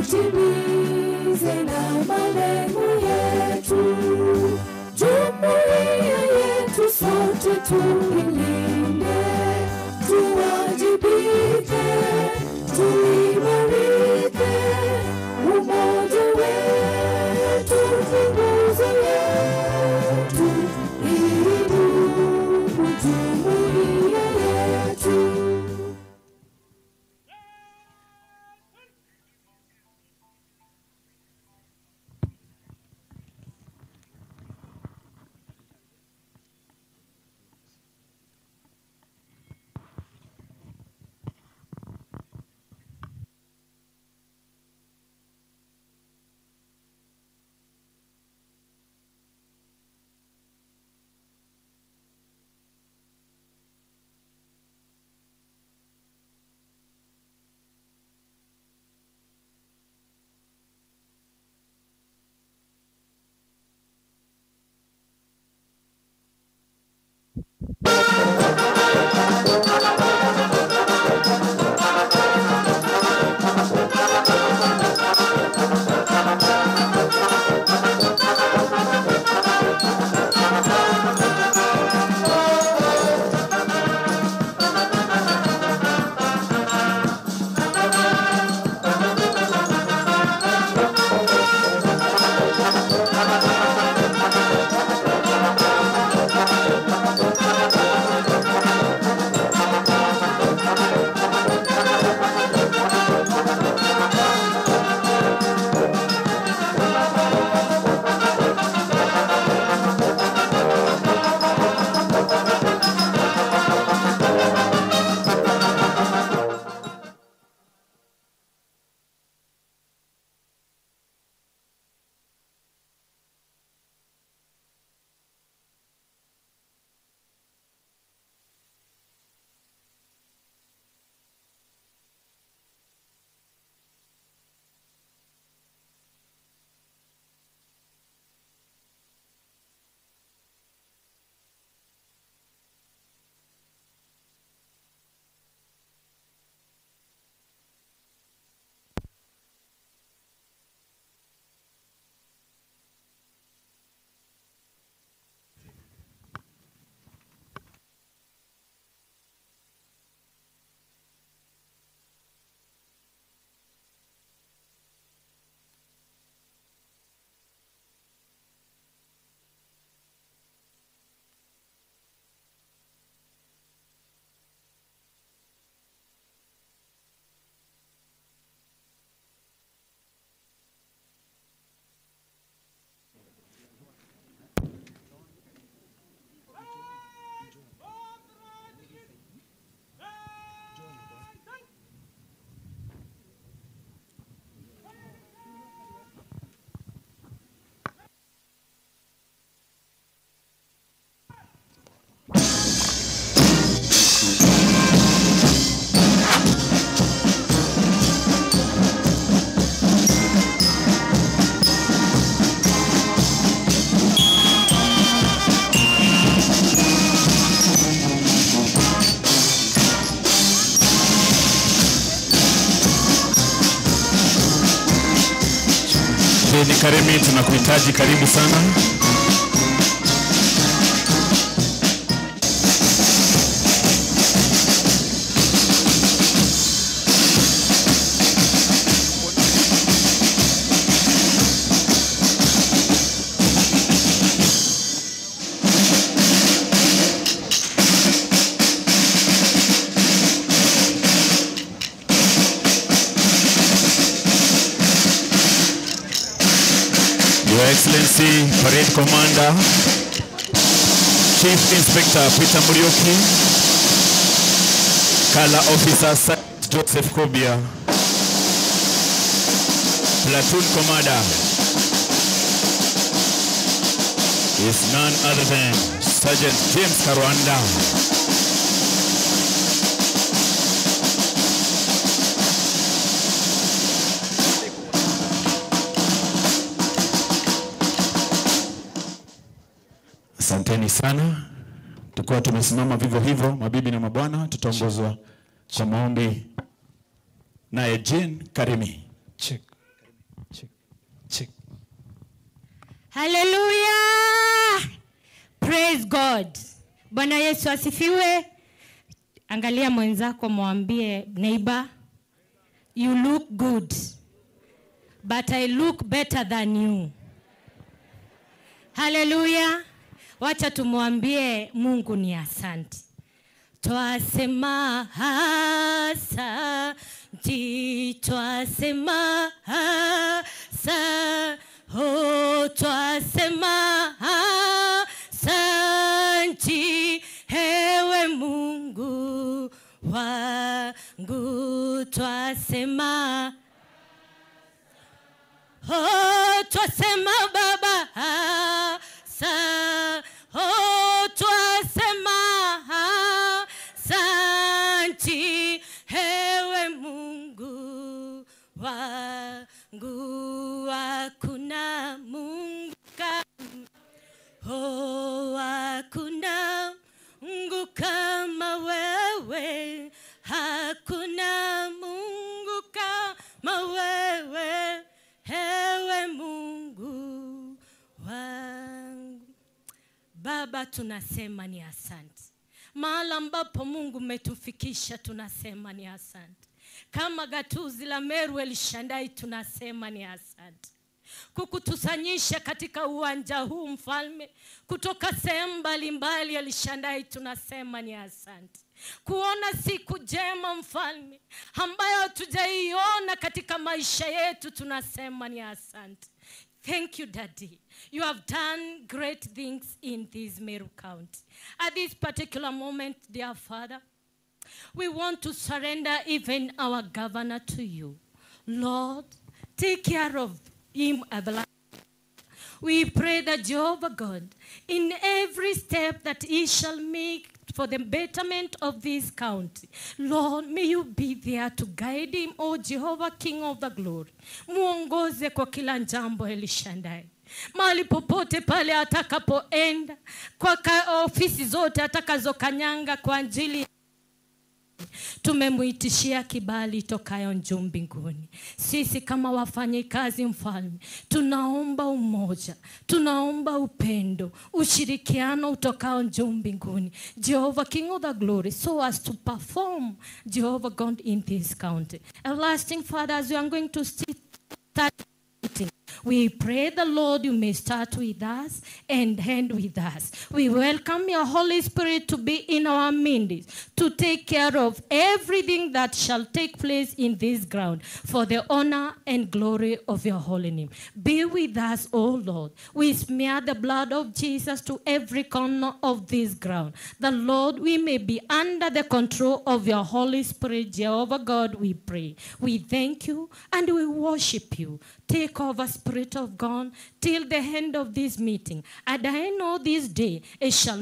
tutimize na malengo yetu. Jumuiya yetu sote tuilinde, tuwajibike, tuimarike. Umoja wetu ni nguzo yetu, idumu jumuiya yetu. Ni Karemi, tunakuhitaji, karibu sana. Your Excellency, Parade Commander, Chief Inspector Peter Murioki, Kala Officer Joseph Kobia, Platoon Commander is none other than Sergeant James Karwanda. Asanteni sana. Tukua tumesimama vivyo hivyo, mabibi na mabwana, tutaongozwa kwa maombi naye Jean Karemi. Check. Check. Hallelujah. Praise God. Bwana Yesu asifiwe. Angalia mwenzako mwambie neighbor, you look good, but I look better than you. Hallelujah. Wacha tumwambie Mungu ni asante. Twasema asante, twasema asante, oh twasema asante, ewe Mungu wangu, twasema oh twasema Baba asante, oh twasema asante, ewe Mungu wangu, hakuna Mungu kama, oh hakuna Mungu kama wewe, hakuna Mungu kama wewe, ewe Mungu wangu. Baba, tunasema ni asante. Mahali ambapo Mungu umetufikisha tunasema ni asante. Kama gatuzi la Meru Elishandai tunasema ni asante. Kukutusanyisha katika uwanja huu mfalme, kutoka sehemu mbalimbali Elishandai tunasema ni asante. Kuona siku njema mfalme ambayo hatujaiona katika maisha yetu tunasema ni asante. Thank you, Daddy. You have done great things in this Meru County. At this particular moment, dear Father, we want to surrender even our governor to you. Lord, take care of him. We pray that Jehovah God, in every step that he shall make for the betterment of this county, Lord, may you be there to guide him, O Jehovah, King of the glory. Muongoze kwa kila jambo Elishandai. Mahali popote pale atakapoenda, kwa ofisi zote atakazokanyanga kwa ajili, tumemuitishia kibali tokayo juu mbinguni. Sisi kama wafanyikazi mfalme, tunaomba umoja, tunaomba upendo, ushirikiano utokao juu mbinguni, Jehovah King of the glory, so as to perform, Jehovah God, in this county. Everlasting Father, as we are going to start meeting, we pray the Lord you may start with us and end with us. We welcome your Holy Spirit to be in our midst, to take care of everything that shall take place in this ground for the honor and glory of your holy name. Be with us, O Lord. We smear the blood of Jesus to every corner of this ground. The Lord, we may be under the control of your Holy Spirit, Jehovah God, we pray. We thank you and we worship you. Take over, Spirit of God, till the end of this meeting. And I know this day, it shall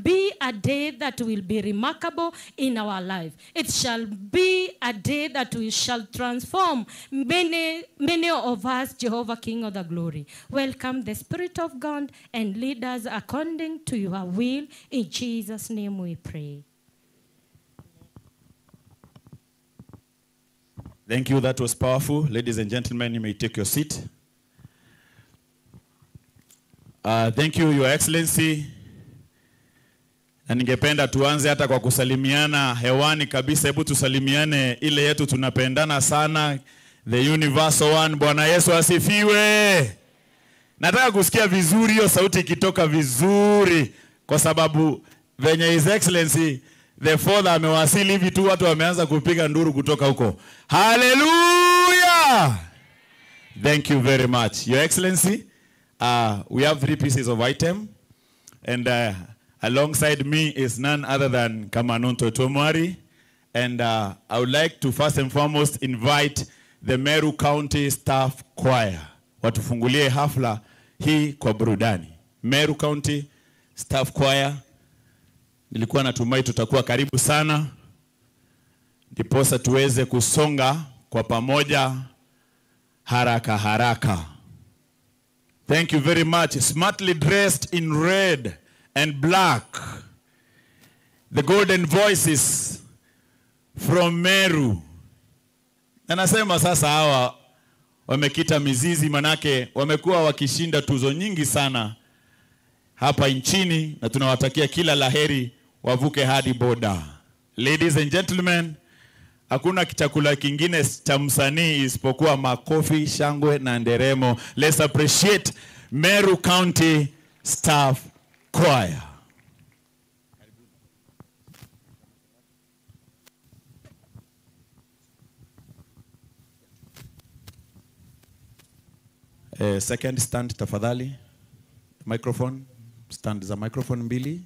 be a day that will be remarkable in our life. It shall be a day that we shall transform many of us, Jehovah King of the glory. Welcome the Spirit of God and lead us according to your will. In Jesus' name we pray. Thank you. That was powerful. Ladies and gentlemen, you may take your seat. Thank you, Your Excellency. Na ningependa tuanze hata kwa kusalimiana hewani kabisa. Hebu tusalimiane ile yetu tunapendana sana. The Universal One. Bwana Yesu asifiwe. Nataka kusikia vizuri hiyo sauti ikitoka vizuri, kwa sababu venye His Excellency the Father amewasili hivi tu watu wameanza kupiga nduru kutoka huko. Hallelujah! Thank you very much. Your Excellency, we have 3 pieces of item, and alongside me is none other than Kamanonto Tomwari, and I would like to first and foremost invite the Meru County Staff Choir watufungulie hafla hii kwa burudani. Meru County Staff Choir, nilikuwa natumai tutakuwa karibu sana, ndiposa tuweze kusonga kwa pamoja haraka haraka. Thank you very much. Smartly dressed in red and black, the golden voices from Meru. Na nasema sasa hawa wamekita mizizi, manake wamekuwa wakishinda tuzo nyingi sana hapa nchini, na tunawatakia kila laheri wavuke hadi boda. Ladies and gentlemen, hakuna chakula kingine cha msanii isipokuwa makofi, shangwe na nderemo. Let's appreciate Meru County Staff Choir. Second stand tafadhali. Microphone. Stand za microphone mbili.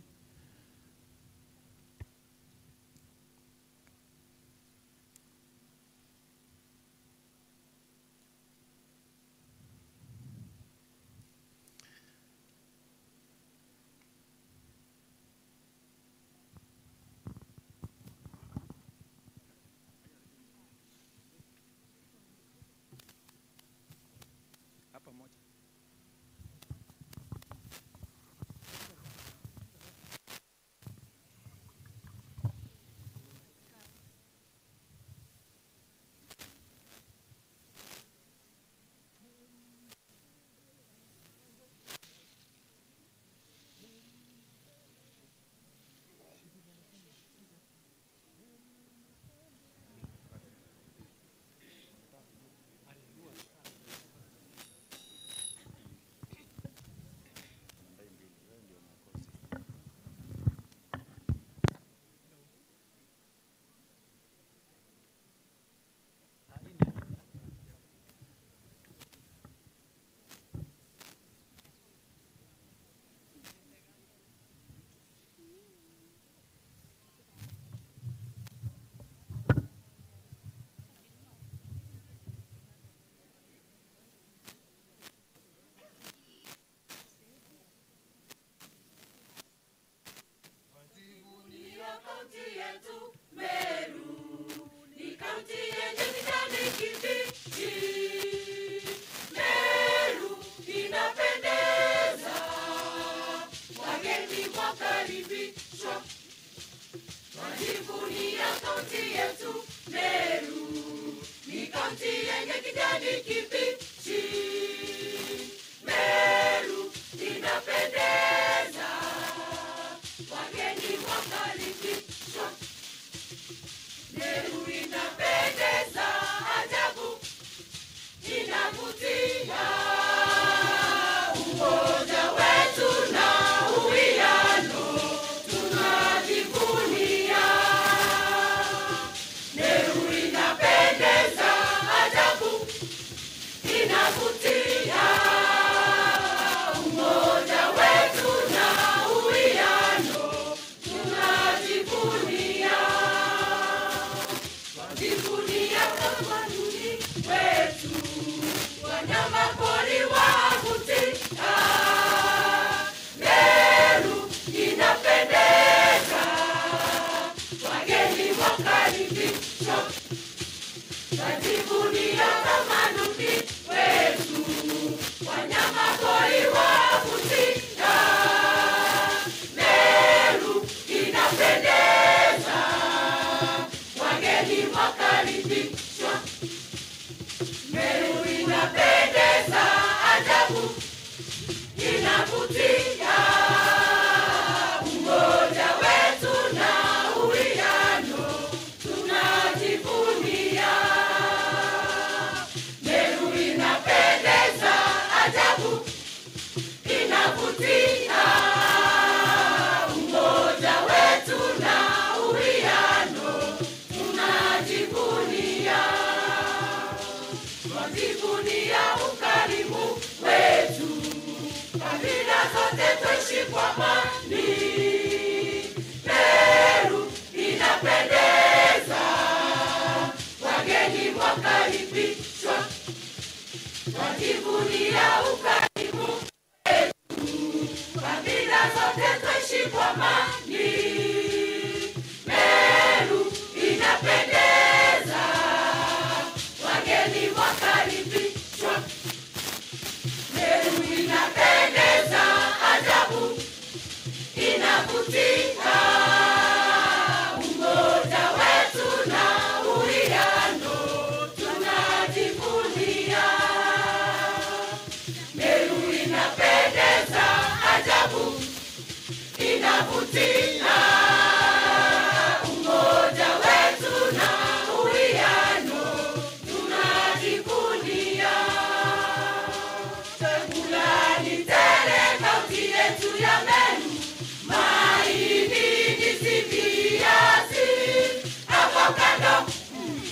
tunavutia umoja wetu na uwiano tunajivunia. Chakula ni tele kaunti yetu ya Meru, mahindi, ndizi, viazi, avocado,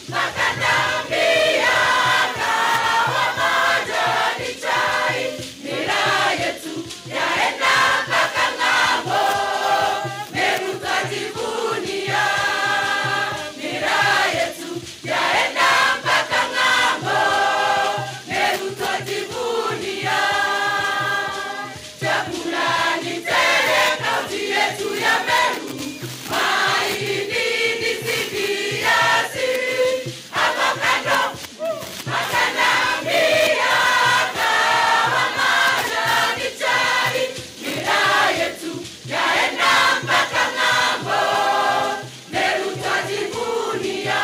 makadamia, kahawa, majani chai. Miraa yetu yaenda mpaka ng'ambo, Meru twajivunia. Miraa yetu yaenda mpaka ng'ambo, Meru twajivunia. Chakula ni tele kaunti yetu ya Meru, mahindi, ndizi, viazi, avocado, makadamia, kahawa, majani chai. Miraa yetu yaenda mpaka ng'ambo, Meru twajivunia.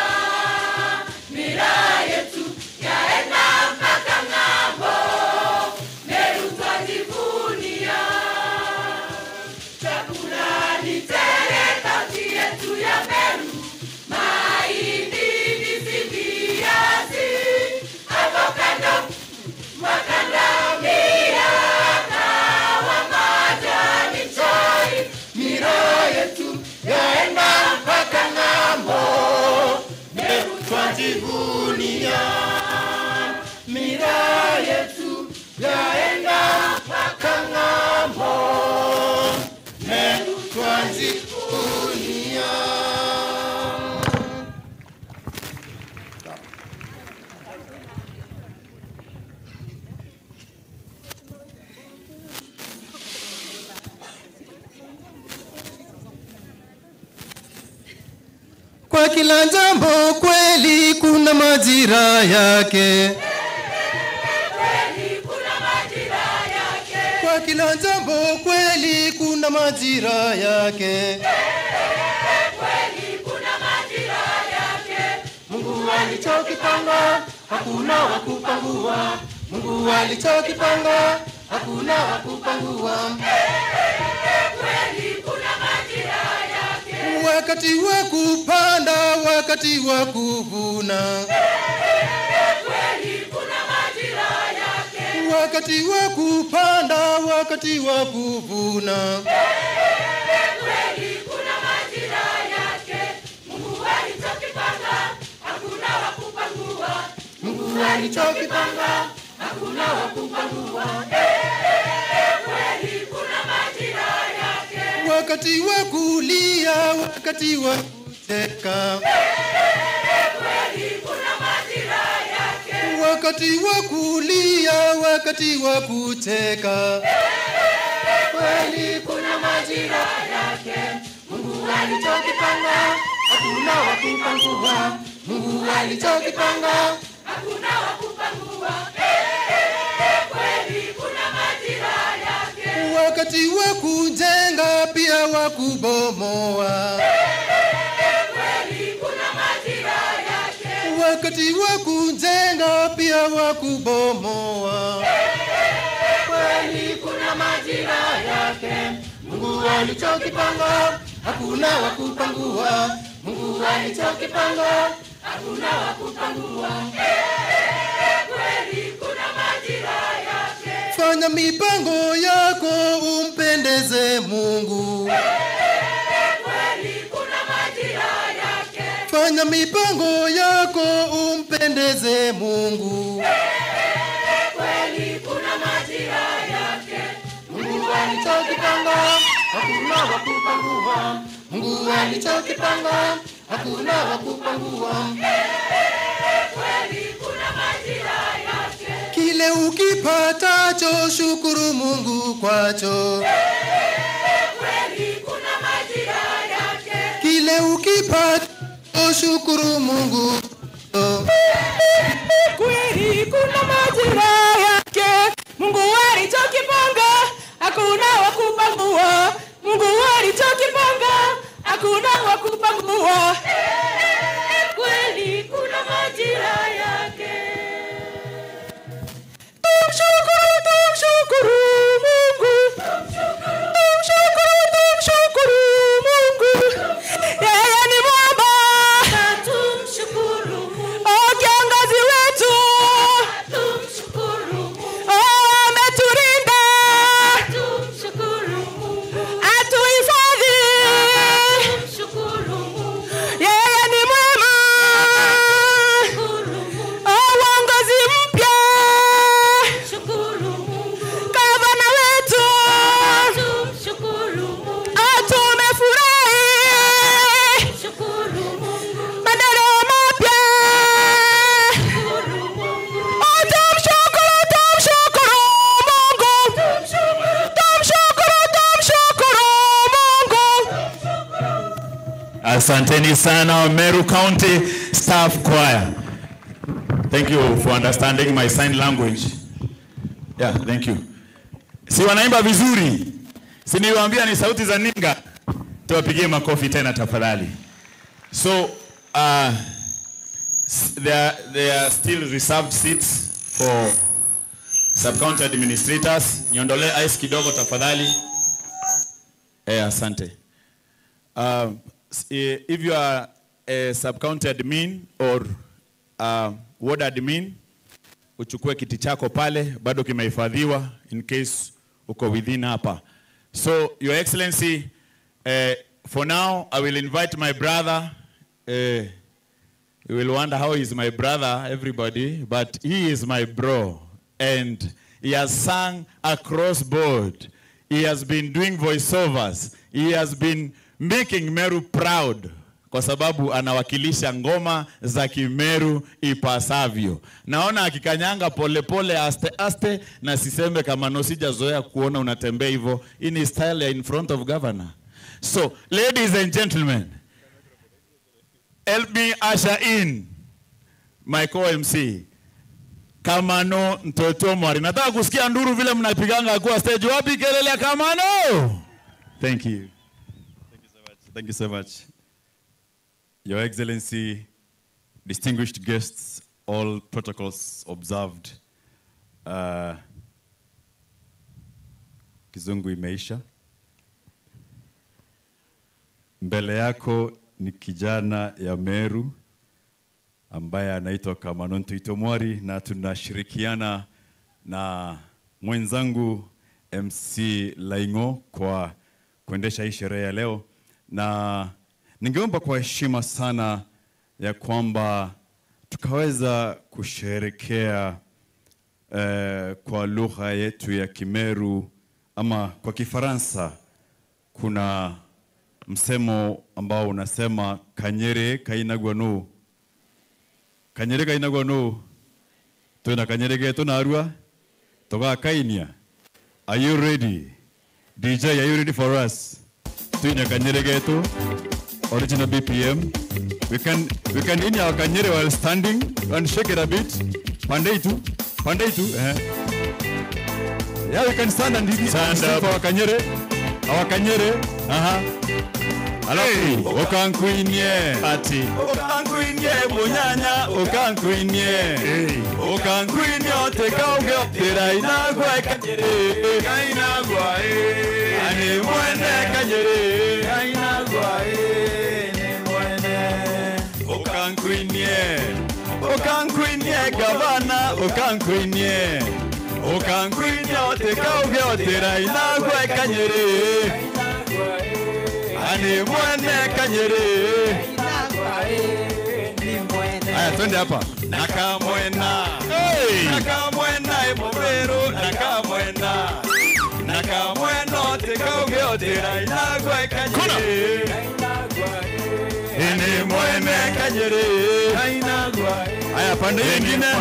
Miraa yetu yaenda mpaka ng'ambo, Meru twajivunia. Chakula ni tele kaunti yetu ya Meru, mahindi, ndizi, viazi, avocado, makadamia, kahawa, majani chai. Miraa yetu yaenda mpaka ng'ambo, Meru twajivunia. Miraa yetu yaenda mpaka ng'ambo, Meru twajivunia. Kwa kila jambo kweli kuna majira yake. Kweli kuna majira yake. Kwa kila jambo kweli kuna majira yake. Kweli kuna majira yake. Mungu alichokipanga hakuna wa kupangua. Mungu alichokipanga hakuna wa kupangua. Kweli kuna majira yake. Wakati wa kupanda, wakati wa kuvuna. Kweli kuna majira yake. Wakati wa kupanda, wakati wa kuvuna. Kweli kuna majira yake. Mungu alichokipanga hakuna wa kupangua. Mungu alichokipanga Hakuna wa kupangua. Kweli kuna majira yake. wakati wa kulia, wakati wa kucheka. Kweli kuna majira yake. Wakati wa kulia, wakati wa kucheka. Kweli kuna majira yake. Mungu alichokipanga hakuna wa kupangua. Mungu alichokipanga Hakuna wa kupangua. Kweli kuna majira yake. wakati wa kujenga, pia wa kubomoa. Kweli kuna majira yake. Wakati wa kujenga, pia wa kubomoa. Kweli kuna majira yake. Mungu alichokipanga hakuna wa kupangua. Mungu alichokipanga Hakuna wa kupangua. Kweli kuna majira yake. fanya mipango yako umpendeze Mungu. Kweli kuna majira yake. Fanya mipango yako umpendeze Mungu. Kweli kuna majira yake. Mungu alichokipanga hakuna wa kupangua. Mungu alichokipanga hakuna wa kupangua. Kweli kuna majira yake. Kile ukipatacho shukuru Mungu kwacho. Kweli kuna majira yake. Kile ukipatacho shukuru Mungu kwacho. Kweli kuna majira yake. Mungu alichokipanga hakuna wa kupangua. Mungu alichokipanga hakuna wa kupangua. Kweli kuna majira yake. Tumshukuru Mungu. Tumshukuru Asanteni sana Meru County Staff Choir. Thank you for understanding my sign language. Yeah, thank you. Si wanaimba vizuri. Si niwaambia ni sauti za ninga. Tuwapigie makofi tena tafadhali. So, there are still reserved seats for sub-county administrators. Niondole ice kidogo tafadhali. Asante. If you are a sub-county admin or ward admin, uchukue kiti chako pale, bado kimehifadhiwa in case uko within hapa. So, Your Excellency, for now, I will invite my brother. You will wonder how is my brother, everybody, but he is my bro. And he has sung across board. He has been doing voiceovers. He has been making Meru proud kwa sababu anawakilisha ngoma za Kimeru ipasavyo. Naona akikanyanga pole pole aste aste na siseme kama nosijazoea kuona unatembea hivyo. In style in front of governor. So, ladies and gentlemen, help me usher in my co-MC. Kamano Ntoto Mwari. Nataka kusikia nduru vile mnapiganga kwa stage. Wapi kelele ya Kamano? Thank you. Thank you so much. Thank you so much. Your Excellency, distinguished guests, all protocols observed. Kizungu imeisha. Mbele yako ni kijana ya Meru ambaye anaitwa Kamano Ntoto Mwari, na tunashirikiana na mwenzangu MC Laingo kwa kuendesha hii sherehe ya leo, na ningeomba kwa heshima sana ya kwamba tukaweza kusherehekea kwa lugha yetu ya Kimeru, ama kwa Kifaransa kuna msemo ambao unasema kanyere kainagwa no. Kanyere kainagwa no. Tuna kanyere geto na arua. Toga kainia. Are you ready? DJ, are you ready for us? Tuna kanyere geto. Original BPM. We can in our kanyere while standing and shake it a bit. Pandei tu. Yeah, we can stand and stand up for our kanyere. Our kanyere. Alafu, okankuinye ati okankuinye munyanya okankuinye okankuinye otekauge otera inagwa kanyere kainagwa ani mwene kanyere kainagwa ni mwene okankuinye gavana okankuinye otekauge otera inagwa kanyere ani mwene kanyere. Aya, twende hapa. Nakamwena. Nakamwena imomero. Nakamwena tekauge otera inagwa kanyere. Ini mwene kanyere. Aya, pande nyingine.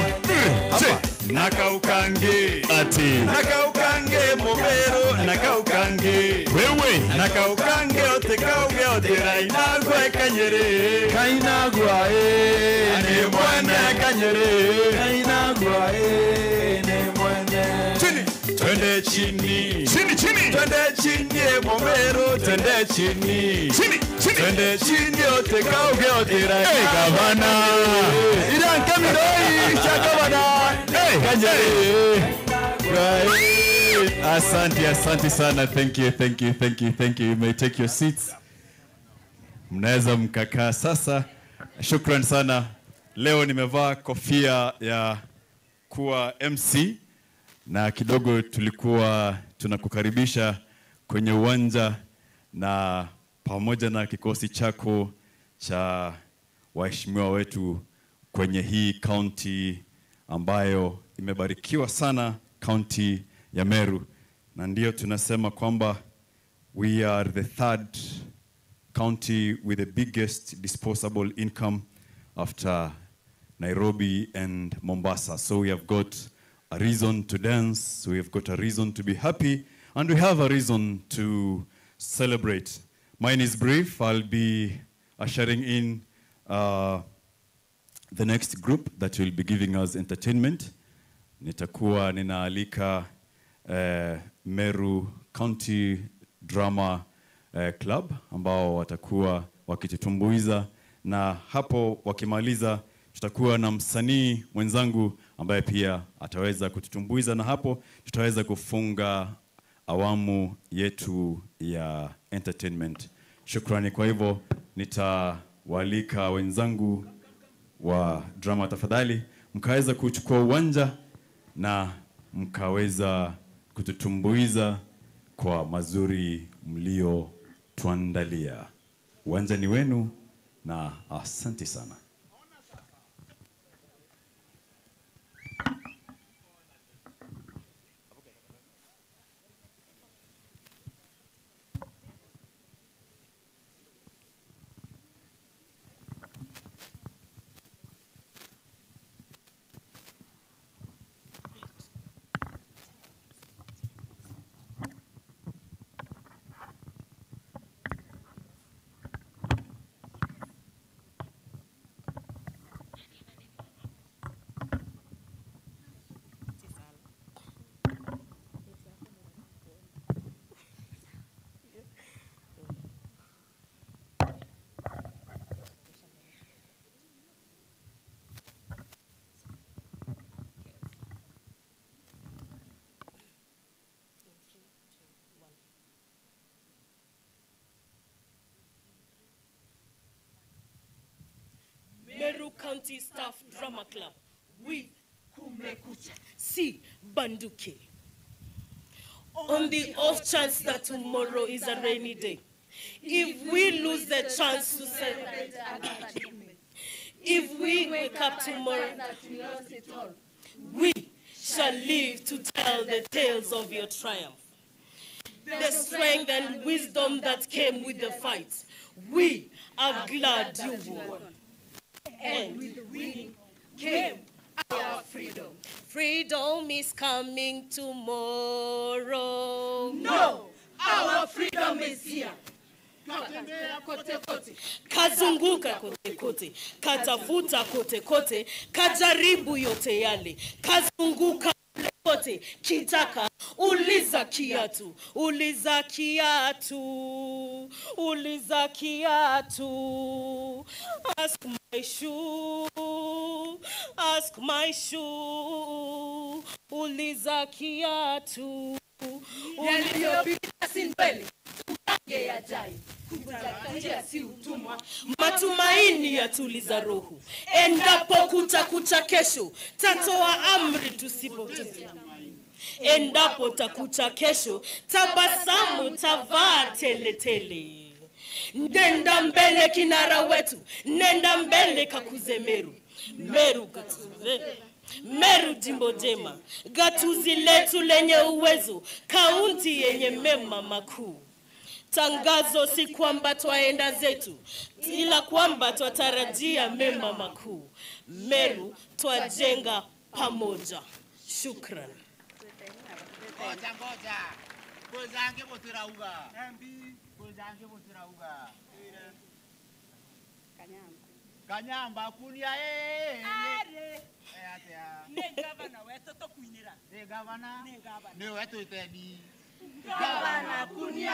Hapa. Nakaukange ati nakaukange momero nakaukange wewe nakaukange otekauge otera inagwa kanyere kainagwa ni mwene kanyere kainagwa ni mwene chini twende chini twende chini momero twende chini twende chini otekauge otera gavana ila kamiroi cha gavana Asante sana. Thank you. You may take your seats. Mnaweza mkakaa sasa. Shukran sana. Leo nimevaa kofia ya kuwa MC na kidogo tulikuwa tunakukaribisha kwenye uwanja na pamoja na kikosi chako cha waheshimiwa wetu kwenye hii county ambayo imebarikiwa sana, county ya Meru. Na ndio tunasema kwamba we are the third county with the biggest disposable income after Nairobi and Mombasa. So we have got a reason to dance, we have got a reason to be happy, and we have a reason to celebrate. Mine is brief. I'll be ushering in the next group that will be giving us entertainment. Nitakuwa ninaalika Meru County Drama Club ambao watakuwa wakitutumbuiza, na hapo wakimaliza tutakuwa na msanii mwenzangu ambaye pia ataweza kututumbuiza, na hapo tutaweza kufunga awamu yetu ya entertainment. Shukrani. Kwa hivyo nitawaalika wenzangu wa drama, tafadhali mkaweza kuchukua uwanja na mkaweza kututumbuiza kwa mazuri mlio tuandalia. Uwanja ni wenu na asante sana. Meru County Staff Drama Club with Kumekucha. Si Banduke. On the off chance that tomorrow is a rainy day, if we lose the chance to celebrate our achievement, if we wake up tomorrow that we lost it all, we shall live to tell the tales of your triumph. The strength and wisdom that came with the fight, we are glad you won. And with the winning came our freedom. Freedom is coming tomorrow. No, our freedom is here. Kazunguka kote kote, katafuta kote kote, kajaribu yote yale, kazunguka kote, kitaka uliza kiatu, uliza kiatu, uliza kiatu. Ask my shoe, ask my shoe, uliza kiatu. Yaliyopita si mbele, tupange yajayo. Kuja si utumwa. Matumaini yatuliza roho. Endapo kutakucha kesho, tatoa amri tusipoteza. Endapo takucha kesho, tabasamu tavaa tele tele. Nenda mbele kinara wetu, nenda mbele kakuze Meru. Meru katuze. Meru jimbo jema, gatuzi letu lenye uwezo, kaunti yenye mema makuu. Tangazo si kwamba twaenda zetu, ila kwamba twatarajia mema makuu. Meru twajenga pamoja. Shukran. Ngoja ngoja. Kuzange botirauga. Kuzange botirauga. Kanyamba kunia Are. Atia. Ne gavana wetu to kuinira. Ne gavana. Ne gavana. Ne wetu itedi. Gavana kunia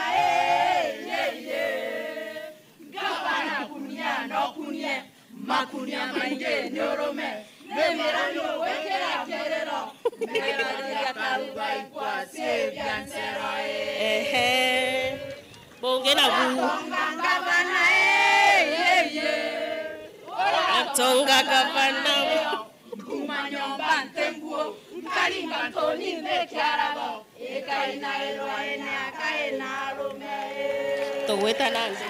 Gavana kunia no kunia. Makunia mange nyorome. Nemera no wekera kerero. Nemera ya karuba ikwa sebiansero. Bongena bu. Gavana Tonga gavana. Kumanyomba ntembuo. Kalinga toni mekiarabo. Ekaina eroa ene akaena rome. Toweta nanze.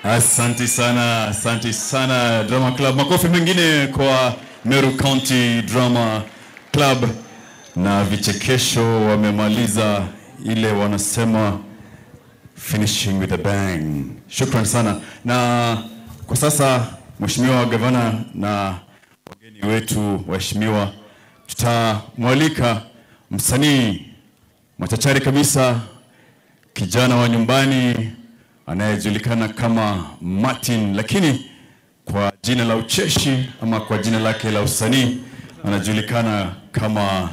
Asante sana Drama Club. Makofi mengine kwa Meru County Drama Club. Na vichekesho wamemaliza ile wanasema finishing with a bang. Shukran sana. Na kwa sasa Mheshimiwa Gavana na wageni wetu waheshimiwa, tutamwalika msanii machachari kabisa, kijana wa nyumbani anayejulikana kama Martin, lakini kwa jina la ucheshi ama kwa jina lake la usanii anajulikana kama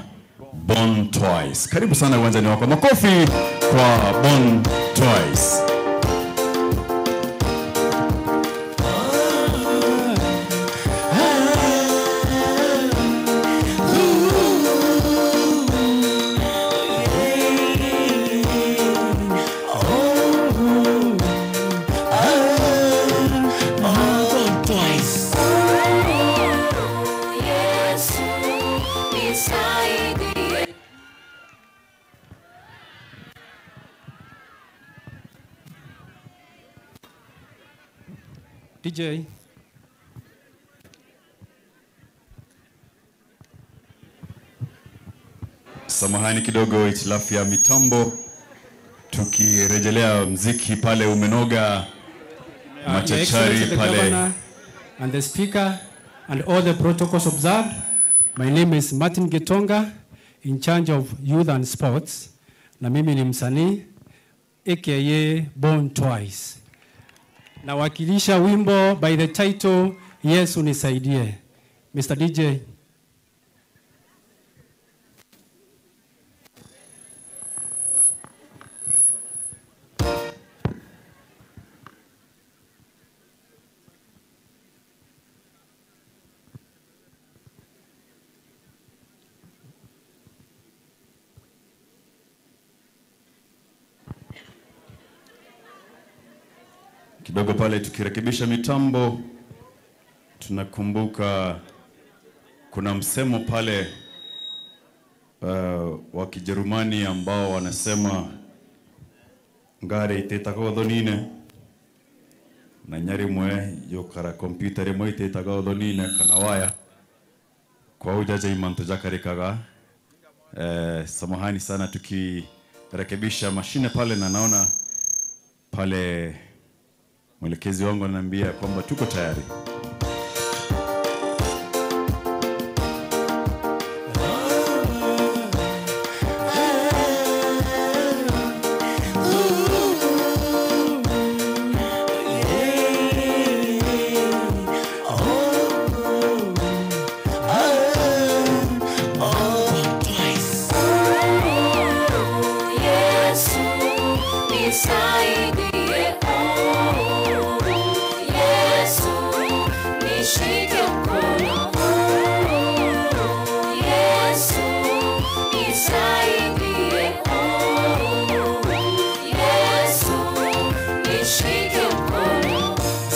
Bon Twice. Karibu sana uwanjani wako. Makofi kwa Bon Twice. DJ. Samahani kidogo, hitilafu ya mitambo. Tukirejelea mziki pale umenoga, machachari pale. And the speaker and all the protocols observed. My name is Martin Gitonga, in charge of youth and sports. Na mimi ni msanii aka Bon Twice. Nawakilisha wimbo by the title Yesu Nisaidie. Mr. DJ. Kidogo pale tukirekebisha mitambo, tunakumbuka kuna msemo pale wa Kijerumani ambao wanasema ngare itetaga udhonine na nyari mwe yokara kompyuta mwe itetaga udhonine kana waya kwa ujaje imanto jakarikaga. Samahani sana tukirekebisha mashine pale, na naona pale mwelekezi wangu ananiambia kwamba tuko tayari.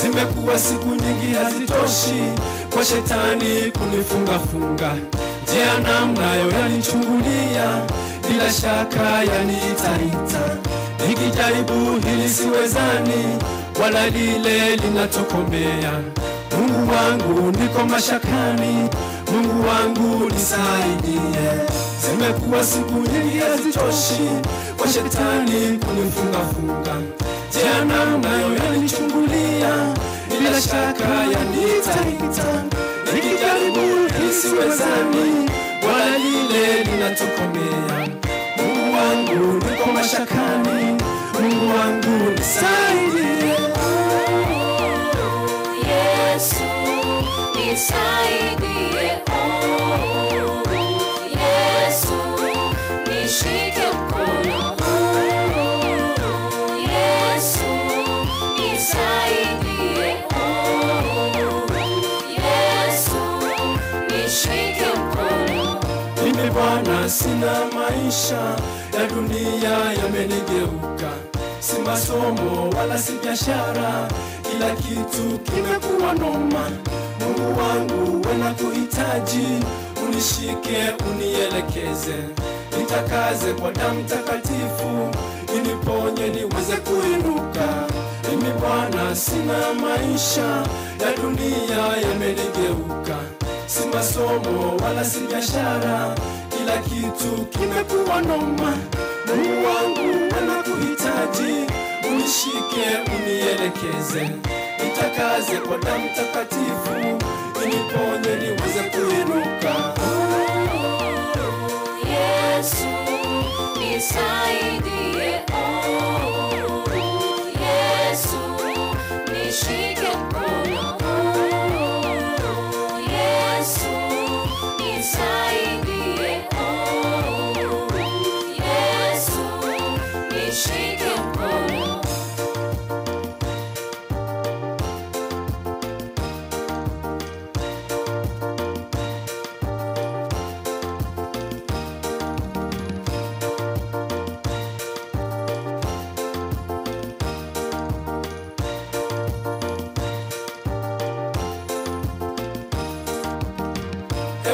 Zimekuwa siku nyingi hazitoshi kwa shetani kunifunga. Njia namnayo yanichungulia, bila shaka yaniitaita. Nikijaribu hili siwezani, wala lile linatokomea. Mungu wangu niko mashakani, Mungu wangu nisaidie. Zimekuwa siku nyingi hazitoshi kwa shetani kunifunga. Njia namnayo yanichungulia, bila shaka yaniitaita. Nikijaribu isiwezani, wala lile linatokomea. Mungu wangu niko mashakani, Mungu wangu nisaidie. Yesu nisaidie. Yesu nishike mkono. Yesu nisaidie. Yesu nishike mkono. Mimi Bwana sina maisha ya dunia yamenigeuka. Si masomo wala si biashara, kila kitu kimekuwa noma. Mungu wangu wanakuhitaji, unishike unielekeze. Nitakaze kwa damu takatifu, uniponye niweze kuinuka. Mimi Bwana sina maisha ya dunia yamenigeuka. Si masomo wala si biashara, kila kitu kimekuwa noma. Mungu wangu anakuhitaji, unishike unielekeze. Nitakaze kwa damu takatifu, uniponye niweze kuinuka. Yesu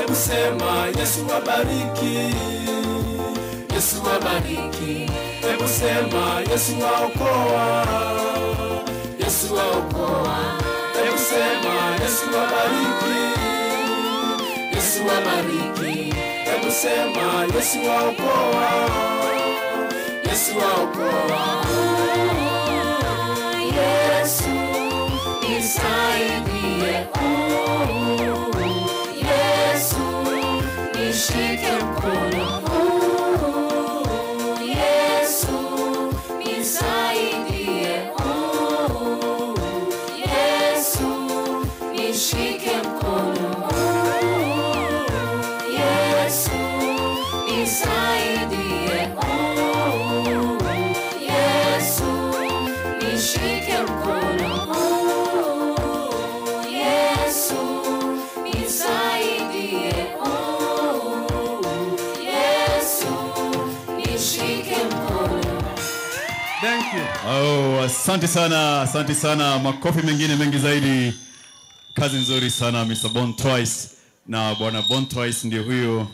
Hebu sema Yesu wabariki, Yesu wabariki. Hebu sema Yesu waokoa, Yesu waokoa. Hebu sema Yesu wabariki, Yesu wabariki. Hebu sema Yesu waokoa, Yesu waokoa. Yesu nisaidie, Yesu nishike mkono, Yesu nisaidie, Yesu nishike mkono, Yesu nisaidie, Yesu nishike mkono, Yesu nisaidie, Yesu nishike mkono. Thank you. Oh, asante sana. Makofi mengine mengi zaidi. Kazi nzuri sana Mr. Bon Twice. Na bwana Bon Twice ndio huyo.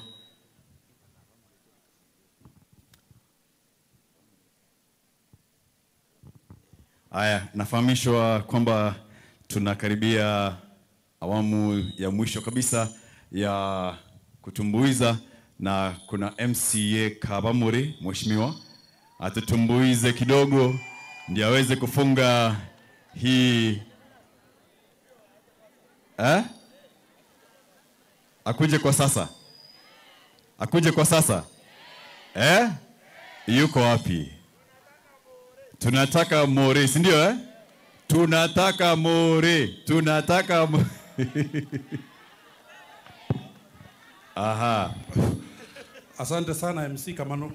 Aya, nafahamishwa kwamba tunakaribia awamu ya mwisho kabisa ya kutumbuiza, na kuna MCA Kabamuri, mheshimiwa, atutumbuize kidogo ndio aweze kufunga hii. Akuje kwa sasa. Yuko wapi? Tunataka more, si ndio? Tunataka more. Aha. Asante sana MC Kamano.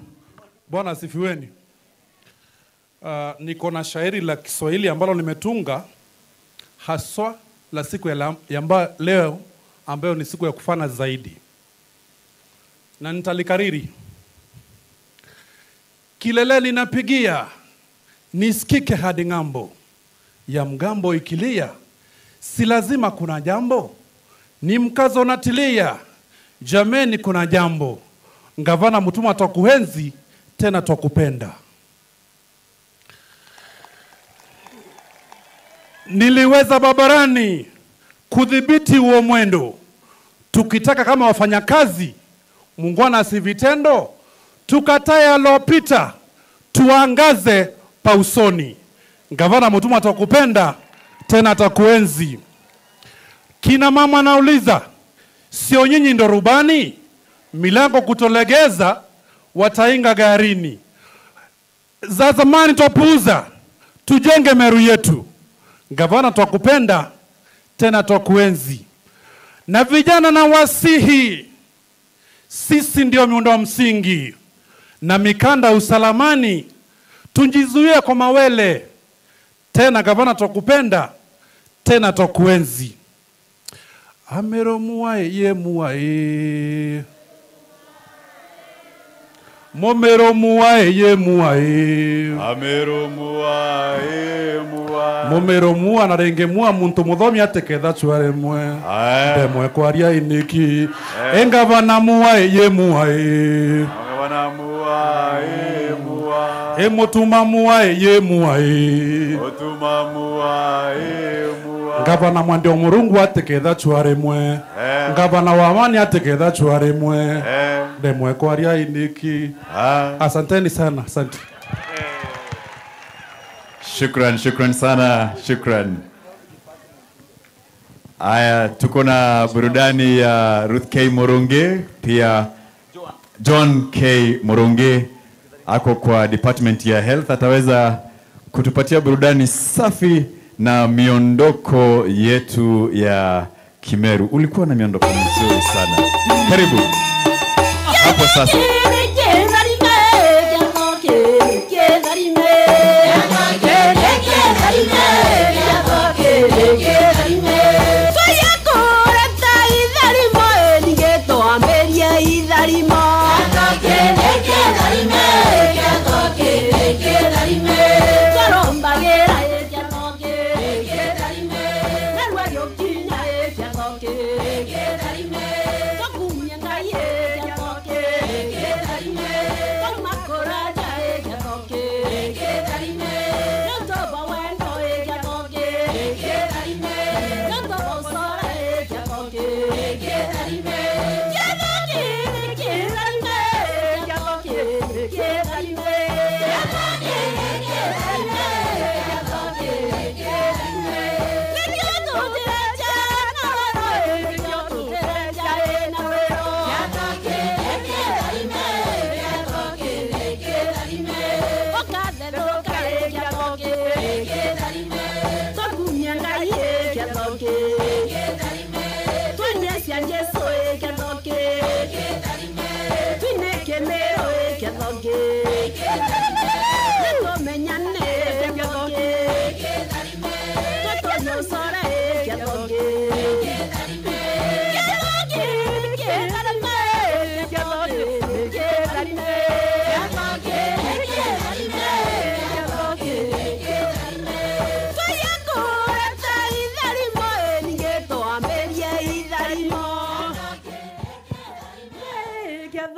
Bwana asifiweni. Niko na shairi la Kiswahili ambalo nimetunga haswa la siku ya leo ambayo ni siku ya kufana zaidi. Na nitalikariri. Kileleni napigia, nisikike hadi ng'ambo. Ya mgambo ikilia, si lazima kuna jambo. Ni mkazo natilia, jameni kuna jambo. Ngavana mtuma twakuhenzi, tena twakupenda. Niliweza babarani kudhibiti huo mwendo. Tukitaka kama wafanyakazi, muungwana si vitendo. Tukatae alopita, tuangaze pausoni. Gavana mtuma atakupenda, tena atakuenzi. Kina mama nauliza, sio nyinyi ndo rubani? Milango kutolegeza, watainga garini. Za zamani twapuuza, tujenge Meru yetu. Gavana twakupenda, tena twakuenzi. Na vijana na wasihi, sisi ndio miundo msingi. Na mikanda usalamani, tunjizuie kwa mawele. Tena gavana twakupenda, tena twakuenzi. Amero muae ye muae, momero muae ye muae, amero muae muae, momero mua na renge mua muntu muthomi ateketha chware mwe demwe kwaria iniki. Engavana muae ye muae, ngavana muae muae, emotuma muae ye muae, otuma muae muae, ngavana mwande omurungu ateketha chware mwe, ngavana wa amani ateketha chware mwe demwe kwaria iniki. Asanteni sana, asante. Shukran sana, shukran. Aya, tuko na burudani ya Ruth K. Moronge, pia John K. Moronge ako kwa department ya health, ataweza kutupatia burudani safi na miondoko yetu ya Kimeru. Ulikuwa na miondoko mizuri sana. Karibu. Hapo sasa. Come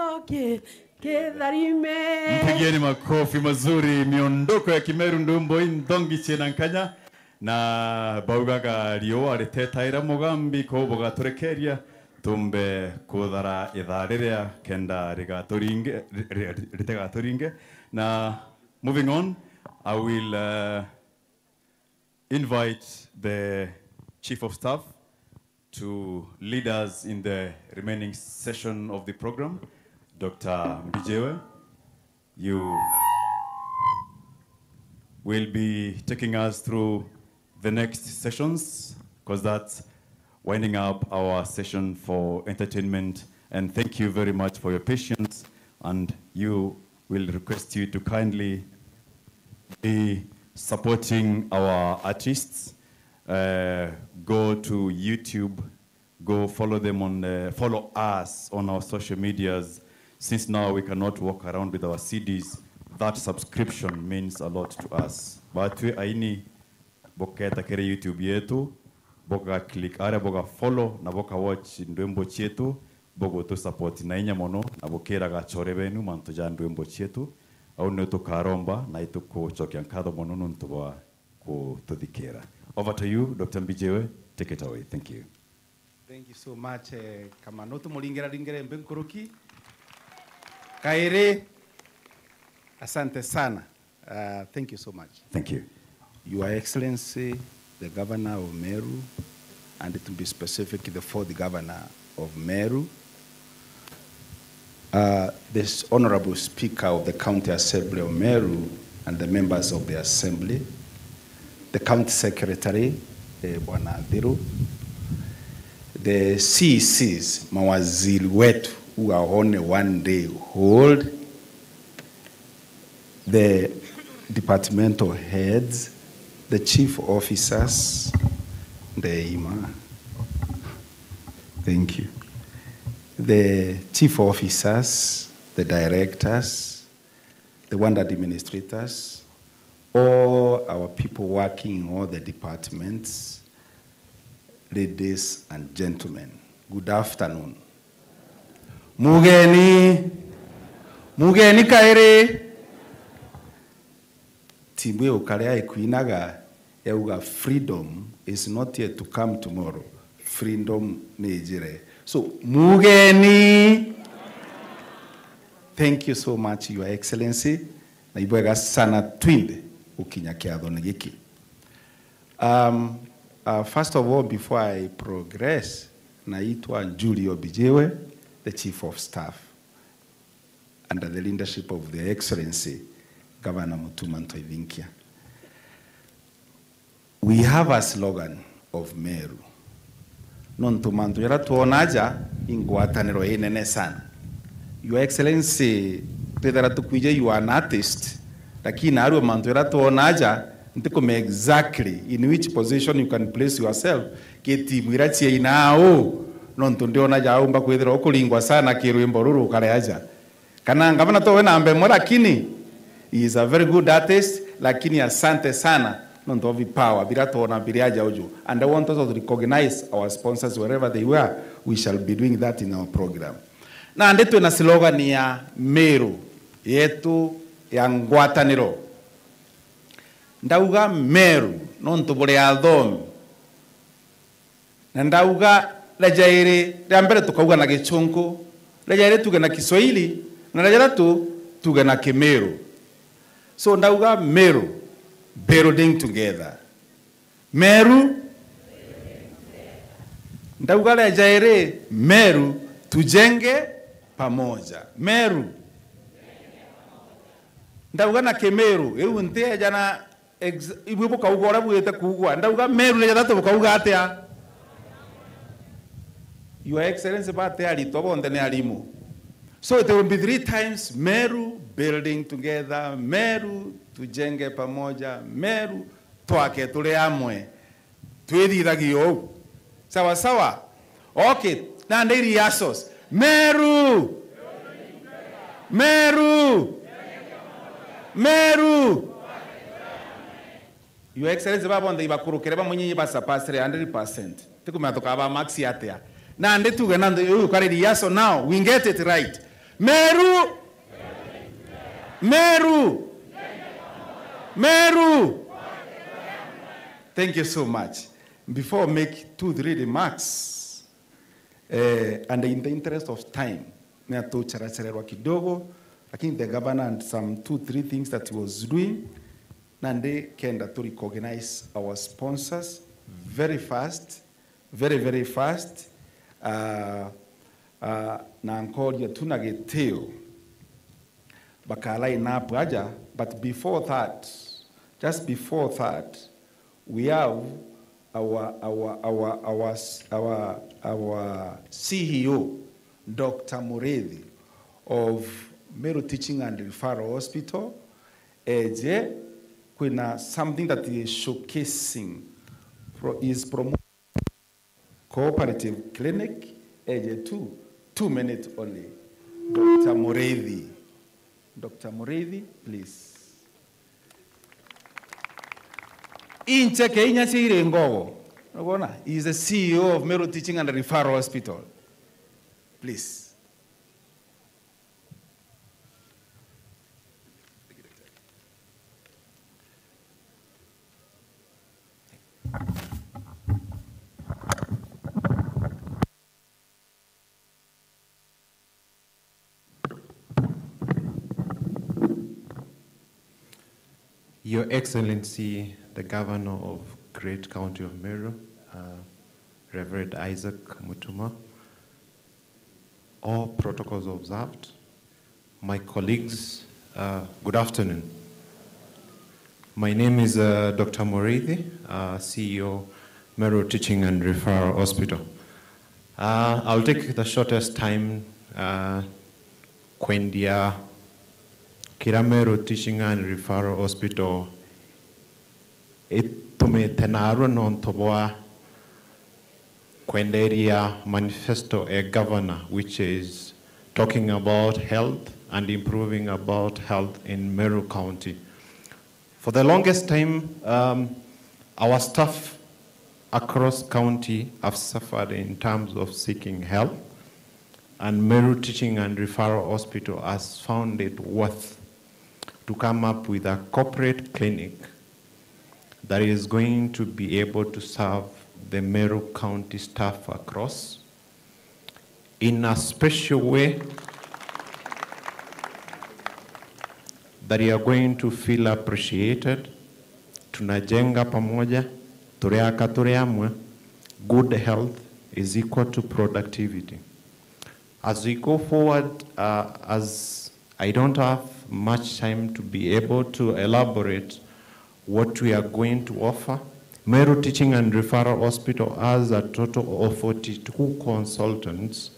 Athoke Ketharime. Mpigeni makofi mazuri. Miondoko ya Kimeru Ndumbo Ndongi Chenankanya na baugaga rio aritetaira mugambi ko bogatorekeria tumbe kuthara ithariria kenda ritegatoringe. Na moving on, I will invite the Chief of Staff to lead us in the remaining session of the program. Dr. Mbijewe, you will be taking us through the next sessions, because that's winding up our session for entertainment. And thank you very much for your patience. And you will request you to kindly be supporting our artists. Go to YouTube, go follow them on, follow us on our social medias. Since now we cannot walk around with our CDs, that subscription means a lot to us. But we aini boka takere YouTube yetu, boka click are boka follow na boka watch ndwembo chetu, bogo to support na inya mono na bokera ga chore benu manto ja ndwembo chetu au neto karomba na ituko chokia nkado mono nuntuwa ko tudikera. Over to you, Dr. Mbijewe. Take it away. Thank you. Thank you so much. Kamanoto mulingera lingere mbenkuruki. Kaire, asante sana. Thank you so much. Thank you. Your Excellency, the Governor of Meru, and to be specific, the fourth Governor of Meru, this Honorable Speaker of the County Assembly of Meru, and the members of the Assembly, the County Secretary, Bwana Dhiru, the CECs, mawaziri wetu, who are only one day old, the departmental heads, the chief officers, the IMA, thank you, the chief officers, the directors, the ward administrators, all our people working in all the departments, ladies and gentlemen, good afternoon. Mugeni kaire timwe ukarea ikuinaga yauga freedom is not yet to come tomorrow. Freedom nejire. So mugeni, thank you so much, Your Excellency. Na ibwega sana twinde ukinya kiatho giki. First of all, before I progress, naitwa Julio Bijewe, the Chief of Staff, under the leadership of the Excellency, Governor Mutuma Ntoivinkia. We have a slogan of Meru. Nontumantu yara tuonaja ingwataniro inene sana. Your Excellency, pedara tukuije you are an artist, lakini aru mantu yara tuonaja ntikome exactly in which position you can place yourself. Keti mwirachi inao nontu ndiona jaumba kwithira okulingwa sana kirwimbo ruru kareaja. Kana ngavana towe na ambe mora kini. He is a very good artist, lakini asante sana nontu ovi power bila tuona biriaja uju. And I want us to recognize our sponsors wherever they were. We shall be doing that in our program. Na ndetu na slogan ya Meru yetu ya ngwataniro. Ndauga Meru nontu bure athomi. Na ndauga lejaire riambere tukauga na Gichungu, lejaire tuge na Kiswahili, na lejaire tuge na Kimeru. So ndauga Meru, building together. Meru, ndauga lejaire Meru, tujenge pamoja. Meru, ndauga na Kimeru, eu nte jana ibubu kaugora buete kugwa. Ndauga Meru lejaire tukauga atia. Your Excellency, so there will be 3 times Meru, building together, Meru, tujenge pamoja, Meru, twake tuleamwe, twithithagio. Sawa sawa? Okay, na ndiri yasos. Meru! Meru! Meru! Your Excellency, babonde ibakurukire bamunyi basapasire 100%. Tikumatoka ba maxi atia. Na ndetu ganando you carry yaso now we get it right. Meru. Meru. Meru. Thank you so much. Before I make 2-3 remarks, and in the interest of time, lakini the governor and some 2-3 things that he was doing, nande kenda to recognize our sponsors very fast, very fast. Na ankolia tunageteo bakala inapo aja, but before that, just before that, we have our CEO, Dr. Mureithi of Meru Teaching and Referral Hospital. Eje kuna something that is showcasing is promoting cooperative clinic. Eje 2 minutes only. Dr. Mureithi. Dr. Mureithi, please. Inche Kenya Chire Ngogo. He is the CEO of Meru Teaching and Referral Hospital. Please. Your Excellency, the Governor of Great County of Meru, Reverend Isaac Mutuma, all protocols observed, my colleagues, good afternoon. My name is Dr. Mureithi, CEO, Meru Teaching and Referral Hospital. I'll take the shortest time. Kwendia Meru Teaching and Referral Hospital itume tenaro non toboa kwenderia manifesto a governor, which is talking about health and improving about health in Meru County. For the longest time, our staff across county have suffered in terms of seeking help, and Meru Teaching and Referral Hospital has found it worth to come up with a corporate clinic that is going to be able to serve the Meru County staff across in a special way that you are going to feel appreciated. Tunajenga pamoja, tureaka tureamwe. Good health is equal to productivity. As we go forward, as I don't have much time to be able to elaborate what we are going to offer, Meru Teaching and Referral Hospital has a total of 42 consultants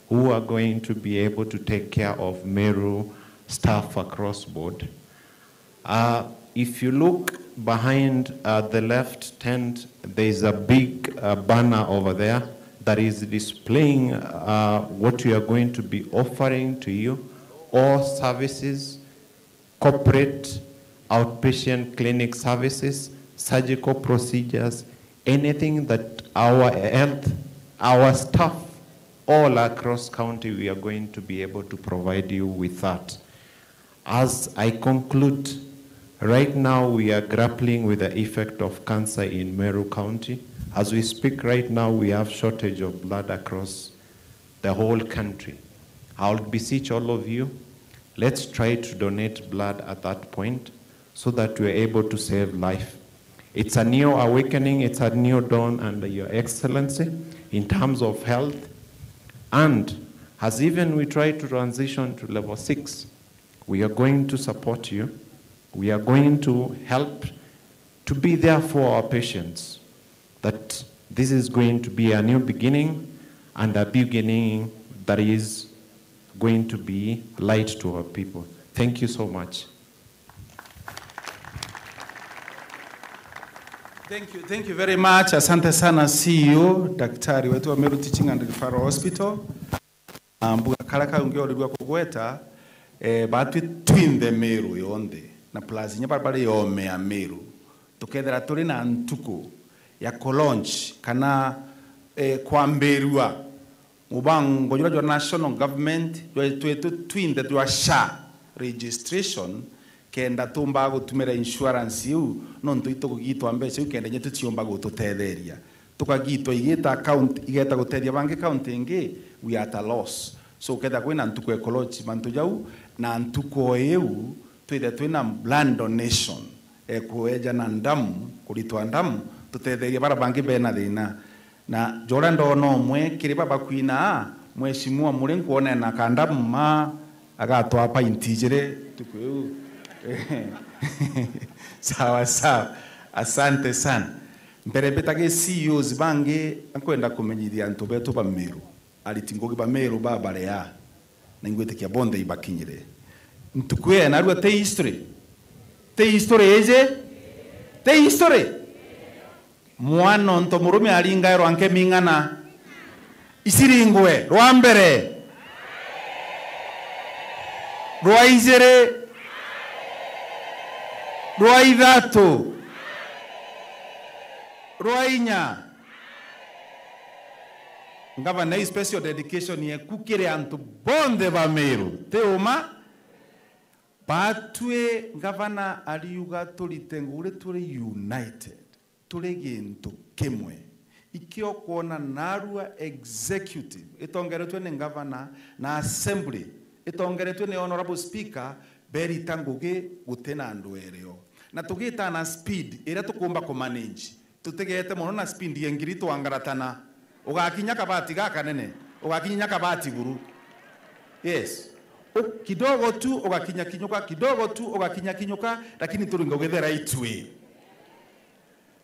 who are going to be able to take care of Meru staff across board. If you look behind the left tent, there is a big banner over there that is displaying what we are going to be offering to you, all services, corporate, outpatient clinic services, surgical procedures, anything that our health, our staff, all across county, we are going to be able to provide you with that. As I conclude, right now we are grappling with the effect of cancer in Meru County. As we speak right now, we have shortage of blood across the whole country. I'll beseech all of you, let's try to donate blood at that point so that we're able to save life. It's a new awakening, it's a new dawn under Your Excellency in terms of health. And as even we try to transition to level 6, we are going to support you. We are going to help to be there for our patients. That this is going to be a new beginning and a beginning that is going to be light to our people. Thank you so much. Thank you very much. Asante sana CEO, daktari wetu wa Meru Teaching and Referral Hospital. Mbuga kalaka ungeo liwa kugweta, batu twinde Meru yonde, na plazi nyabarbari yome ya Meru. Tukedera tuli na antuko, ya kolonch, kana kwa mberua, mubango jura national government twinde twa SHA registration kenda tumba gutumira insurance yu no ntuito kugitwa mbeca yu kenda nyetu tiomba gututetheria tukagitwa igita account igeta guteria bank account ingi we are at a loss so kenda kwina ntuko ecology mantu jau na ntuko eu twina blood donation ekueja na ndamu kuritwa ndamu tutetheria bara bangi bena thina na jora ndono mwe kiri baba kwina mweshimua muri nkuona na kandamu ma agatwa pa intijere tuko sawa sawa asante sana mbere betage CEOs bange ankwenda kumenyithia antu betu ba Meru alitingogi ba Meru baba rea na ingwete kia bonde ibakinyire ntukwe na rwa te history eje te history mwana nto murume alinga rwanke mingana isiringwe rwambere rwaizere rwaithatu rwainya ngaba na special dedication ye kukire antu bonde ba Meru teoma patwe ngavana aliuga tulitengure tuli united tuli gintu kimwe ikio kuona narua executive itongeretwe ni ngavana na assembly itongeretwe ni honorable speaker beri tanguge gutena andu ereo na tugita na speed ira tukumba ku manage tutegete muno na speed yengiri twangaratana ugakinya kabati gaka nene ugakinya kabati guru yes kidogo tu ugakinya kinyuka kidogo tu ugakinya kinyuka lakini turingo gethera itwe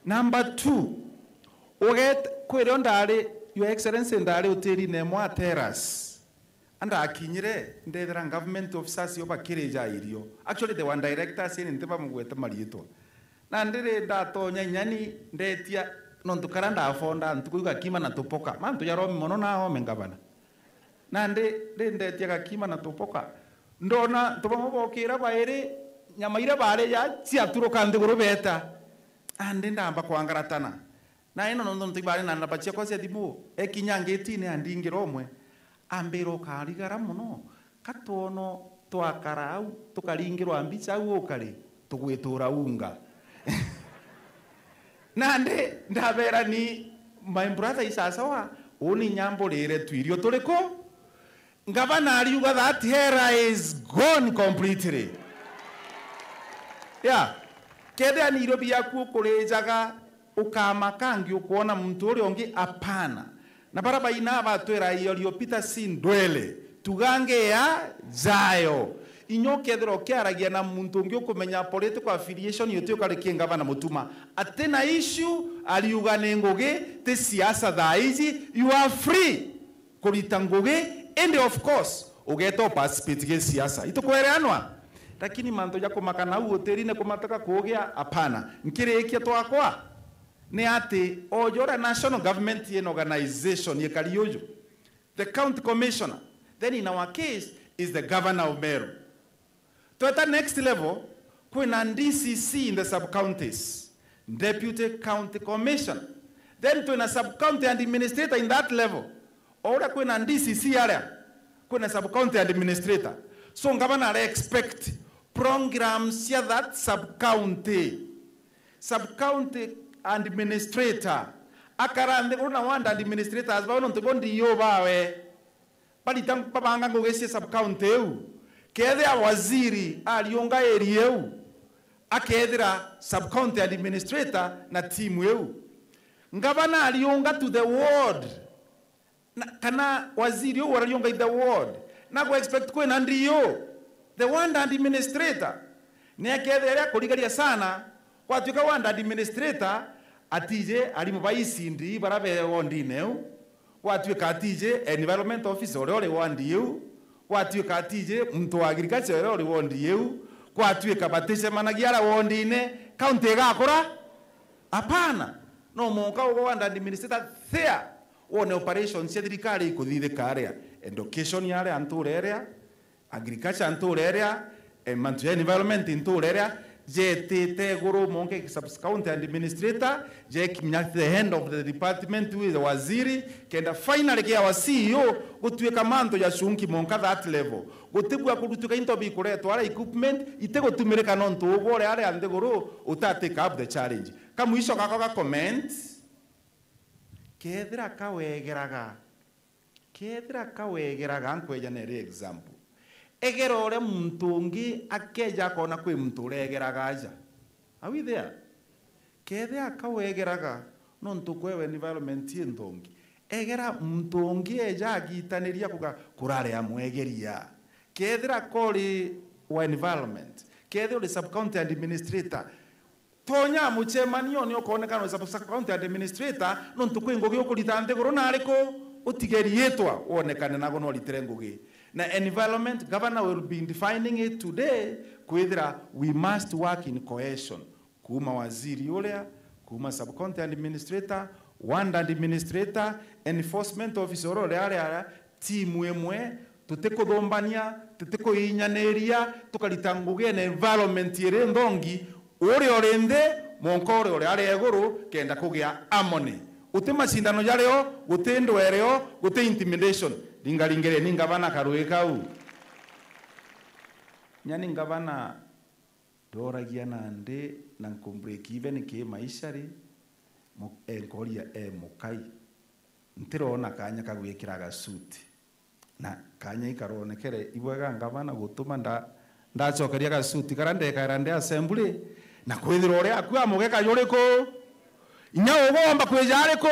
number 2 uget kwere ndare your excellency ndare uteri ne mwa terrace anda akinyire ndethera government officers yoba kireja irio actually the one director sini nteba mugweta marieto na ndire ndatonya nyani ndetia no ntukaranda afonda ntukuga kima na tupoka mantu yaromi mono na home ngabana na ndetia gakima na tupoka ndona tubamubokira baere nyamaira bare ya ciaturuka ndiguru beta ande ndamba kwangaratana na ino no ntibare na nabacia kwa dimu ekinyangeti ne andingiromwe ambero karigara muno katono twakarau tukaringirwa ambicha ukari tugwitura unga nande ndabera ni my brother isasawa uni nyambo rere twirio turiko ngavana aliuga that era is gone completely yeah kede anirobi yaku kurejaga ukamakangi ukuona mtu uri ongi apana na baraba ina batwera iyo liopita sindwele tugange ya zayo inyoke thero kiaragia na muntu ungi ukumenya political affiliation yote ukarikie ngavana mutuma atena issue aliuga nengoge te siasa thaizi you are free kuritangoge and of course ugeto participate ge siasa itukwereanwa lakini manto yako makana hoteli ne kumataka kuogea apana nkirekia twakwa ne ate ojora national government yen organization yekaliojo the county commissioner then in our case is the governor of Meru to at the next level kuna DCC in the sub counties deputy county commissioner then to a sub county and administrator in that level ora kuna DCC area kuna sub county administrator so governor expect programs ya that sub county administrator akarande kuna wanda administrators ba non tobondi yo bawe bali tang babanga ngogese sub county eu kede ya waziri alionga erieu akedira sub county administrator na team eu ngabana alionga to the ward na kana waziri yo alionga in the ward na go expect ko nandiyo the wanda administrator ne akedera kuligalia sana kwa tuka wanda administrator atije alimubaisindi barabe wondineu watu katije environment officer ole wandiu watu katije mtu wa agriculture ole wandiu watu kabateshe managiara wondine county gakora hapana no monka ugo wanda administrator there one operation serikali ikuthithe karea education yale anture area agriculture anture area environment anture area je tete guru monke sub-county administrator, je kimnya the hand of the department with the waziri, kenda finally kia wa CEO, gutuweka manto ya shunki monka that level. Gutibwa kudutuka into bikure twara equipment, itego tumireka nonto ubore ale ande guru, uta take up the challenge. Kamu isho kakoga comment, kedra kawegeraga nkweja nere example. Egerore mtungi akeja kona kwe mture egeraga aja. Are we there? Kede akawegeraga nonto kwewe environment yendongi. Egera mtungi eja agitaniria kuga kurare amwegeria. Kedra koli wa environment. Kede oli sub-county administrator. Tonya muchemanio ni okonekana sub-county administrator nonto kwe ngogi okulitande korona ariko utigeri yetwa onekane nago no literengogi. Na environment, governor will be defining it today, kwethira we must work in cohesion. Kuma waziri ulea, kuma sub-county administrator, ward administrator, enforcement officer olea, timu emwe, tuteko dombania, tuteko inyaneria, tukalitanguge na environment yere ndongi, ore orende, monkore ore ale eguru, kenda kugia amone. Ute mashindano yareo, ute ndoereo, ute intimidation. Lingalingere ni ngabana karueka u. Nyani ngabana doragia nande na nkumbreki even ke maishari enkoria mukai. Ntirona kanya kagwikiraga suit. Na kanya ikaronekere ibwega ngabana gutuma ndacokeria ga suit karande karande assembly na kwithira ore akwa mugeka yoreko. Inya ugomba kweja ariko.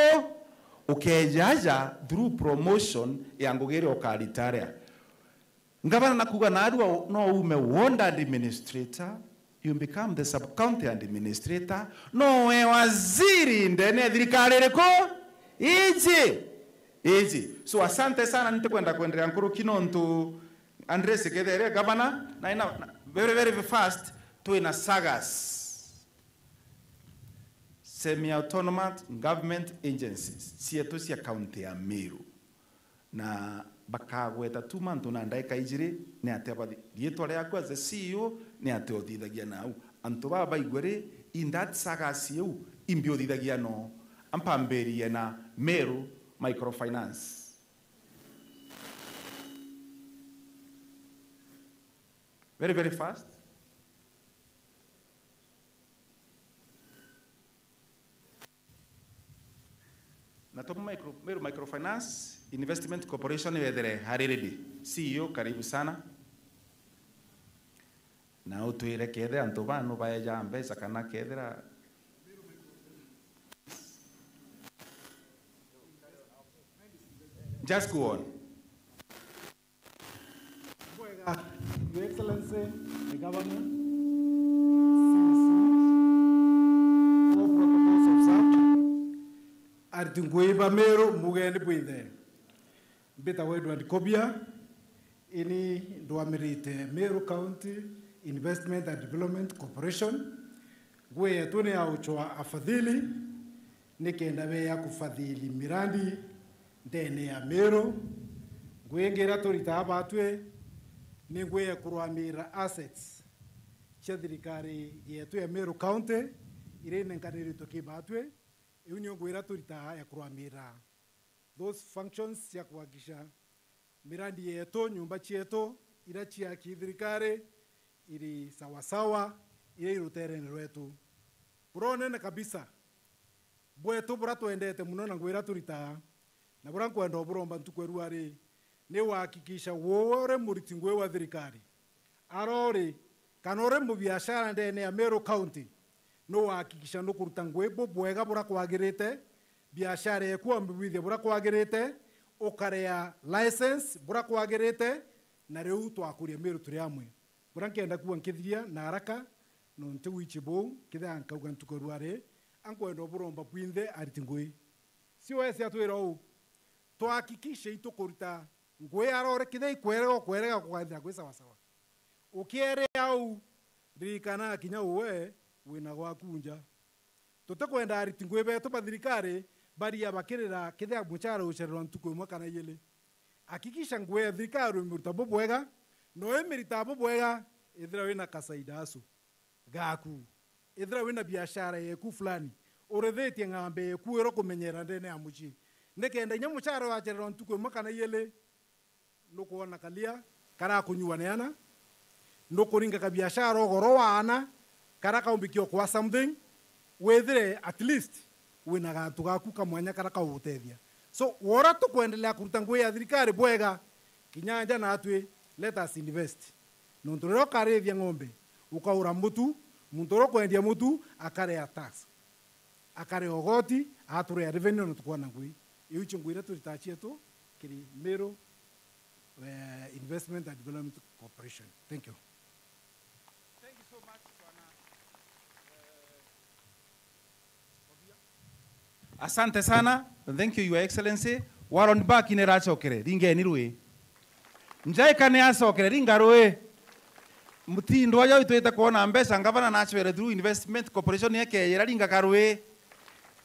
Ukejaja through promotion ya ngogere okalitaria. Ngabana nakuga narua no ume ward administrator, you become the sub-county administrator, no we waziri ndene thirikari reko iji. So asante sana nitakwenda kuendelea nkuru kinontu Andres Kedere gavana na ina very fast to ina sagas. Semi-autonomous government agencies sietu cia county ya Meru na bakagweta tu mantu na ndaika ijiri ni ate abathi yetware yakwa as a CEO ni ate othithagia nau antu baba igwere in that saga CEO imbio thithagia no ampamberie na Meru microfinance. Very fast. Natoka Meru Microfinance Investment Corporation wedere hariridi. CEO karibu sana. Na utuire kede antu banu baeja mbesa kana kedera. Just go on. Your Excellency, the Governor, all protocols observed. Artunguiba Meru mugende bwinde. Beta wedu andikobia ini ndoamirite Meru County Investment and Development Corporation. Gwe tune ya uchoa afadhili nikenda ya kufadhili mirandi ndene ya Meru. Gwe ngera torita abatwe ni gwe ya kuruamira assets cia thirikari yetu ya Meru County ire nenkanirito kibatwe iunyo gwira turita ya kuruamira those functions cia kuhakikisha mirandi yetu nyumba cietu ira cia kithirikari iri sawasawa ire iruterene rwetu buronene kabisa bwetu bura twendete muno na gwira turita na bura kwenda buromba ntukweru ari ni wahakikisha wore muriti ngwe wa thirikari arori kanore mu biashara ndene ya Meru County no wahakikisha no kuruta ngwe bwega bura kwagirite biashara yeku ambithie bura kwagirite ukarea license bura kwagirite na riu twakuria Meru turi amwe bura nkenda kuwa nkithia na haraka no ntiwichibo kitha nkauga ntukoru ari ankwenda buromba bwinde ariti ngwe si wese atwira u twahakikisha itukuruta ngwe arore kithe ikwerega kugathira ngwe sawa sawa ukiere au dirikana kinya uwe wina gwakunja tutakwenda ariti ngwe betu bathirikari bari abakirira kithe muchara ucerero ntuko imwe kana yele hakikisha ngwe thirikari muruta bwega no emirita bwega ithira wina kasaidasu gaku ithira wina biashara yeku fulani urethetie ng'ambe yeku ero kumenyera ndene amuchi nekenda nya muchara wa cherero ntuko makana yele nukuona kalia kara kunyuaneana nukuringa ka biashara ogoro wana kara kaumbikio kwa something wethire at least wina gantu gaku kamwanya kara kautethia so wora tukuendelea kuruta ngwe ya thirikari bwega kinyanja na atwe let us invest nontu rero karethia ng'ombe ukaura mutu muntu ro kwendia mutu akare tax akare ogoti ature revenue no tukwana ngui iuchi ngwira tutachie tu kiri Meru Investment and Development Corporation. Thank you. Thank you so much, Asante sana. Thank you, Your Excellency. Waron back in Rachokere. Ringe nirwe. Njai kane asokere ringarwe. Mutindo ayo itueta kuona mbesa ngavana nachwere through Investment Corporation yake yera ringa karwe.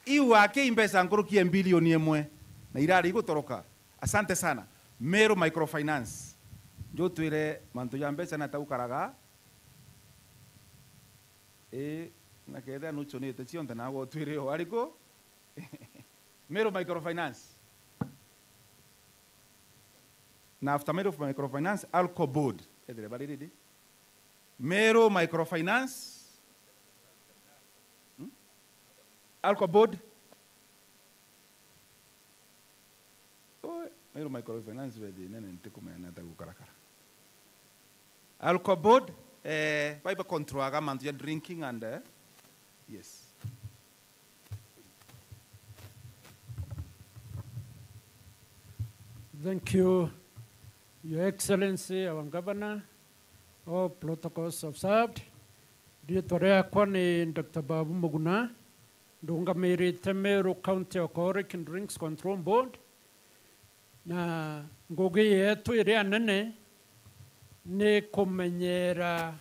Iwa ke imbesa nkurukie bilioni emwe. Na irari igutoroka. Asante sana. Meru Microfinance. Jo twire mantu ya mbesa na taukaraga. Na keda nucho ni techion tana wo twire o ariko. Meru Microfinance. Na after Meru Microfinance, Alco Board. Meru Microfinance. Alco Board. Meru Microfinance wedi nene ntikume na tagukarakara. Alco Board. Baiba control mantu ya drinking and yes. Thank you, Your Excellency, our Governor. All protocols observed. Ditorea kwani Dr. Babu Muguna, Dungamiri Temeru County Alcoholic and Drinks Control Board. Na ngogi yetu iria nene ni kumenyera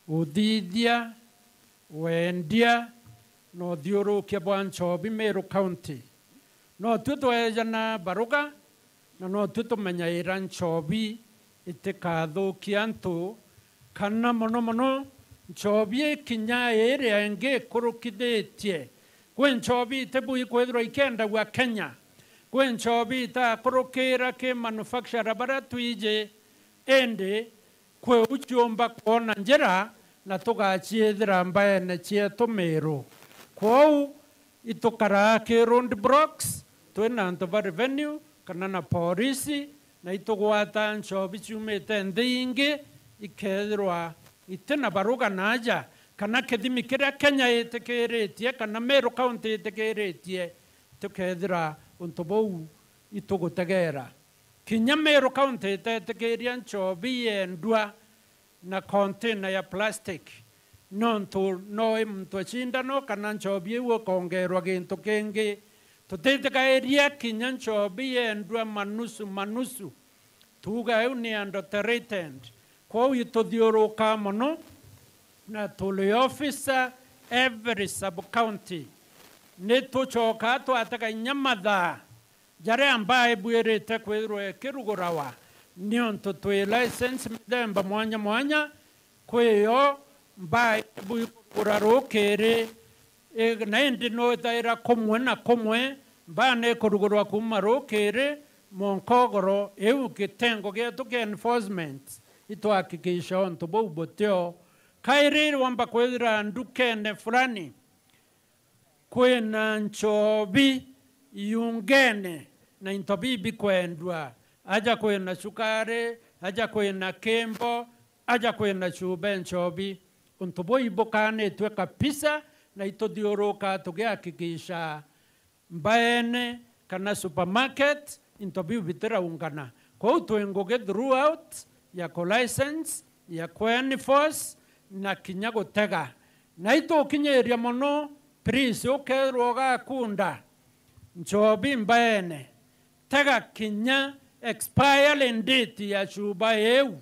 uthithia wendia no thiurukia bwa Nchobi Meru County. No tutwejana baruga na no tutumenyaira Nchobi itikathukia antu kana mono Nchobi ikinya iria ingi kurukithitie kwi Nchobi itebui kwithirwa ikenda gwa Kenya kwi Nchobi itakurukira ki manufacturer bara twije ende kwe uchumba kuona njira na tugachiethira mbaene chietu Meru kwou itukara ki road blocks twina antu ba revenue kana na polisi na itugwata Nchobi ciumite nthi ingi ikethirwa itina baruga naja kana kithimi kiria Kenya itikiritie kana Meru County itikiritie tukethira untu bau itugutegera kinya Meru County itetekeria Nchobi yendwa na container ya plastic nontu no mtu chindano kana Nchobi uo kongerwa gintu kingi tutitekeria kinya Nchobi yendwa manusu tuga uni adulterated kwa ituthiuruka mono na tuli officer every sub county ni tuchoka twataka nyamatha jare ambaye bwirite kwirwe kirugurawa ni onto twi license mithemba mwanya kwiyo mbaye bwikura rukiri na indi no thaira kumwe na kumwe mbane kurugurwa kuma rukiri monkogoro eu kitengo getu ke enforcement itwakikisha onto boboteo kairi wamba kwira ndukene fulani kwena Nchobi yungene na intobibi kwendwa aja kwena sukare aja kwena kembo aja kwena chube Nchobi untobo ibokane twe kapisa na itodioroka tugehakikisha mbaene kana supermarket intobi bitera ungana kwa utwengoge throughout ya license ya kweni force na kinyago tega na ito kinyeria mono Prince ukerwo gakunda Nchobi mbaene tega kinya expire date ya chuba eu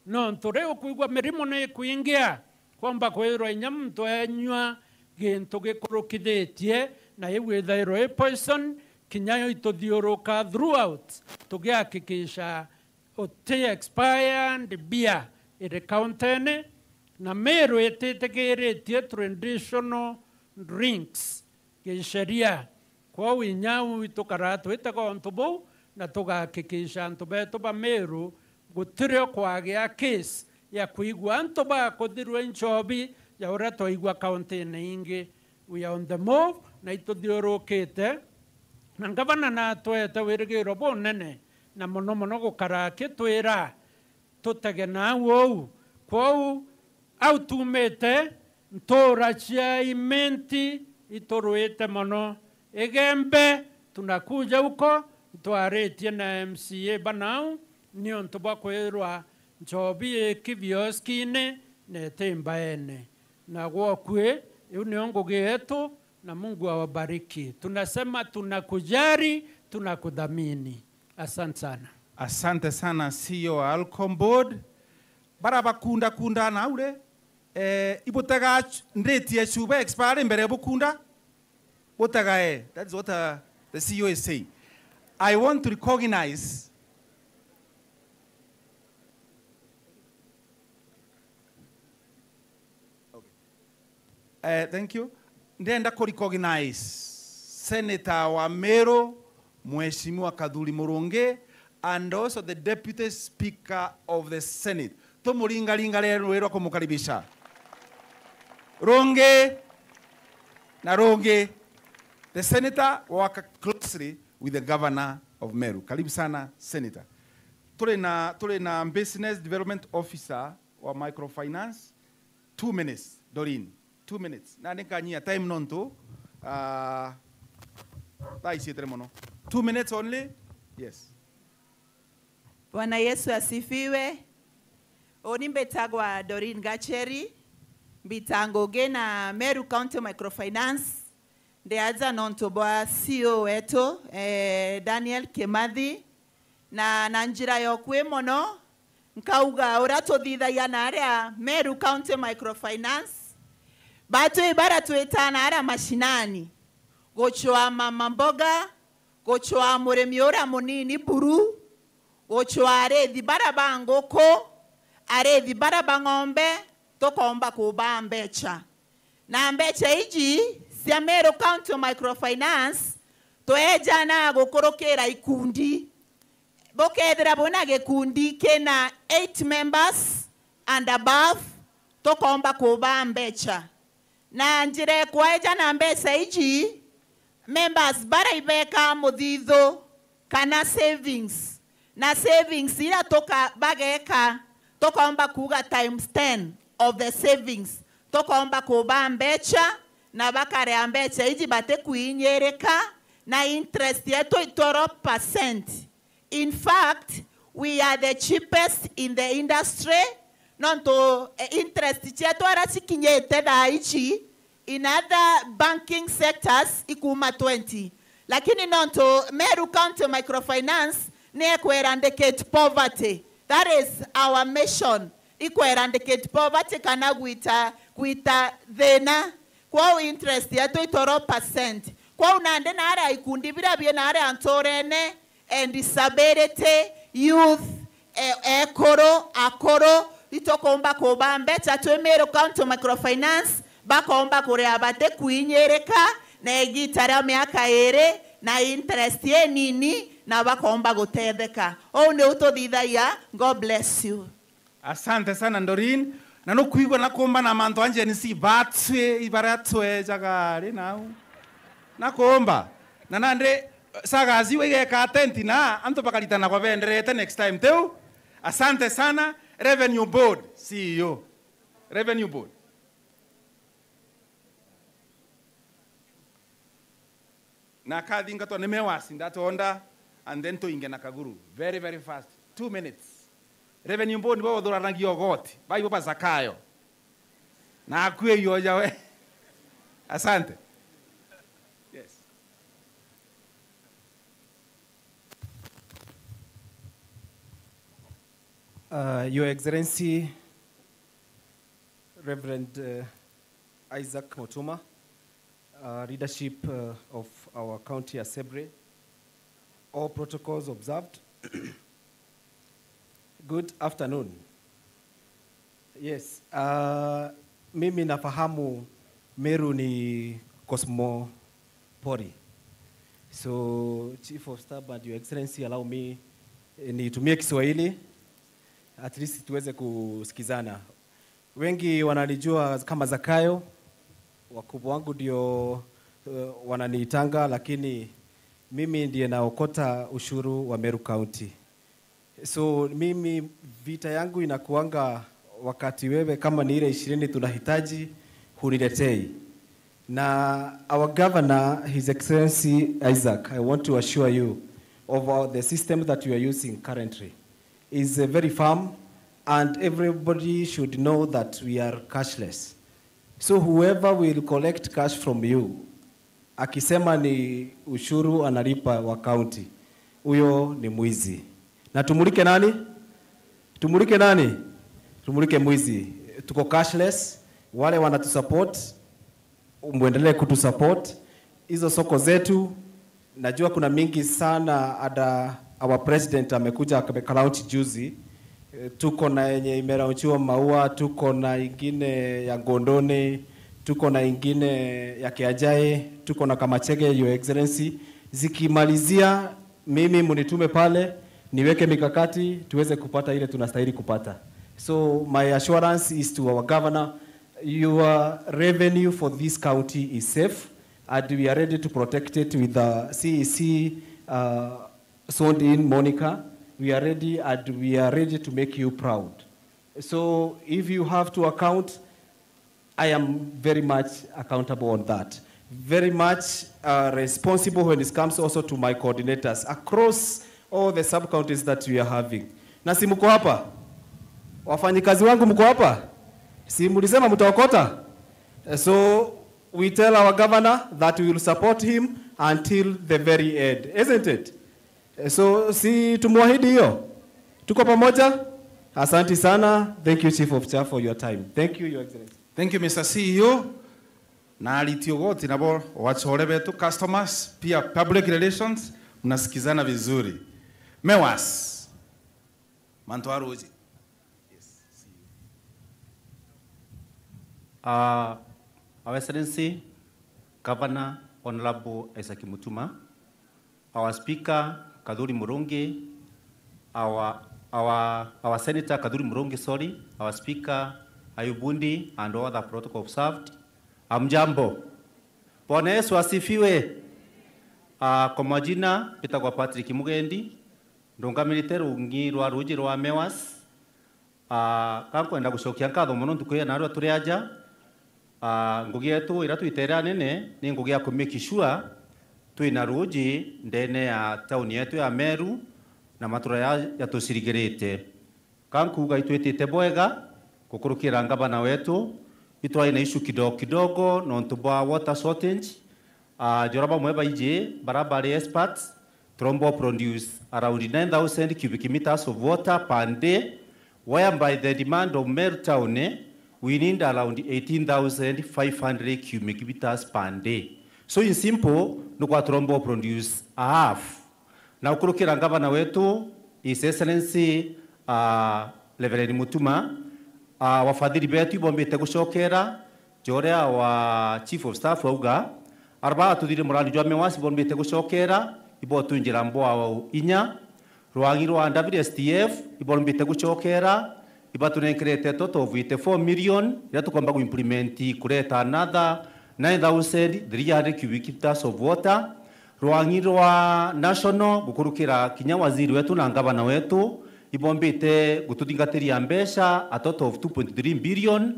no ntore ukuigwa mirimo ne kuingia kwamba kwirwo inya mtu enywa gintu gikurukithitie na iwithairwo e poison kinya itothiuruka throughout tugihakikisha uti expire and beer iri countene na Meru ĩtĩtĩkĩrĩtie traditional drinks gĩceria kwa inyau tukara twĩtaga ũndũ bũu na tũgakĩkĩca antũ betũ ba Meru gũtirĩ kwagĩa case ya kũigua antũ bakũthirwo njobi ya ũrĩa twaigua kaũntĩ-inĩ ingĩ. We are on the move na itũthiũrũkĩte na ngavana na twete wĩrĩgĩrĩro bũnene na mũno mũno gũkara akĩtwĩra tũtege na ũũ kwau au tumĩte ntũra cia imenti itũrũĩte mũno igembe tunakuja huko twarĩtie na MCA banau nĩ ũndũ bwa kwĩrwa njobi ĩkĩvioski-inĩ na ĩtĩmbaene na gwokwe ĩu nĩyo ngũgĩ yetu na Mungu awabariki. Tunasema tunakujali, tunakudhamini. Asante sana. Asante sana CEO wa Alcom Board. Bara bakunda kunda na ule ibutaga ndeti chuba expire mbere bukunda butaga that's what the CEO is saying. I want to recognize thank you. Ndenda ku recognize Senator wa Meru Mheshimiwa Kadhuri Murungi and also the Deputy Speaker of the Senate. Tumuringaringa lero kumukaribisha. Ronge na Ronge, the Senator work closely with the Governor of Meru. Karibu sana Senator. Tule na Business Development Officer wa Microfinance. 2 minutes, Doreen. 2 minutes. Na nikanyia time nonto. Taisi tremono. 2 minutes only. Yes. Bwana Yesu asifiwe. Oni mbetagwa Doreen Gacheri. Mbitangoge na Meru County Microfinance. Ndeaza nonto bwa CEO wetu Daniel Kimathi. Na njira yokwe mono. Nkauga orato dhidha ya narea Meru County Microfinance. Batu ibara tuetana ara mashinani. Gochwa mama mboga. Gochwa muremiora munini buru. Gochwa arethi bara bangoko. Arethi bara bangombe. Tokomba kuba mbecha. Na mbecha iji sia Meru County Microfinance. Toeja na gokorokera ikundi. Bokedra bonage kundi kena 8 members and above. Tokomba kuba mbecha. Na njire kwaeja na mbesa iji members bara ibeka modhido kana savings. Na savings ila toka bageka tokomba kuga times 10 of the savings. Tokomba kuba mbecha na bakare ambecha iji bate kuinyereka na interest yeto 12%. In fact, we are the cheapest in the industry. Nonto interest cheto arasikinyete da ichi in other banking sectors ikuma 20. Lakini nonto Meru County Microfinance ne eradicate poverty. That is our mission. Eradicate poverty kana kuita dhena kwa interest yeto 12%. Kwa unande na ara ikundi bila bie na ara antorene and disability youth akoro itokomba koba mbecha to Meru County Microfinance bakomba kore abate kuinyereka na egitara miaka ere na interest ye nini na bakomba gutetheka ne utodithaya. God bless you. Asante sana Doreen. Na no kuigwa na komba na manto anje ni si batwe ibaratwe jagari nau na komba na nande sagazi wege ka atenti na anto pakalitana kwa venderete next time teu. Asante sana. Revenue Board CEO. Revenue Board. Na kadinga to nemewasi ndatonda and then to inge na kaguru very very fast 2 minutes. Revenue Board bo dora rangi ogoti bai bo zakayo na akue yoja we. Asante. Yes. Your Excellency, Reverend Isaac Motuma, leadership of our County Assembly, all protocols observed. Good afternoon. Yes. Mimi nafahamu Meru ni cosmopolitan. So Chief of Staff and Your Excellency, allow me nitumie Kiswahili at least tuweze kusikizana. Wengi wananijua kama Zakayo, wakubwa wangu ndio wananiitanga, lakini mimi ndiye naokota ushuru wa Meru County. So mimi vita yangu inakuanga wakati wewe kama ni ile 20 tunahitaji huniletei. Na our governor, His Excellency Isaac, I want to assure you of the system that you are using currently is very firm, and everybody should know that we are cashless. So whoever will collect cash from you, akisema ni ushuru analipa wa county, huyo ni mwizi. Na tumulike nani? Tumulike nani? Tumulike mwizi. Tuko cashless, wale wanatusupport, muendelee kutusupport. Hizo soko zetu, najua kuna mingi sana. Our president amekuja launch juzi. Tuko na yenye imelaunchiwa Maua, tuko na ingine ya Ngondoni, tuko na ingine ya Kiajae, tuko na Kamachege, Your Excellency. Zikimalizia mimi munitume pale, niweke mikakati tuweze kupata ile tunastahili kupata. So my assurance is to our governor, your revenue for this county is safe, and we are ready to protect it with the CEC zoned in Monica. We are ready, and we are ready to make you proud. So if you have to account, I am very much accountable on that. Very much responsible when it comes also to my coordinators across all the sub-counties that we are having. Na si mko hapa? Wafanyikazi wangu mko hapa? Si mulisema mtaokota? So we tell our governor that we will support him until the very end, isn't it? So si tumuahidi hiyo? Tuko pamoja? Asante sana. Thank you, Chief of Staff, for your time. Thank you, Your Excellency. Thank you, Mr. CEO. Na alitiogote nabo wachore betu customers, pia public relations, mnasikizana vizuri. Mewas. Mantwaru uji. Our Excellency, Governor Honorable Isaac Mutuma, our Speaker, Kaduri Murungi, our Senator Kaduri Murungi, sorry, our Speaker Ayubundi, and all the protocol observed. Amjambo. Bwana Yesu asifiwe. Kwa majina pitagwa Patrick Mugendi, ndonga military ungi rwa ruji rwa Mewas. Kankwenda gucokia nkatho muno ntukuya narwa turi aja. Ngugi yetu ira twitera nene ni ngugi ya kumake sure twina ruji ndene ya town yetu ya Meru na matura ya tusirigirite. Kankuga itwitite bwega kukurukira ngabana wetu itwa ina issue kidogo no ntubwa water shortage. Joraba mweba ije barabara experts Trombo produce around 9,000 cubic meters of water per day, whereby the demand of Meru town we need around 18,500 cubic meters per day. So in simple, nukwa Trombo produce a half. Na ukurukira ngabana wetu, His Excellency Reverend Mutuma, wafadhili betu bombete gushokera, jorea wa Chief of Staff wauga, arba tudire murani jwa Mewasi bombete gushokera, ibo tunjira mboa inya, rwangi rwa WSTF, ibo bombete gushokera, iba tunenkrete toto of 4 million, ya tukomba ku implement kureta another 9,300 cubic meters of water. Rwangi rwa national gukurukira kinya waziri wetu na ngabana wetu ibombite gutudingateria mbesha a total of 2.3 billion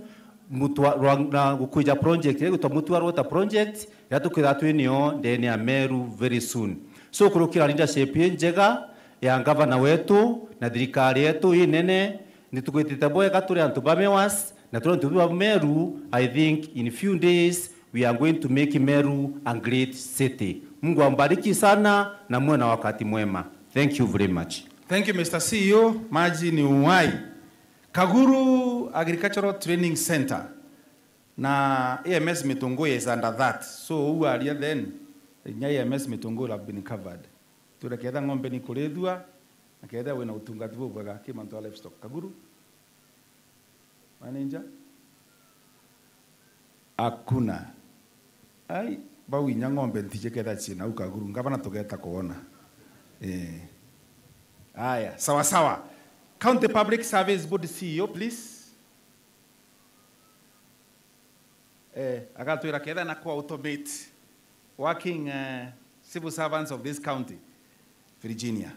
mutwa gukuja project yetu mutwa water project yatukira twinio ndene ya Meru very soon. So kurukira leadership njega ya ngabana wetu na thirikari yetu inene nitukwitite boya turi antu ba Mewas na turi antu ba Meru. I think in few days we are going to make Meru a great city. Mungu ambariki sana na muwe na wakati mwema. Thank you very much. Thank you, Mr. CEO. Maji ni uhai. Kaguru Agricultural Training Center na AMS Mitungu is under that. So who are then? AMS Mitungu have been covered. Turekeda ng'ombe ni kulethua na keda wena utungati bwa kimanto livestock. Kaguru. Manager? Hakuna. Ai, bau inya ng'ombe nticheketha china ukaguru ngavana tugeta kuona. Aya, sawa sawa. County Public Service Board CEO, please. Agatwira ketha na automate working civil servants of this county, Virginia.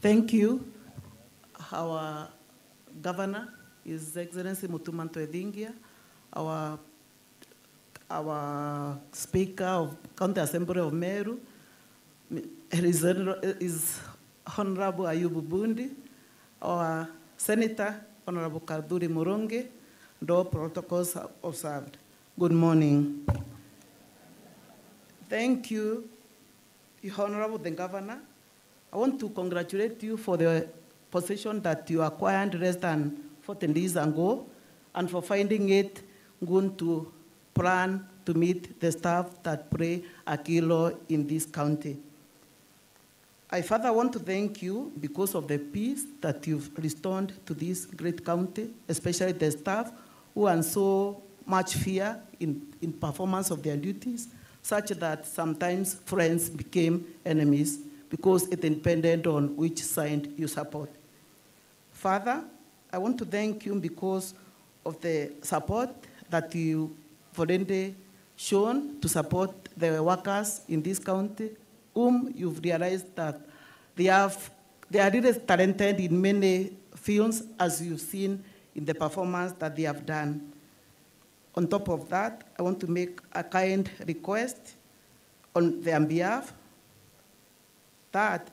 Thank you. Our Governor, His Excellency Mutumanto Edingia, our Speaker of County Assembly of Meru, is Honorable Ayubu Bundi, our Senator, Honorable Kaduri Muronge, and all protocols observed. Good morning. Thank you, Honorable the Governor. I want to congratulate you for the position that you acquired less than 14 days ago and for finding it good to plan to meet the staff that play a key role in this county. I further want to thank you because of the peace that you've restored to this great county, especially the staff who had so much fear in performance of their duties, such that sometimes friends became enemies because it depended on which side you support. Further, I want to thank you because of the support that you voluntarily shown to support the workers in this county, whom you've realized that they are really talented in many fields, as you've seen in the performance that they have done. On top of that, I want to make a kind request on their behalf that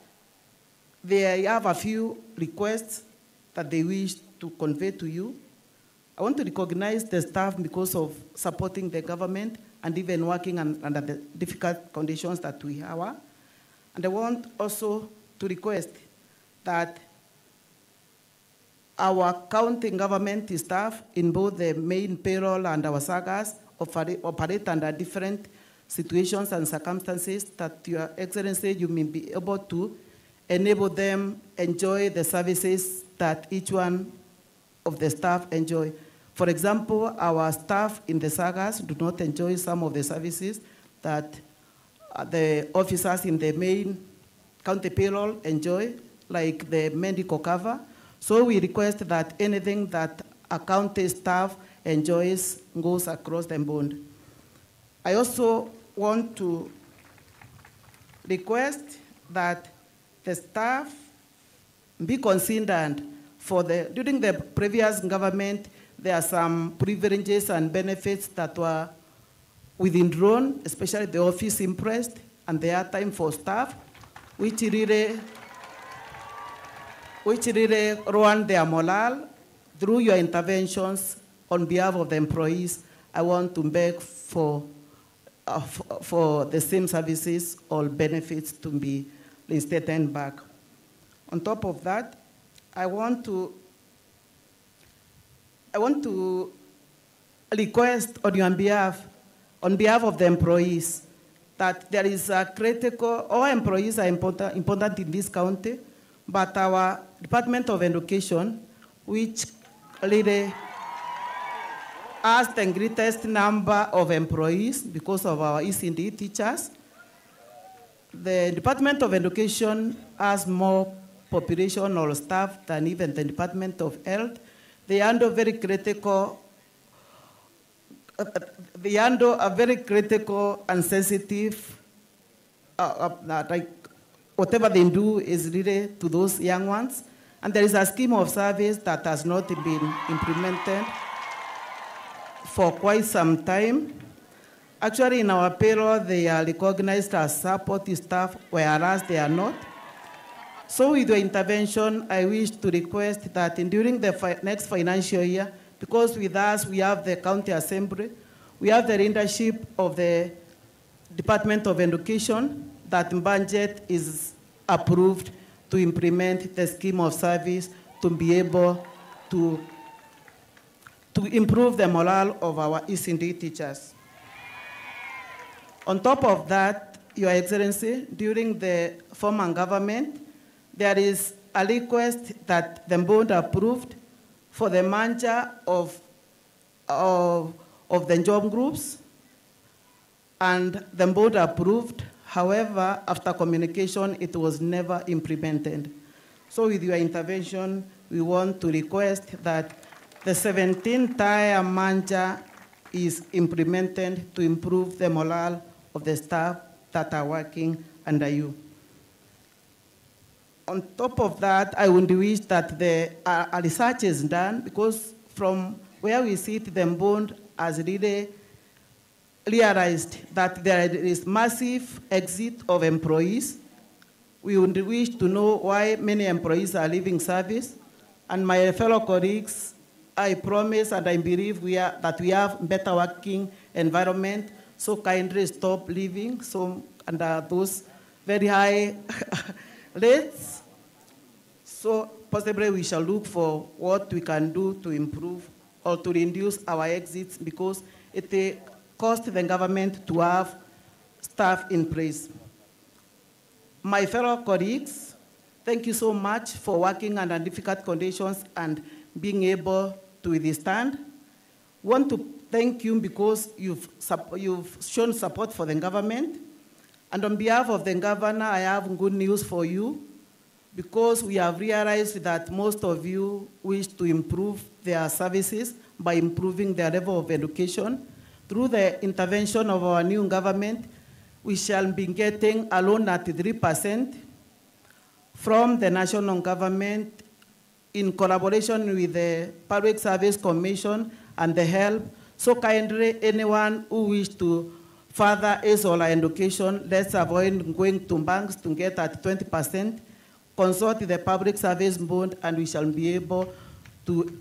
they have a few requests that they wish to convey to you. I want to recognize the staff because of supporting the government and even working under the difficult conditions that we have. And I want also to request that our county government staff in both the main payroll and our sagas operate under different situations and circumstances that Your Excellency, you may be able to enable them enjoy the services that each one of the staff enjoy. For example, our staff in the sagas do not enjoy some of the services that the officers in the main county payroll enjoy, like the medical cover. So we request that anything that a county staff enjoys goes across the board. I also want to request that the staff be considered during the previous government, there are some privileges and benefits that were withdrawn, especially the office impressed and the airtime for staff, which really ruined their morale. Through your interventions on behalf of the employees, I want to beg for the same services or benefits to be reinstated back. On top of that, I want to request on your behalf, on behalf of the employees, that there is a critical, all employees are important in this county, but our Department of Education, which really has the greatest number of employees because of our ECD teachers, the Department of Education has more population or staff than even the Department of Health. They handle a very critical and sensitive, like whatever they do is really to those young ones. And there is a scheme of service that has not been implemented for quite some time. Actually, in our payroll, they are recognized as support staff, whereas they are not. So with your intervention, I wish to request that during the next financial year, because with us we have the county assembly, we have the leadership of the Department of Education, that budget is approved to implement the scheme of service to be able to to improve the morale of our ECD teachers. On top of that, Your Excellency, during the former government, there is a request that the board approved for the merger of the job groups, and the board approved. However, after communication, it was never implemented. So with your intervention, we want to request that the 17-tier merger is implemented to improve the morale of the staff that are working under you. On top of that, I would wish that the research is done, because from where we sit, the board has really realized that there is massive exit of employees. We would wish to know why many employees are leaving service. And my fellow colleagues, I promise and I believe that we have better working environment, so kindly stop leaving under those very high rates. So possibly we shall look for what we can do to improve or to reduce our exits, because it costs the government to have staff in place. My fellow colleagues, thank you so much for working under difficult conditions and being able to withstand. Want to thank you because you've shown support for the government. And on behalf of the governor, I have good news for you, because we have realized that most of you wish to improve their services by improving their level of education. Through the intervention of our new government, we shall be getting a loan at 3% from the national government in collaboration with the Public Service Commission and the HELP. So kindly, anyone who wishes to further his or her education, let's avoid going to banks to get at 20%. Consult the Public Service Board, and we shall be able to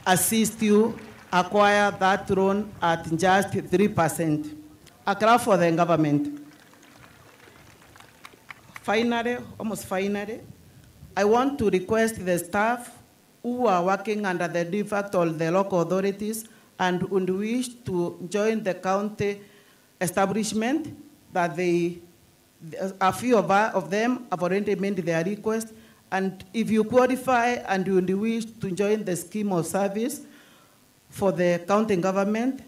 assist you acquire that loan at just 3%. A clap for the government. Finally, almost finally, I want to request the staff who are working under the de facto or the local authorities and would wish to join the county establishment, that a few of them have already made their request. And if you qualify and you would wish to join the scheme of service for the county government,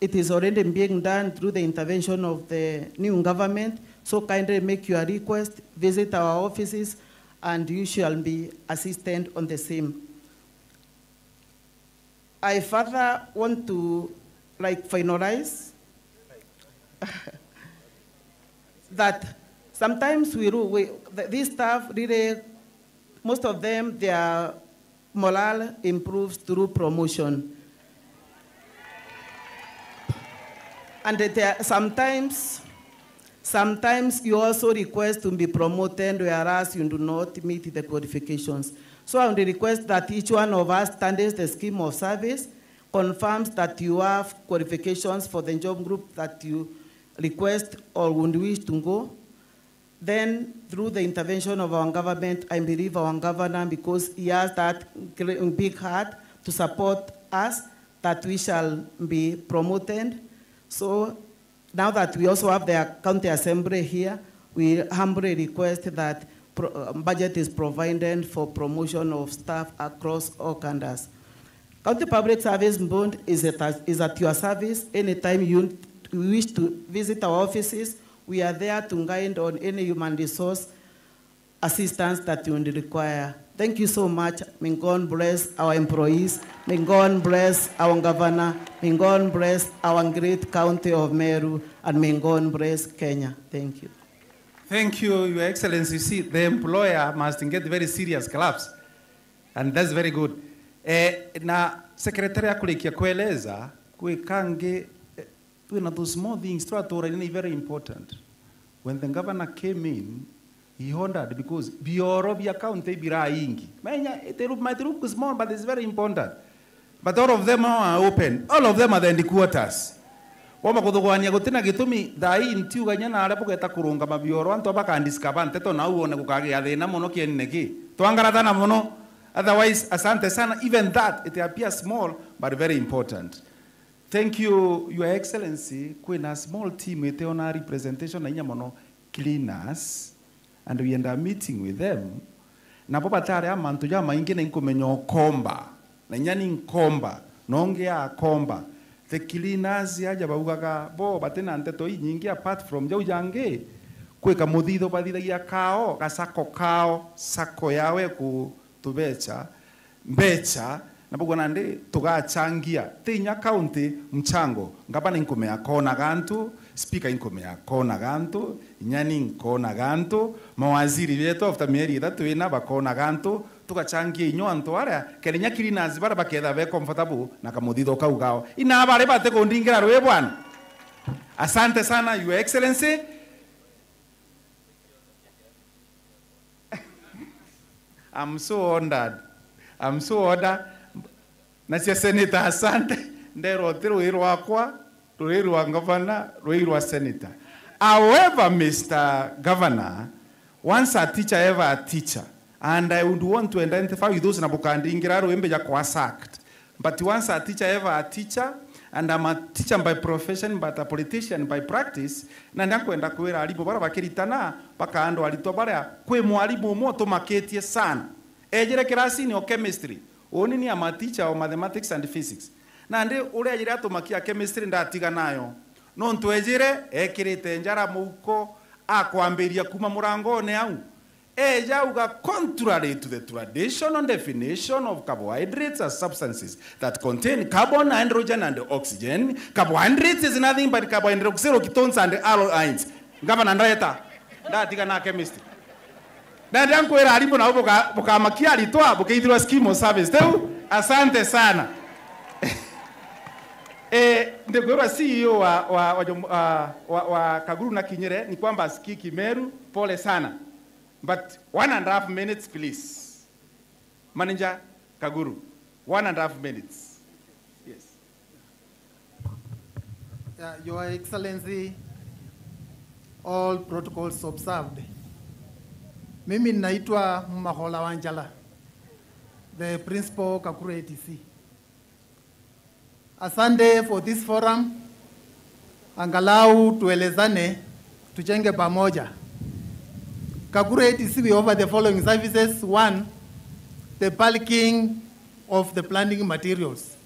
it is already being done through the intervention of the new government. So kindly make your request, visit our offices, and you shall be assisted on the same. I further want to finalize that sometimes these staff really, most of them, their morale improves through promotion. And sometimes you also request to be promoted, whereas you do not meet the qualifications. So I would request that each one of us studies the scheme of service, confirms that you have qualifications for the job group that you request or would wish to go. Then, through the intervention of our government, I believe our governor, because he has that big heart to support us, that we shall be promoted. So now that we also have the county assembly here, we humbly request that budget is provided for promotion of staff across all counties. County Public Service Board is at your service. Anytime you wish to visit our offices, we are there to guide on any human resource assistance that you will require. Thank you so much. May God bless our employees. May God bless our governor. May God bless our great county of Meru. And may God bless Kenya. Thank you. Thank you, Your Excellency. You see, the employer must get very serious claps. And that's very good. Na secretary akulikia kueleza kuikange those small things are very important. When the governor came in, he honored because bioro bi account bira ingi. It might look small, but it's very important. But all of them are open. All of them are in the quarters. Wama kudugwania gutina gitumi thai ntiuga nyana arapo geta kurunga mabioro anto baka discover nteto na uone kukage athina muno kienne ki twangaratana muno Otherwise, asante sana, even that, it appears small, but very important. Thank you, Your Excellency. Kuna a small team with a representation na inyamono cleaners, and we end up meeting with them. Na popa tare amantu ya maingi na inkumenyo komba, na inyani nkomba, nongea komba. The cleaners ya jabaugaga bo batena anteto nyingi apart from jau jange. Kweka mudhido badida kao, kasako kao, sako yawe kutubecha, mbecha, na bugo nande tugachangia tinya county mchango ngabana inkome akona gantu speaker inkome akona gantu nyani nkona gantu mawaziri beto after mieri itatu ina bakona gantu tugachangia inyo antu ara kenya cleaners bara baketha be comfortable na kamudhido kaugao ina bare bate kondingira rwe bwana. Asante sana, Your Excellency. I'm so honored. I'm so honored. Na cia senator asante ndero tiro irwa kwa ruirwa governor ruirwa senator. However, Mr. Governor, once a teacher ever a teacher, and I would want to identify with those nabukandingira ruembe ya kwa sacked. But once a teacher ever a teacher, and I'm a teacher by profession but a politician by practice, na ndakwenda kwera alipo bara bakiritana paka ando alito bara kwe mwalimu moto maketie sana. Ejere kirasi ni o chemistry. Oni ni ama teacher of mathematics and physics. Na ndi ule ajire atomakia chemistry ndatiga nayo. No ntwejire ekirite njara muko akwambiria kuma murangone au. Eja uga contrary to the traditional definition of carbohydrates as substances that contain carbon, hydrogen and oxygen. Carbohydrates is nothing but carbohydrate ketones and alkynes. Ngaba ndaeta ndatiga na chemistry. Na ndangu era alipo na uboka makia alitoa bukaithirwa scheme of service teu. Asante sana. Ndegora CEO wa Kaguru na Kinyere ni kwamba sikiki Meru, pole sana. But 1.5 minutes please. Manager Kaguru, 1.5 minutes. Yes. Your Excellency, all protocols observed. Mimi naitwa Mahola Wanjala, the principal Kakuru ATC. Asante for this forum. Angalau tuelezane, tujenge pamoja. Kakuru ATC, we offer the following services. One, the bulking of the planting materials.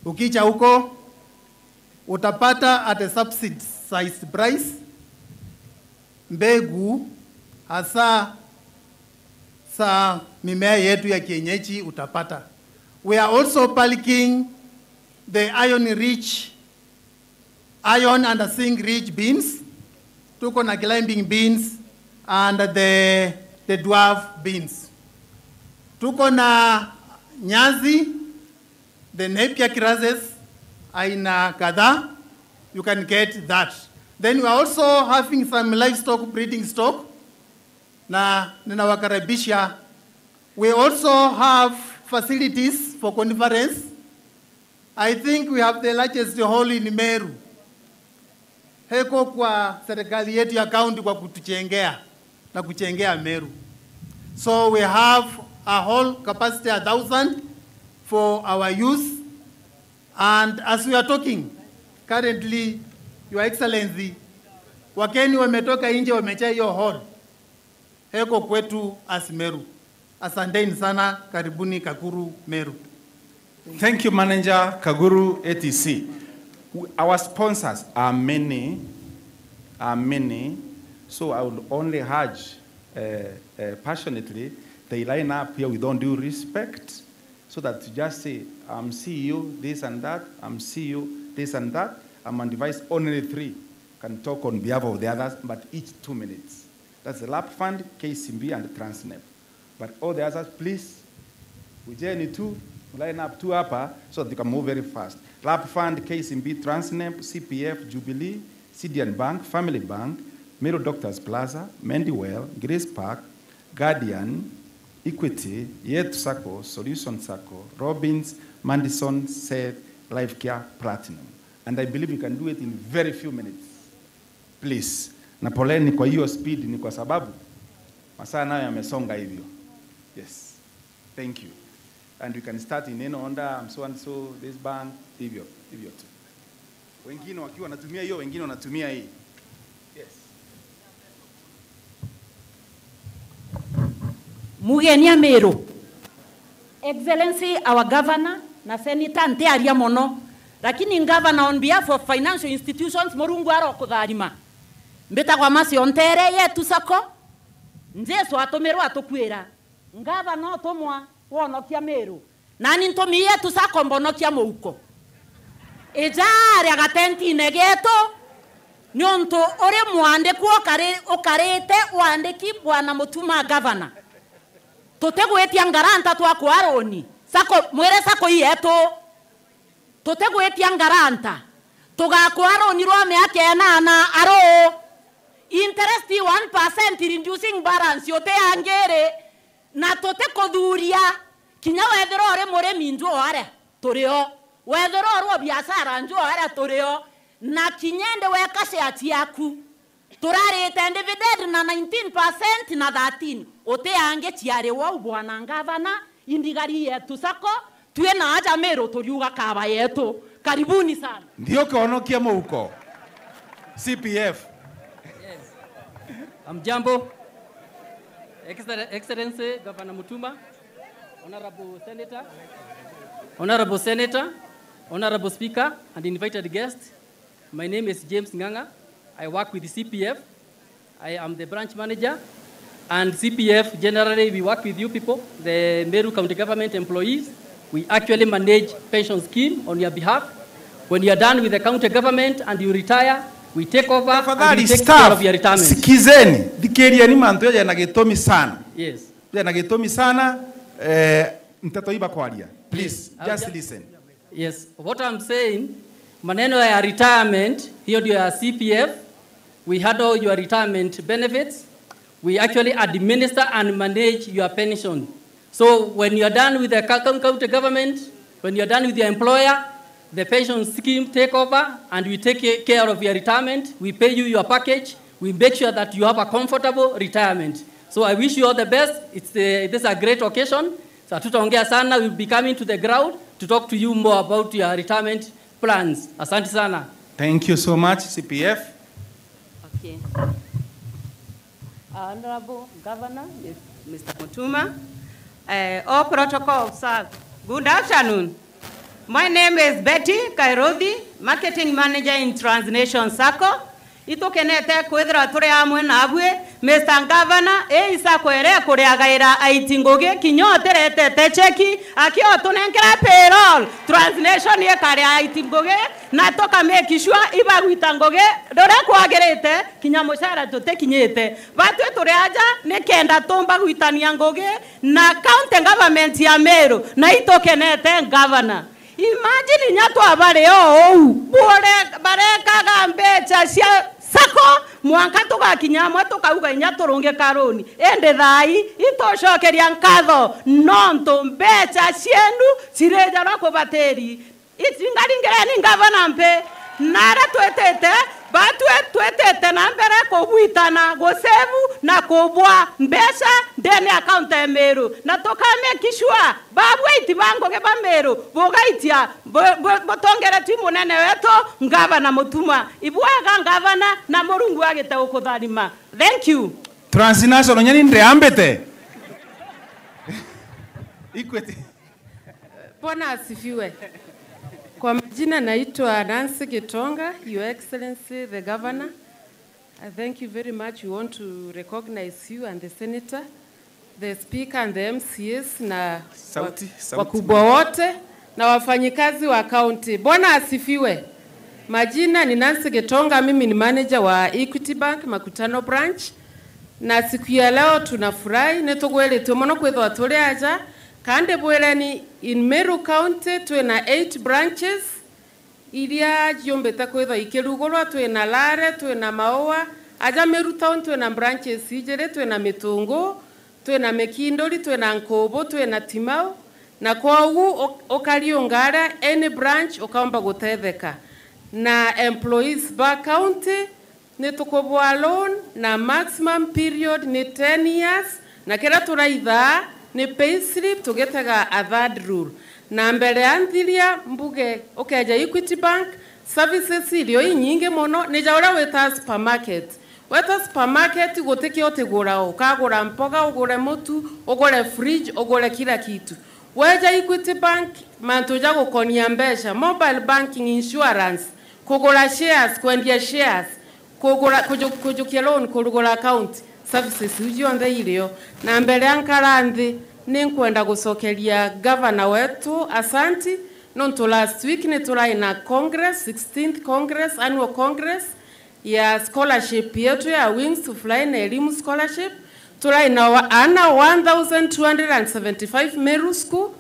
Ukicha huko, utapata at a subsidized price, mbegu, hasa sa mimea yetu ya kienyeji utapata. We are also bulking the iron-rich, iron and zinc-rich beans. Tuko na climbing beans and the dwarf beans. Tuko na nyazi, the Napier grasses, aina kadhaa. You can get that. Then we are also having some livestock breeding stock. Na ninawakaribisha. We also have facilities for conference. I think we have the largest hall in Meru. Heko kwa serikali yetu ya county kwa kutuchengea na kuchengea Meru. So we have a hall capacity 1,000 for our use. And as we are talking, currently, Your Excellency, wakeni wametoka nje wamejaa hiyo hall. Heko kwetu as Meru. Asanteni sana, karibuni Kakuru Meru. Thank you, Manager Kaguru ATC. Our sponsors are many, so I would only urge passionately, they line up here with undue respect, so that you just say, I'm CEO, this and that, I'm CEO, this and that, I'm on device, only 3 can talk on behalf of the others, but each 2 minutes. That's the LAP Fund, KCB, and Transnet. But all the others, please, we journey 2, line up 2 upper, so that they can move very fast. LAP Fund, KCB, Transnet, CPF, Jubilee, CDN Bank, Family Bank, Meru Doctors Plaza, Mendywell, Grace Park, Guardian, Equity, Yet Sacco, Solution Sacco, Robbins, Mandison, Seth, Life Care, Platinum. And I believe you can do it in very few minutes. Please. Na poleni kwa hiyo speed ni kwa sababu masaa nayo yamesonga hivyo. Yes. Thank you. And we can start in neno onda, so and so, this bank, hivyo tu. Wengine wakiwa wanatumia hiyo, wengine wanatumia hii. Yes. Mugeni Meru. Excellency, our governor, na senator nte aria mono. Lakini governor on behalf of financial institutions morungu aro kutharima. Mbeta kwa masi ontere yetu sako. Njesu atomerwa atokwira. Governor tomwa wonokia Meru. Nani ntomi yetu sako mbonokia mouko. Ejari agatenti negeto. Nyonto ore mwande kuo okarete wandeki bwana Mutuma governor. Totegwetia ngaranta twako aroni. Sako mwere sako yeto. Totegwetia ngaranta. Tugako aroni rwame ake na aro. Interest 1% reducing balance yote angere. Na tote kodhuria. Kinya wethero ore more minjo are. Toreo. Wethero ore biashara njo are toreo. Na kinyende weka share yaku. Turarete dividend na 19% na 13. Ote ange tiare wa bwana ngavana indigari yetu sako tuwe na aja Meru turiuga kaba yetu. Karibuni sana. Ndio kaonokia mouko. CPF. Yes. Amjambo. Excellency Governor Mutuma, Honorable Senator, Honorable Speaker, and invited guests. My name is James Nganga. I work with the CPF. I am the branch manager. And CPF, generally, we work with you people, the Meru County Government employees. We actually manage pension scheme on your behalf. When you are done with the county government and you retire, we take over and we take care of your retirement. Sikizeni, dikerieni mantu ya nagetomi sana. Yes. Ya nagetomi sana, mtatoiba kwalia. Please, just listen. Yes, what I'm saying, maneno ya retirement, hiyo ndio ya CPF. We handle your retirement benefits. We actually administer and manage your pension. So when you're done with the county government, when you're done with your employer, the pension scheme take over and we take care of your retirement. We pay you your package. We make sure that you have a comfortable retirement. So I wish you all the best. This is a great occasion. So tutaongea sana, we'll be coming to the ground to talk to you more about your retirement plans. Asante sana. Thank you so much, CPF. Okay. Honorable Governor, Mr. Mutuma, all protocol observed. Good afternoon. My name is Betty Kairodi, Marketing Manager in Transnation Sacco. Ito kenete kwethra tore amwe na abwe Mr. Governor isa kwere kuriagaira aitingoge kinyote rete techeki akio tunenkera payroll Transnation ye kare aitingoge na toka make sure iba gwitangoge dore kwagerete kinyamushara tote kinyete batwe tore aja ne kenda tomba gwitania ngoge na county government ya Meru na ito kenete governor. Imagine nyato abare bore bareka gambecha sia sako mwanka toka kinyamwa toka uga nyatoronge karoni ende thai itoshokeria nkatho nonto mbecha cienu cireja rako bateri itingaringere ngavana mpe nara twetete batwetete na mbere kugwitana go save na kubwa mbeca ndene account ya Meru na toka make sure babwe itibango ke ba Meru bogaitia botongere timu nene weto ngavana Mutuma ibwaga ngavana na Murungu agete ukutharima. Thank you. Transnational nyani ndreambete Equity. Bwana asifiwe. Kwa majina naitwa Nancy Gitonga, Your Excellency the Governor. I thank you very much. We want to recognize you and the Senator, the Speaker and the MCS na wakubwa wote na wafanyikazi wa county. Bwana asifiwe. Majina ni Nancy Gitonga, mimi ni manager wa Equity Bank Makutano branch. Na siku ya leo tunafurahi netugwele tumono kwethwa tuli aja kande bwerani in Meru County tuena 8 branches iria jiombeta kwethwa ikirugorwa tuena Lare tuena Maoa aja Meru Town tuena branches ijere tuena Mitungu tuena Mekindori tuena Nkobo tuena Timau na kwa ugu okariongara any branch okaomba gutetheka na employees ba county netukobwa loan na maximum period ni 10 years na kera turaitha ni payslip tugetega a third rule na mbere anthiria mbuge ukeja Equity Bank services irio inyinge muno ni jaura weta supermarket weta supermarket gutiki otigura ukagura mboga ugure mutu ugure fridge ugure kila kitu weja Equity Bank mantuja gukonia mbesha mobile banking insurance kugura shares kwendia shares kugura kujukia loan kugura account services ujione irio na mbere ankaranthi ninkwenda gucokeria governor wetu asanti nonto last week ni tulaina congress 16th congress annual congress ya scholarship yetu ya Wings to Fly na elimu scholarship tulaina ana 1275 Meru School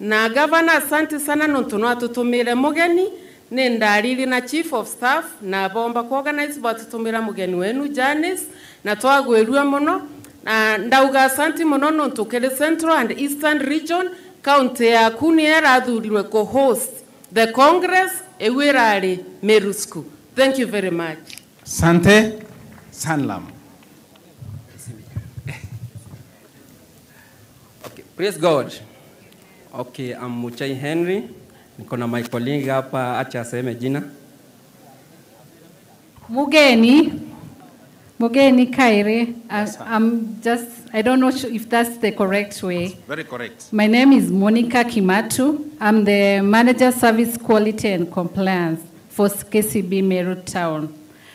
na governor asante sana nonto no atutumire mugeni ni ndariri na chief of staff na bomba ku organize batutumira mugeni wenu Janice na twagwirua muno na ndauga asante muno nonto kele Central and Eastern Region county ya Kuniera athurirwe ko host the congress ewirari Meru School. Thank you very much. Sante Sanlam. Okay, praise God. Okay, I'm Muchai Henry. Niko na my colleague hapa, acha aseme jina. Mugeni Kaire. I don't know if that's the correct way. Very correct. My name is Monica Kimatu. I'm the Manager Service Quality and Compliance for KCB Meru Town.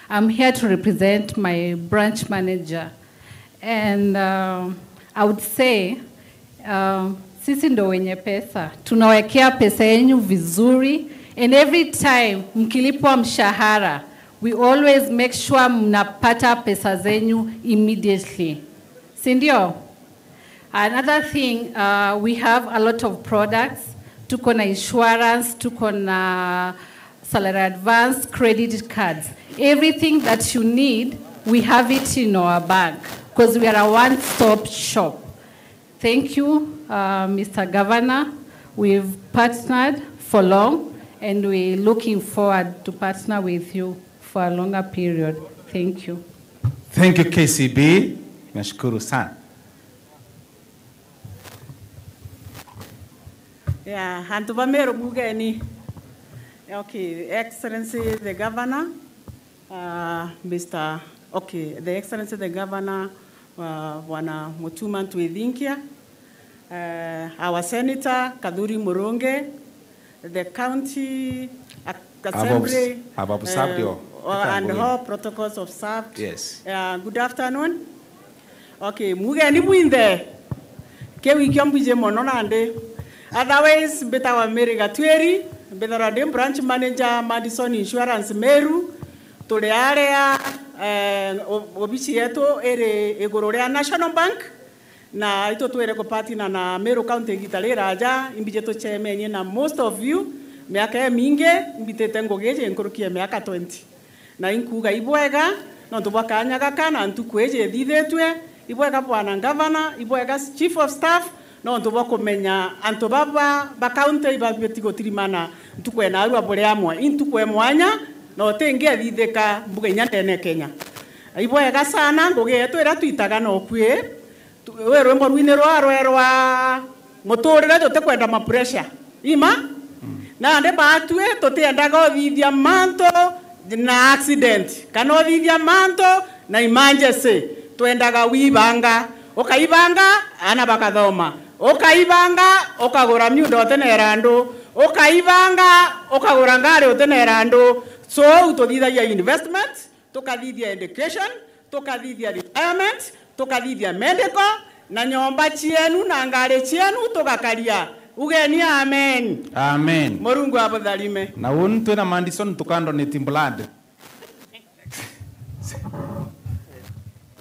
I'm here to represent my branch manager. And I would say, sisi ndo wenye pesa. Tunawekea pesa yenu vizuri. And every time mkilipwa mshahara, we always make sure mnapata pesa zenyu immediately. Sindio? Another thing, we have a lot of products. Tuko na insurance, tuko na salary advance, credit cards. Everything that you need, we have it in our bank because we are a one-stop shop. Thank you, Mr. Governor. We've partnered for long and we're looking forward to partner with you for a longer period. Thank you. Thank you, KCB. Nashukuru sana. Yeah, Hantuba Meru Mugeni. Okay, Excellency the Governor, the Excellency the Governor, Wana Mutuma Tuithinkia, our Senator Kaduri Muronge, the County Assembly, and all protocols observed. Yes. Good afternoon. Okay, Mugeni Winde, Kewi Kyambuje Mononande. Otherwise, better wa Meriga Tweri, better wa branch manager Madison Insurance Meru, to the area obichi yetu ere egororea National Bank, na ito tuere ko party na Meru County gitalera aja, imbijeto chairman na most of you, miaka ya minge, imbitete ngogeje nkurukia miaka 20. Na inkuga ibwega, na ntubaka anyaga kana, ntukweje didetwe, ibwega bwana governor, ibwega chief of staff, no ntubako menya antobaba ba county ba betigo tirimana ntukwe na aru abore amwe intukwe mwanya no tenge thitheka mbugenya tene Kenya ibwega sana ngogeto era tuitaga no kwe we rwembo rwine rwa motorera totekwenda ma pressure ima na ande batwe totendaga thithia manto na accident kana thithia manto na emergency twendaga wibanga okaibanga ana bakathoma okaibanga okagora myundo otenerando okaibanga okagora ngare otenerando so utodithia investment tokathithia education tokathithia retirement tokathithia medical na nyomba chienu na ngare chienu togakaria ugeni amen amen Morungu abotharime na untu na Madison tukando ni timblad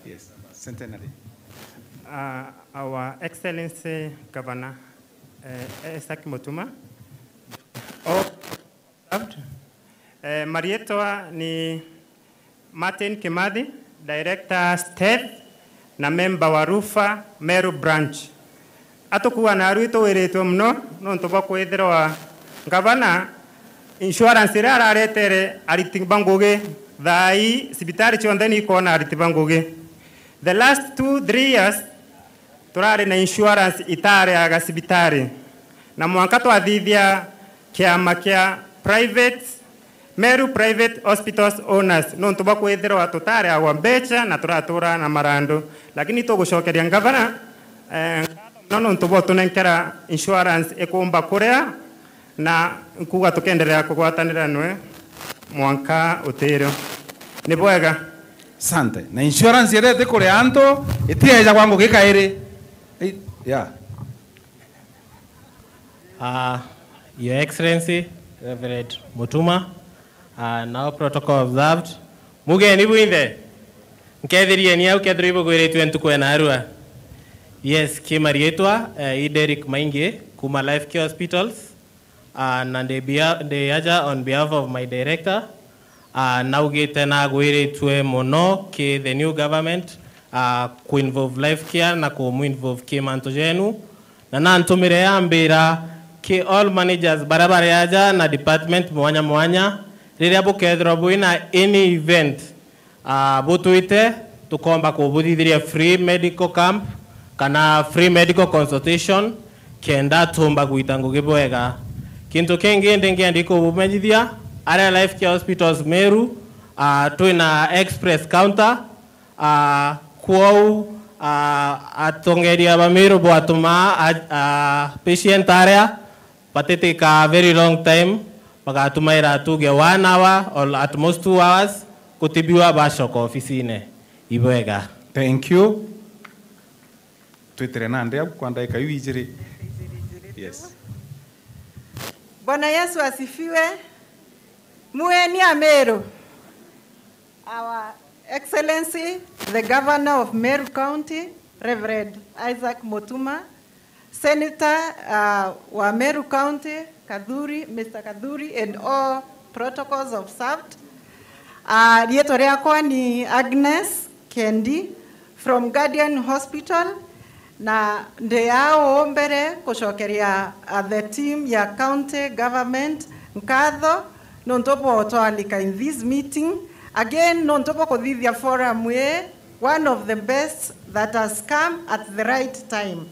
yes centenary. Our Excellency Governor Isaac Mutuma. Marietwa ni Martin Kimathi, Director State na member wa Rufa Meru Branch. Atokuwa na aruito wereto mno no ntoba kwethera Governor insurance ira araretere aritibangoge thai sibitari chonde ni kona aritibangoge. The last 2-3 years turari na insurance itare ya gasibitari na mwanka twathithia kiama kia Meru Private Hospitals Owners no ntuba kwithirwa tutare agwa mbecha na turatura na marando lakini tugucokeria ngavana no ntuba tunenkera insurance ikumba kuria na nkuga tukendelea kugwatanira nwe mwanka utiro ni bwega. Sante na insurance yerete kule anto itiaja kwangu gikairi yeah. Your Excellency Reverend Mutuma, now protocol observed. Mugeni buinde nkethirie ni au kethribo gwiretu entuko na arua. Yes, kimarietwa Derek Mainge kuma Life Care Hospitals and the aja on behalf of my director now gete na gwiretwe mono ke the new government ku involve Life Care na ku involve kimanto jenu na nantumire yambira ke all managers barabara yaja na department mwanya riria bukethro buina any event butuite tukomba kubudithiria free medical camp kana free medical consultation kenda tumba guitangu gibwega kintu kengi ndenge ndiko bumejithia Area Life Care Hospitals Meru tuina express counter kwau atongeria ba Meru bwatuma patient area patete ka very long time pakatumaira tuge 1 hour or at most 2 hours kutibiwa bashoko ofisine ibwega. Thank you. Twitire nande kwanda ikayuijiri. Yes. Bwana Yesu asifiwe. Mueni Meru. Our Excellency, the Governor of Meru County, Reverend Isaac Mutuma, Senator wa Meru County, Mr. Kadhuri, and all protocols observed. Rieto riakwa ni Agnes Kendi from Guardian Hospital. Na ndeyao mbere kushokeria the team ya county government nkatho nontopo otwalika in this meeting again nontopo kuthithia forum we one of the best that has come at the right time.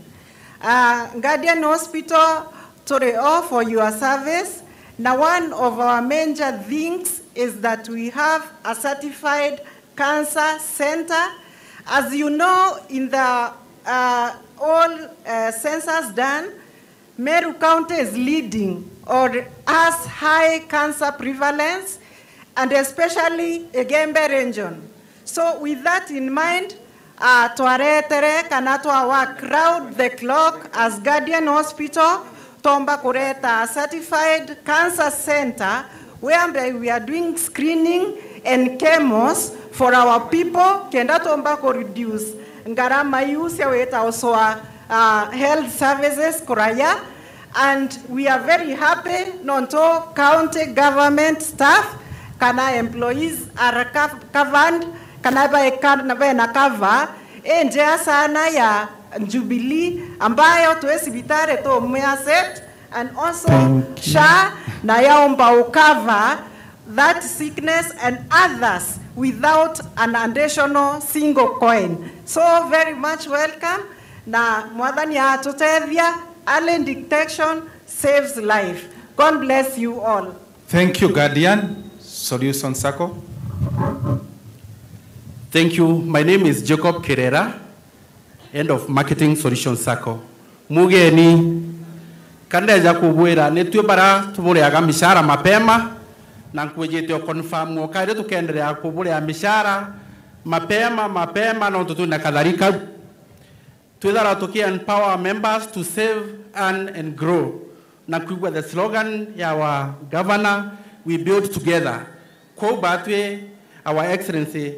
Guardian Hospital tore all for your service. Now one of our major things is that we have a certified cancer center. As you know, in the all census done, Meru County is leading or has high cancer prevalence, and especially Egembe region. So with that in mind, twaretere kana twawa crowd the clock as Guardian Hospital tomba kureta certified cancer center where we are doing screening and chemos for our people kenda tomba ko reduce ngarama use weta also health services kuraya, and we are very happy nonto county government staff kana employees are covered kana ba na cover enje sana ya Jubilee ambayo tuesibitare to muasset and also SHA na yaomba ukava that sickness and others without an additional single coin. So very much welcome. Na mwadhani atutethia, early detection saves life. God bless you all. Thank you, Guardian. Solution Sacco. Thank you. My name is Jacob Kerera, Head of Marketing Solution Sacco. Mugeni kandeja kubwira netwe bara tumureaga mishara mapema na nkwejete confirm okaire tukendelea kubulea mishara mapema na tutu na kadhalika twithara tuki empower members to save, earn and grow na kuigwa the slogan ya our governor, we build together. Kwa batwe our excellency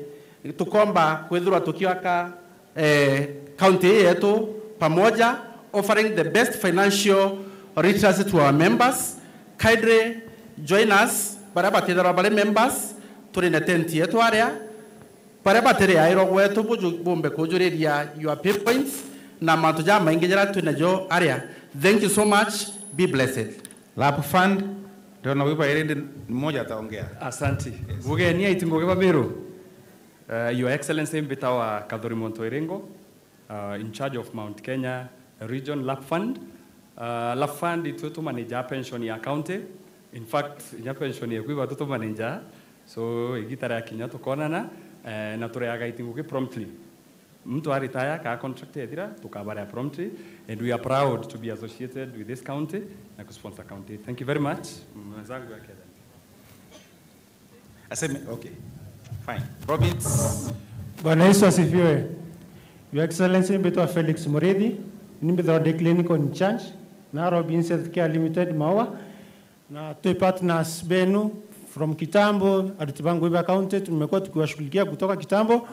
tukomba kwithura tukiwaka county yetu pamoja offering the best financial literacy to our members. Kindly join us baraba tithara bale members turi na tent yetu area baraba tere airo wetu bombe kujuriria your pay points na matuja maingira tunejo area. Thank you so much, be blessed. Lap fund ndio na wipa irende mmoja ataongea. Asante. Mugeni aitingo geba Meru. Your Excellency Mbitawa Kadhuri Montoirengo, in charge of Mount Kenya region LAP fund. LAP fund itutu manager pension ya county. In fact, ya pension ya kuiba tutu manager. So igitara ya kinya tukonana na tureaga itinguke promptly. Mtu aritaya ka contract edira tukabara promptly, and we are proud to be associated with this county na kusponsor county. Thank you very much. Mwenzangu yake. Aseme, okay. Fine. Roberts. Bwana Yesu asifiwe. Your Excellency Mbeto Felix Muredi, ni Mbeto de Clinical in Charge, na Robin Healthcare Limited Mawa, na two partners benu from Kitambo, Aritibango Iba County, tumekuwa tukiwashughulikia kutoka Kitambo,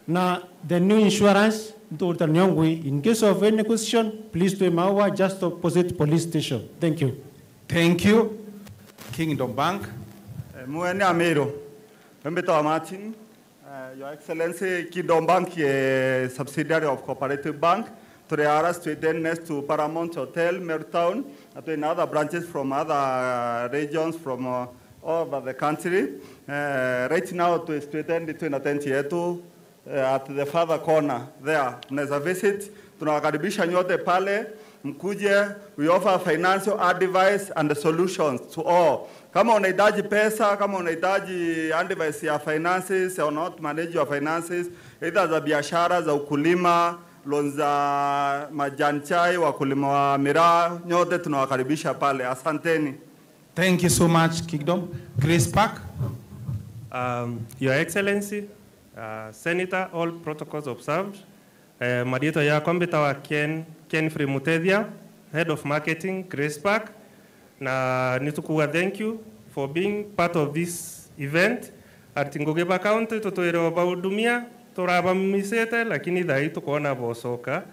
na the new insurance, Dr. Nyongwe, in case of any question, please to Mawa, just opposite police station. Thank you. Thank you. Kingdom Bank. Muene Amiro, Mbeto Martin, Your Excellency, Kingdom Bank, a subsidiary of Cooperative Bank, Toreara Street, next to Paramount Hotel, Mertown, and other branches from other regions from all over the country. Right now, to Street End between Atentietu, at the further corner there, mnaweza visit. Tunawakaribisha nyote pale, mkuje. We offer financial advice and solutions to all. Kama unahitaji pesa, kama unahitaji advice ya finances, or not manage your finances, either za biashara, za ukulima, loans za majani chai, wakulima wa miraa, nyote tunawakaribisha pale. Asanteni. Thank you so much, Kingdom. Grace Park. Your Excellency, Senator, all protocols observed. Madito ya kombita wa Ken Free Mutedia, Head of Marketing, Grace Park. Na nitukuwa thank you for being part of this event. Artingogeba County tutoero baudumia toraba misete lakini dai tukoona bosoka,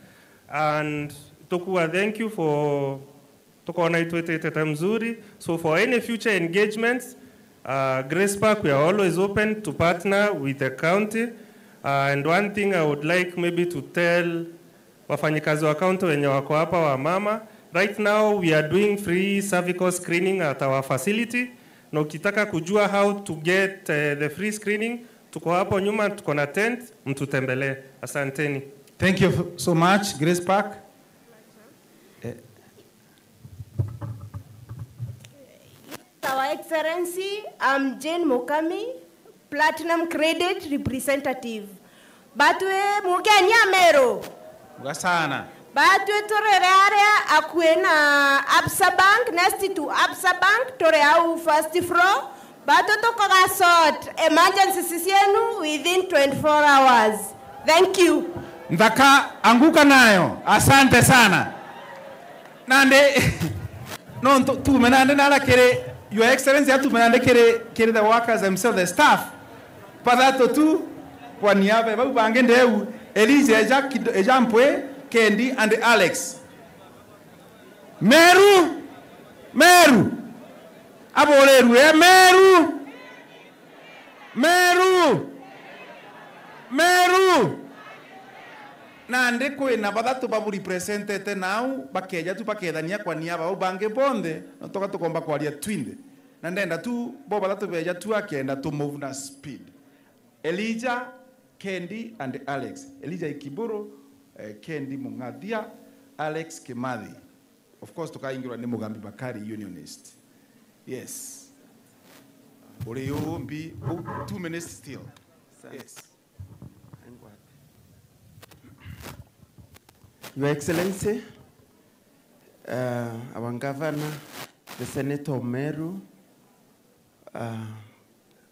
and tukuwa thank you for tukoona itwete mzuri. So for any future engagements, Grace Park, we are always open to partner with the county. And one thing I would like maybe to tell wafanyikazi wa county wenye wako hapa wa mama, right now we are doing free cervical screening at our facility. Na ukitaka kujua how to get the free screening, tuko hapo nyuma, tuko na tent, mtutembelee. Asanteni. Thank you so much, Grace Park. Our Excellency, I'm Jane Mokami, Platinum Credit Representative. Batwe mugeni Amero. Gasana. Batwe torere area akwena Absa Bank, next to Absa Bank, tore au first floor. Batwe tokoga sort emergency sisienu within 24 hours. Thank you. Ndaka anguka nayo. Asante sana. Nande no tu menande nala kere Your Excellency atu menande kere the workers themselves, the staff. Padato tu kwa niaba ya bange ndeu Elise Ejampwe, Kendi and Alex. Meru aboleru Meru nande kwena badatu babu represented now bakeja tu bakedania kwa niaba bange bonde natoka tukomba kwa alia twinde nandenda tu bo badatu beja tu akenda to move na speed. Elijah, Kendi and Alex. Elijah Ikiburo, Kendi Mungadia, Alex Kimadi. Of course, tukaingirwa ni Mugambi Bakari unionist. Yes. Oreo mbi 2 minutes still. Yes. Your Excellency, our Governor, the Senator of Meru,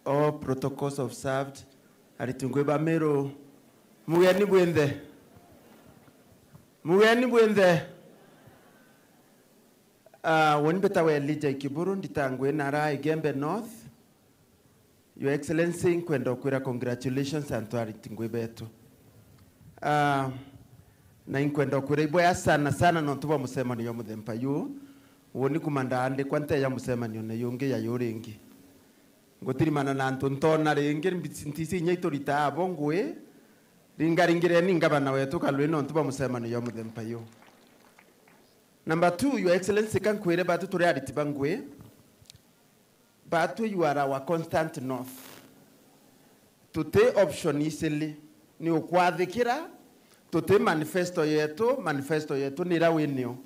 all protocols observed. Aritungweba Meru, mugeni bwende. Wenbeta wa Elijah Ikiburu nditangwe nara Igembe North. Your Excellency, kwenda kwira congratulations and aritungweba etu. Na inkwenda kwira iboya sana nontuba musema niyo muthempa yu. Woni kumanda ande kwante ya musema niyo na yonge ya yorengi. Ngotiri mana na ntontona rengere mbitisi nyaito ritabo ngwe ringaringire ningabana wetu kalwe no ntuba musema niyo muthempa yu. Number 2, Your Excellency, can kwere batu tore aritibangwe. Batu, you are our constant north. To take option easily, ni ukwathikira tuti manifesto yetu nira winio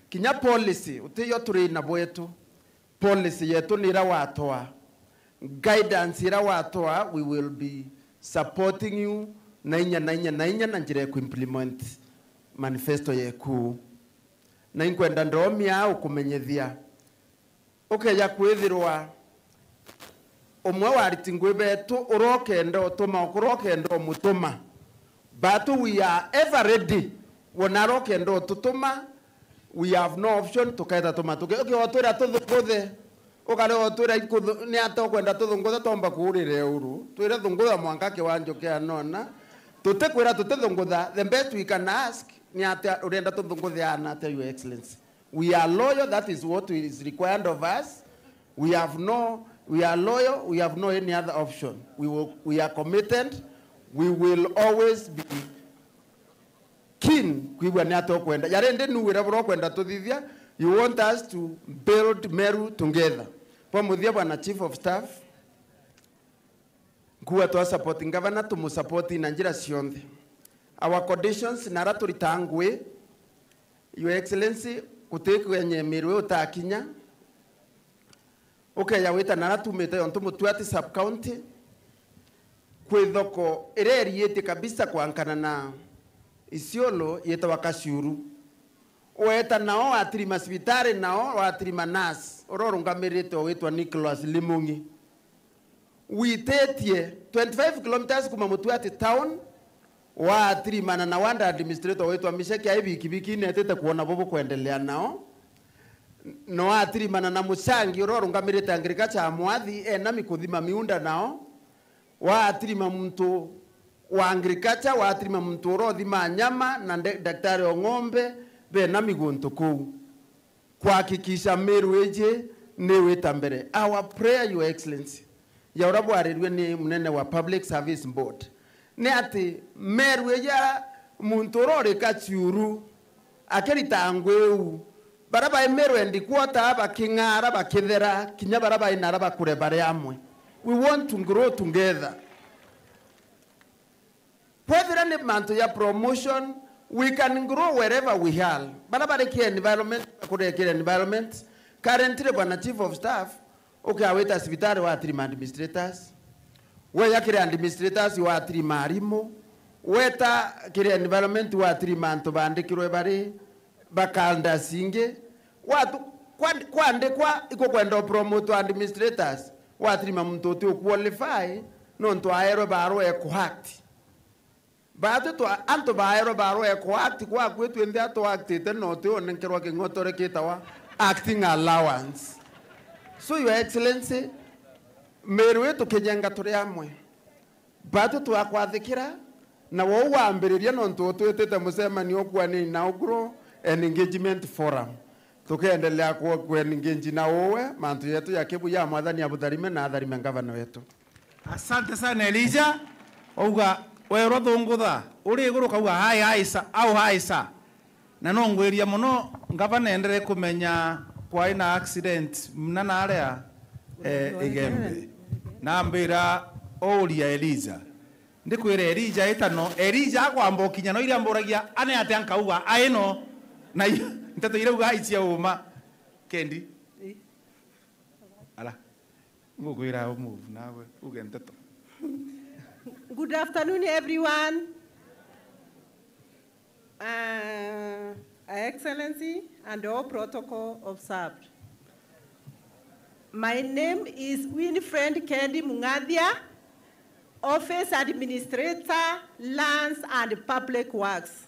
kinya policy utiyo turi na bwetu policy yetu nira watoa guidance ira watoa we will be supporting you na njire ku implement manifesto yeku na inkwenda ndomia ukumenyethia ukeja kwithirwa umwe waritingwe betu urokenda utuma ukurokenda mutuma but we are ever ready wona rokenda ututuma we have no option tukaita tuma tuke okay otwira tuthunguthe ukale otwira ni atokwenda tuthunguthe tomba kurire uru twire thungutha mwanka kiwanjo kia nona tutekwira tutethungutha the best we can ask ni ata urenda tuthunguthe ana tell your excellency we are loyal, that is what is required of us. We are loyal, we have no any other option. We are committed, we will always be keen. You want us to build Meru together. Pamoja bwana Chief of Staff, kuwa tuwa supporting governor, tumu supporting Nigeria sionde. Our conditions naratu ritangwe, Your Excellency, kuteke wenye Meru utakinya, okay, ya weta naratu mete onto mutuati sub-county, kwethoko ireri yete kabisa kuankana na Isiolo yeta wakashuru. Oeta nao atiri masibitare nao atiri manas. Ororunga merete wetwa Nicholas Limungi. Witetie 25 kilometers kuma mutuati town. Wa atiri mana na wanda administrator wetwa Misheki aibi kibiki netete kuona bobo kuendelea nao. No atiri mana na Musangi ororunga merete agriculture amwathi na mikuthima miunda nao. Wa atiri mtu wa agriculture wa atiri mtu orothima nyama na daktari wa ng'ombe be na migunto ku kuhakikisha Meru eje neweta mbere. Our prayer, Your Excellency, ya urabu arirwe ni mnene wa Public Service Board ne ati Meru eje muntu orore kachiuru akerita angweu baraba Meru endi kwota bakingara bakithera kinya baraba inara bakure bare amwe. We want to grow together. Whether any manto ya promotion, we can grow wherever we are. Barabara kia environment, kure kia environment. Currently, bwana Chief of Staff, okay, aweta sibitari wa atrima administrators. Weya kire administrators wa atrima arimo. Weta kire environment wa atrima antobande kirwe bare. Bakanda singe. Watu, kwande kwa iko kwendo promote administrators. Wa atrima mtoto qualify. Nonto aero baro ekuhakti. Bato to anto baero baro ekuhakti kwa kwetu ende ato acti tenote onenkerwa kengotore kitawa acting allowance. So Your Excellency, Meru wetu kejenga turi amwe. Bato to akwathikira na wo wambiriria nonto twetete musemani okwa ni inaugural and engagement forum. Tukaendelea kwa engage na wowe mantu yetu ya Kibu ya mwathani Abutharime na Atharime governor wetu. Asante sana Elijah. Ouga wero thungutha uri iguru kauga hai haisa au haisa na no ngwiria muno ngavana endere kumenya kwa ina accident mnana area igembe na mbira oria Eliza ndikwira Elija itano Elija kwamba kinya no iria mburagia ane ate ankauga aino na nteto ire uga icia uma kendi ala ngugwira move nawe uge nteto. Good afternoon, everyone. Excellency and all protocol observed. My name is Winfred Kendi Mungadia, Office Administrator, Lands and Public Works.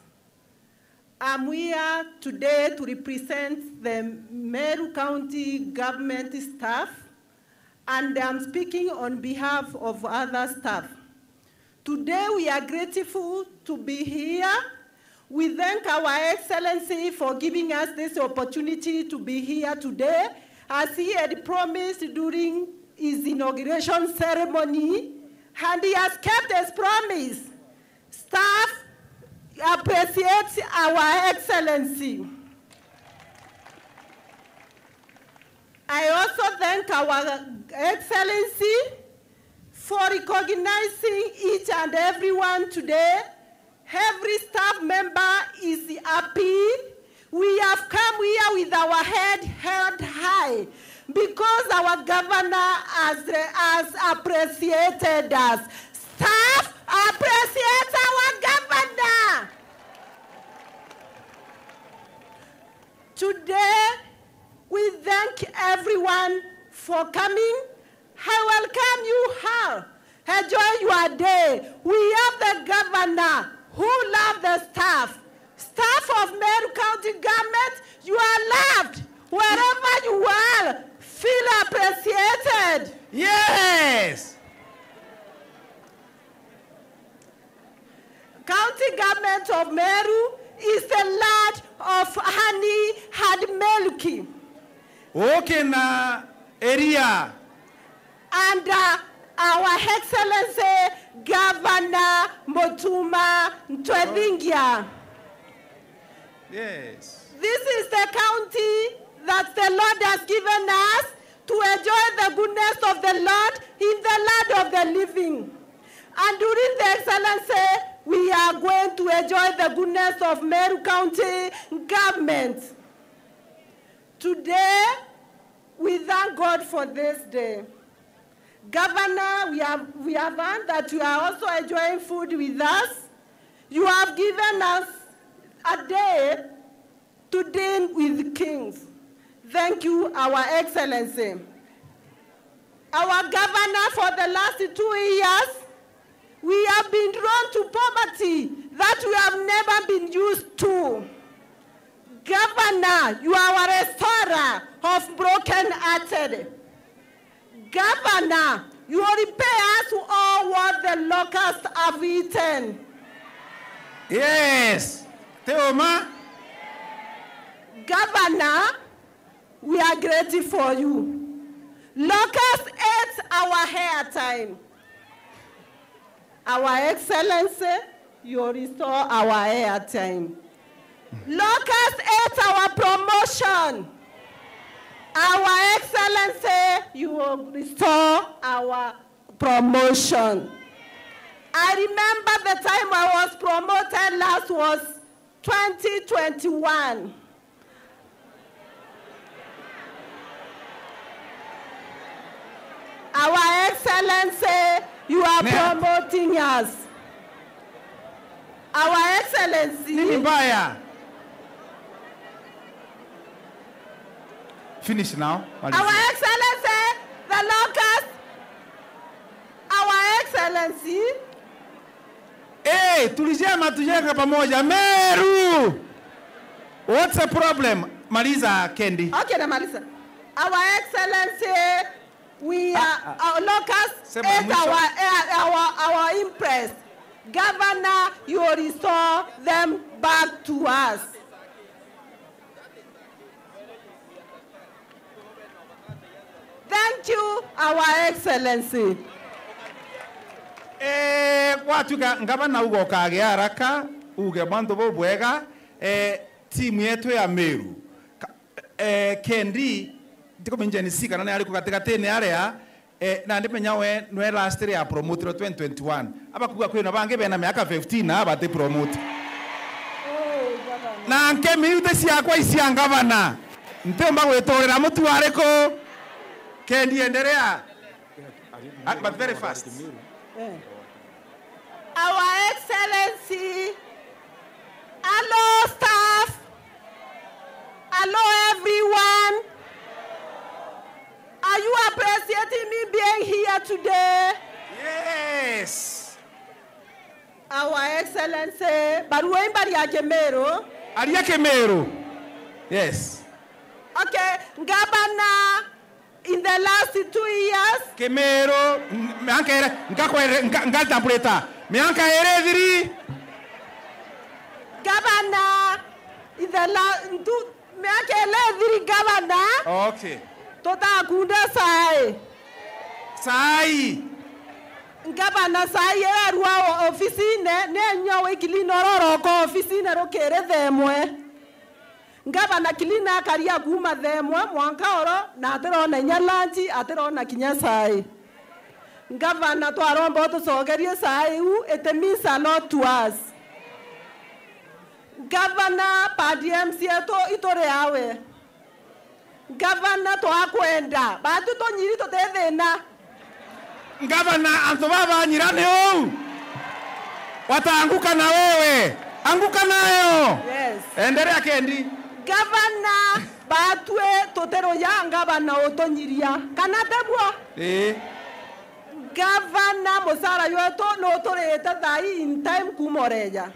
I'm here today to represent the Meru County government staff, and I'm speaking on behalf of other staff. Today we are grateful to be here. We thank our Excellency for giving us this opportunity to be here today, as he had promised during his inauguration ceremony, and he has kept his promise. Staff appreciates our Excellency. I also thank our Excellency for recognizing each and everyone today Every staff member is happy. We have come here with our head held high because our governor has appreciated us. Staff appreciate our governor. Today, we thank everyone for coming. I welcome you all. Enjoy your day. We have the governor who loves the staff. Staff of Meru County government, you are loved. Wherever you are, feel appreciated. Yes! County government of Meru is the land of honey and milk. Okay, na area. And our Excellency Governor Mutuma Ntwethingia. Yes. This is the county that the Lord has given us to enjoy the goodness of the Lord in the land of the living. And during the Excellency, we are going to enjoy the goodness of Meru County government. Today, we thank God for this day. Governor, we have learned that you are also enjoying food with us. You have given us a day to dine with kings. Thank you, Our Excellency. Our governor, for the last 2 years, we have been drawn to poverty that we have never been used to. Governor, you are a restorer of broken-hearted. Governor, you repay us all what the locusts have eaten. Yes. Teoma. Governor, we are grateful for you. Locusts ate our airtime. Our Excellency, you restore our airtime. Locusts ate our promotion. Our Excellency, you will restore our promotion. I remember the time I was promoted last was 2021. Our Excellency, you are promoting us. Our Excellency. Nibaya. Finish now. Our Excellency, the locust. Our Excellency. Hey, tulisema tujenga pamoja. Meru! What's the problem? Maliza, Kendi. Okay, na Maliza. Our Excellency, we are, our locusts ate our impress. Governor, you restore them back to us. Thank you, Our Excellency. Watu ngabana ugo kage haraka uge bantu bobwega timu yetu ya Meru Kendi ndiko menjeni sika nane ali kukatekatene area na ndimenya we no last year promote 2021 abakuga kwena bange bena miaka 15 na abate promote na nke miute cia kwa isia ngabana ntemba gwetorera mutu wareko Kendi endelea but very fast. Our Excellency, hello staff, hello everyone. Are you appreciating me being here today? Yes. Our Excellency, Barua imbari ya Kemeru. Aria Kemeru. Yes. Okay, Gabana, in the last 2 years. Kemeru, ngatambuleta. Mianka erediri. Governor, in the last mianka erediri governor. Okay. Tota kunda sai. Sai. Governor sai erwa ofisine ne nyawe kilino roro ko ofisine ro kere themwe. Governor kilina karia kuma themwe mwanka oro na atero na nyalanji atero na kinya sai. Governor to arombo to sogerie sai it means a lot to us. Governor padi MCA to itore yawe. Governor to akwenda. Batu to nyiri to tethena. Governor anto baba nyirane huu. Wataanguka na wewe. Anguka nayo. Yes. Endelea Kendi. Governor batwe totero ya governor otonyiria. Kanatebwa. Governor Mosara yoto no toreta dai in time kumoreja.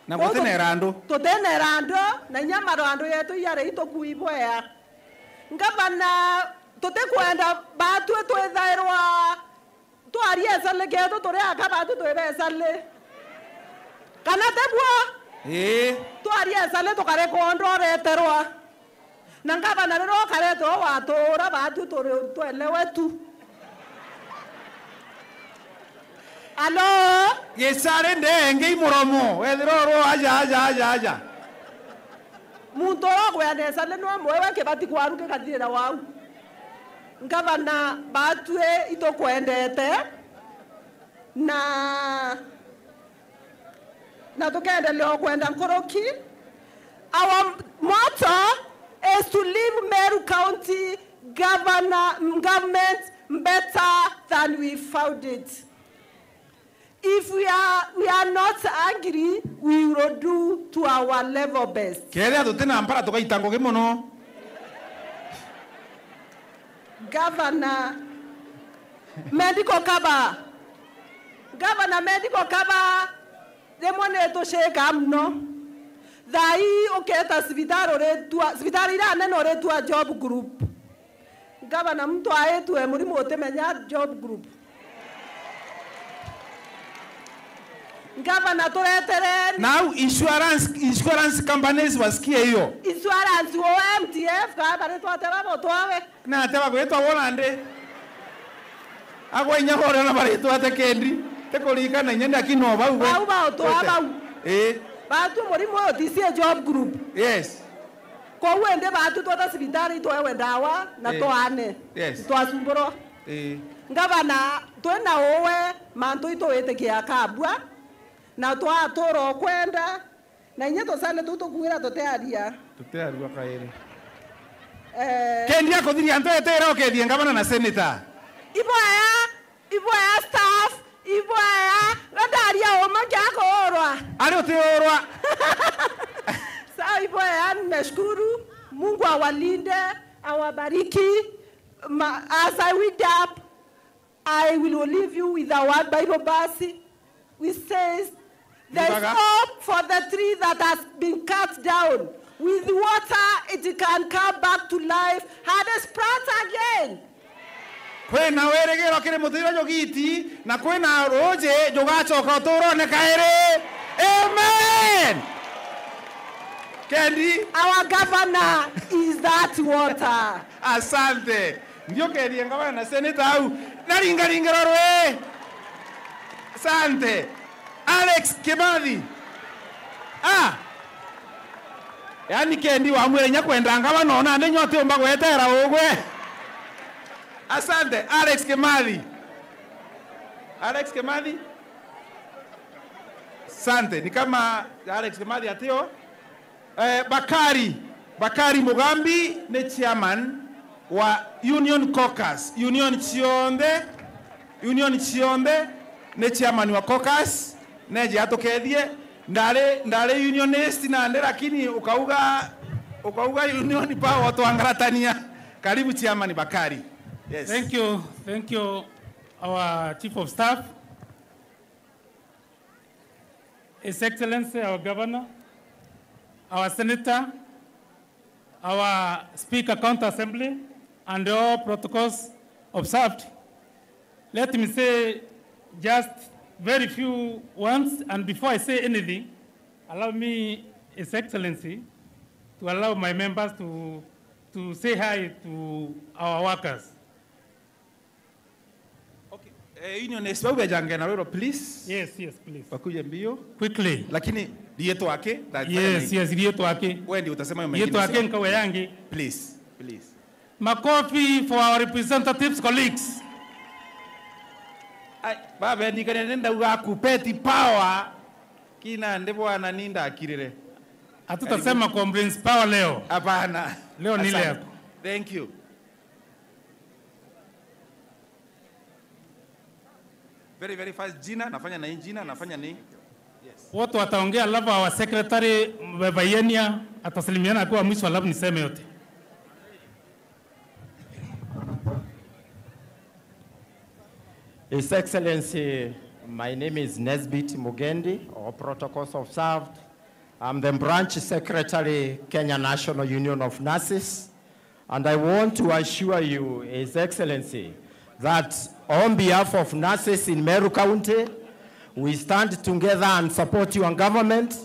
Na gotene rando. Totene rando na nyama rando yetu yare ito kuiboya. Governor tote kwenda batwe to ethairwa to aria sale geto tore akabatu to ebe sale. Kanatebwa. To aria sale to kare kondo reterwa. Na governor ro kare to watora batu to elewe tu. Alo? Yesare ndenge imoromo. Wedroro aja. Muntu ogwene sale no mwewe ke bati kwaruke kathira wau. Ngavana batwe itokwendete na tukaendelea kwenda Nkoroki. Our motto is to leave Meru County government better than we found it. If we are not angry, we will do to our level best. Kele tutena ampara tukaitango kimono. Governor medical cover. Governor medical cover. Demone to sheka mno. Dai oketa sivitari ira neno retua job group. Governor mtu aetu emurimo otemenya job group. Governor turetere. Now insurance companies wasikie hiyo. Insurance wa MTF kabare twateba motwawe. Na ateba kwetu awonande. Agwa inyahora na bare twate Kendi. Tekolika na nyenda kinova uwe. Bau twaba. Batu murimo otisie job group. Yes. Ko wende batu twata sibitari to wendawa na to ane. Yes. To asumburo. Governor twena owe manto ito etekia kabwa. Na to atoro kwenda na inyeto sale tuto kuira to tearia kaere Kendi yako diri anto etera okedi ngabana na senator iboya staff iboya ngadaria o mangako orwa ari oteorwa sawa iboya nashukuru Mungu awalinde awabariki as I wind up I will leave you with a word Bible verse which says there is hope for the tree that has been cut down. With water, it can come back to life and sprout again. Kwena weregero kire mutiro jogiti na kwena roje jogachoka toro ne kaere. Amen. Kendi, our governor is that water. Asante. Ndio Kendi ngabana na senator au naringa rorwe. Asante. Alex Kimathi. Yani Kendi wa mwere nyakwenda ngaba nona ande nyote mba gwetera ogwe. Asante Alex Kimathi. Alex Kimathi. Asante ni kama Alex Kimathi atio. Bakari Mugambi ne chairman wa Union Caucus. Union Chionde ne chairman wa Caucus. Neje atokethie ndare unionist na ndera lakini ukauga union power tuangaratania. Karibu chairman Bakari. Yes. Thank you our chief of staff, His Excellency our governor, our senator, our speaker county assembly and all protocols observed. Let me say just very few words, and before I say anything, allow me, His Excellency, to allow my members to say hi to our workers. Okay. Unionist, please. Yes, please. Wakuje mbio. Quickly. Lakini dieto wake. Yes, dieto wake. Wewe utasema mengine. Dieto wake nkawe yangi. Please. Makofi for our representatives, colleagues. Baba ndikane nenda uga kupeti power kina ndebo ananinda akirire Hatutasema complaints power leo. Hapana. Leo ni Asante. leo. Thank you. Very very fast jina nafanya na hii jina nafanya ni Watu wataongea alafu our secretary Bayenia atasalimiana kwa mwisho alafu niseme yote. His Excellency, my name is Nesbit Mugendi, all protocols observed. I'm the branch secretary, Kenya National Union of Nurses, and I want to assure you, His Excellency, that on behalf of nurses in Meru County, we stand together and support your government.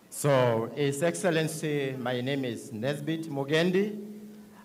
So, His Excellency, my name is Nesbit Mugendi.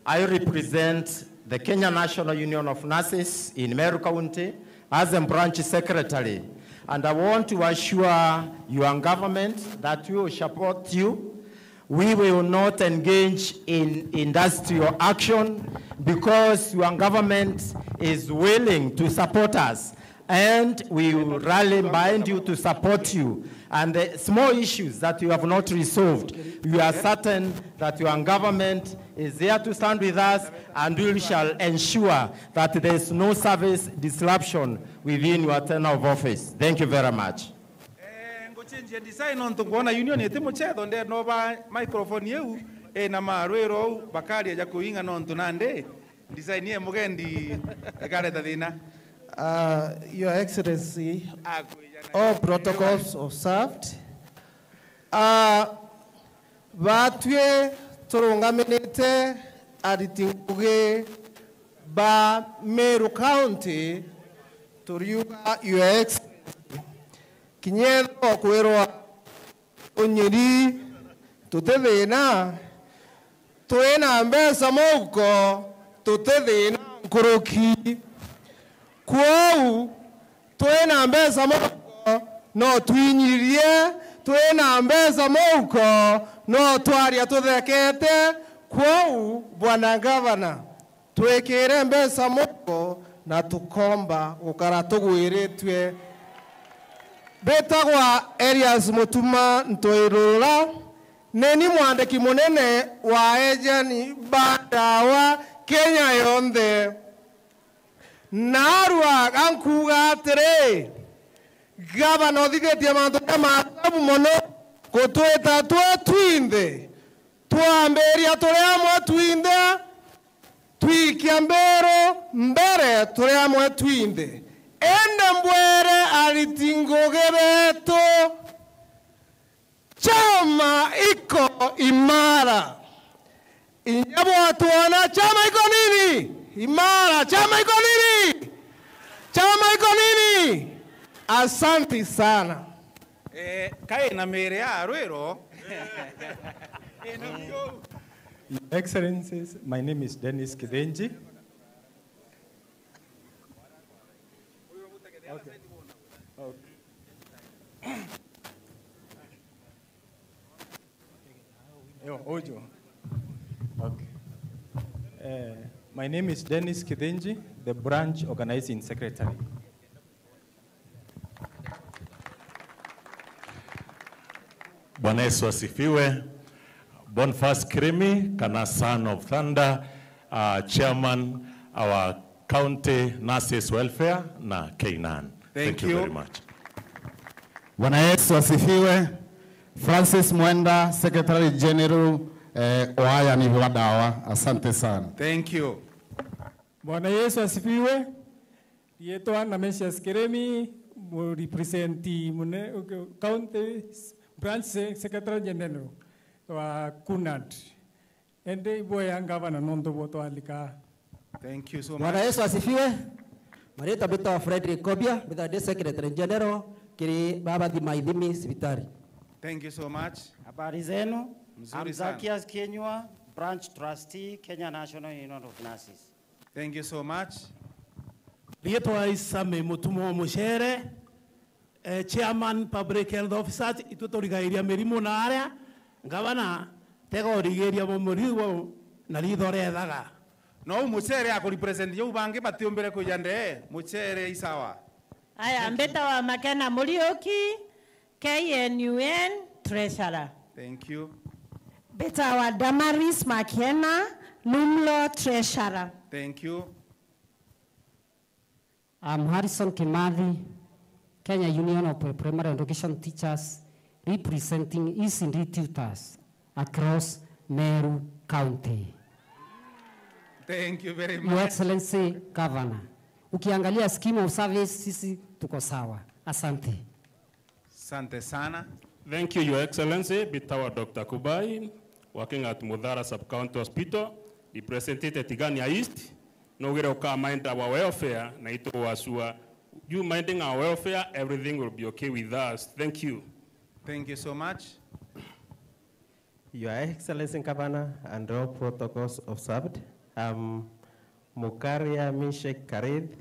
I represent the Kenya National Union of Nurses in Meru County as a branch secretary. And I want to assure your government that we will support you. We will not engage in industrial action because your government is willing to support us. And we will rally behind you to support you. And the small issues that you have not resolved, we are certain that your government is there to stand with us, and we shall ensure that there is no service disruption within your tenure of office. Thank you very much. Ngochenje design on to kuona union yetimo chedo nde nova microphone yeu na marwero bakari aja kuinga non tunande design ye Mugendi ekareta thina. Your Excellency, all protocols observed. Batwe turungaminite aritinguge ba Meru County turiuga Your Excellency. Kinyetho kwirwa unyiri tutethina twina mbeca muko tutethina nkuruki kwou twina mbeca muko no twinyirie twina mbeca muko no twaria tuthekete kwou bwana gavana twikire mbeca muko na tukomba gukara tugwiritwe betagwa Elias Mutuma Ntoirura neni mwandiki munene wa ejeni badawa Kenya yonthe narwa ankuga atiri gavana othigetie mantu mabu muno gutwita twinthe twambiria turi amwe twinthe twikia mbero mbere turi amwe twinthe ende mbwere aritinguge betu chama iko imara inyabo tuona chama iko nini imara chama iko nini chama iko nini. Asante sana. Kae na mere ya Rwero. Your Excellencies, my name is Dennis Kidenji. Ojo. Okay. My name is Dennis Kidenji, the branch organizing secretary. Bwana Yesu asifiwe. Boniface Kirimi, Kana Son of Thunder, chairman our county nurses welfare na K9. Thank you very much. Bwana Yesu asifiwe. Francis Mwenda, Secretary General Oaya ni Wadawa. Asante sana. Thank you. Bwana Yesu asifiwe. Yeto na Mesias Kiremi, representi mune county branch secretary general wa Kunad. Ende boya ngavana nondo boto alika. Thank you so much. Bwana Yesu asifiwe. Marita bita Frederick Kobia, bita the secretary general kiri baba di maidhimi sibitari. Thank you so much. Habari zenu? Mzuri sana. Zakias Kenywa, branch trustee, Kenya National Union of Nurses. Thank you so much. Rietwa Isame Mutumo Mushere, chairman public health officer, itutorigaria mirimo na area, gavana tego rigeria mo murigo na ridore daga. No muchere ya represent yo bange batiombere kujande muchere isawa. Aya mbeta wa Makena Murioki, KNUN Treasurer. Thank you. Beta wa Damaris Makena, Lumlo Treasurer. Thank you. I'm Harrison Kimathi, Kenya Union of Primary Education Teachers, representing ECD tutors across Meru County. Thank you very much. Your Excellency Governor, ukiangalia scheme of service sisi tuko sawa. Asante. Asante sana. Thank you, Your Excellency. Bitawa Dr. Kubai, working at Mudhara Sub-County Hospital, represented Tigania East. No we don't mind our welfare. Na ito wasua. You minding our welfare, everything will be okay with us. Thank you. Thank you so much. Your Excellency Governor and all protocols observed. Mukaria Mishek Karid,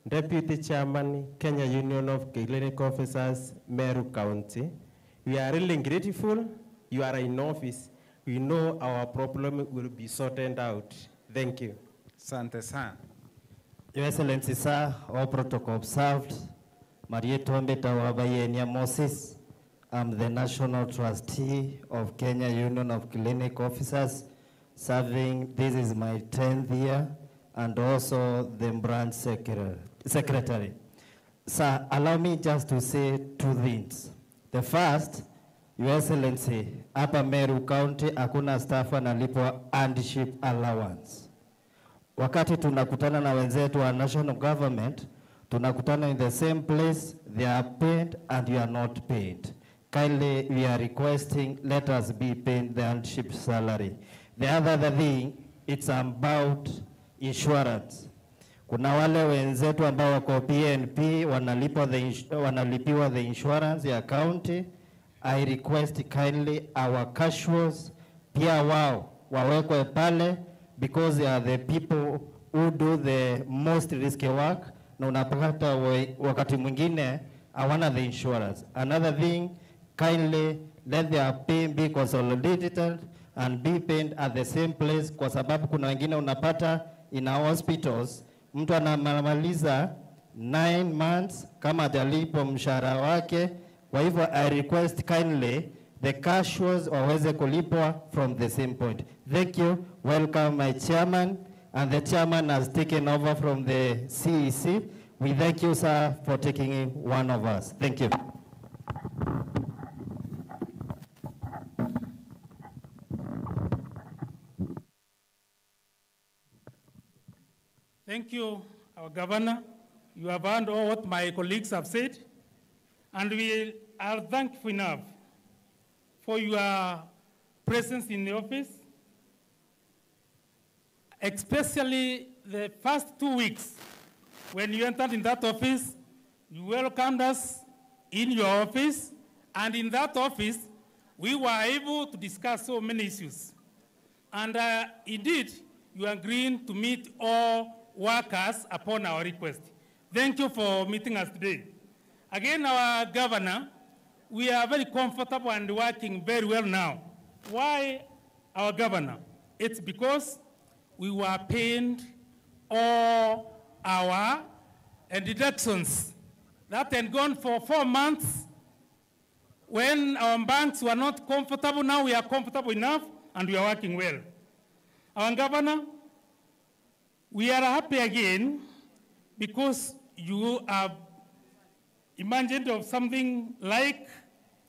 Deputy Chairman, Kenya Union of Clinic Officers, Meru County. We are really grateful. You are in office. We know our problem will be sorted out. Thank you. Sante san. Your Excellency, sir, all protocol observed. Marieto Ambeta Wabayenia Moses. I'm the National Trustee of Kenya Union of Clinic Officers, serving, this is my 10th year, and also the branch secretary. Sir, allow me just to say two things. The first, Your Excellency, hapa Meru County hakuna staff analipwa handship allowance. Wakati tunakutana na wenzetu wa national government, tunakutana in the same place, they are paid and you are not paid. Kindly, we are requesting, let us be paid the handship salary. The other thing, it's about insurance. Kuna wale wenzetu ambao wako PNP wanalipiwa the insurance ya county. I request kindly our casuals pia wao wawekwe pale, because they are the people who do the most risky work, na unapata wakati mwingine hawana the insurance. Another thing, kindly let their pay be consolidated and be paid at the same place, kwa sababu kuna wengine unapata in our hospitals mtu anamaliza 9 months kama hajalipo mshahara wake. Kwa hivyo I request kindly the casuals waweze kulipwa from the same point. Thank you. Welcome my chairman, and the chairman has taken over from the CEC. We thank you, sir, for taking one of us. Thank you. Thank you, our governor. You have heard all what my colleagues have said, and we are thankful enough for your presence in the office, especially the first 2 weeks. When you entered in that office, you welcomed us in your office, and in that office, we were able to discuss so many issues. And indeed, you agreed to meet all workers upon our request. Thank you for meeting us today. Again, our governor, we are very comfortable and working very well now. Why our governor? It's because we were paying all our deductions that had gone for 4 months. When our banks were not comfortable, now we are comfortable enough and we are working well. Our governor, we are happy again because you have imagined of something like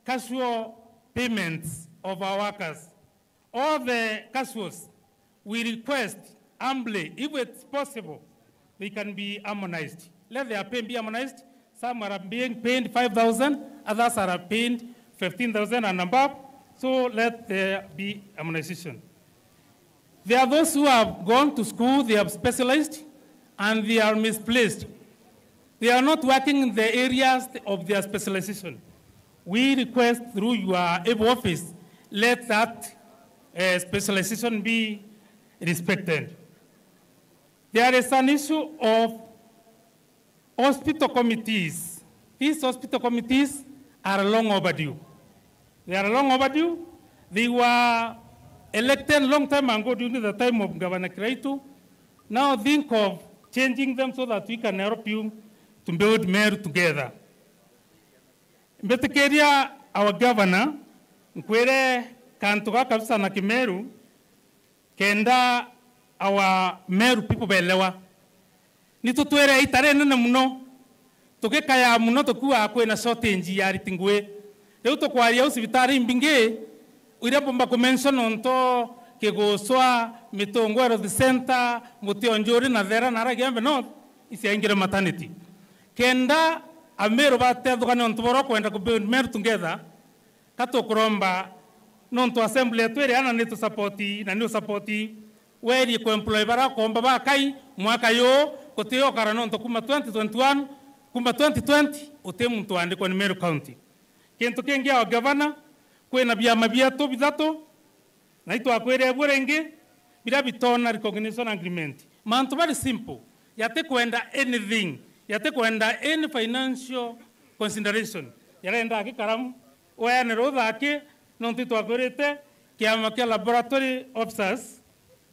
casual payments of our workers. All the casuals, we request humbly, if it's possible, they can be harmonized. Let their pay be harmonized. Some are being paid 5,000, others are paid 15,000 and above. So let there be harmonization. There are those who have gone to school, they have specialized, and they are misplaced. They are not working in the areas of their specialization. We request through your able office, let that specialization be respected. There is an issue of hospital committees. These hospital committees are long overdue. They are long overdue. They were elected long time ago during the time of Governor Kiraitu, Now think of changing them so that we can help you to build Meru together. Mbetekeria our governor, nkwere kantuka kabisa na Kimeru, kenda our Meru people belewa. Nitutuere itare nene muno, tukekaya muno tukua kwena shortage ya ritingwe. Leo tukwaria usibitari imbinge, uira bomba kumention onto kegoswa mitongo ero the center mutionjori na vera na ragembe no isi aingira maternity. Kenda Ameru bate dukani onto boro kwenda ku build Meru together. Kato kuromba nonto assembly twere ana neto supporti na new supporti weri ko employ bara ko mbaba kai mwaka yo koteo kara nonto kuma 2021 kuma 2020 otemu to ande ko Meru County. Kento kengia o governor kwena byama byato bizato na ito akwere burenge bila bitona recognition agreement. Manto very simple. Yate kwenda anything. Yate kwenda any financial consideration. Yarenda akikaramu oya neroda ake nonto ito akwerete kiama kia laboratory officers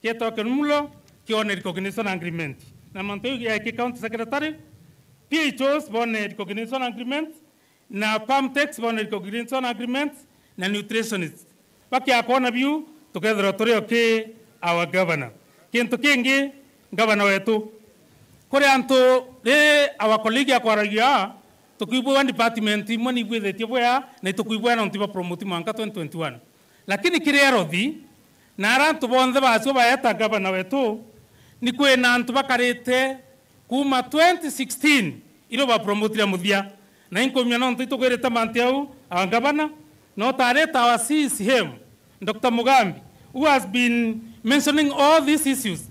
kieto kenumulo kione recognition agreement. Na manto ya county secretary PHOs bone recognition agreement na PAMTEX bone recognition agreement na nutritionists. Paki akona view together authority okay our governor. Kiento kingi governor wetu. Kore anto le our colleague akwaragia tukuibwa department money with the tibwa na tukuibwa na ntiba promote mwaka 2021. Lakini kirero thi na arantu bonde baso bayeta governor wetu ni kwena antu bakarete kuma 2016 ilo ba promote ya muthia na inkomya no ntito kwereta mantiau our governor no tareta our CCM Dr. Mugambi, who has been mentioning all these issues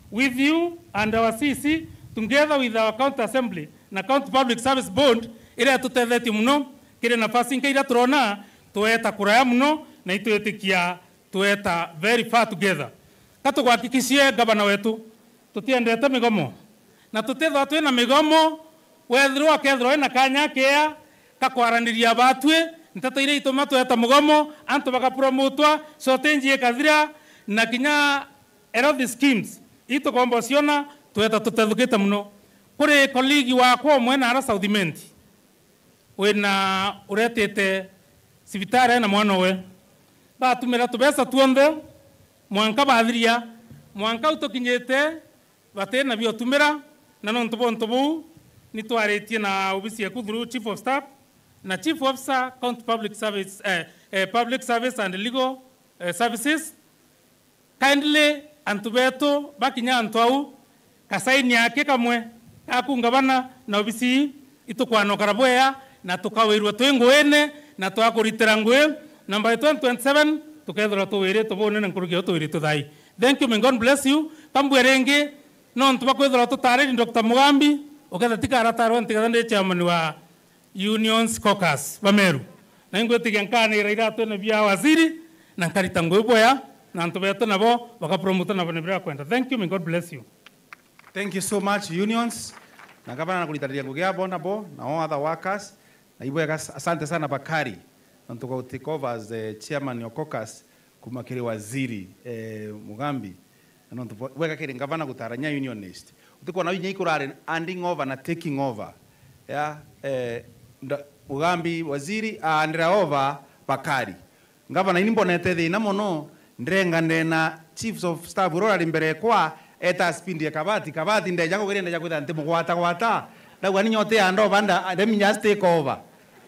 with you and our CC, together with our county assembly, na county public service board, ila tutetheti muno, kile nafasi nkaira turona, tueta kuraya muno, na ituetikia tueta very far together. Kato kuhakikishie gavana wetu, tutiendete migomo. Na tutethwa atwe na migomo, wethirwa kethirwa na kanya kea, kakwaraniria batwe, ntata ile itomato ya tamugomo anto baka promotwa sotenji ekathira na kinya erodi schemes ito kombosiona tueta tutethukita muno kuri colleague wako mwena ara South Mend wena uretete sibitare na mwana we ba tumira tubesa tuonde mwanka badhiria mwanka utokinyete bate na bio tumira na nonto bontobu nitwaretie na obisi yakudhuru chief of staff na chief officer county public service and legal services kindly antubeto bakinya antwau kasaini yake kamwe akungabana na obisi itukwana karabwea na tukawirwa twengwene na twakuritira ngwe number 2027 tukethora tuwire tubone na nkurugio tuwire tuthai. Thank you, may God bless you. Kambwerenge no ntubakwethora tutare ni Dr. Mugambi uketha tikara tarwa ntigathande chairman wa Unions Caucus Bameru. Na ingo tigenkane rairato na bia waziri na nkarita ngweboya na ntubeto nabo bakapromote na banebra kwenda. Thank you, may God bless you. Thank you so much Unions. Na gavana na kulitaria ngogea bona bo na all other workers. Na iboya asante sana Bakari. Na tuko take over as the chairman of Caucus kumakiri waziri Mugambi. Na weka kiri gavana kutaranya unionist. Utiko na yinyi kurare handing over na taking over. Yeah, Mugambi waziri andra over Bakari. Ngabana inimbonete thina mono ndrenga ndena chiefs of staff urora limbere kwa eta spindi kabati ndeja ko gerenda jakwita ntemo kwata dagwa ninyote ando banda let me just take over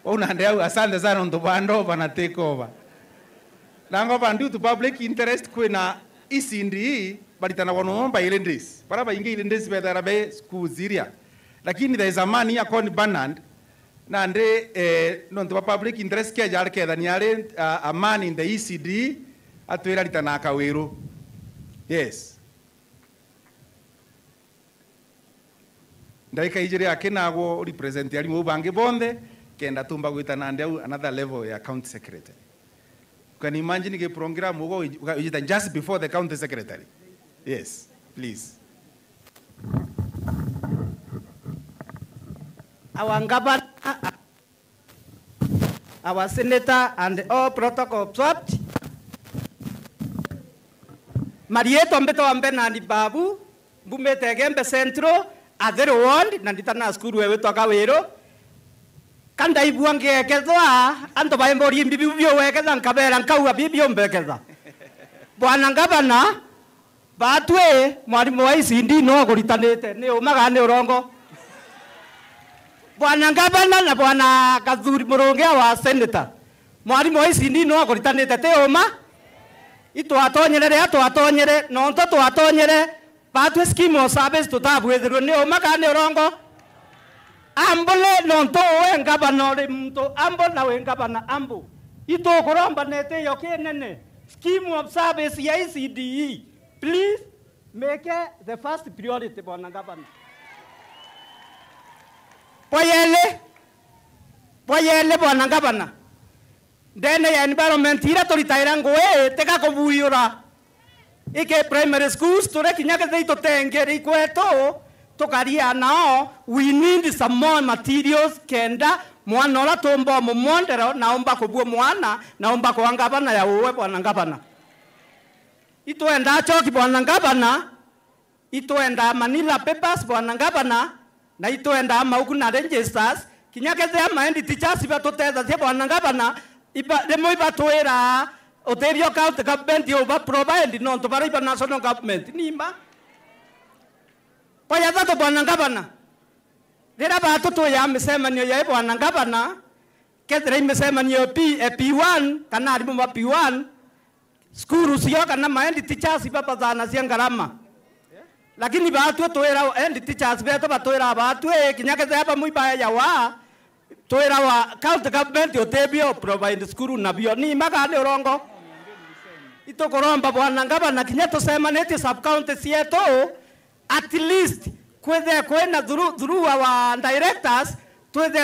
una ndea asante sana ndo bando bana take over nango bandu to public interest kwena isindi balitana wanomba ile ndis baraba ingi ile ndis bedara be skuziria lakini there is a man here called Bernard na nde no ndo public interest ke jar ke daniale a man in the ECD atwira litana kawero. Yes, ndaika ijiri akenago represent yali mubange bonde kenda tumba gwitana ndio another level ya county secretary. Can you imagine ke program ugo ujita just before the county secretary? Yes, please. Our governor, our senator, and all protocol observed. Marieto Mbeto Ambenani Babu, mbumete Gembe Central Athero Ward na nditana skuru wewe toka wero kanda ibuange kezwa anto baembori mbibi byo wekeza nkabera nkauwa bibyo mbekeza bwana ngabana batwe mwalimu wa ICD no guritanite ni umaga ni urongo bwana ngabana na bwana Gathuri Murungia wa senator mwalimu wa ICD no guritanite te uma itwatonyere no nto twatonyere batwe scheme of service tutabwethirwo ni umaga ni urongo ambole no nto we ngabana ri mto ambo na we ngabana ambo ito kuromba nete yo kenene scheme of service ya ICD please make it the first priority bwana ngabana Poyele bwana ngabana ndene ya environment ira toritaira ngoe teka kubuyura ike primary schools tore kinyake zeito tengeri kweto tokaria nao we need some more materials kenda mwana ora tombo momondero naomba kubua mwana naomba kwa ngabana ya uwe bwana ngabana itoenda choki bwana ngabana itoenda Manila papers bwana ngabana na itoenda mauku na registers kinyake ze amaendi teachers batoteza ze bwana ngabana demo ibatwera oterio county government yo provide no to bari national government nimba paya zato bwana ngabana dera batoto ya msemanyo ya bwana ngabana kedre msemanyo P1 kana ari mu P1 skuru sio kana maendi teachers babazana cia ngarama lakini batu toera endi teachers beto batoera batu kinyake ze hapa muiba ya wa toera wa county government otebio provide skuru na bio ni magane urongo itokoromba bwana ngabana kinyeto sema neti sub county sieto at least kwena through wa directors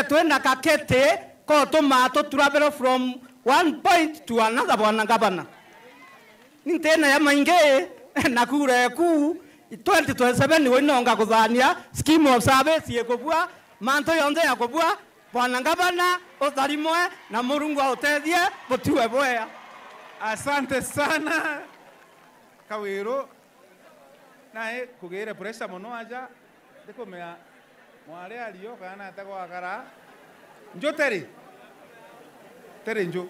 twena kakete ko tomato travel from one point to another bwana ngabana nintena ya mainge na kure ku 2027 winonga kuthania scheme of service yekobua manto yonde yakobua bwana ngabana otharimwe na murungu autethie butiwe boya. Asante sana Kawiro nae kugere pressure mono aja ndikumea mware aliyo kana atakwa akara njo tere njo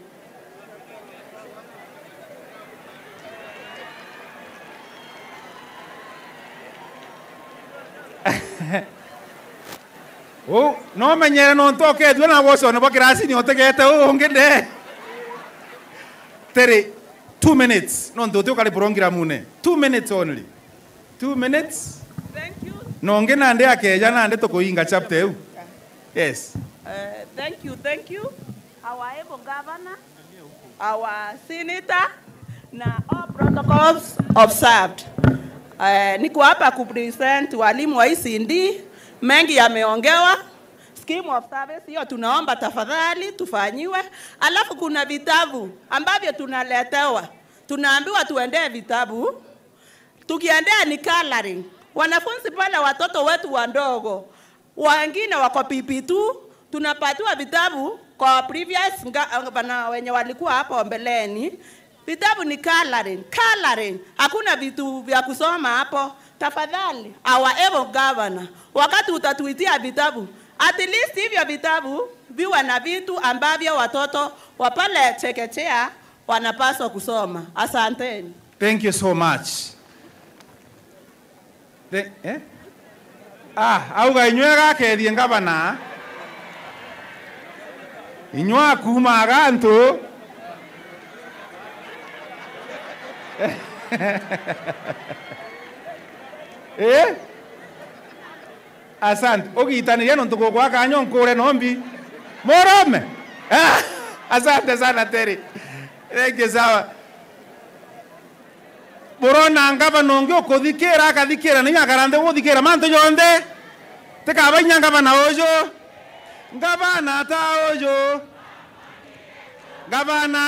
oh no menyere no ntoke dwe na boso no bakirasi ni otegete ngende tere 2 minutes no ndote ukali program une 2 minutes only 2 minutes thank you no ngena ande akeja na ande tokoinga chapter eu yes thank you our able governor our senator na all protocols observed niko hapa kupresent walimu wa ICD mengi yameongewa scheme of service hiyo tunaomba tafadhali tufanyiwe alafu kuna vitabu ambavyo tunaletewa tunaambiwa tuendee vitabu tukiendea ni coloring wanafunzi pale watoto wetu wadogo wengine wako PP2 tunapatiwa vitabu kwa previous bana wenye walikuwa hapo mbeleni vitabu ni coloring hakuna vitu vya kusoma hapo tafadhali our able governor wakati utatuitia vitabu at least hivyo vitabu viwe na vitu ambavyo watoto wa pale chekechea wanapaswa kusoma. Asanteni. Thank you so much. Auga inywega kerie ngabana inywa kuma gantu asante ogitaniria no ntuko kwa kanyo nkure nombi morome asante sana Terry thank you sawa borona ngaba nonge okothikira akathikira ni nyakarande guthikira manto yonde tekaba nyangaba na ojo ngaba na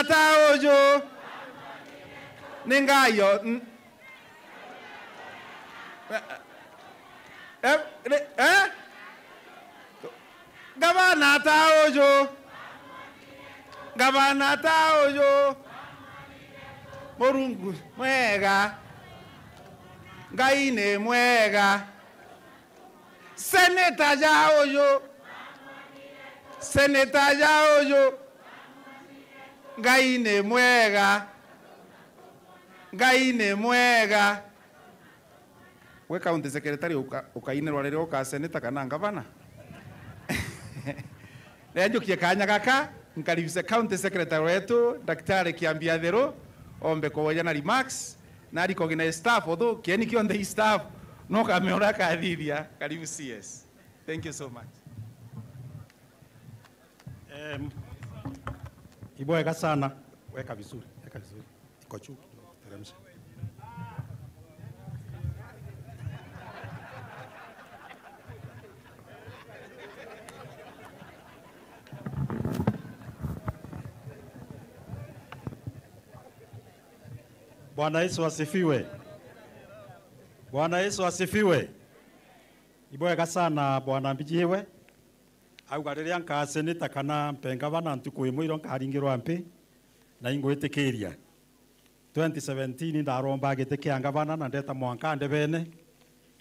ta ojo ningayo Gavana ta ojo Morungu mwega Ngai nĩ mwega. Seneta ja ũyũ. Seneta ja ũyũ. Ngai nĩ mwega. Ngai nĩ mwega. We county secretary ukainerwa rĩrĩa uka seneta kana ngavana. Rĩa njukie kanya gaka nkaribise county secretary wetu Daktari Kiambia Thero ombe kuoya na remarks na recognize staff although kieni kionde staff no kameora kathithia. Karibu CS. Thank you so much. Ibwega sana. Weka vizuri. Iko juu teremsha. Bwana Yesu asifiwe. Bwana Yesu asifiwe. Ibwega sana Bwana mbijiwe. Auga riria nkaseneta kana mpengavana ntuku imwe iro nkaringirwa mpi na ingwitikiria 2017 ndaromba gite kia ngavana na ndeta mwanka ndebene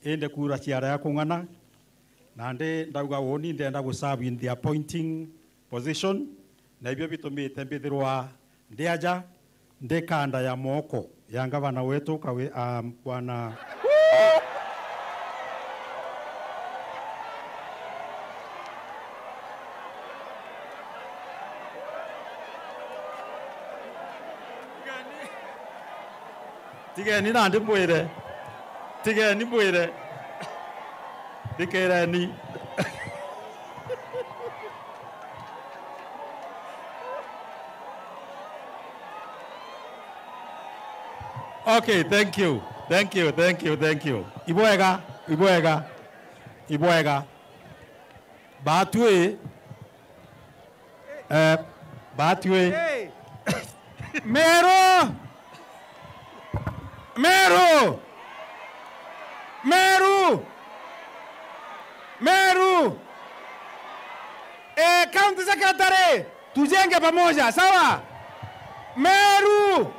ende kura ciara ya kung'ana na ndauga woni ndenda guserve in the appointing position na ibyo bitumite mbithirwa ndiaja ndekanda ya moko ya ngavana wetu kawe Bwana Tigeni na ndimwire. Tigeni mwire. Dikereni. Okay, thank you. Ibwega. Batwe. Hey. Meru. County Secretary, tujenge pamoja, sawa? Meru.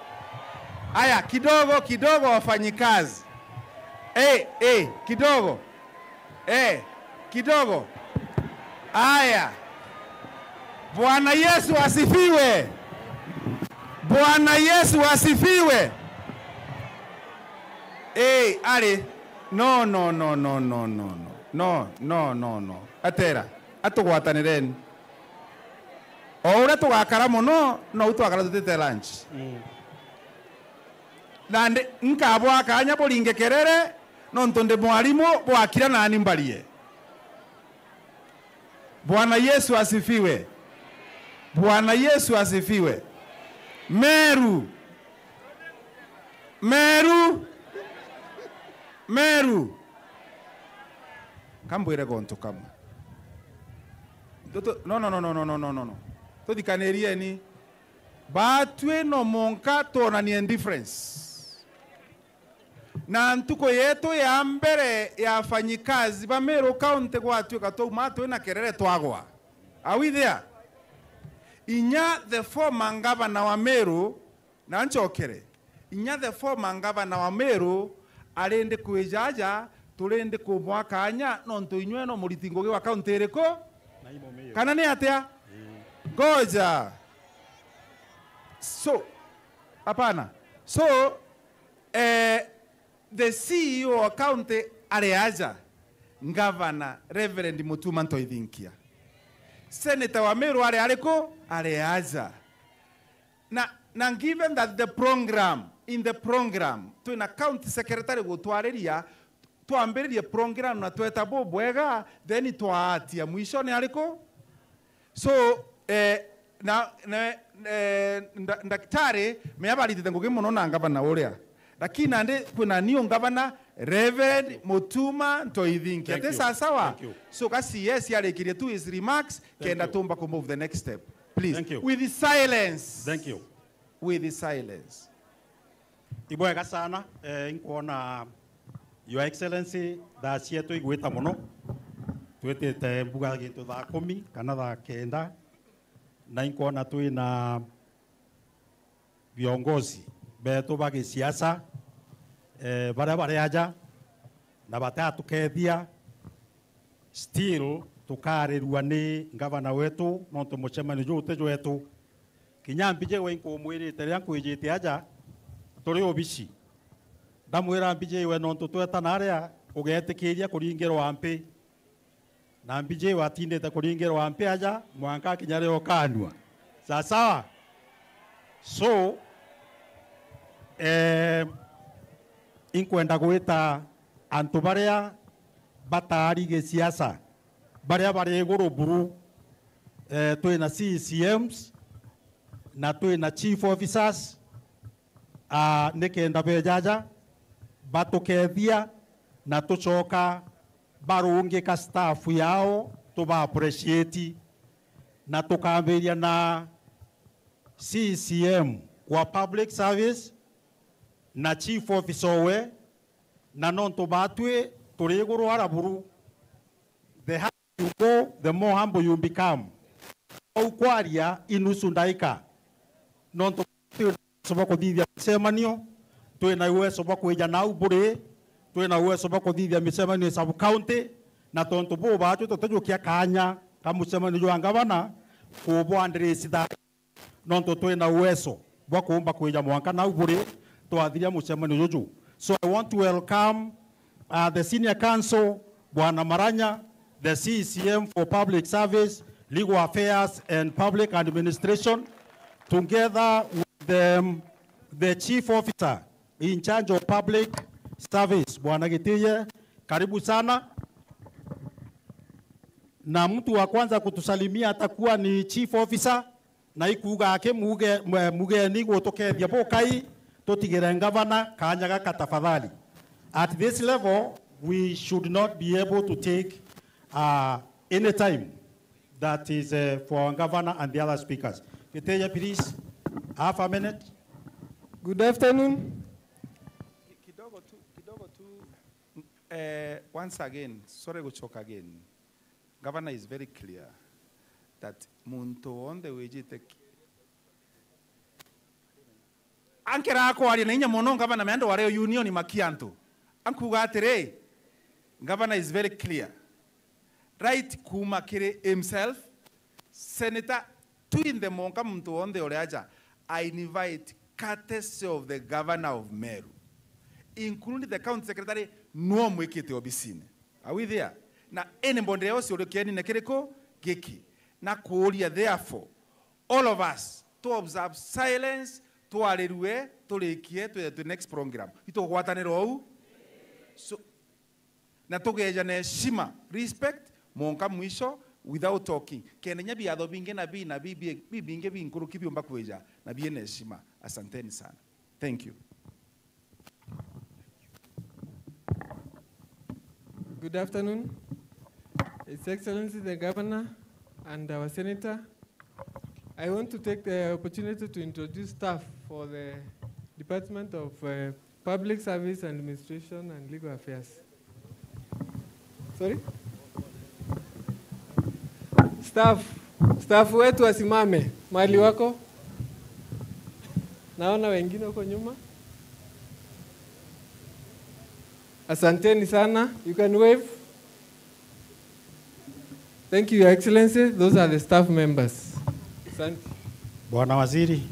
Aya, kidogo wafanyikazi. Kidogo. Aya. Bwana Yesu asifiwe. Bwana Yesu asifiwe. Ali. No. Atera. Atugwatanireni. Ora tugakara muno no utwakara tutete lunch. Nande nkabwa kanya bolinge kerere no ntonde mwalimu bwakira nani mbalie. Bwana Yesu asifiwe. Bwana Yesu asifiwe. Meru. Kambwire gonto kamwe. No. Todikanerieni. Batwe no monka tonanie indifference. Na ntuko yetu ya mbere ya fanyikazi ba Meru County gwatwe kato matwe na kerere twagwa. Are we there? Inya the former governor wa Meru na nchokere. Inya the former governor wa Meru arende kwejaja turende kumwa kanya no ntuinywe no muritingoge wa county ereko kana ni atia goja. So the CEO wa county areaja Governor Reverend Mutuma Ntoithinkia. Senator wa Meru areko areaja. Na given that in the program to na county secretary gutwareria tuambiririe program na tweta bobwega then twaatia mwisho ni ariko. So daktari meabalite ngugi muno na ngavana uria lakini ande kuna niyo ngavana Reverend Mutuma Ntoithinkia te sawa. So kasi yes yarekirie to his remarks kenda tumba ku move the next step please with the silence. Thank you. With the silence. Ibwega sana inkuona Your Excellency da cietu igwita muno twetete mbuga gitu thaa 10 kana thaa 9 na inkuona twina viongozi betu ba gisiasa baria aja na batatukethia still tukarirwa ni gavana wetu no tumucemani jute wetu kinya mbije we nkumwirite ria nkwijite aja turi obici ndamwira mbije we no tutweta naria ugetikiria kuringirwa mpi na mbije watindite kuringirwa mpi aja mwanka kinyare okanwa sawa so inkwenda gwita antu baria batari gisiasa baria bari iguru buru twina CCMs na twina chief officers nikenda bejaja batukethia na tucoka barungika staff yao tuba appreciate na tukambiria na CCM wa public service na chief officer we na non tubatwe turiguru araburu the higher you go the more humble you become au kwaria inusu ndaika non tubatwe soba kuthithia micemanio twina uwezo bwa kwija na uburi twina uwezo bwa kuthithia micemanio sub county na tontu bo batwe tutajukia kanya kamucemanio wa gavana kubwa Andres da non twina uwezo bwa kuumba kwija mwanka na uburi twathiria mucemanio juju. So I want to welcome the Senior Counsel, Bwana Maranya, the CCM for Public Service, Legal Affairs and Public Administration, together with the Chief Officer in charge of Public Service, Bwana Gitiye, karibu sana. Na mtu wa kwanza kutusalimia atakuwa ni Chief Officer, na ikuga ake mugeni gutokethia bokai totigere gavana kanyaga katafadhali. At this level, we should not be able to take any time that is for our governor and the other speakers. Giteya, please, half a minute. Good afternoon. Once again, sorry to choke again. Governor is very clear that muntu on the way ankera ako ari na inya mono gavana meando wareo union makianto ankuga atere governor is very clear right kuma kire himself senator twin the monka muntu on the oleaja I invite courtesy of the governor of Meru including the county secretary no mwekete obisine are we there na anybody else olokiani nekereko geki na kuolia therefore all of us to observe silence twarerue tulikie to next program itogwataniro au so na tugeja na heshima respect monka mwisho without talking kenenya biatho binge na bi na binge binkuru kibiomba kweja na bi na heshima asanteni sana thank you. Good afternoon, His Excellency the Governor and our Senator. I want to take the opportunity to introduce staff for the Department of Public Service Administration and Legal Affairs. Sorry? Staff wetu wasimame mahali wako. Naona wengine huko nyuma. Asanteni sana. You can wave. Thank you, Your Excellency. Those are the staff members. Asante. Bwana Waziri,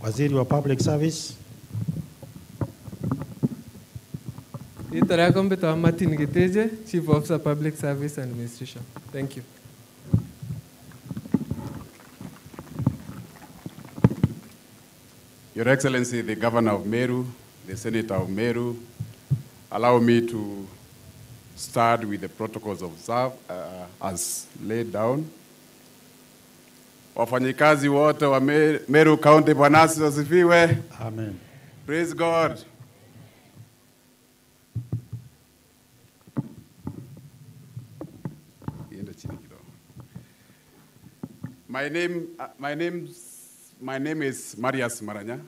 Waziri wa Public Service. Itarakombe Martin Giteje, Chief Officer Public Service and Administration. Thank you. Your Excellency, the Governor of Meru, the Senator of Meru, allow me to start with the protocols observed as laid down. Wafanyikazi wote wa Meru County, Bwana asifiwe. Amen. Praise God. My name is Marius Maranya,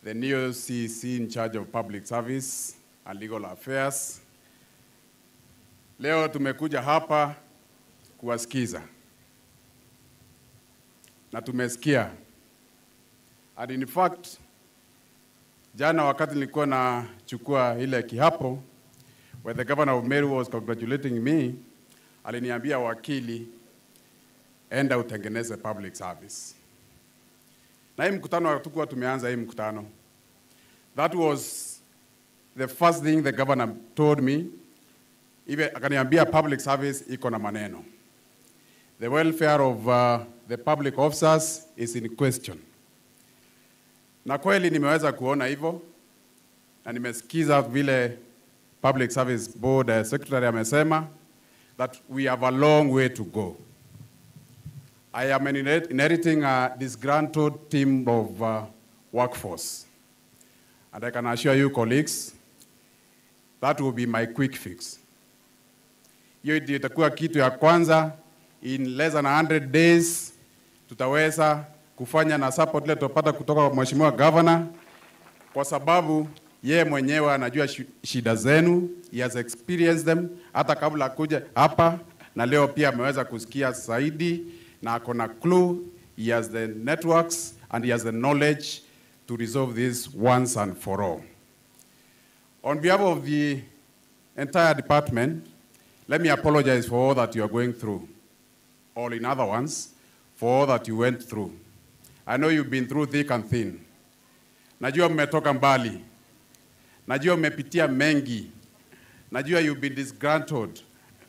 the new CEC in charge of Public Service and Legal Affairs. Leo tumekuja hapa kuwasikiza. Na tumesikia. And in fact, Jana wakati nilikuwa nachukua ile kiapo, when the governor of Meru was congratulating me, aliniambia wakili, enda utengeneze public service. Na hii mkutano hatukuwa tumeanza hii mkutano. That was the first thing the governor told me. Even akaniambia public service iko na maneno. The welfare of the public officers is in question. Na kweli nimeweza kuona hivyo, na nimesikiza vile Public Service Board Secretary amesema that we have a long way to go. I am inheriting a disgruntled team of workforce. And I can assure you colleagues, that will be my quick fix. Hiyo ndio itakuwa kitu ya kwanza. In less than 100 days, tutaweza kufanya na support ile tupata kutoka kwa Mheshimiwa Governor, kwa sababu yeye mwenyewe anajua shida zenu, he has experienced them hata kabla kuja hapa, na leo pia ameweza kusikia zaidi na akona clue, he has the networks and he has the knowledge to resolve this once and for all. On behalf of the entire department, let me apologize for all that you are going through, or in other ones, for all that you went through. I know you've been through thick and thin. Najua mmetoka mbali. Najua mmepitia mengi. Najua you've been disgruntled.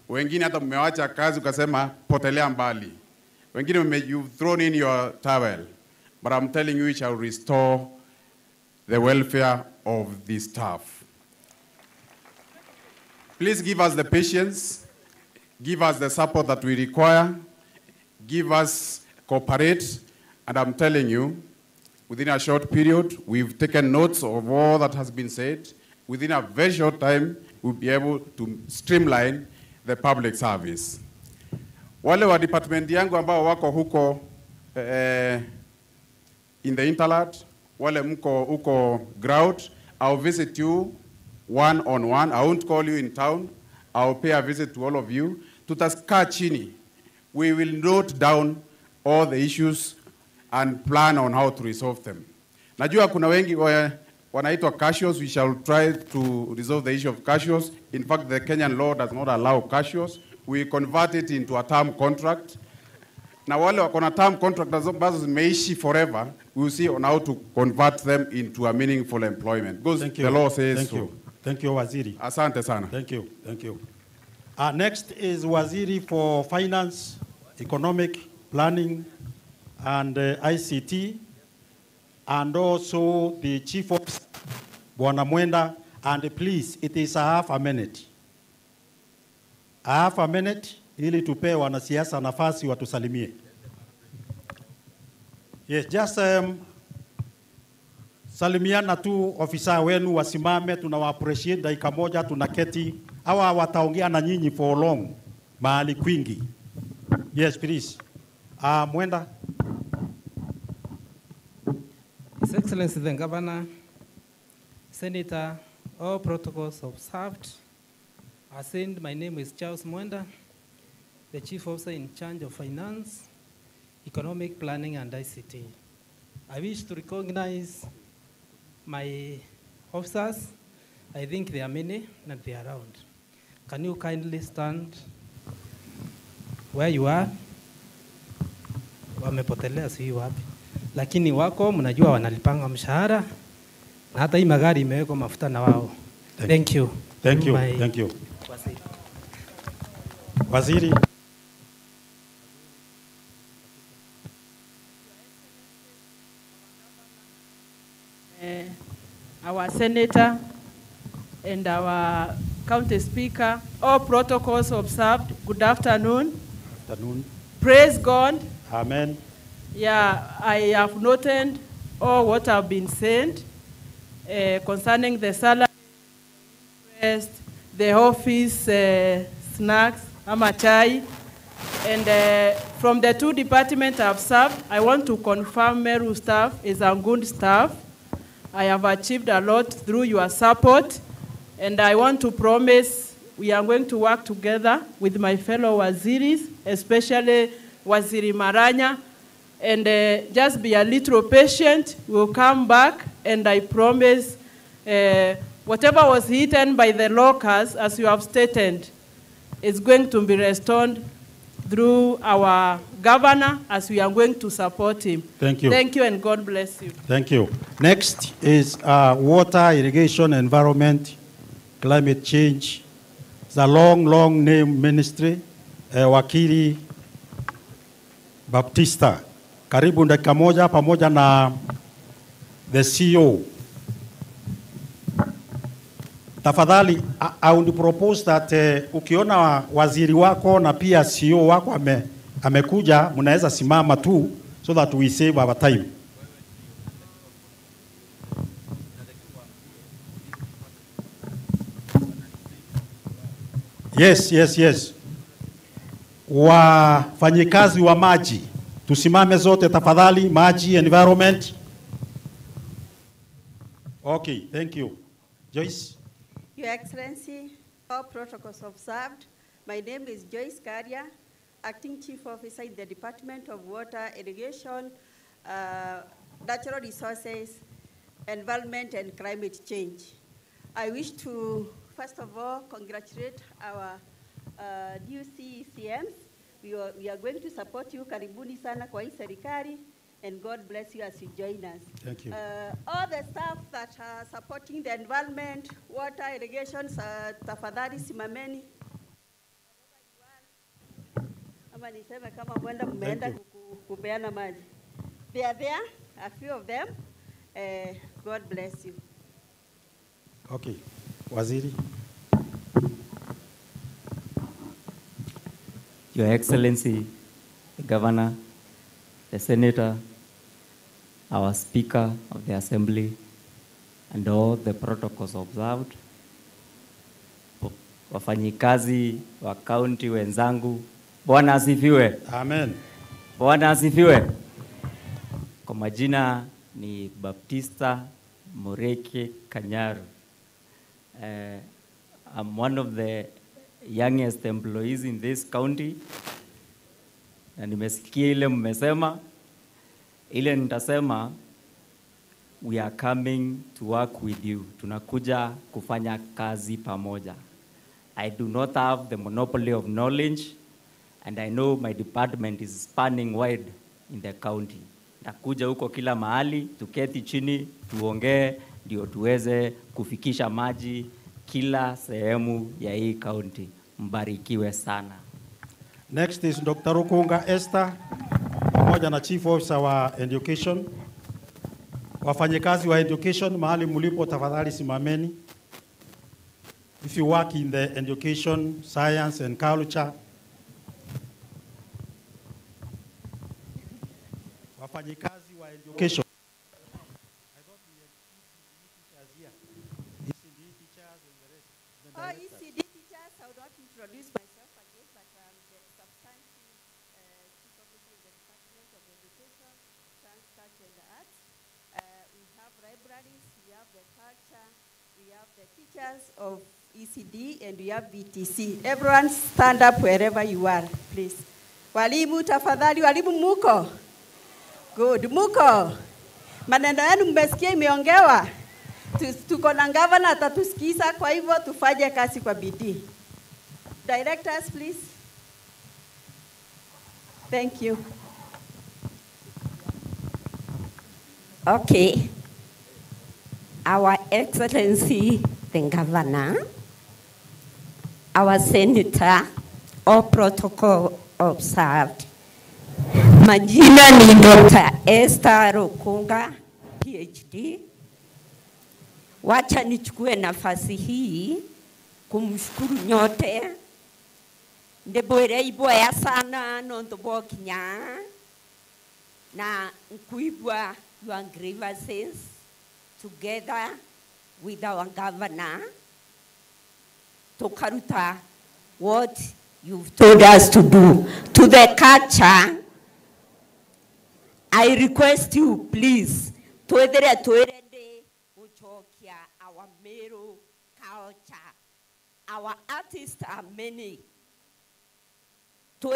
Wengine hata mmewacha kazi ukasema potelea mbali. Wengine you've thrown in your towel. But I'm telling you, it shall restore the welfare of the staff. Please give us the patience. Give us the support that we require. Give us cooperate. And I'm telling you, within a short period, we've taken notes of all that has been said. Within a very short time, we'll be able to streamline the public service. Wale wa department yangu ambao wako huko in the interlat, wale mko huko ground, I'll visit you one-on-one. I won't call you in town. I'll pay a visit to all of you. Tutakaa chini. We will note down all the issues and plan on how to resolve them. Najua kuna wengi wanaitwa cashiers. We shall try to resolve the issue of cashiers. In fact, the Kenyan law does not allow cashiers. We convert it into a term contract. Na wale wakona term contract ambazo zimeishi forever, we will see on how to convert them into a meaningful employment. Because the law says Thank so. you. Thank you, Waziri. Asante sana. Thank you. Thank you. Next is Waziri for Finance, Economic Planning, and ICT, and also the Chief of Bwana Mwenda. And please, it is a half a minute. A half a minute, ili tupe wanasiasa nafasi watusalimie. Yes, just salimiana tu ofisa wenu wasimame, tunawa appreciate dakika moja, tunaketi. Hawa wataongea na nyinyi for long, mahali kwingi. Yes, please. Mwenda. His Excellency the Governor, Senator, all protocols observed. As in, my name is Charles Mwenda, the Chief Officer in charge of Finance, Economic Planning and ICT. I wish to recognize my officers. I think there are many and they are around. Can you kindly stand where you are? Wamepotelea sijui wapi. Lakini wako mnajua wanalipanga mshahara na hata hii magari imewekwa mafuta na wao. Thank you. Thank you. Thank you. Waziri. Our Senator and our County Speaker, all protocols observed. Good afternoon. Afternoon. Praise God. Amen. Yeah, I have noted all what have been said concerning the salary, the office snacks, amachai, and from the two departments I've served, I want to confirm Meru staff is a good staff. I have achieved a lot through your support, and I want to promise we are going to work together with my fellow waziris, especially Waziri Maranya, And just be a little patient. We'll come back, and I promise whatever was eaten by the locusts, as you have stated, is going to be restored through our governor, as we are going to support him. Thank you. Thank you, and God bless you. Thank you. Next is water, irrigation, environment, climate change. It's a long, long name ministry. Wakili Baptista. Karibu dakika moja pamoja na the CEO. Tafadhali, I would propose that ukiona waziri wako na pia CEO wako amekuja, mnaweza simama tu so that we save our time. Yes. Wafanyikazi wa maji, tusimame zote tafadhali, maji, environment. Okay, thank you. Joyce. Your Excellency, all protocols observed. My name is Joyce Karia, Acting Chief Officer in the Department of Water, Irrigation, Natural Resources, Environment and Climate Change. I wish to, first of all, congratulate our new CECMs. We are going to support you. Karibuni sana kwa hii serikali, and God bless you as you join us. Thank you. All the staff that are supporting the environment, water, irrigation, tafadhali simameni. Ama niseme kama mwenda mmeenda kupeana maji. They are there, a few of them. God bless you. Okay. Waziri. Your Excellency, the Governor, the Senator, our Speaker of the Assembly, and all the protocols observed. Wafanyikazi wa county wenzangu, Bwana asifiwe. Amen. Bwana asifiwe. Kwa majina ni Baptista Moreke Kanyaru. I'm one of the youngest employees in this county. Na nimesikia ile mmesema, ile nitasema, we are coming to work with you. Tunakuja kufanya kazi pamoja. I do not have the monopoly of knowledge, and I know my department is spanning wide in the county. Takuja huko kila mahali, tuketi chini, tuongee, ndio tuweze kufikisha maji kila sehemu ya hii county. Mbarikiwe sana. Next is Dr. Rukunga Esther, pamoja na Chief Officer wa Education. Wafanyikazi wa education, mahali mulipo tafadhali simameni. If you work in the education, science and culture. Wafanyikazi wa education. ECD teachers, I would not introduce myself again, but the substantive chief officer in the Department of Education, Science, Culture and Arts. We have libraries, we have the culture, we have the teachers of ECD, and we have BTC. Everyone stand up wherever you are, please. Walimu tafadhali, walimu muko? Good, muko? Maneno yenu mmesikia imeongewa? Tuko na governor atatusikiza, kwa hivyo tufanye kazi kwa bidii. Directors, please. Thank you. Okay. Our Excellency, the Governor, our Senator, all protocol observed. Majina ni Dr. Esther Rukunga, PhD. Wacha nichukue nafasi hii kumshukuru nyote. Ndebwere iboya sana nondobo kinya na nkuibwa your grievances together with our governor tukaruta what you've told us to do. To the culture, I request you please tuedere our Meru culture. Our artists are many. To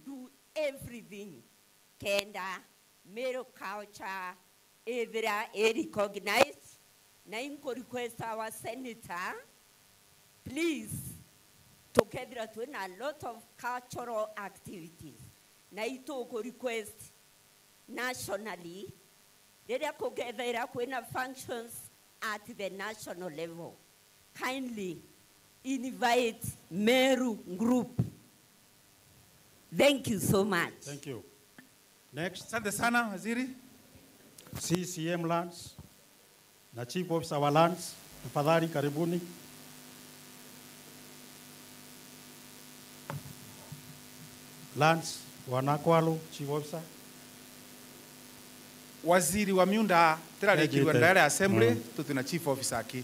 do everything kenda Meru culture ethira recognized. Na inko request our senator, please, together to a lot of cultural activities. Na ito ko request nationally, there ko gather functions at the national level. Kindly invite Meru group. Thank you so much. Thank you. Next. Asante sana waziri. CCM Lands na Chief Officer wa Lands, tafadhali karibuni. Lands wanakwalo Chief Officer. Waziri wa miunda tirarekirwa ndare assembly tutina Chief Officer aki.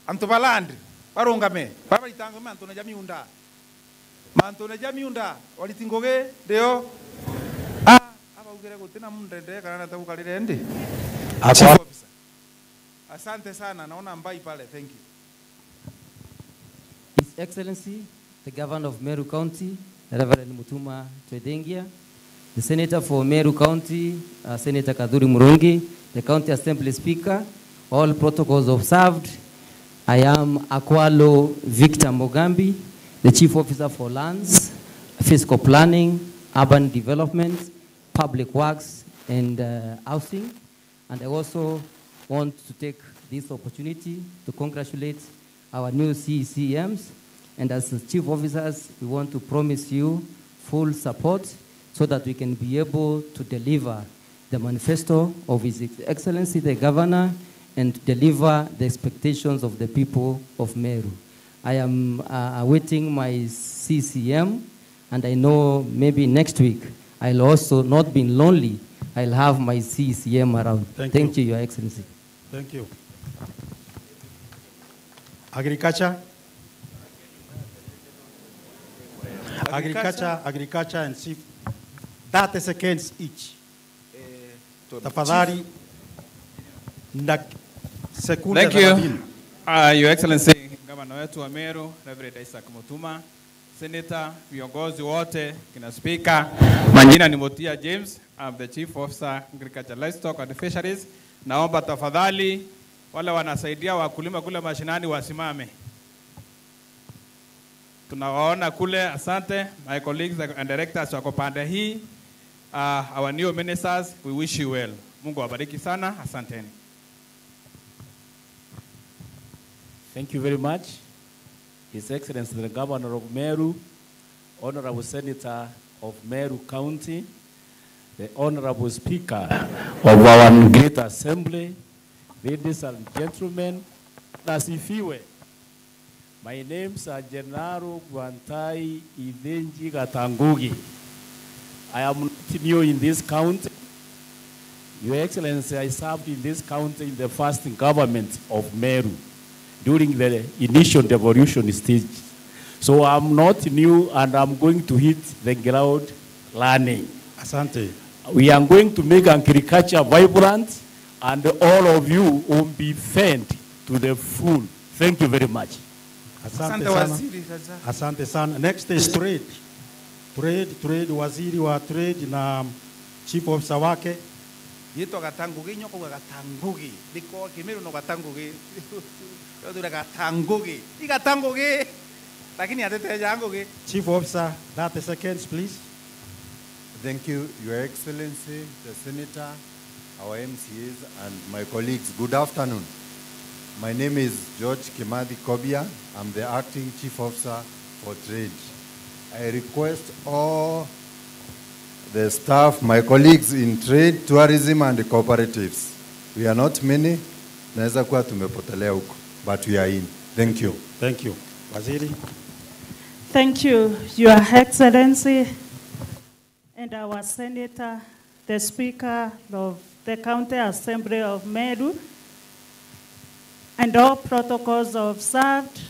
Antu baland barongame baritango mantu na jamiunda. Mantu na jamiunda walitingoge deo ugere kutina mundende kana takukalire ndi. Chief Officer. Asante sana, naona mbai pale. Thank you. His Excellency, the Governor of Meru County, Reverend Mutuma Twedengia, the Senator for Meru County, Senator Kaduri Murungi, the County Assembly Speaker, all protocols observed. I am Akwalo Victor Mogambi, the Chief Officer for Lands, Fiscal Planning, Urban Development, Public Works, and Housing. And I also want to take this opportunity to congratulate our new CECMs. And as Chief Officers, we want to promise you full support so that we can be able to deliver the manifesto of His Excellency, the Governor, and deliver the expectations of the people of Meru. I am awaiting my CCM, and I know maybe next week I'll also not be lonely. I'll have my CCM around. Thank you, Your Excellency. Thank you. Agriculture. Agriculture and Chief. 30 seconds each. Tafadhali. Thank you, Your Excellency, Governor wetu wa Meru, Reverend Isaac Mutuma, Senator, viongozi wote, kina Speaker. Majina ni Motia James. I'm the Chief Officer, Agriculture, Livestock and Fisheries. Naomba tafadhali wale wanasaidia wakulima kule mashinani wasimame. Tunawaona kule, asante. My colleagues and directors wako pande hii. Our new ministers, we wish you well. Mungu awabariki sana, asanteni. Thank you very much. His Excellency the Governor of Meru, Honorable Senator of Meru County, the Honorable Speaker of our Great Assembly, ladies and gentlemen, Nasifiwe. My name is General Gwantai Ivenji Gatangugi. I am not new in this county. Your Excellency, I served in this county in the first government of Meru during the initial devolution stage. So I'm not new and I'm going to hit the ground learning. Asante. We are going to make agriculture vibrant and all of you will be fed to the full. Thank you very much. Asante sana. Asante sana. Next is trade. Trade, waziri wa trade na chief officer wake. Yito gatangugi nyoko gatangugi. Biko Kimeru no gatangugi. Yodura gatangugi. Igatangugi. Lakini atete jangugi. Chief officer, 30 seconds please. Thank you, Your Excellency, the Senator, our MCAs, and my colleagues. Good afternoon. My name is George Kimadi Kobia. I'm the Acting Chief Officer for Trade. I request all the staff, my colleagues in trade, tourism, and cooperatives. We are not many, naweza kuwa tumepotelea huko, but we are in. Thank you. Thank you. Waziri. Thank you, Your Excellency, and our Senator, the Speaker of the County Assembly of Meru, and all protocols observed.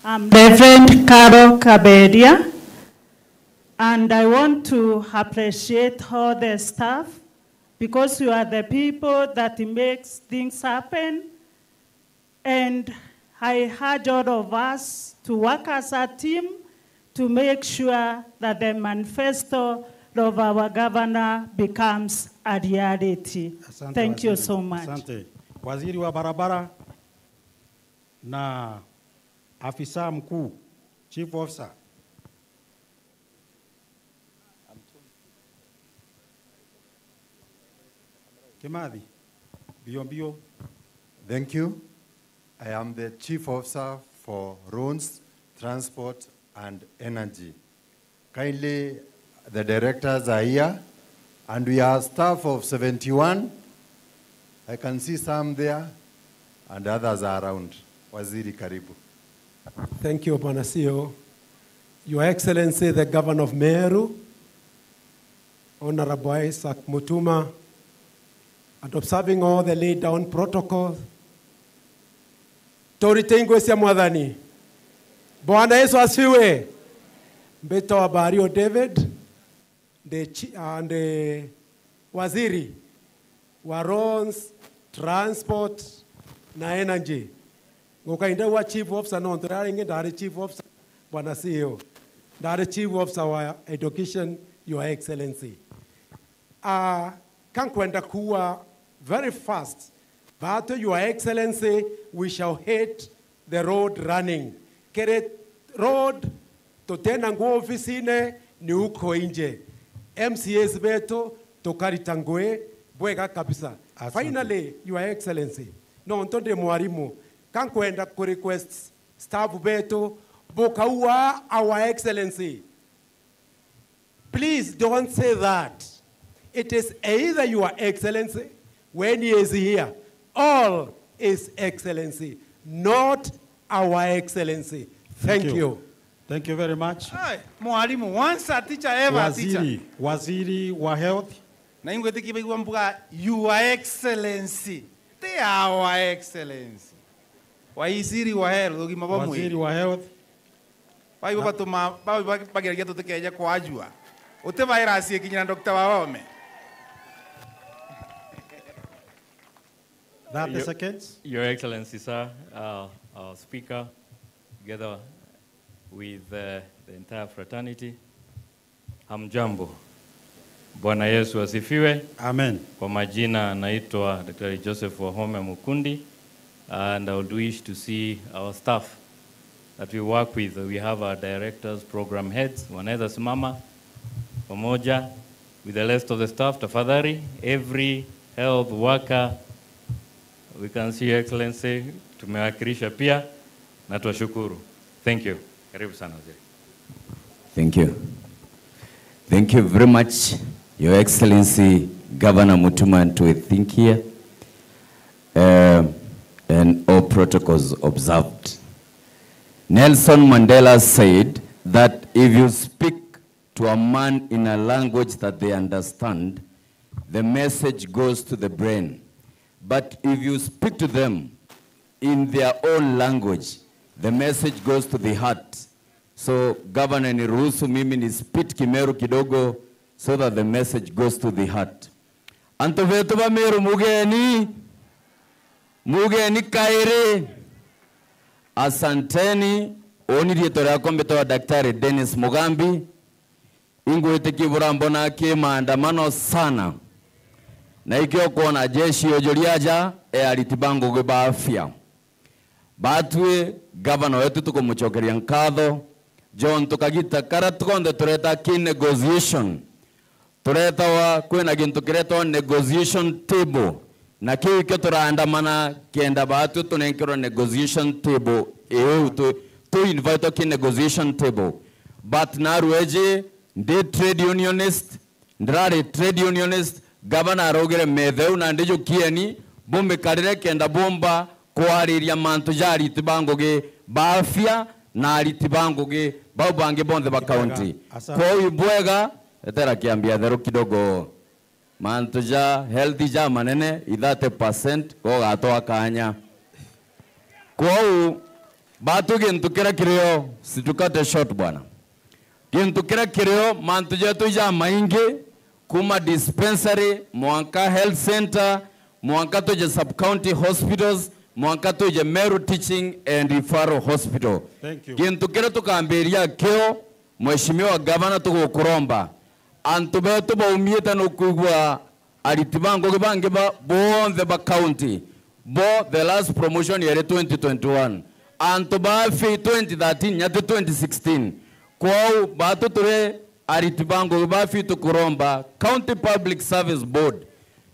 I'm Reverend Carol Kabedia, and I want to appreciate all the staff because you are the people that makes things happen. And I urge all of us to work as a team to make sure that the manifesto of our governor becomes a reality. Thank you so much. Asante. Waziri wa barabara na afisa mkuu, Chief Officer. Kimathi, bio. Thank you. I am the Chief Officer for Roads, Transport and Energy. Kindly, the directors are here, and we are staff of 71. I can see some there, and others are around. Waziri karibu. Thank you, Bwana CEO. Your Excellency, the Governor of Meru, Honorable Isaac Mutuma, and observing all the laid down protocols. Toritengo sia mwadhani. Bwana Yesu asifiwe. Mbeta wa Bario David, the waziri wa roads, transport na energy. Ngokainda wa chief officer no ntorare nge ndare chief officer Bwana CEO. Ndare chief officer wa education, Your Excellency. Kankwenda kuwa very fast. But Your Excellency, we shall hit the road running. Kere road totena nguo ofisine ni uko nje. MCAs beto tokaritangwe bwega kabisa. Finally, Your Excellency, no ntonde mwarimu kankwenda ku request staff beto bokaua Our Excellency. Please don't say that. It is either Your Excellency when he is here, all is Excellency, not Our Excellency. Thank you. Thank you very much. Mwalimu, once a teacher, ever a teacher. Waziri wa health. Na ingwe tikiba mbuga Your Excellency. They are Our Excellency. Waziri wa health, ugima ba mwe. Waziri wa health. Bai baba tuma, bai bageragia tutekeja kwa ajua. Ote virus yekinyana Dr. Wawome. 30 seconds. Your Excellency, sir, our Speaker, together with the entire fraternity, hamjambo. Bwana Yesu asifiwe. Amen. Kwa majina naitwa Dr. Joseph Wahome Mukundi, and I would wish to see our staff that we work with. We have our directors, program heads, wanaweza simama pamoja with the rest of the staff. Tafadhali, every health worker, we can see Your Excellency, tumewakilisha pia na tuwashukuru. Thank you. Karibu sana waziri. Thank you. Thank you very much, Your Excellency, Governor Mutuma, to think here, and all protocols observed. Nelson Mandela said that if you speak to a man in a language that they understand, the message goes to the brain. But if you speak to them in their own language, the message goes to the heart. So, Governor, niruhusu mimi ni spit Kimeru kidogo so that the message goes to the heart. Antovetu ba Meru mugeni kaire. Asanteni, oni dietore akombeta wa Daktari Dennis Mugambi. Ingwete kiburambo na ke maandamano sana. Na ikio kuona jeshi ojoliaja alitibango gwe afya. Batwe governor wetu tukumuchokeria nkatho John tukagita karatukonde tureta ki negotiation. Tureta wa kwena gintu kireta negotiation table. Na kiu ikio turaandamana kienda batu tunenkiro negotiation table. To invite ki negotiation table. But narueje ndi trade unionist, ndrare trade unionist, Governor arogere metheu na ndijo kieni bombe karire kenda bomba kwariria mantu jari tibangoge bafia na ritibangoge babange bonde ba county kwa ibwega etera kiambia thero kidogo mantu ja healthy ja manene 30% ko gato akanya kwa batu gintu kira kireo situkate short bwana gintu kira kireo mantu ja tu ja maingi kuma dispensary, Mwanka Health Center, Mwanka toje sub-county hospitals, Mwanka toje Meru Teaching and Referral Hospital. Thank you. Gintu kira tukambiria keo, Mheshimiwa Governor tukukuromba. antu betu baumiete no kuigwa aritibango gibange ba bonthe ba county bo the last promotion year 2021 antu ba fi 2013 nyate 2016 kwao batu ture aritibango ba fi to kuromba county public service board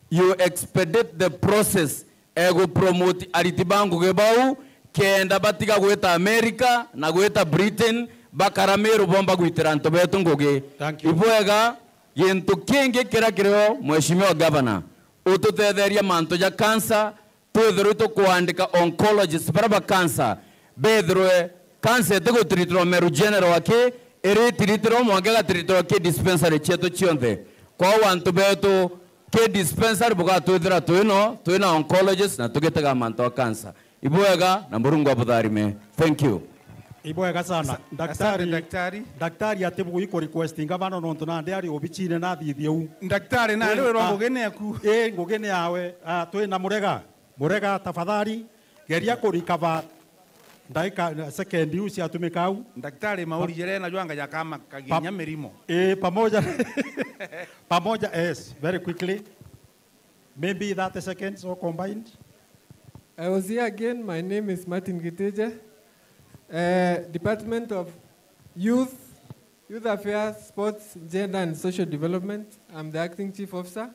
you expedite the process ego promote aritibango gebau kenda batiga gweta America na gweta Britain bakaramero bomba gwitira antu betu ngoge ibwega yentu kenge kira kireo mheshimiwa governor ututetheria manto ya cancer twethero to kuandika oncologist baraba cancer bethroe cancer tego tritro Meru general wake ere tritro mwangega tritro ke dispensary cheto chionde kwa wantu betu ke dispensary buka twethera twina oncologist na tugetega manto cancer ibwega na murungu abutharime. Thank you. Ibwega sana daktari atibu iko requesting gavana no ntona ndi ari obichine na thithi u daktari na ri ro ngugene aku ngugene yawe twi na murega tafadhali geria ku recover ndaika second use atumika au daktari mauri jere na jwanga ya kama kaginya mirimo pamoja yes very quickly maybe 30 seconds or combined. I was here again. My name is Martin Giteje. Department of Youth Affairs, Sports, Gender and Social Development. I'm the acting chief officer.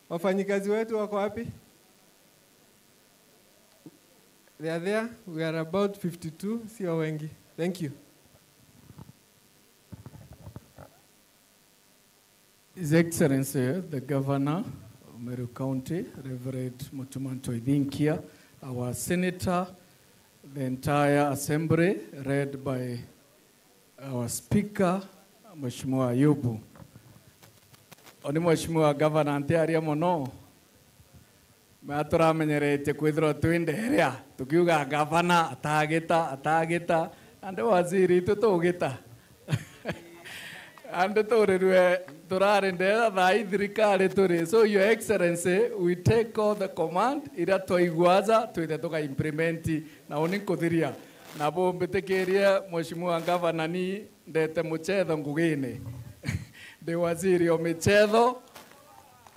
Wafanyikazi wetu wako wapi? They are there. We are about 52. Sio wengi. Thank you. His Excellency, the Governor of Meru County, Reverend Mutuma Ntoithinkia, our Senator, the entire Assembly, led by our Speaker, Mheshimiwa Ayubu. Oni Mheshimiwa Governor antiaria mono. Matura menyerete kwithro twinde heria tukiuga governor atagita ande waziri tutugita ande turirwe turarinde thai thirikari turi. So your excellency, we take all the command ira twaiguaza twithe tuka implement na oni kuthiria na bo mbitekeria Mheshimiwa Governor ni ndete muchetho ngugine de waziri o michetho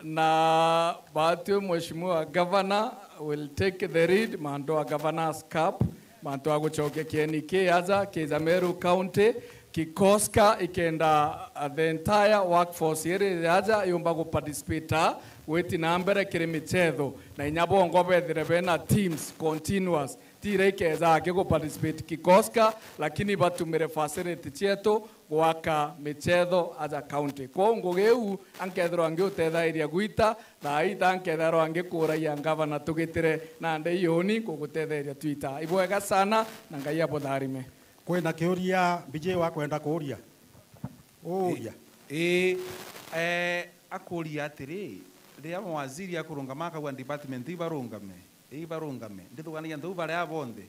na batio Mheshimiwa Governor will take the lead mando a Governor's Cup manto aguchoke kieni kiaza kiza Meru County kikoska ikenda the entire workforce yere yaza yomba go participate weti nambere kire michetho na inyabo ngobe thirebe teams continuous tire keza go participate kikoska lakini batumire facility cheto gwaka michetho as a county kwa ngogeu ankethero ange utethairia gwita thai tankethero ange kura ya governor tugitire na nde yoni kugutethairia twita ibwega sana na ngai abotharime kwena kiuria bije wa kwenda kuria uria akuria atiri ria mwaziri akurunga maka wa department ibarungame ndithugania ndu bare abonde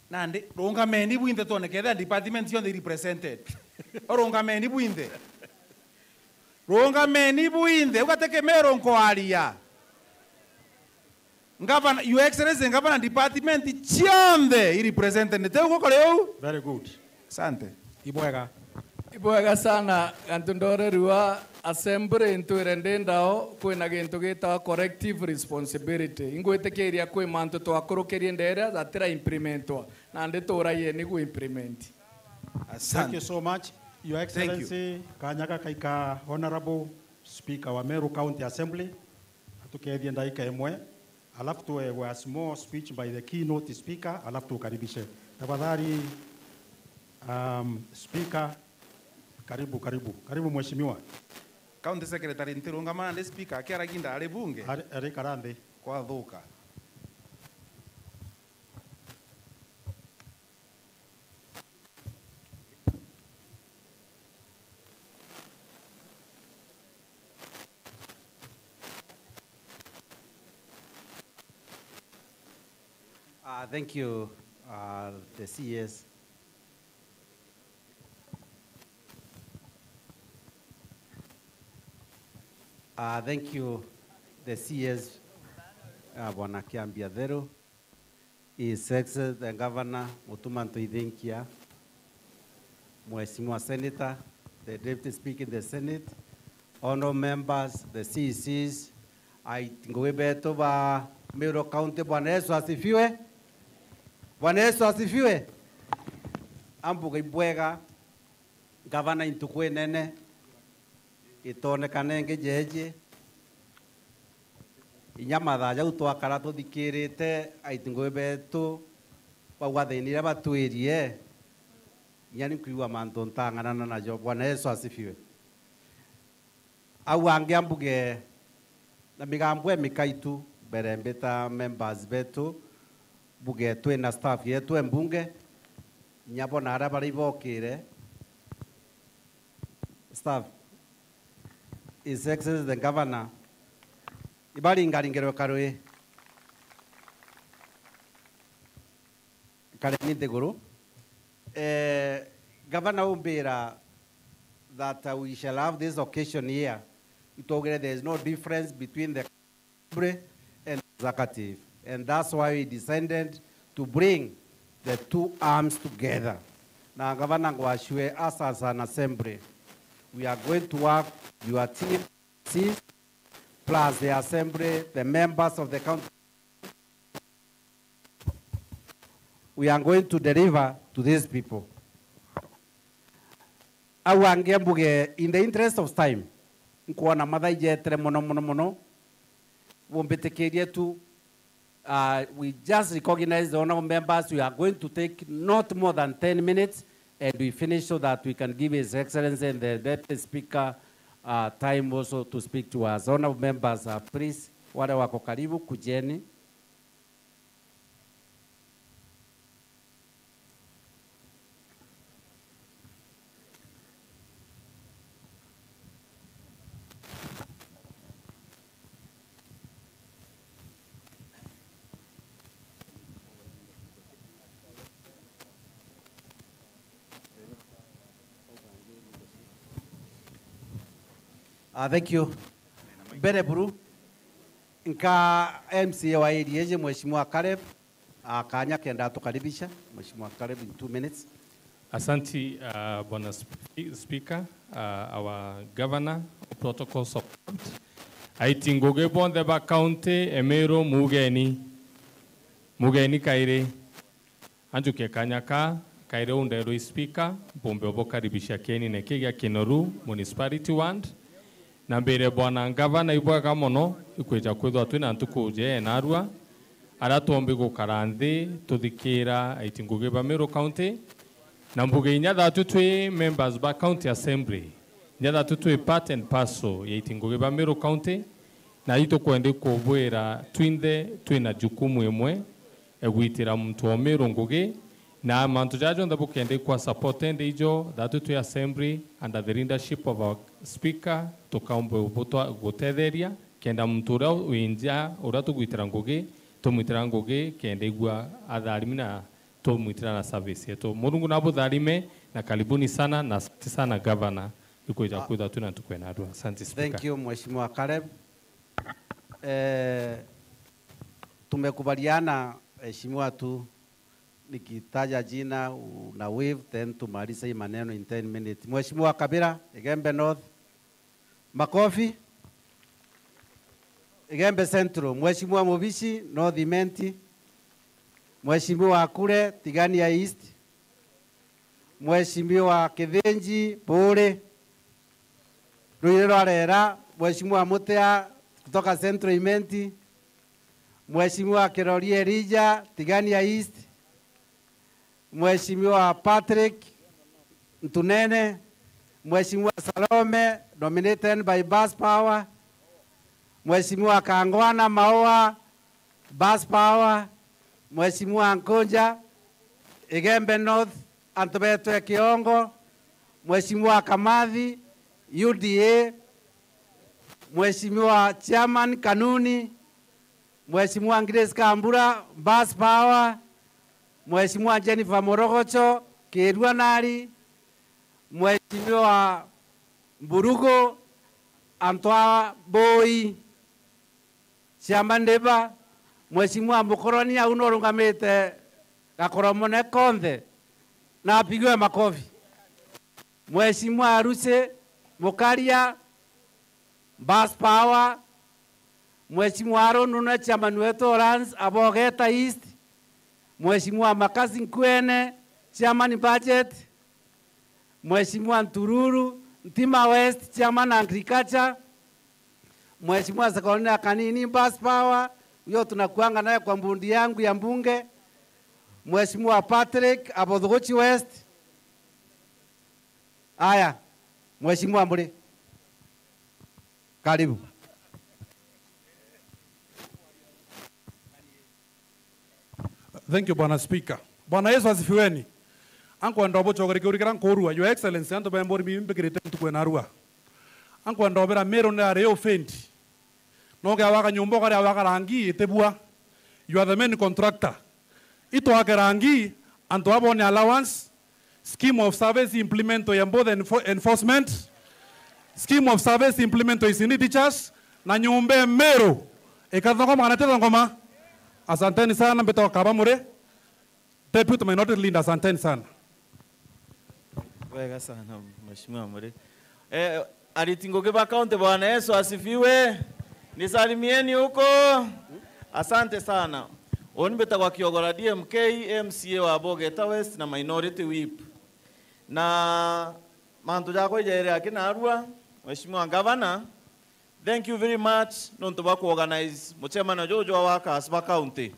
na ndi rungame ni bwinde tone ketha department yon represented rungame ni bwinde ugateke mero nkoaria ngavana your excellency ngavana department chionde represented nete uko leo. Very good, asante ibwega sana antundore ruwa assembly ntuirende ndao kwina gintu gita corrective responsibility ingwetekeria kwi mantu twakurukirie ndera zatira implementwa na ndituraye ni ku implement. Thank you so much, your excellency. Kanyaga kaika honorable speaker wa Meru County Assembly atukethie ndaika imwe alafu tuwe a small speech by the keynote speaker alafu tukaribishe tafadhali. Speaker, karibu mheshimiwa. County Secretary ntirungamana ndi speaker akiara ginda ari bunge ari karande kwa thuka. Thank you, the CS. Thank you, the CS, Bwana Kiambia Thero, His Excellency the Governor Mutuma Ntoithinkia, Mheshimiwa Senator, the Deputy Speaker in the Senate, honorable members, the CECs, aitingowe beto ba Meru County. Bwana Yesu asifiwe. Bwana Yesu asifiwe. Ambuga ibwega gavana intukwe nene itone kanenge jeje inyamatha jau twakara tuthikirite aitingowe beto bagwathinire batwirie nyani kuigua mantu ntang'anana najo. Bwana Yesu asifiwe. Au ange ambuge na migambo emikaitu mbere mbeta members betu buge twina staff yetu embunge nyabona aria bari bokire staff. His Excellency the Governor ibari ngaringero karwe kare niteguru Governor Umbira that we shall have this occasion here. We told there is no difference between the Assembly and executive, and that's why we decided to bring the two arms together. Now, Governor Ngwashwe, us as an assembly, we are going to work your team, plus the assembly, the members of the council. We are going to deliver to these people. In the interest of time, we just recognize the honorable members. We are going to take not more than 10 minutes, and we finish so that we can give His Excellency and the Deputy Speaker time also to speak to us. Honorable members, please, wale wako karibu kujeni. Thank you. Bere buru. Nka MCA wa ADA Mheshimiwa Caleb akanya kenda tukaribisha. Mheshimiwa Caleb in 2 minutes. Asante Bwana Speaker, our Governor of Protocol Support. Aitingoge bonde ba county Emero mugeni kaire anjuke kanyaka kaire undero Speaker bombe obokaribisha keni nekiga Kinoru Municipality Ward. Na mbere Bwana Gavana ibwaga mono ikweja kwithwa twina ntukuje enarua ara tombe gukaranthi tuthikira aitinguge ba Meru County na mbuge inya twi members ba County Assembly nya twi part and parcel ya aitinguge ba Meru County na ito kwende kubwira twina jukumu emwe egwitira muntu wa Meru nguge na mantu jajo ndabukende kwa support ende ijo twi Assembly under the leadership of our Speaker tukaombe ubutwa gutetheria kenda mtura winja uratu gwitira ngugi tumwitira ngugi kenda igwa atharimi na tumwitira na service yetu. Murungu na butharime na karibuni sana na asante sana Governor ikuja kwitha tuna tukwena adu. Asante Speaker. Thank you Mheshimiwa Caleb. Tumekubaliana Mheshimiwa tu nikitaja jina na wave then tumalize hii maneno in 10 minutes. Mheshimiwa Kabira, Igembe North. Makofi. Igembe Central. Mheshimiwa Mubishi, North Imenti. Mheshimiwa Akure, Tigania East. Mheshimiwa Kithenji, Bure. Ruirero Arera. Mheshimiwa Mutea, kutoka Central Imenti. Mheshimiwa Kirori Erija, Tigania East. Mheshimiwa Patrick Ntunene. Mheshimiwa Salome, nominated by Bus Power. Mheshimiwa Kangwana Maua, Bus Power. Mheshimiwa Nkonja, Igembe North, Antobeto Kiongo. Mheshimiwa Kamadhi, UDA. Mheshimiwa Chairman Kanuni. Mheshimiwa Grace Kambura, Bus Power. Mheshimiwa Jennifer Morogocho, Kirua Nari. Mheshimiwa Mburugo, Antwa Boy, Siamandeba. Mheshimiwa Mukoroni unorungamite Gakoromone Konde na apigwe makofi. Mheshimiwa Aruse Mukaria, Bas Power, Mheshimiwa Aaron Nuna chairman wetu Orange Abogeta East, Mheshimiwa Makasi Nkwene chairman budget, Mheshimiwa Ntururu Ntima West chairman agriculture, Mheshimiwa Sekonda Kanini Bas Power, huyo tunakuanga naye kwa mbundi yangu ya mbunge, Mheshimiwa Patrick Abodhochi West. Aya, Mheshimiwa Mburi, karibu. Thank you, Bwana Speaker. Bwana Yesu asifiweni. Anko ndobo chogere urikira nkorua, Your Excellency, anto bembori bimbekirite ntukwe narua. Anko ndobera mero na reo fendi. Noge awaka nyumbo kare awaka rangi itebua. You are the main contractor. Ito wake rangi, anto abone allowance, scheme of service implemento ya both enforcement, scheme of service implemento isini teachers, na nyumbe mero. Ekathoko manatela ngoma. Asanteni sana mbeto kabamure. Deputy Minority Leader, asanteni sana. Wega sana Mheshimiwa Muri. Alitingoke ba kaunti, Bwana Yesu asifiwe. Nisalimieni huko. Asante sana. Onibeta kwa Kiogora DMK, MCA wa Bogeta West na Minority Whip. Na mantu jako ijere akina Arua, Mheshimiwa Governor, thank you very much nonto bako organize muchema na jojo waka asba county.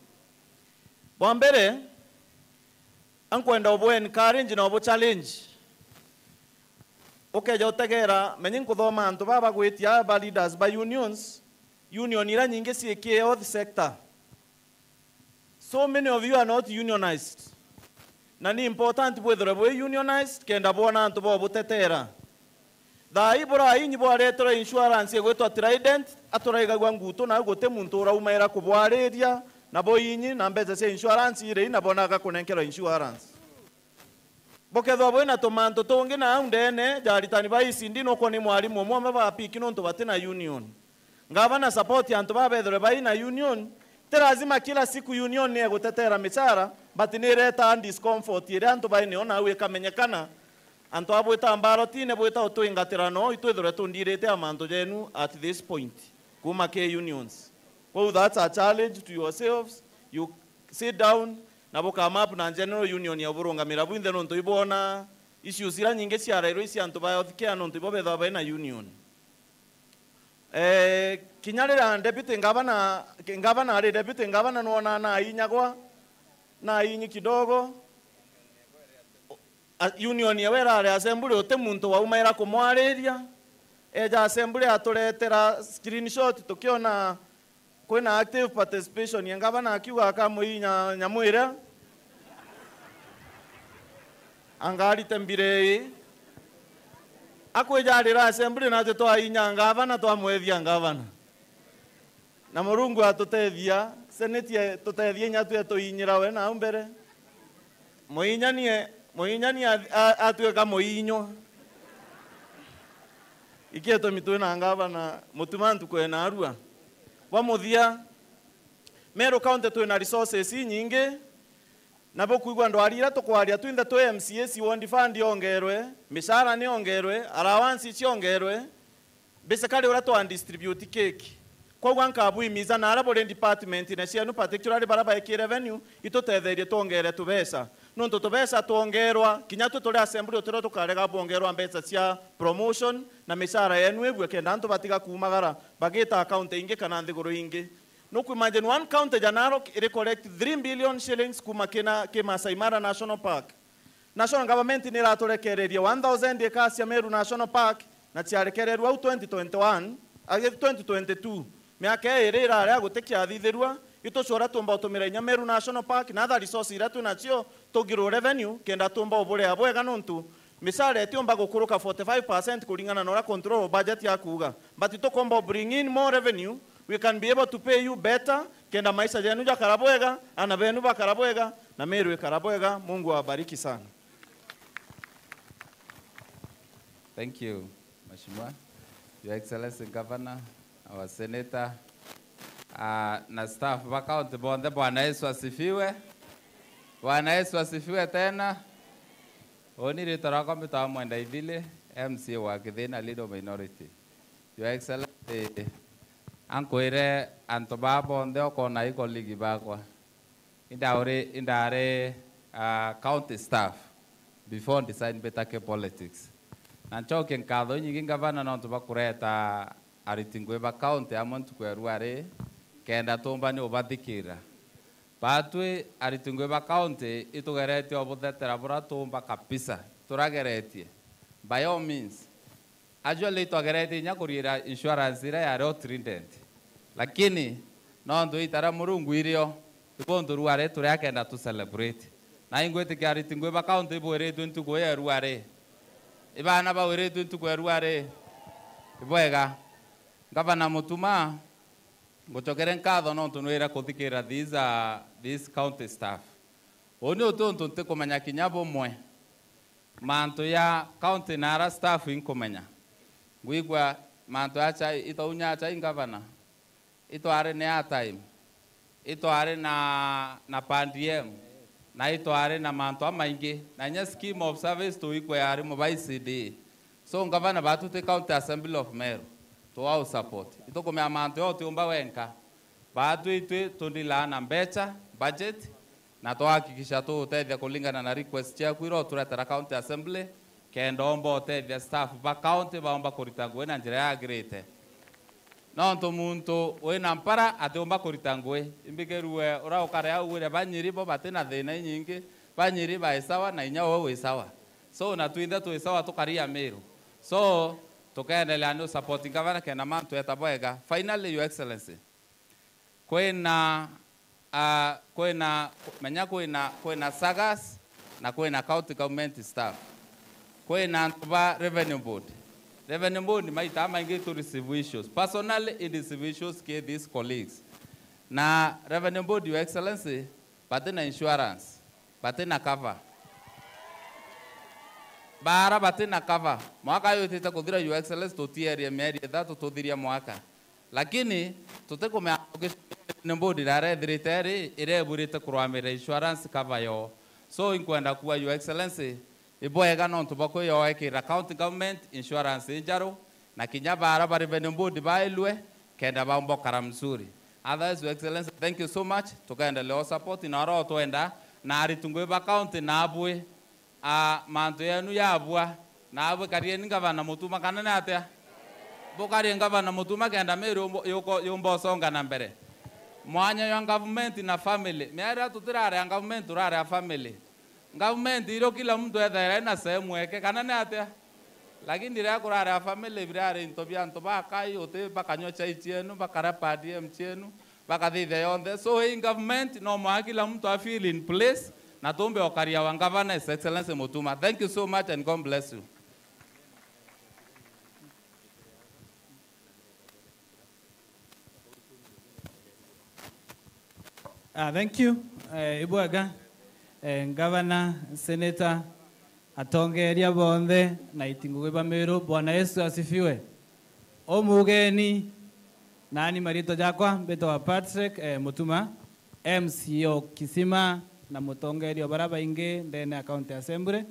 Bwambere ankwenda obo encourage na obo challenge. Okay, jotegera menyin kuthoma antu baba gwitia ba leaders by unions. Union ira nyingi sieke of the sector. So many of you are not unionized. Na ni important whether we unionized kenda bona antu bobo tetera. Da ibora inyi bo retro insurance yegweto Trident atoraiga gwanguto na gote muntu uraumera kubwareria na bo inyi na mbeze se insurance ire ina bona ga kunenkero insurance. Bokethwa bwena tomanto tonge na undene jaritani ba isindi no koni mwalimu omwe ba piki no ntobate na union. Ngavana support ya ntoba bedre ba ina union. Terazima kila siku union ne gutetera mitsara but ni reta and discomfort ire antoba ni ona we kamenyekana. Anto abweta ambaro tine bweta oto ingatirano itwethore tundirete amanto jenu at this point kuma ke unions. Well, that's a challenge to yourselves. You sit down na boka map na general union ya burunga mirabu inde nonto ibona issues ira nyinge cia rero isi anto ba health care nonto ibobetha ba na union. Kinyarira deputy governor ari deputy governor nona na inyagwa na inyi kidogo. Union ya wera ari assembly ote muntu wa umaira kumwareria eja assembly aturetera screenshot tukiona kwena active participation ya governor akiwa kama nyamwira angari tembire akwejarira assembly na to ainya governor to amwethia governor na murungu atutethia senate tutethia nyatu to inyira we na mbere moinyani atueka moinyo ikieto mitwe na governor mutumantu kwena Arua wamuthia Meru County twina resources nyingi nabo kuigwa ndwarira tukwaria twinde to MCA wondi fund yongerwe mishara ni ongerwe allowance ciongerwe basically ura to distribute cake kwa gwanka abu imiza na arabo department na cianu particularly baraba ya revenue itotetherie tongere tubesa nonto tubesa tuongerwa kinya tutore assembly utero tukarega bongerwa mbesa cia promotion na mishara yenu egwe kenda antu batiga kumagara bageta account inge kana ndigoro inge no ku imagine one county Janarok ire collect 3 billion shillings kuma ke Masai Mara National Park. National government ni ratorekereria 1000 acres ya Meru National Park na ciarekererwa 2021 age 2022 miaka ire ira gutekia thitherua itocora tumba utumira inya Meru National Park na other resources iratu nacio tugiro revenue kenda tumba obore abwega nontu misare etiomba gukuruka 45% kulingana na control budget ya kuga but itokomba bring in more revenue we can be able to pay you better kenda maisha yenu ya karabwega ana benu ba karabwega na Meru karabwega. Mungu awabariki sana. Thank you, Mheshimiwa, Your Excellency Governor, our Senator, na staff wa county bonde. Bwana Yesu asifiwe. Bwana Yesu asifiwe tena. Oni ritorako mita mwenda ithile MCA wa Kithina Leader Minority. Your Excellency, ankoire antobabo ndeo kona iko ligi bakwa. Indare county staff before decide betake politics. Nanchoke nkadho nyingi gavana nonto bakureta aritingwe ba county amontu kweruare kenda tomba ni obathikira. Batwe aritingwe ba county itugerete obuthetera bura tomba kabisa. Turageretie. By all means. Actually itugerete nyakurira insurance ira ya road trident. Lakini nondo itara murungu irio ibondo ruare turakenda tu celebrate. Na ingwete kyaritingwe ba county bwere 20 goya ruare. Ibana ba were 20 goya ruare. Ibwega. Gavana Mutuma ngochokere nkatho no tunwira kuthikira these county staff. Oni otonto nte kumenya kinyabo mwe. Manto ya county nara staff inkomenya. Gwigwa manto acha ito unya acha ingavana. Ito are ne a time. Ito are na pandiem. Na ito are na manto amaingi. Na nya scheme of service to ikwe are mobile CD. So ngavana batu te county assembly of Meru. To our support. Ito kome amanto yote umba wenka. Batu itwe tundila na mbecha, budget, na tuhakikisha tu utethia kulingana na request ya kwiro turetera county assembly, kenda omba utethia staff ba county baomba kuritanguwe na njira ya grete. Nonto muntu wena mpara ate omba kuritanguwe. Imbigeruwe ura ukare ya uwere banyiri bo batena thina nyingi, banyiri ba isawa na inya wewe isawa. So na tuinda tu isawa tukaria Meru. So tukaendelea no supporting gavana kena mantu etaboega. Finally, Your Excellency, kwena sagas na kwena county government staff, kwena antoba revenue board. Revenue board maita maingi to receive issues. Personally, it receive issues ke these colleagues. Na revenue board, Your Excellency, batena insurance, batena cover. Bara batena cover. Mwaka yote itakudhira Your Excellency totiaria mieri dhatu todhiria mwaka. Lakini tuteko me nembodi dare dhriteri ire burite kurwamira insurance cover yo. So inkwenda kuwa Your Excellency iboega non tubako yo ekira county government insurance injaro na kinya bara bari benembodi bailwe kenda bambo karamzuri. Otherwise, Your Excellency, thank you so much. Tukaenda leo support na ro toenda na aritungwe ba county na abwe manto yenu yabwa na abwe karieni gavana Mutuma kanane atia bokari gavana Mutuma kenda Meru yombo songa na mbere mwanya yo government na family meara tutirare government turare family government iro kila mtu ethera na sehemu yake kanane atia lakini ndira kurare family birare intobia ntoba kai ote bakanyo chai chienu bakara padiem chienu bakathithe yonde. So in government no mwa kila mtu a feel in place. Na tombe okaria wa Governor His Excellency Mutuma. Thank you so much and God bless you. Thank you. Ibuaga, Governor, Senator, atonge eria bonde na itinguwe ba Meru. Bwana Yesu asifiwe. Omugeni nani marito jakwa beto wa Patrick Mutuma MCO Kisima na mutongerio baraba inge ndene account assembly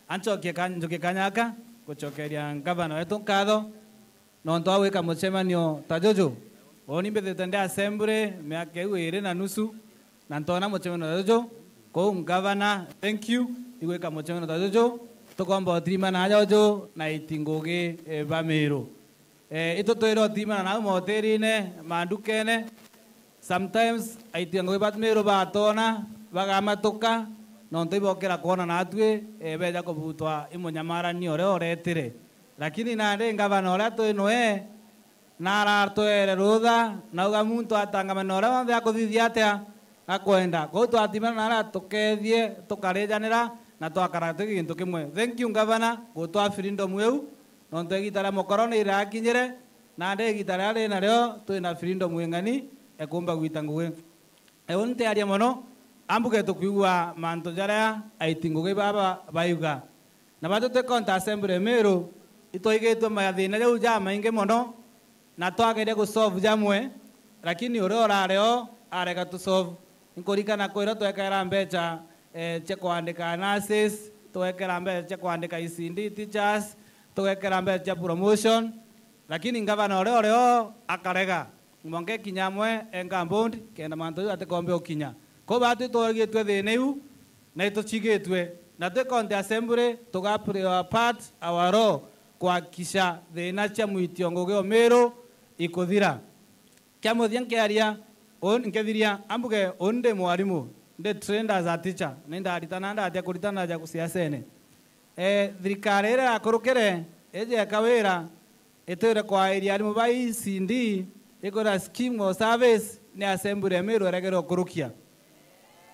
anchoke kanyaka kuchokeria gavana wetu nkatho nonto awika muchemanio tajojo oni mbethete nde assembly miaka iwire na nusu na ntona muchemanio tajojo ko gavana thank you iwika muchemanio tajojo tukomba trima na jojo na itinguge ba Meru ito toiro trima na moterine mandukene sometimes aitinguge ba Meru ba tona bagamatuka nonto ibokera kona natwe beja kubutwa imunyamara ni ore oretire lakini nande gavana ora to inoe nara to ere rutha na uga muntu atanga manora wambe akuthithia atia akwenda ko to atimana nara tukethie tukarejanira na twakarate gintu kimwe. Thank you gavana gutwa freedom eu nonto igitara mokorona irakinyire nande igitara ri nario twina freedom wengani ekumba gwitanguwe eunte aria mono ambuke tukiugua manto jaria aitinguge baba baiuga na batu te county assembly Meru itoigetwe mathina riu ja maingi mono na twagire ku solve jamwe lakini urora reo areka tu solve inkurikana kwira twekera mbecha che kwandika nurses tuwekera mbele cha kuandika ECD teachers, tuwekera mbele cha promotion, lakini ngavana oreo akarega monge kinyamwe engambondi kenda manto ate kombe okinya ko batu toge twe theneu na ito chigetwe na te konte assembly toga part awaro kwa kisha thina cha muitiongo ge omero ikuthira kya muthian kiaria on nkethiria ambuge onde mwarimu nde trained as a teacher nenda aritana nda atia kuritana ja kusiasene thirikari ira akorokere eje kawira etere kwa area arimu bai CND ikora scheme of service ni assembly emero eregero kurukia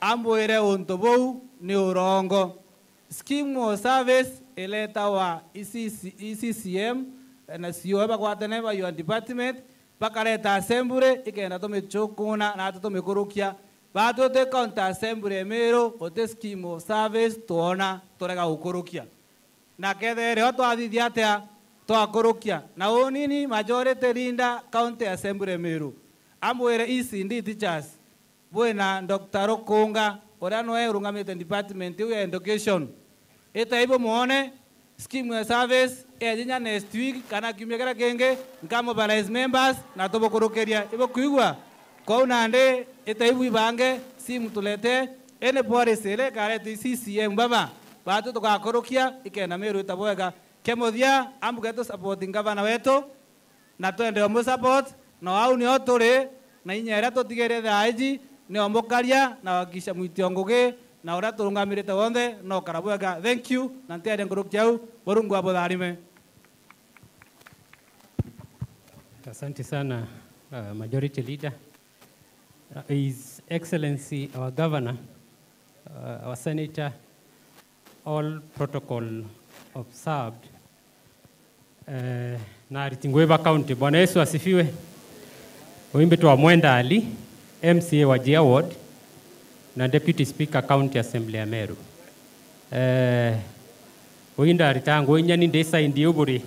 amboire ontobou ni urongo scheme of service eleta wa ECCM na CEO bakwatene ba your department bakareta assembly ikenda tumechukuna na tumekurukia bado te county assembly emero ote scheme of service tuona torega ukurukia na kethere otwathithia atia twakurukia na unini majority linda county assembly emero amwere ECD teachers bwena Dr. Okunga ora noe rungamite department ya education eta ibo muone scheme ya service ejinya next week kana kiumia kenge nkamobilize members na tobokurukeria ibo kuigwa kwa unande eta ibo ibange simu tulete ene policy ile kareti CCM baba batu tukakurukia ikenda meru itabwega kemothia ambugeto supporting governor wetu na twende omo support no au ni otore na inyera tutigere thaiji ni omokaria na wakisha muitiongoge na ora turungamirite wonde no karabwega. Thank you na ntiade ngurukiau borungu abotharime. Asante sana majority leader, His Excellency our governor, our senator, all protocol observed. Na Ritingweva County, Bwana Yesu asifiwe. Wimbe tu wa Mwenda Ali, MCA wa Jia Ward na Deputy Speaker County Assembly ya Meru. Winda ritangu inyani ndesa indi uburi.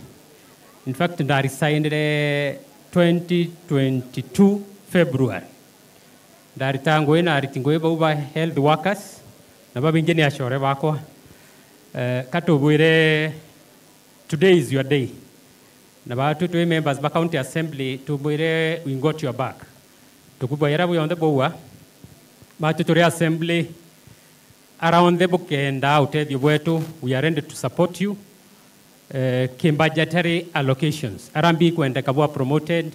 In fact ndari signed 2022 February. Ndari tangu ina ritingweva uba health workers na baba ingeni ashore bako. Katubwire today is your day. Na batu tuwe members ba county assembly tubwire we got your back. Tukubwira buyonde bowa. Batu tuwe assembly around the book and out the wetu we are ready to support you. Budgetary allocations. Arambi kwenda kabwa promoted.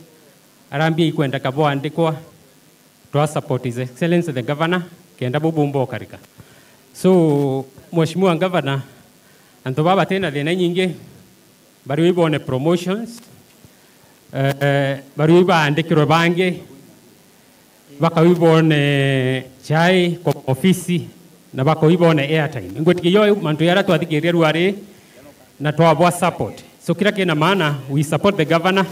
Arambi kwenda kabwa andikwa. To support His Excellency the Governor kenda bubumbo karika. So Mheshimiwa Governor antobaba tena thina nyingi bari wibone promotions bari wibandikirwe bange baka wibone chai kwa ofisi na baka wibone airtime ngwetikiyo mantu yara twathikiria ruari na twabwa support. So kila kina maana we support the governor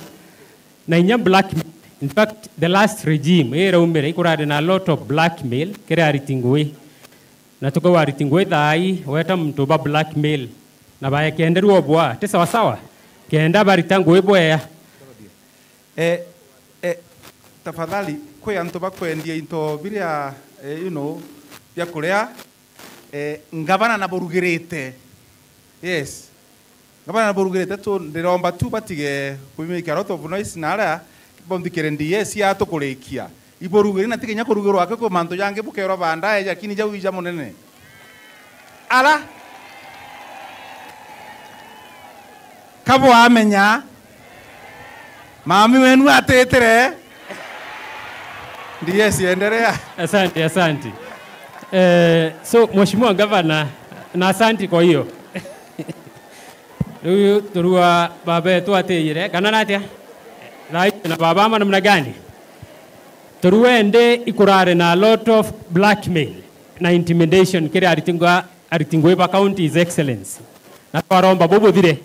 na inya blackmail. In fact the last regime era umere ikurade na a lot of blackmail kire aritingwe na tuko aritingwe thai weta mtu ba blackmail na baya kenderu obwa te sawa sawa kenda baritangwe boya tafadhali kwe anto bakwendia into biria you know bya kurea ngabana na borugirete. Yes, ngabana na borugirete to ndiromba tu batige kumika lot of noise nara bondikere ndiye si ato kurekia iborugire na tikenya kurugiro wake ko manto yange bukero bandaye yakini jawu ija munene ala kabo amenya mami wenu atetere ndiye siendelea. Asante, asante. So Mheshimiwa Governor na asante kwa hiyo. Huyu turua baba yetu ateyire kana natia na baba ama namna gani turuende ikurare na a lot of blackmail na intimidation kire aritingweva county His Excellency na twaromba bobo thire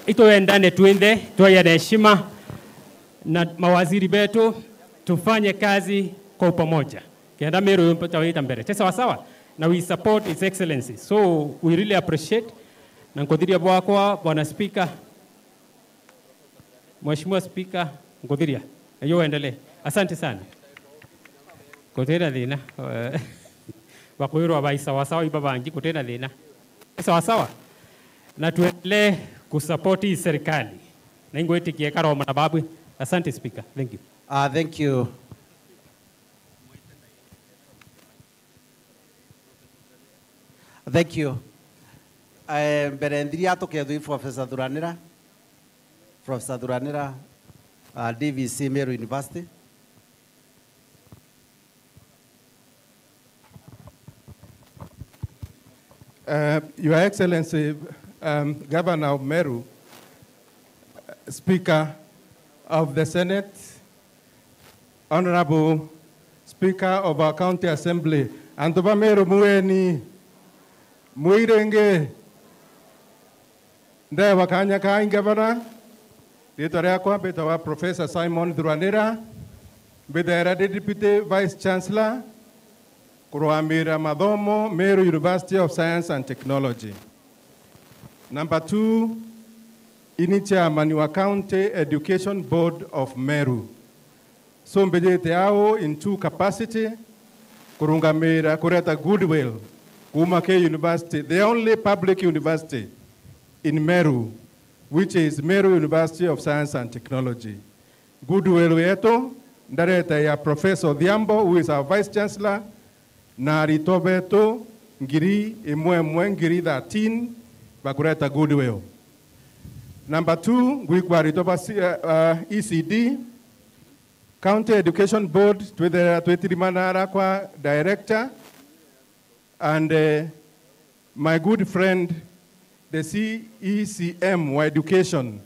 itoendane twende tuya heshima na mawaziri betu tufanye kazi kwa pamoja kienda Meru mpata mbele sawa sawa na we support His Excellency. So we really appreciate na nkodhiria bwakwa Bwana Speaker, Mheshimiwa Speaker nkodhiria ayo endelee. Asante sana kotera thina bakwirwa bai sawa sawa ibabangi kotera thina Sawa sawa. Na tuendelee kusapoti hii serikali. Na ingo itikie karoma na babu. Asante Speaker. Thank you. Thank you. Thank you. Mbere ndiria tukethui Professor Thuranira. Professor Thuranira, DVC Meru University. Your Excellency, Governor of Meru, Speaker of the Senate, Honorable Speaker of our County Assembly, Antoba Meru Mueni, Muirenge, Nde wakanya kain Governor, Ditorea kwa betawa Professor Simon Thuranira, Bedera Deputy Vice Chancellor, Kuruamira Madomo, Meru University of Science and Technology. Number 2, Chairman wa County Education Board of Meru. So mbejete ao in 2 capacity, Kurungamira kureta goodwill, Kumake University, the only public university in Meru, which is Meru University of Science and Technology. Goodwill weto, ndareta ya Professor Odhiambo, who is our Vice Chancellor, na ritobeto ngiri imwe ngiri 13 bakureta goodwill. Number 2, gwikwa ritoba ECD, County Education Board, twetirimana kwa director, and my good friend, the CECM wa education,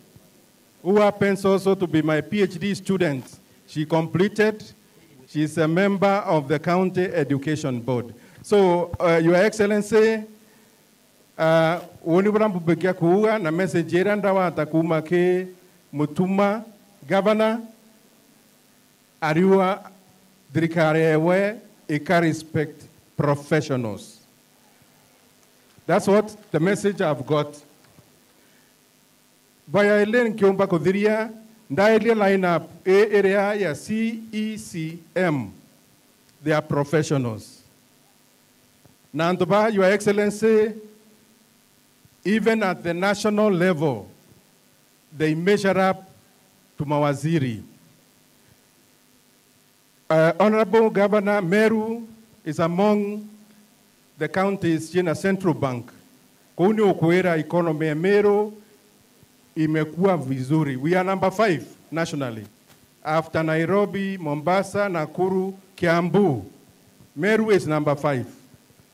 who happens also to be my PhD student. She completed. She's a member of the County Education Board. So, Your Excellency, woniburambu bekia kuuga na message yeranda wa takuma ke mutuma governor ariwa dirikarewe ika respect professionals. That's what the message I've got. Baya elen kiomba kudhiria Ndaili lineup area ya CECM, they are professionals. Nantoba, Your Excellency, even at the national level, they measure up to mawaziri. Honorable Governor Meru is among the counties in a central bank. Kuni ukuera economy ya Meru imekuwa vizuri. We are number 5 nationally. After Nairobi, Mombasa, Nakuru, Kiambu, Meru is number 5.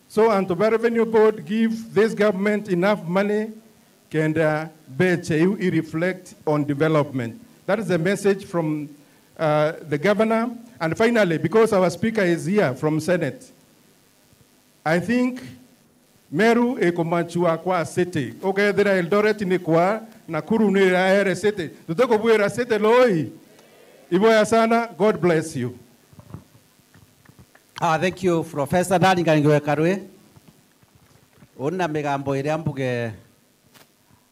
So Antoba Revenue Board give this government enough money can reflect on development. That is the message from the governor. And finally, because our speaker is here from Senate, I think Meru ekomachua kwa city. Okay, there are Eldoret ni kwa Nakuru ni raere city. Tutoko buera city loi. Iboya sana. God bless you. Thank you, Professor Dani Kangiwe Karwe. Ona megambo ire ambuge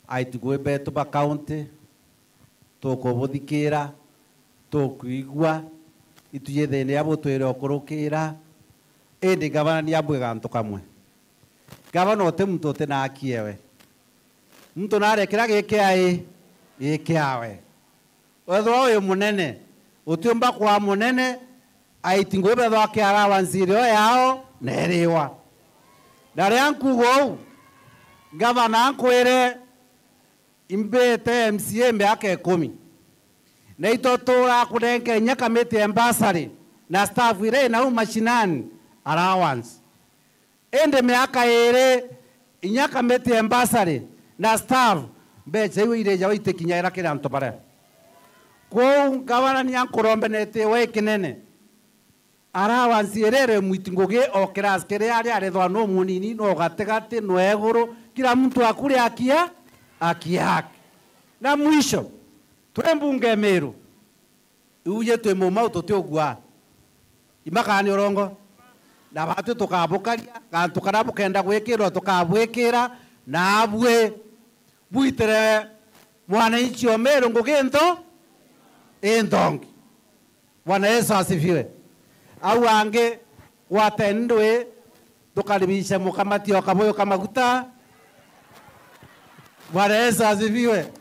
aitugue betuba county toko bothikira tokuigwa ituye thene abo twire okurukira indi gavana ni ambuge gantu kamwe. Gavana ote mtu ote na akiewe. Mtu nare kira geke awe. Wethwa uyu munene utiumba kwa munene aitingwe betho akiara wanzire yao neriwa. Dare ankugo gavana ankwire imbete MCA mbeake 10. Na itotora kudenke nyakamete ambassador na staff ire na mashinani allowance. Ende miaka ere inyakamete ambassador na staff beche wire jawo itekinya kira ntopare. Kwa gavana ni ankurombenete we kinene. Allowance ere mwitingoge o class kere ari thwa no munini no gategate no eguru kila mtu akure akia yake. Na mwisho twembunge Meru uje twemoma utotogwa imakani orongo na batu tukabukaria gantu karabu kenda gwikirwa tukabwikira na abwe buitere mwananchi wa Meru ngugento endongi. Bwana Yesu asifiwe. Au ange watendwe tukaribisha mukamati wa kaboyo kamaguta Bwana Yesu asifiwe.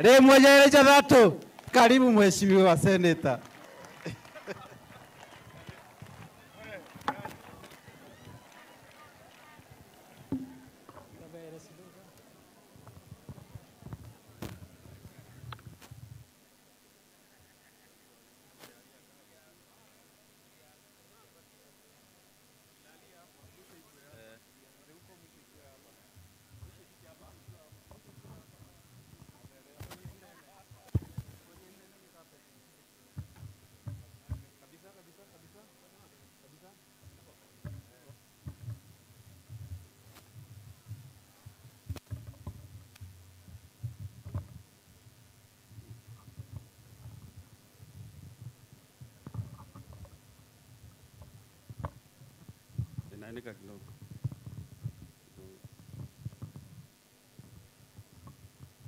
Leo moja ile cha tatu. Karibu mheshimiwa Senator. Inaandika kidogo.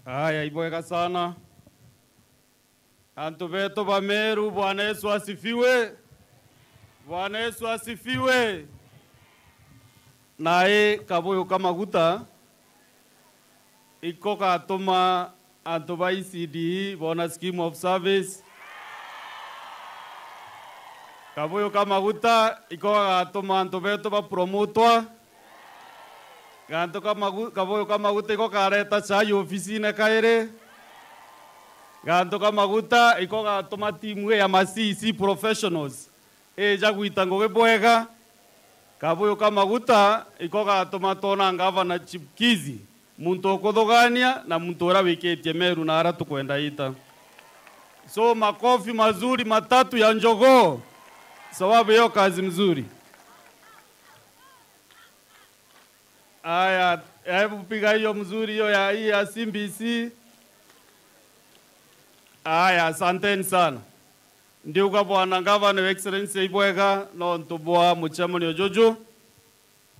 Haya, ibweka sana. Antu betu ba Meru, Bwana Yesu asifiwe. Bwana Yesu asifiwe. Nae kabuyo kamaguta iko katuma antu ba ECD bona scheme of service. Kabuyo kamaguta iko katuma antu betu ba promotwa. Kabuyo kamaguta iko kareta chai ofisine kaire. Ganto kamaguta iko gatuma timu ya CC professionals eja guitango gebwega. Kabuyo kamaguta iko gatuma tona ngavana Chipkizi muntu okothogania na muntu ora wiketie Meru na ara tukwenda ita. So makofi mazuri matatu ya Njogoo sababu hiyo kazi mzuri. Aya, hebu piga hiyo mzuri hiyo ya CBC. Aya, asanteni sana. Ndiuga Bwana Governor Excellency ibwega no ntubwa muchamoni ojojo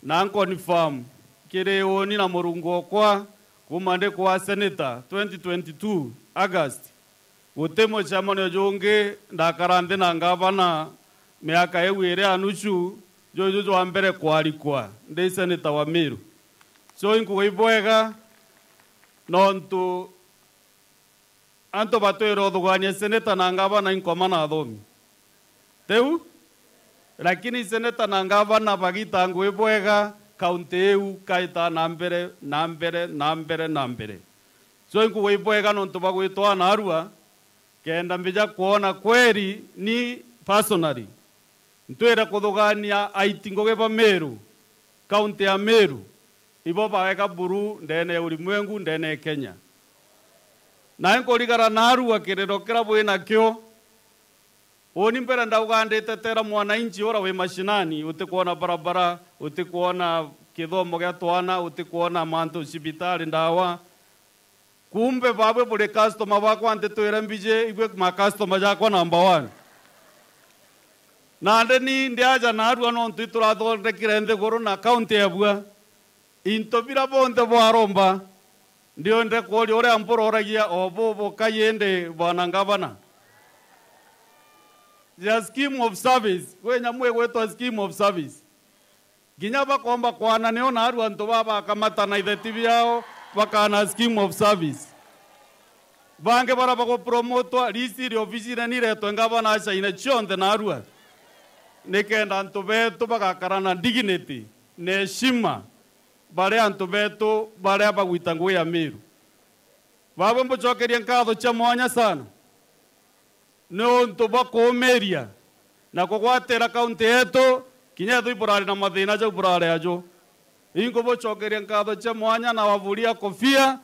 na confirm kire oni na murungo kwa kumande kwa senator 2022 August utemo chamoni ojonge ndakarande na ngavana miaka ewire anuchu jojo wa mbere kwalikwa ndi senator wa Meru. So inkuwa ibwega no ntu anto batoero dhugania seneta na ngavana inkomana athomi teu lakini seneta na ngavana bagita ngwebwega kaunti eu kaita nambere so inkuwebwega no ntubagwitwa na Arua kenda mbija kuona kweri ni personally ntwera kuthugania aitingoge ba Meru kaunti ya Meru ibo baweka buru ndene ulimwengu ndene Kenya. Na nkorigara na Arua kirero kira bwina kyo oni mbere ndaugandite tera mwananchi ora we mashinani utikuona barabara utikuona kithomo gya twana utikuona mantu cibitari ndawa kumbe babwe bure customer bakwa antitwira mbije ibwe ma customer jakwa number 1 na ndeni ndiaja na Arua no ntitura thondekire nthi guru na county yabua intobira bonde bwaromba ndio nde kwoli ore ampororagia obobo kayende Bwana Ngavana ya scheme of service wenya mwe gwetwa scheme of service ginya bakomba kwana neo na Arua nto baba kamata na ithetivi yao bakana scheme of service bange bara bako promotwa lisi ofisine ni reto Ngavana acha ine chonde na Arua nikenda nto beto bagakarana dignity ne heshima bare antu betu bare abagwitango ya Meru babo mbochokeria nkatho cha mwanya sana no ntuba komeria na kugwatira kaunti yetu kinya thu iburari na mathina ja iburari ajo ingo bochokeria nkatho cha mwanya na wavuria kofia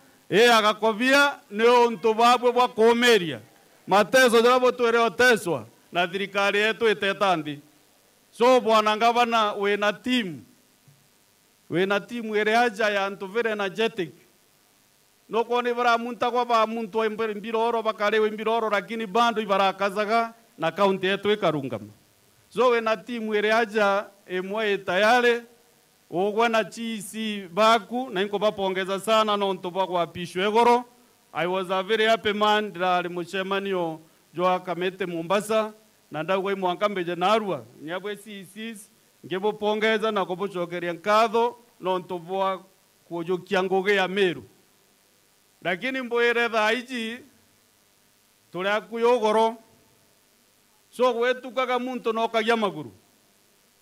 agakofia no ntuba bwa komeria mateso jabo twere oteswa na thirikari yetu itetandi. So Bwana Ngavana wena timu ere haja ya antu very energetic no koni bara munta kwa ba muntu mbiroro bakale mbiroro lakini bando ibara kazaga na kaunti yetu ikarungama. So wena timu ere haja emwe tayari ogwa na chisi baku na inko bapongeza sana no ntoba kwa pishwe goro. I was a very happy man dali muchemanio joa kamete Mombasa na ndagwe mwankambeje na Arua nyabwe CCs ngebo pongeza na kubochokeria nkatho no ntobwa kujokia ngoge ya Meru lakini mboere thaiji turi akuyo goro so gwetukaga muntu nokagia maguru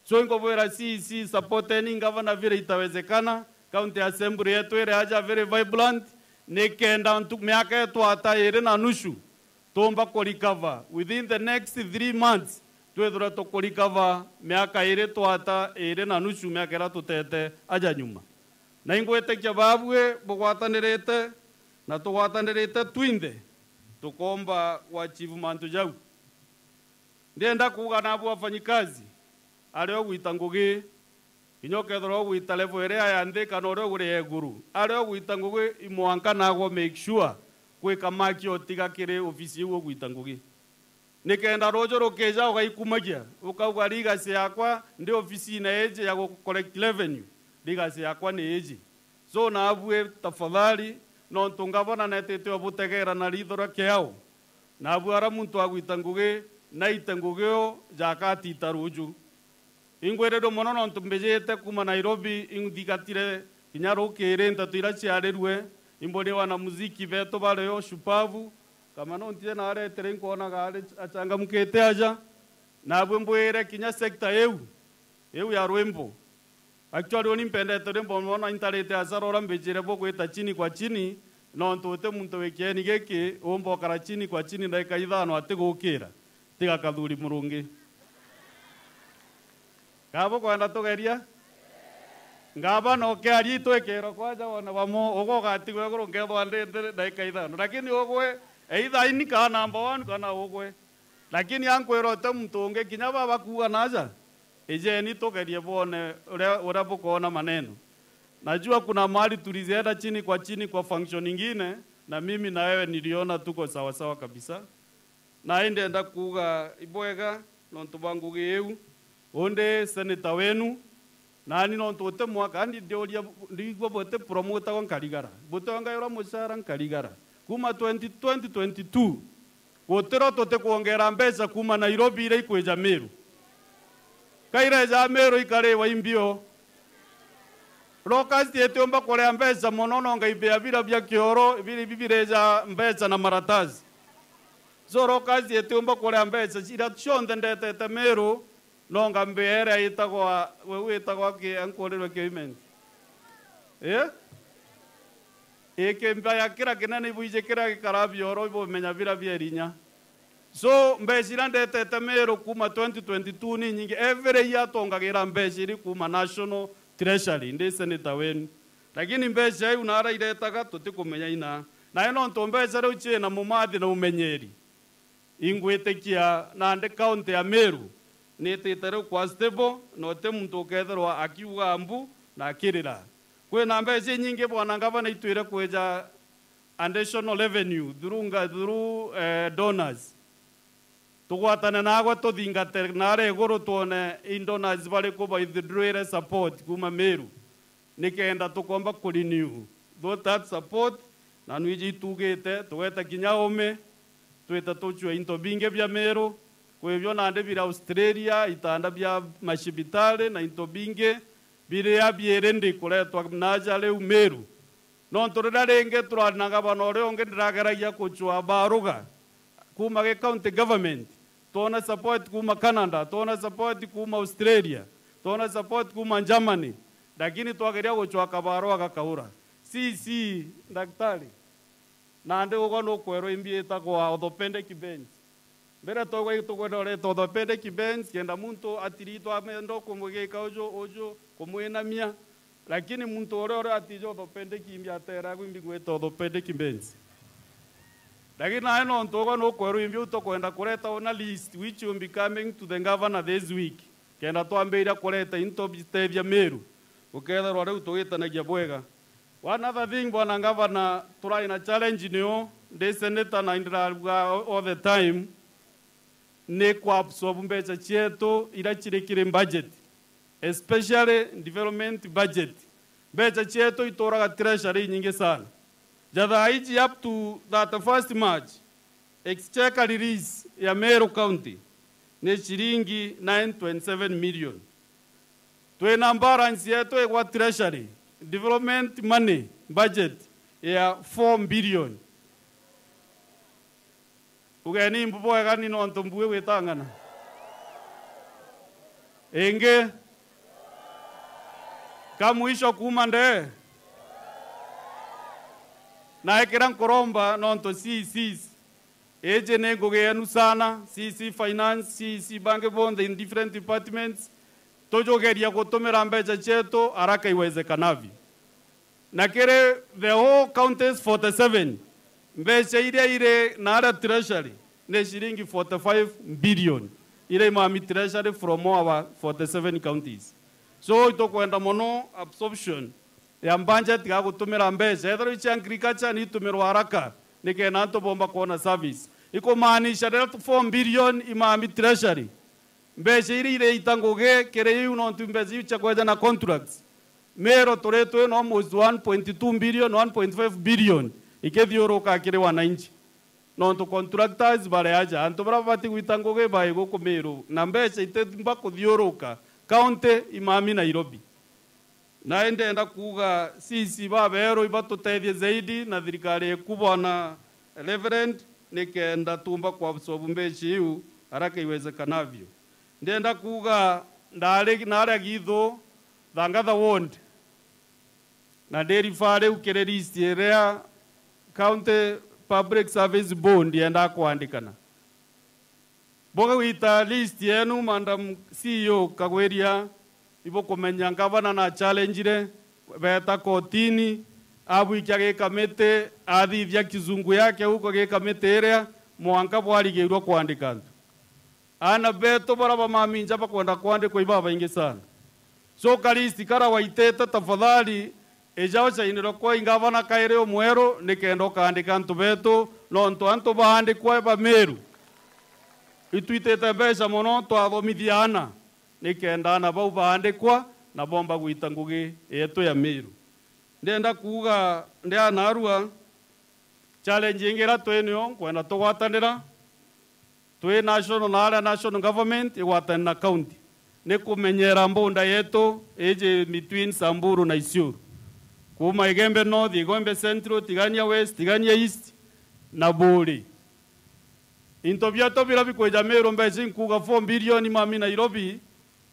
so ingobwera CEC supporting governor vile itawezekana. County Assembly yetu ire aja very vibrant nikenda miaka yetu hata 2.5 tomba ko recover within the next 3 months twethura to ko recover miaka 2 twata 2.5 miaka ira tutete aja nyuma na ingwete kya babwe bugwatanirite na tugwatanirite twinde tukomba kwa achievement jau ndienda kuga na abo afanyikazi areo gwita ngugi inyoke thoro gwita level area ya ndika no ro gure eguru areo gwita ngugi imwanka nago make sure kwika maki otiga kire ofisi ugo gwita ngugi nikenda rojo rokeja ugaikumagia ukauga ligasi yakwa ndi ofisi na eje ya collect revenue ligasi yakwa ni eje so na abwe tafadhali no ntungabona netete obutegera na ridora kyao na abwe ara muntu agwita ngugi na itengugio jakati taruju ingweredo mono no ntumbejete kuma Nairobi ingdigatire kinyaro kere ntatira chiarerwe imbone wana muziki veto bareo shupavu kama no ntie na are tere nkona gale achanga mukete aja na bwembwere kinya sector eu ya rwembo actually oni mpendete rembo mona interete azarora mbejere bogweta chini kwa chini no ntote muntu wekeni geke ombo kara chini kwa chini ndaika ithano ategukira tiga kathuri murungi gabo kwenda tugeria ngaba no ke ari twekero kwaja wona bamo ogo gatigwe gurunge bwande ndaika ithano lakini ogwe either ini ka number 1 kana ogwe lakini ankwero te mtunge kinya baba kuga naja eje ni tugerie bone ora bukona maneno najua kuna mali tulizienda chini kwa function nyingine na mimi na wewe niliona tuko sawa sawa kabisa na enda kuga ibwega nonto bangu geu onde seneta wenu nani nonto te mwaka ndi ndoria ndigwa bote promoter kwa Karigara botonga yora musara Karigara kuma 2022 gotero tote kuongera mbesa kuma Nairobi ile ikweja Meru kaira za Meru ikare wa imbio Locust yetomba kore mbesa monono ngaibea bila bya kioro bibireja mbesa na maratazi zoro kazi yetomba kore mbesa ira chonde ndete Meru longa mbere itagwa wewe itagwa ke ankorerwe ke imeni eke mbaya kira kinani buije kira karabyo ro bo menya vira byerinya so mbesira ndete Meru kuma 2022 ni nyingi every year tongagira mbesiri kuma national treasury ndi senator wenu lakini mbesha yu nara iretaga tutikumenya ina na ino ntombesha ro chie na mumathi na umenyeri ingwetekia na nde county ya Meru ni tetere kwa stable no te muntu ketherwa akiuga ambu na kirira kwe na mbesha nyingi bwana ngabana itwire kweja additional revenue through donors tugwatana nagwa tuthingate nare iguru tuone indonors bari kuba withdrawal support kuma Meru nikenda tukomba kurenew that support na nwiji tugete tugeta kinya ome tweta tuchwe into binge bya Meru kwebyo nande bira Australia itanda bya mashibitale na into binge bire ya byerende kuletwa naja le Meru no ntorarenge turananga banore onge ndirageragia kuchwa baruga kuma ke county government tona support kuma Canada tona support kuma Australia tona support kuma Germany lakini twageria kuchwa kabaro akakaura si daktari nande ugo no kwero imbieta kwa orthopedic bench bera togo itogore orthopedic bench kenda muntu atirito amendo kumugeka ojo kumuenamia lakini muntu ore atijo orthopedic imbiatera kumbigweta orthopedic bench lakini na eno ntogo no kwero imbi utokwenda kureta ona list which will be coming to the governor this week kenda twambeira kureta into bistevia Meru uketha rware utogitanagia bwega one other thing bwana governor turai na challenge niyo de senator na indra all the time ne kwa absorb mbecha chieto ira chirekire budget especially development budget mbecha chieto itoraga treasury nyingi sana jada hiji up to that first March exchequer release ya Meru County ni shilingi 9.7 million twena balance yetu kwa treasury development money budget ya 4 billion. Ugeni mbubo gani no ntombue wetangana. Enge kamuisho kumande na ekera nkoromba nonto CCs eje nego genu sana CC finance CC bank bond in different departments tojogeria gutumira mbeca cheto haraka iwezekanavyo na kere the whole counties 47 mbeca ile na treasury ne shilingi 45 billion ile mami treasury from our 47 counties. So itokwenda mono absorption ya budget ga gutumira mbeca ethero ichi agriculture ni tumirwa haraka nikena ntobomba kuona service iko maanisha 4 billion imami treasury mbeca ile itangoge kere yu no tumbeca icha kweja na contracts mero toreto no almost 1.2 billion 1.5 billion ikethiuruka kire wananchi no to contractors bare aja anto bravati guitangoge bai goko mero na mbeca itemba kuthiuruka county imami Nairobi na enda kuga sisi babero ibatutethie zaidi na thirikari kubona reverend nikenda tumba kwa busobu mbeca iu haraka iwezekanavyo ndenda kuga ndari nare githo thangatha ward na deri fare ukere list area county public service bond yenda kuandikana boga wita list yenu mandam CEO kagweria ibo kumenya ngavana na challenge beta kotini abu ikyage kamete athithia kizungu yake huko ge kamete area mwanka bwarigeirwo kuandika ana beto baraba maminja bakwenda kuandikwa ibaba ingi sana so kalisti kara waitete tafadhali ejao chainiro kwa ingavana kaire omwero nikendo kaandika ntu beto no ntu antu baandikwa ba meru itwitete mbeca mono twathomithiana nikenda na bau baandikwa na bomba gwita ngugi yetu ya meru ndenda kuga ndia narua challenge ingira twenyo kwenda tugwatanira twe national government igwatanira county ne kumenyera mbunda yetu eje between Samburu na Isiolo kuma Igembe North Igembe Central Tigania West Tigania East na Buri into byato birabi kweja mero mbezi nkuga 4 billion mami Nairobi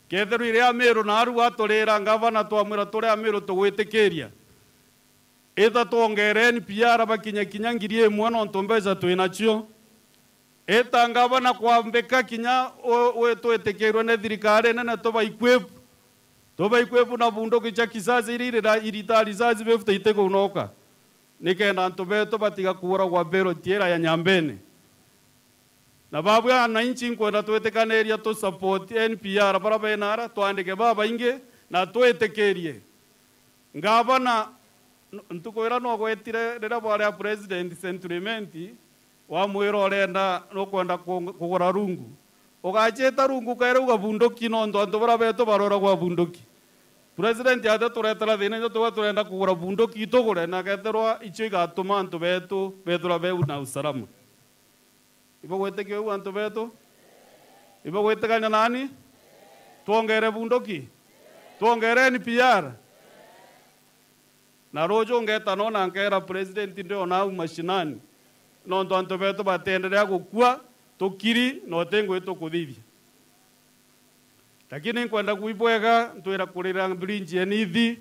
ketheru ile amero na aru atorera ngavana twamwira tore amero tugwitekeria etha tuongereni PR bakinya kinya ngirie mwana ntombeza twinacio eta ngavana kwambeka kinya wetu etekerwe ne thirikari nene toba ikwepu na bundo kicha kizazi iritari zazi befute iteko unoka nikenda ntobeto batiga kuura kwa bero tiera ya nyambene na babu ya wananchi nkwenda twetekanĩria to support NPR baraba enara twandike baba inge na twetekerie ngavana ntukwira no gwetire rira bwa president sentiment wa mwiro orenda no kwenda kugura rungu ugacheta rungu kaire ugabundoki no ndo antu baraba eto barora kwa bundoki president ate turetera thina nyo twenda kugura bundoki tugure na getherwa icho igatuma antu betu bethura beu na usalama ibo gweteke u antu betu ibo gwetekanya nani tuongere bundoki tuongere NPR na rojo ngeta nona nkera president ndio na mashinani no ndo antu betu batenderea gukua tukiri no tengo eto kuthithia lakini kwenda kuibwega ntwira kurira bridge enithi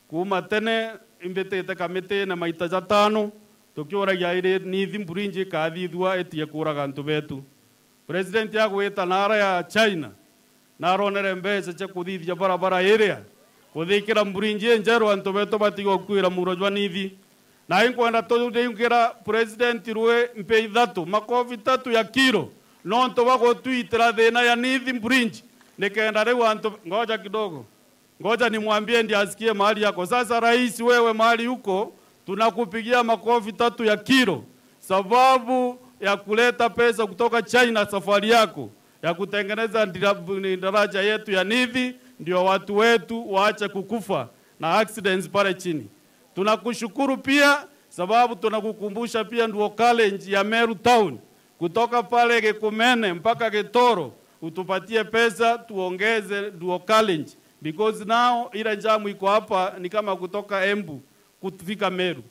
kuma tene imbetete kamete na maita jatano tukiuragia ire nithi bridge kathithwa etie kuraga ntu betu president yagwita nara ya China naronere mbeca cha kuthithia barabara area kuthikira bridge njeru antu betu batigo kuira murojwa nithi na inkwenda tudingira president ruwe mpe ithatu makofi 3 ya kilo no nto wako twitira thina ya nithi bridge nikenda leo anto ngoja kidogo ngoja nimwambie ndiye asikie mahali yako sasa rais wewe mahali huko tunakupigia makofi 3 ya kilo sababu ya kuleta pesa kutoka China safari yako ya kutengeneza daraja yetu ya nithi ndio watu wetu waache kukufa na accidents pale chini tunakushukuru pia sababu tunakukumbusha pia ndio college ya Meru Town kutoka pale Gekumene mpaka Getoro utupatie pesa tuongeze duo college because now ila jamu iko hapa ni kama kutoka Embu kufika Meru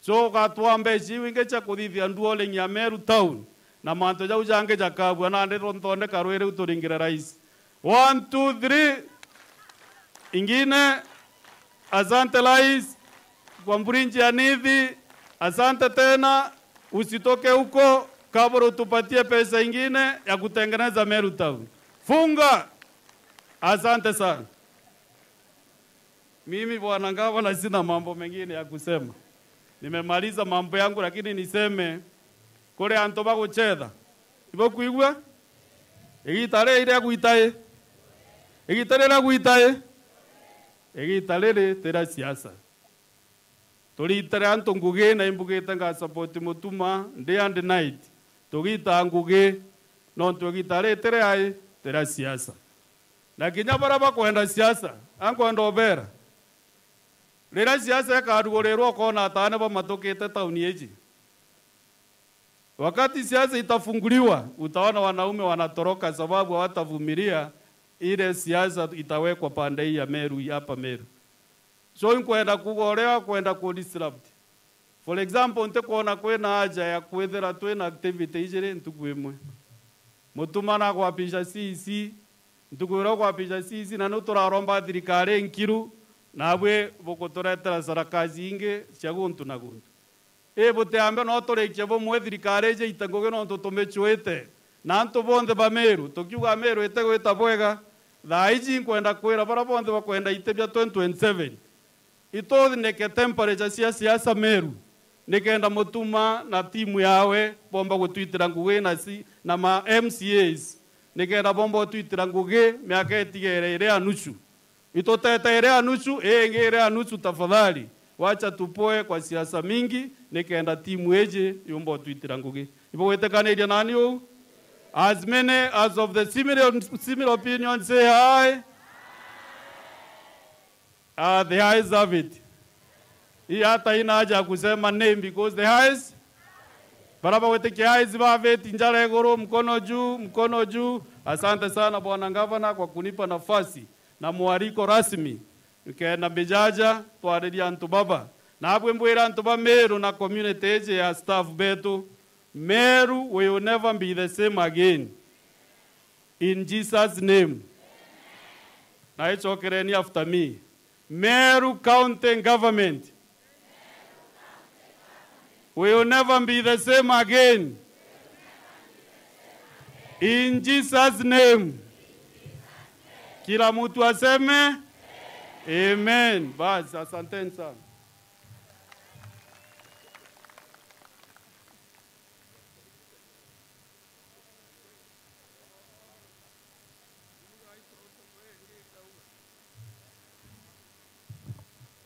so gatwambe ciwinge cha kuthithia nduoling ya Meru town na manto jau jange jakabwa na ndiro ntonde karwere uturingira rais 1 2 3 ingine. Asante rais kwa Mburinji Anithi, asante tena, usitoke huko kabla utupatie pesa ingine ya kutengeneza Meru town. Funga. Asante sana. Mimi bwana gavana sina mambo mengine ya kusema. Nimemaliza mambo yangu, lakini niseme kule anto baguchetha. Ibo kuigwa? Igitare ile guitaye. Igitare ile guitaye. Igitare tera siasa. Tulitare anto nguge na imbugete nga support Mutuma day and night. Tugita nguge no tugitare tere ai tera siasa. Na kinya baraba kwenda siasa, anko ndobera. Rera siasa ya karugorerwo kona atane ba matokete tauni eji. Wakati siasa itafunguliwa, utaona wanaume wanatoroka sababu hawatavumilia ile siasa itawekwa pande hii ya Meru hapa Meru. So kwenda kugorewa kwenda ku disrupt. For example, nte kuona kwena haja ya kwethera twena activity ijere ntukwemwe. Mutuma na kwapisha sisi, ntukwera kwapisha sisi na nuturaromba thirikari nkiru nabwe bokotoretera sarakazi inge cia guntu na guntu. Bote ambe no torekie bo mwe thirikari je itangoge no tutumechwete na antu bonde ba Meru tukiuga Meru etego etabwega thaiji kwenda kwira bara bonde bakwenda itebya 2027 itothi neke temperature cia siasa Meru nikenda Mutuma na timu yawe bomba gutwitira nguge na ma MCAs nikenda bomba gutwitira nguge miaka etigere ire anusu itotete ire anusu ngere anusu tafadhali wacha tupoe kwa siasa mingi nikenda timu eje yombo twitira nguge ibo wetekaniria nani u as many as of the similar opinions say aye. The ayes have it. Hii hata ina haja kusema name because the ayes baraba weteke ayes have it. Njale goro mkono juu. Asante sana bwana gavana kwa kunipa nafasi na mwaliko rasmi ukenda bejaja twariria antu baba na abwe mbwira antu ba Meru na community eje ya staff betu. Meru will never be the same again in Jesus name. Na ichokereni after me. Meru County Government will never be the same again in Jesus name. Kila mtu aseme amen. Basi asanteni sana.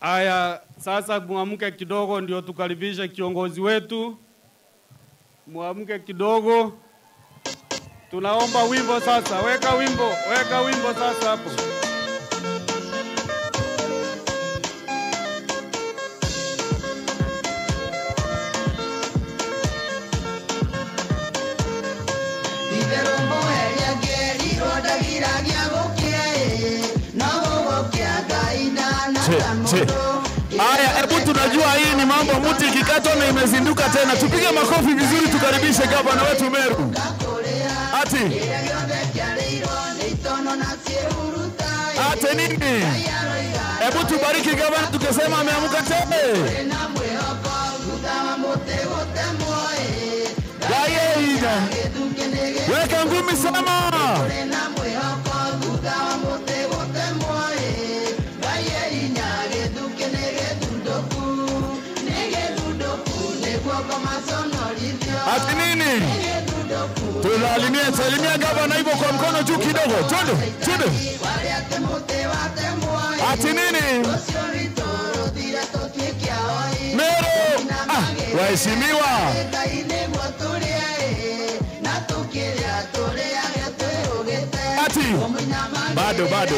Aya, sasa muamke kidogo ndio tukaribishe kiongozi wetu. Muamke kidogo. Tunaomba wimbo sasa. Weka wimbo sasa hapo. Aya, hebu tunajua hii ni mambo muti kikato na imezinduka tena. Tupige makofi vizuri tukaribishe gavana wetu Meru. Ate nini? Hebu tubariki gavana tukisema ameamuka tena. Weka ngumi sama. Ati nini? Tunalimia gavana hivyo kwa mkono juu kidogo. Twende. Ati nini? Meru! Waheshimiwa! Ati! Bado.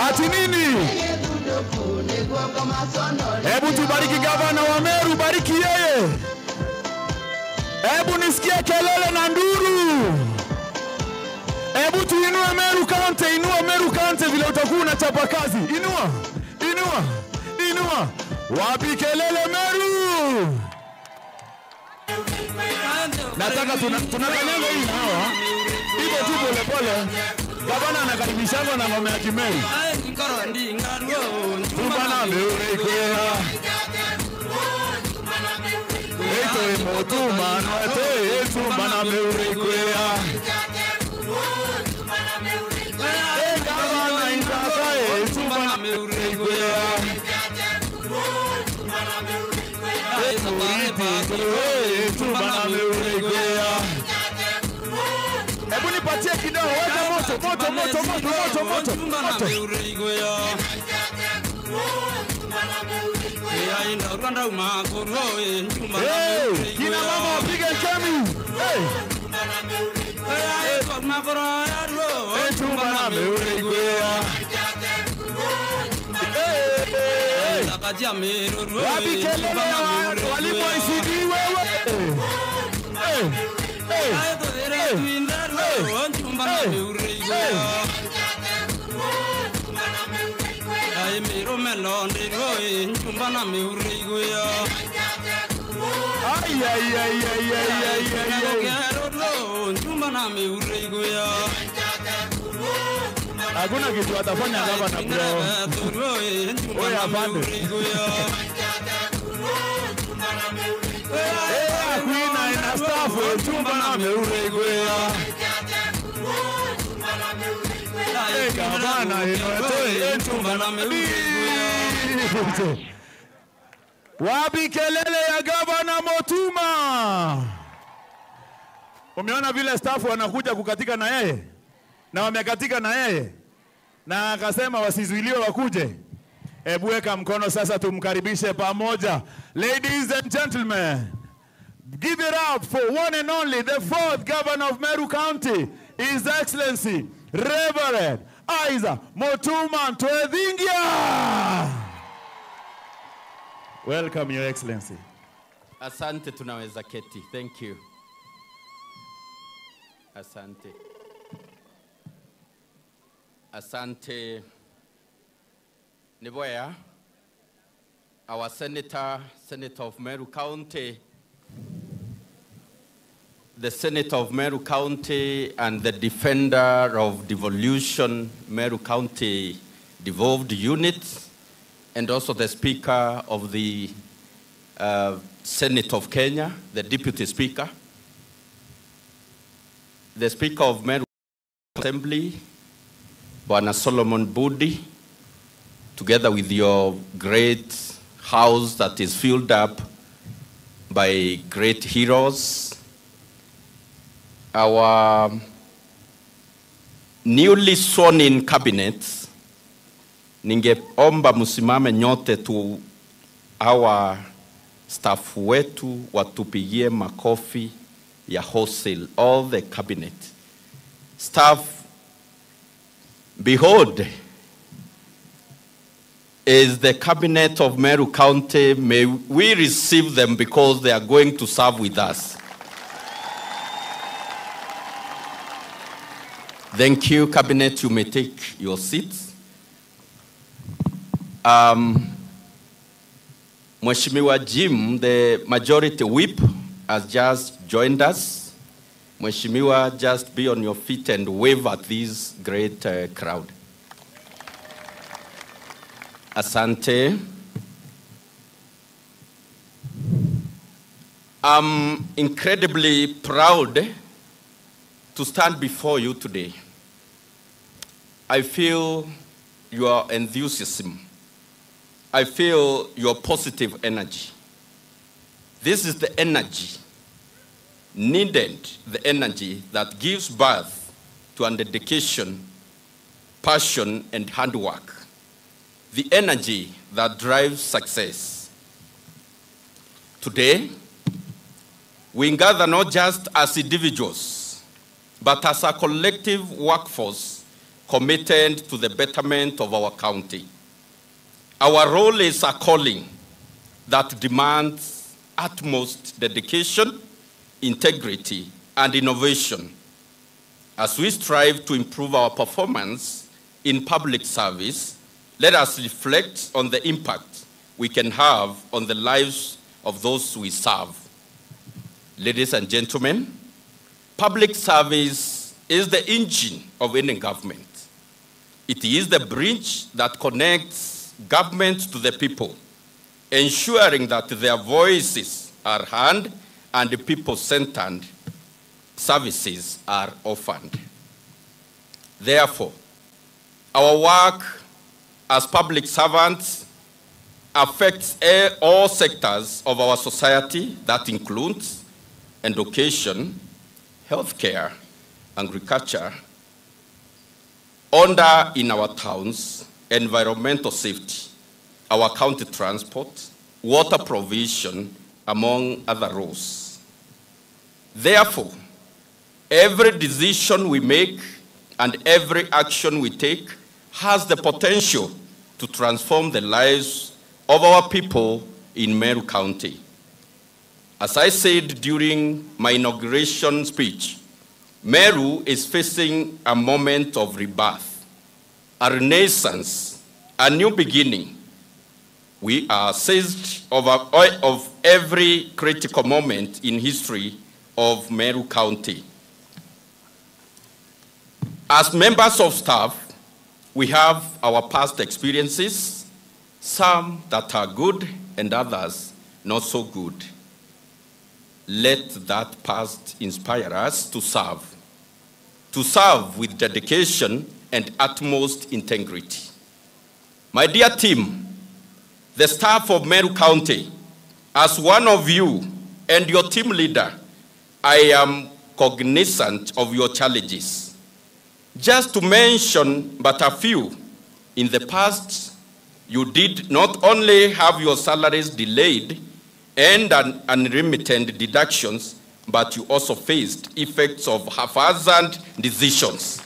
Ati nini? Hebu tubariki gavana wa Meru, bariki yeye. Hebu nisikie kelele na nduru. Hebu tuinue Meru County, inua Meru County vile utakuwa unachapa kazi. Inua, inua, inua. Wapi kelele Meru? Nataka tunakanyaga hii hawa. Hivyo tu pole pole. Gavana anakaribishana na ngome ya Kimeru. Tumbana Meru kwea. Eto motuma note tumbana Meru kwea. Gavana intaka tumbana Meru kwea. Hebu nipatie kidogo, weka moto, moto, moto, moto, moto, moto, moto. Hey, kina mama wapige kemi. Hey. Wapi kelele walipo ICD wewe? Hakuna kitu atafanya gavana bro. Oya afande. Queen ina staff chumba na Meruregwea. Gavana inotoe chumba na Meruregwea. Wapi kelele ya gavana Motuma? Umeona vile staff wanakuja kukatika na yeye? Na wamekatika na yeye? Na akasema wasizuiliwe wakuje. Hebu weka mkono sasa tumkaribishe pamoja. Ladies and gentlemen, give it up for one and only the fourth governor of Meru County, His Excellency, Reverend Isaac Motuma Ntwethingia. Welcome, Your Excellency. Asante, tunaweza keti. Thank you. Asante. Asante. Niboya, our Senator of Meru County, the Senator of Meru County and the defender of devolution, Meru County devolved unit, and also the Speaker of the Senate of Kenya, the Deputy Speaker, the Speaker of Meru Assembly, Bwana Solomon Budi, together with your great house that is filled up by great heroes, our newly sworn in cabinet, ningeomba musimame nyote tu our staff wetu watupigie makofi ya wholesale, all the cabinet. Staff, behold, is the cabinet of Meru County. May we receive them because they are going to serve with us. Thank you, cabinet. You may take your seats. Mheshimiwa Jim, the majority whip, has just joined us. Mheshimiwa, just be on your feet and wave at this great crowd. Asante. I'm incredibly proud to stand before you today. I feel your enthusiasm. I feel your positive energy. This is the energy needed, the energy that gives birth to an dedication, passion, and hard work. The energy that drives success. Today, we gather not just as individuals, but as a collective workforce committed to the betterment of our county. Our role is a calling that demands utmost dedication, integrity, and innovation as we strive to improve our performance in public service. Let us reflect on the impact we can have on the lives of those we serve. Ladies and gentlemen, public service is the engine of any government. It is the bridge that connects government to the people, ensuring that their voices are heard and the people-centered services are offered. Therefore, our work as public servants affects all sectors of our society. That includes education, healthcare, agriculture, order in our towns, environmental safety, our county transport, water provision, among other roles. Therefore, every decision we make and every action we take has the potential to transform the lives of our people in Meru County. As I said during my inauguration speech, Meru is facing a moment of rebirth, a renaissance, a new beginning. We are seized of every critical moment in history of Meru County. As members of staff, we have our past experiences, some that are good and others not so good. Let that past inspire us to serve with dedication and utmost integrity. My dear team, the staff of Meru County, as one of you and your team leader, I am cognizant of your challenges. Just to mention but a few, in the past, you did not only have your salaries delayed and unlimited deductions, but you also faced effects of haphazard decisions.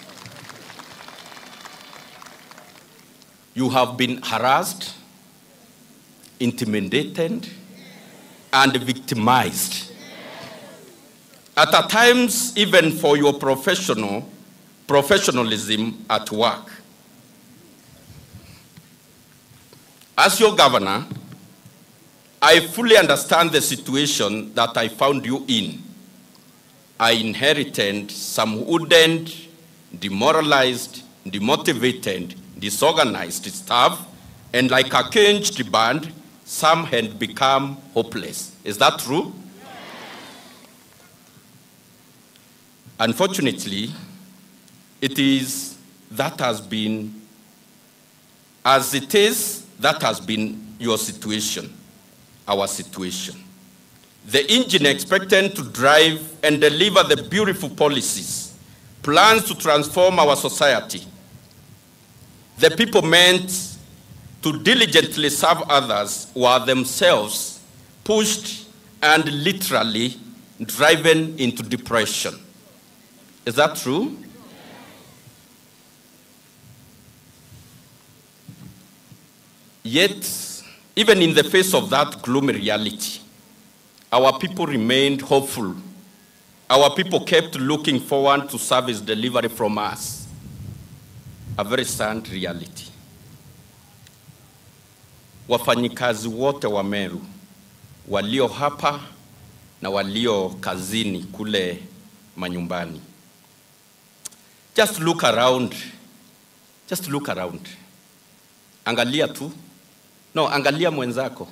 You have been harassed, intimidated, and victimized. At times, even for your professionalism at work. As your governor, I fully understand the situation that I found you in. I inherited some wooden, demoralized, demotivated, disorganized staff, and like a caged bird, some had become hopeless. Is that true? Unfortunately, that has been your situation, our situation. The engine expected to drive and deliver the beautiful policies, plans to transform our society. The people meant to diligently serve others were themselves pushed and literally driven into depression. Is that true? Yet, even in the face of that gloomy reality, our people remained hopeful. Our people kept looking forward to service delivery from us. A very sad reality. Wafanyikazi wote wa Meru, walio hapa na walio kazini kule manyumbani. Just look around. Just look around. Angalia tu. No, angalia mwenzako.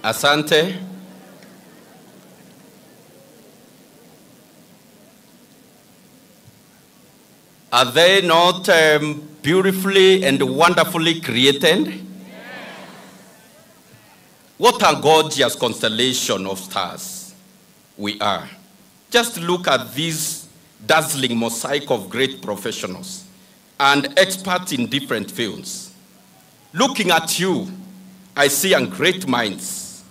Asante. Are they not beautifully and wonderfully created? What a gorgeous constellation of stars we are. Just look at this dazzling mosaic of great professionals. and experts in different fields. Looking at you, I see great minds.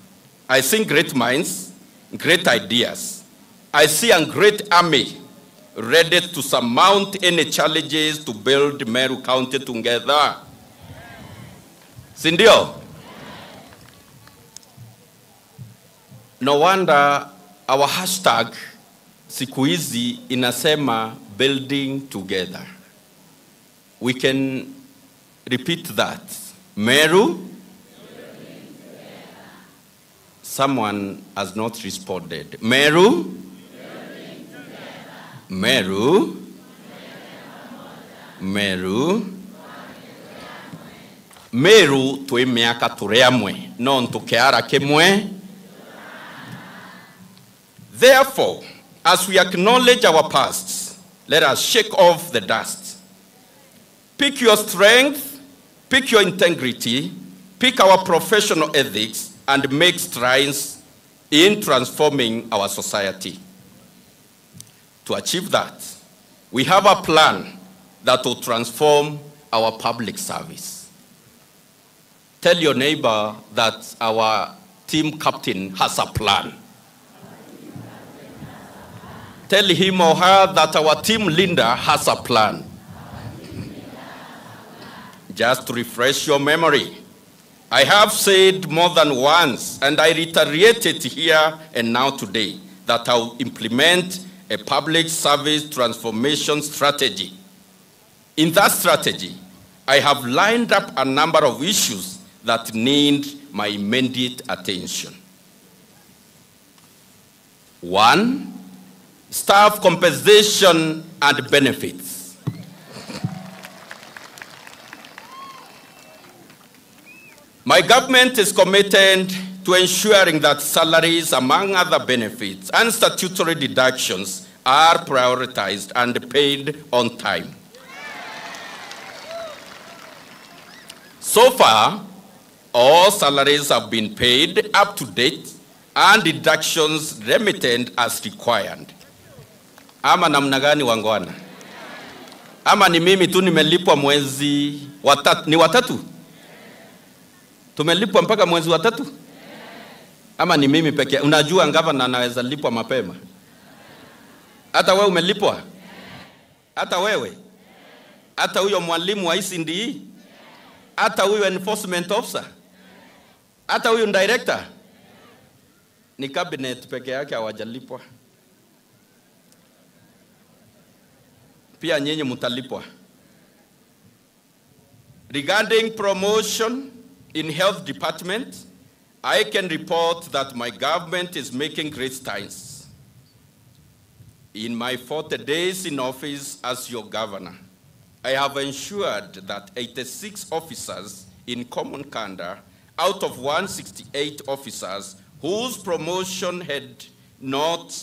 I see great minds, great ideas. I see a great army ready to surmount any challenges to build Meru County together. Sindio? No wonder our hashtag siku hizi inasema building together. We can repeat that. Meru? Someone has not responded. Meru? Meru? Meru? Meru tui miaka tureamwe, non tukeara kemwe. Therefore, as we acknowledge our past, let us shake off the dust. Pick your strength, pick your integrity, pick our professional ethics, and make strides in transforming our society. To achieve that, we have a plan that will transform our public service. Tell your neighbor that our team captain has a plan. Tell him or her that our team leader has a plan. Just to refresh your memory, I have said more than once, and I reiterate it here and now today, that I will implement a public service transformation strategy. In that strategy, I have lined up a number of issues that need my immediate attention. 1, staff compensation and benefits. My government is committed to ensuring that salaries, among other benefits, and statutory deductions are prioritized and paid on time. So far, all salaries have been paid up to date and deductions remitted as required. Ama namna gani wangwana? Ama ni mimi tu nimelipwa mwezi watatu, ni watatu? Tumelipwa mpaka mwezi watatu? Ama ni mimi pekee? Unajua gavana anaweza lipwa mapema. Hata wewe umelipwa? Hata wewe? Hata huyo mwalimu wa ICNDE? Hata huyo enforcement officer? Hata huyo director? Ni cabinet peke yake hawajalipwa. Pia nyinyi mtalipwa. Regarding promotion in health department, I can report that my government is making great strides. In my 40 days in office as your governor, I have ensured that 86 officers in common conduct out of 168 officers whose promotion had not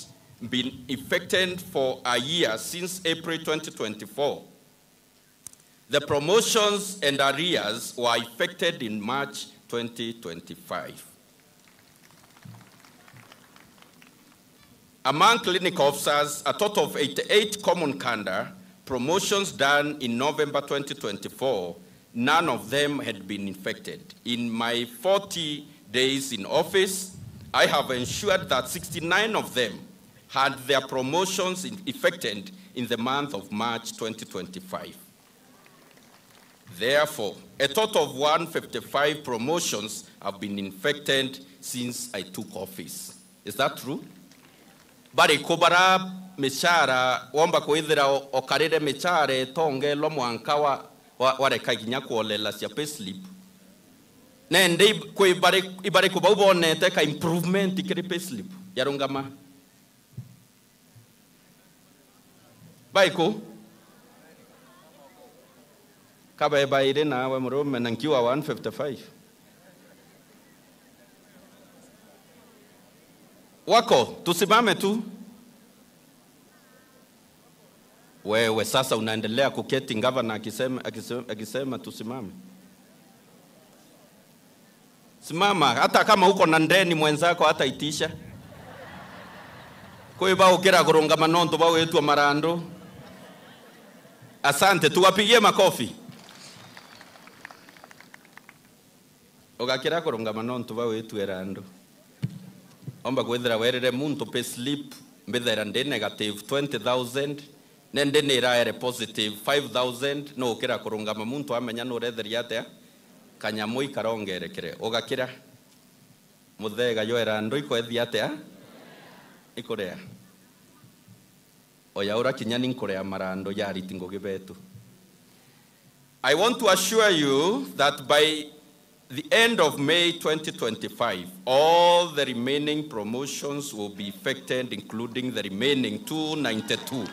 been effected for a year since April 2024. The promotions and arrears were effected in March 2025. Among clinical officers, a total of 88 common conduct promotions done in November 2024, none of them had been infected. In my 40 days in office, I have ensured that 69 of them had their promotions effected in the month of March 2025. Therefore, a total of 155 promotions have been effected since I took office. Is that true? Bari kubara mishara womba kuithira okarire mishare tonge lo mwanka wa reka ginya kuolela cia payslip. Nende ibare kubonete ka improvement ikiri payslip yarungama. Baiko kaba baire na wa murume nankiwa 155. Wako tusimame tu. Wewe sasa unaendelea kuketi gavana akisema tusimame. Simama hata kama uko na ndeni mwenzako hata itisha. Kwa hiyo ukira kurunga manonto ba wetu marando. Asante, tuwapigie makofi. Ogakira kurungama nontu ba wetu erando. Omba kwethera werere muntu pay slip mbethera ndi negative 20,000 nende nira positive 5,000 no ukira kurungama muntu amenya no retheria atia kanyamu ikarongerekere ogakira muthega yo erando ikwethia atia ikorea oya ura kinyani nkorea marando ya ritingo gibetu. I want to assure you that by the end of May 2025, all the remaining promotions will be effected, including the remaining 292.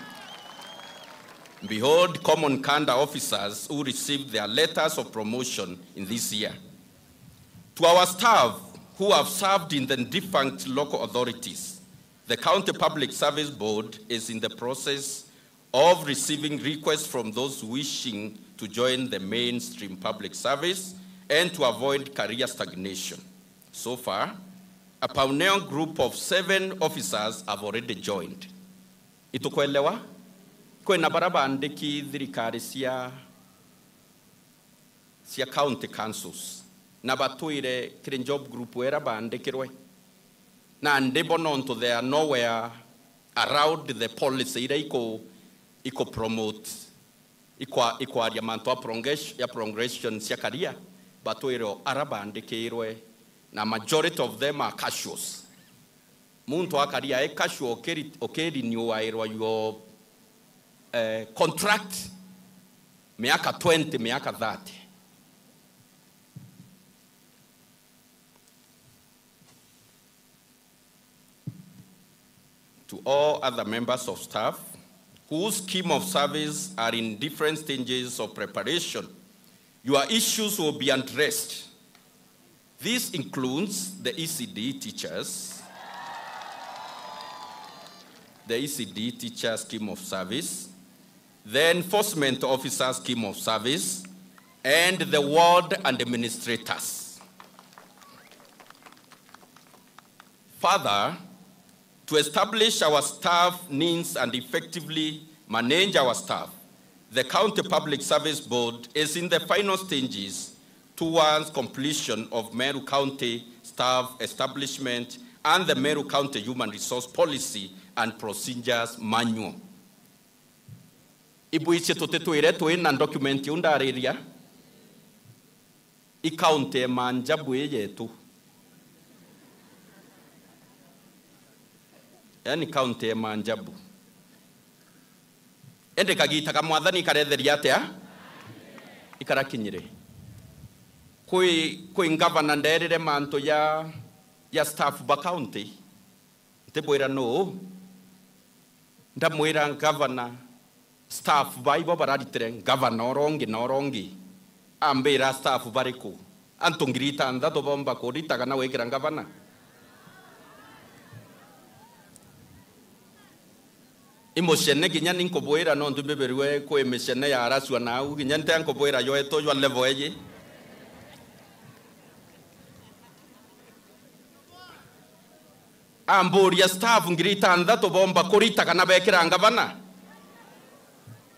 Behold, common conduct officers who received their letters of promotion in this year. To our staff who have served in the defunct local authorities, the County Public Service Board is in the process of receiving requests from those wishing to join the mainstream public service and to avoid career stagnation. So far, a pioneer group of 7 officers have already joined. Itukuelewa? Kwena baraba andiki thirikari cia county councils. Na batuire kiri job group wera bandikirwe. Na ndebo nonto they are nowhere around the policy ira iko promote iko aria manto ya progression cia career. Batuiro arabandikirwe na majority of them are casuals. Muntu akaria casual okeri new airwa your contract miaka 20 miaka 30. To all other members of staff whose scheme of service are in different stages of preparation, your issues will be addressed. This includes the ECD teachers, the ECD teacher scheme of service, the enforcement officer scheme of service, and the ward and administrators. Further, to establish our staff needs and effectively manage our staff, the County Public Service Board is in the final stages towards completion of Meru County Staff Establishment and the Meru County Human Resource Policy and Procedures Manual. Ibuiche tutetuire tuina document yunda area ikaunte manjabu yetu. Yani county manjabu. Ende kagita kamwathani karetheria atia ikarakinyire kui governor nderire manto ya staff ba county ntebwira no ndamwira governor staff baibo bararitere governor orongi ambira staff bariku antongirita ndato bomba korita kana wekira governor Emoshene ginya ninko boera no ndubeberiwe ko emoshene ya araswa na u ginya ntanko boera yo eto yo level eje amboria staff ngirita ndato bomba korita kana bekira ngabana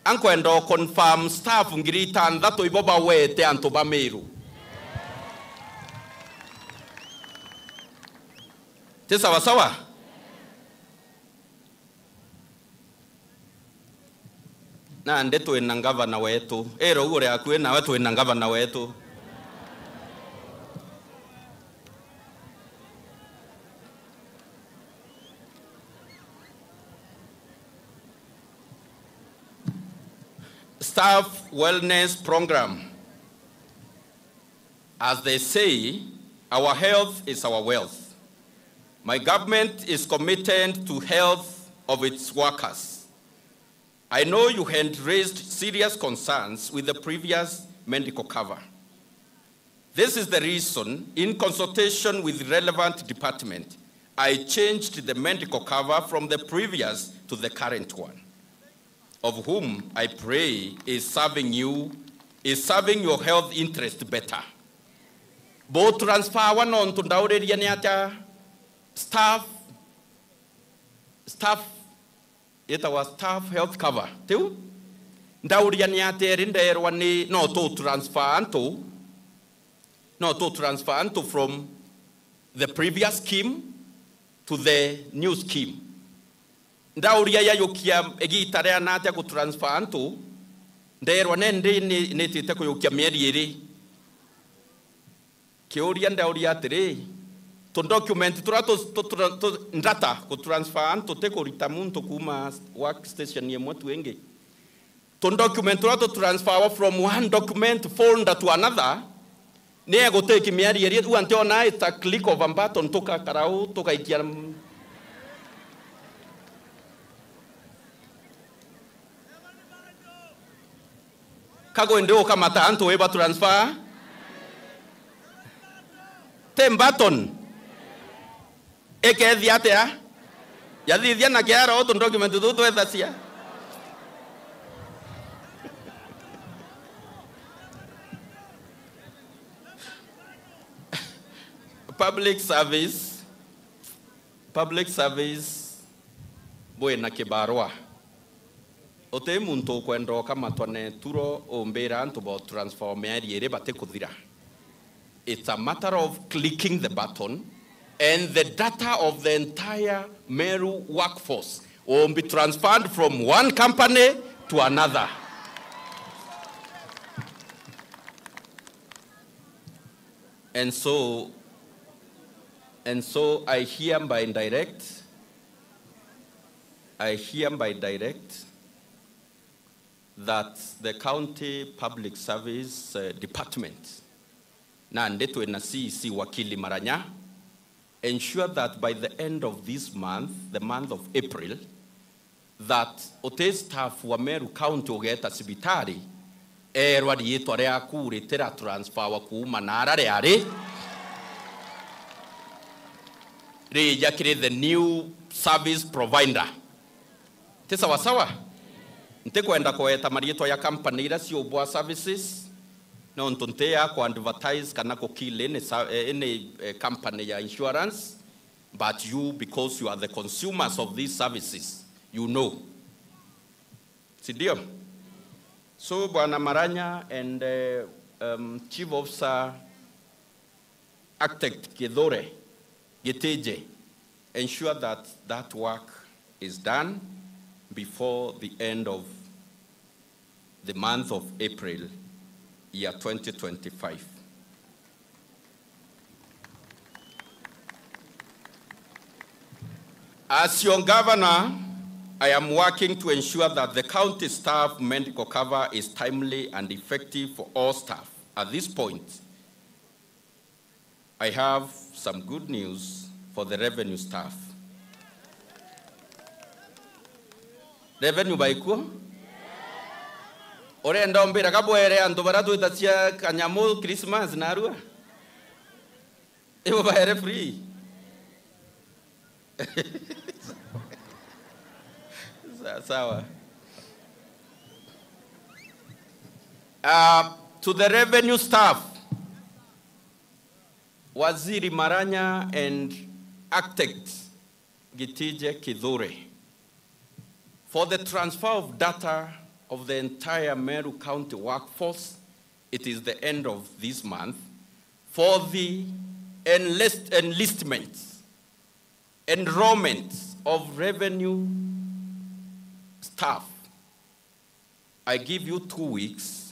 anko endo confirm staff ngirita ndato iboba wete anto bameru tesa sawa na ndeto ina ngavana wetu ero ugure akwe na wetu ina ngavana wetu staff wellness program. As they say, our health is our wealth. My government is committed to health of its workers. I know you had raised serious concerns with the previous medical cover. This is the reason, in consultation with relevant department, I changed the medical cover from the previous to the current one, of whom I pray is serving your health interest better. Both transfer one on to Daure staff, it was staff health cover. Too? ndauria ni ateri nderwa ni no to transfer anto from the previous scheme to the new scheme. Ndauria ya yokia egitare anate ku transfer anto nderwa nende ni tite ku yokia mieri iri kiuria ndauria atiri to document to ndata ku transfer anto te ko ritamunto kuma workstation yemwe tuenge to document to transfer from one document folder to another ne go take miari eri uante ona ita click of a button toka karau toka ikia kago ndio kama tanto weba transfer tem button eke diatea ya dia na kiara otro document to edasia public service buena kibarua ote muntu kwendo kama twane turo ombera antu bo transform ere bate kuthira. It's a matter of clicking the button and the data of the entire Meru workforce will be transferred from one company to another. And so I hereby direct that the county public service department na ndeto na CEC wakili Maranya ensure that by the end of this month, the month of April, that ote staff wa Meru County ogeta sibitari erwadi yetu area kuretera transfer wa kuuma na arare are rejakire the new service provider tesa wasawa nte kwenda koeta marieto ya company ira si obwa services na ontonte ya ko advertise kana ko kile any company ya insurance, but you, because you are the consumers of these services, you know. Sidio? So Bwana Maranya and Chief Officer Architect Kidore Geteje ensure that that work is done before the end of the month of April, year 2025. As your governor, I am working to ensure that the county staff medical cover is timely and effective for all staff. At this point, I have some good news for the revenue staff. Revenue baiko? Ore ndombira kabwere andu baratu itasia kanyamu Christmas narua. Ewo baere free. Sawa. To the revenue staff, Waziri Maranya and Architect Gitije Kidhure, for the transfer of data of the entire Meru County workforce, it is the end of this month. For the enlistments, enrollment of revenue staff, I give you 2 weeks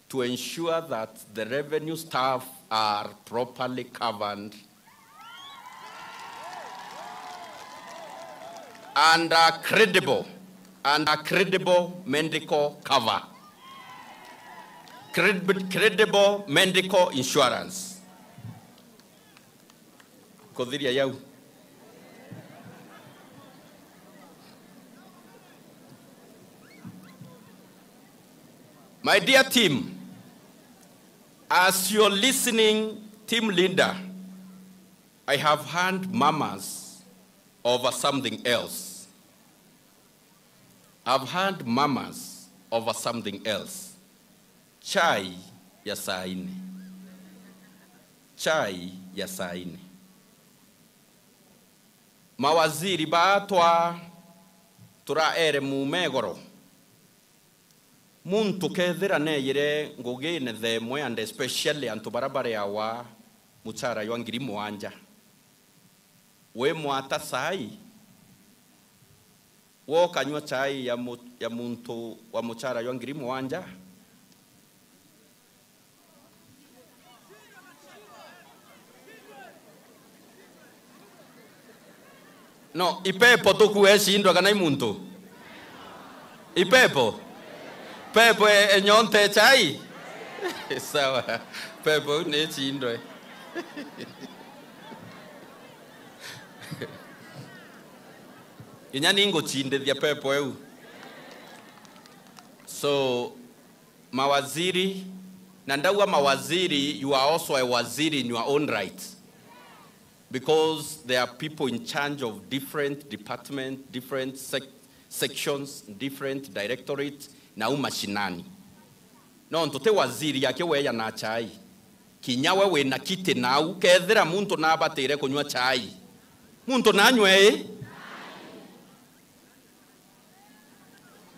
to ensure that the revenue staff are properly covered and a credible medical cover, credible medical insurance. Kodhiria yau. My dear team, as you're listening, team leader, I have hand murmurs over something else. I've heard murmurs over something else. Chai ya saa nne. Chai ya saa nne. Mawaziri baatwa turaere mumegoro muntu kethira neyire ngugine themwe and especially antu barabara yawa muchara yo ngiri mwanja we mwata sai wo kanywa chai ya muntu wa muchara yo ngiri mwanja no ipepo tukueshindwa kana imuntu ipepo pepo enyonte chai sawa pepo nechindwe inyani ingo chinde dia pepo eu so mawaziri na ndawa mawaziri you are also a waziri in your own right because there are people in charge of different departments, different sections, different directorates na mashinani. No ntote waziri yake weya na chai. Kinyawe we na kite na ukethera muntu na abatere kunywa chai. Muntu nanywe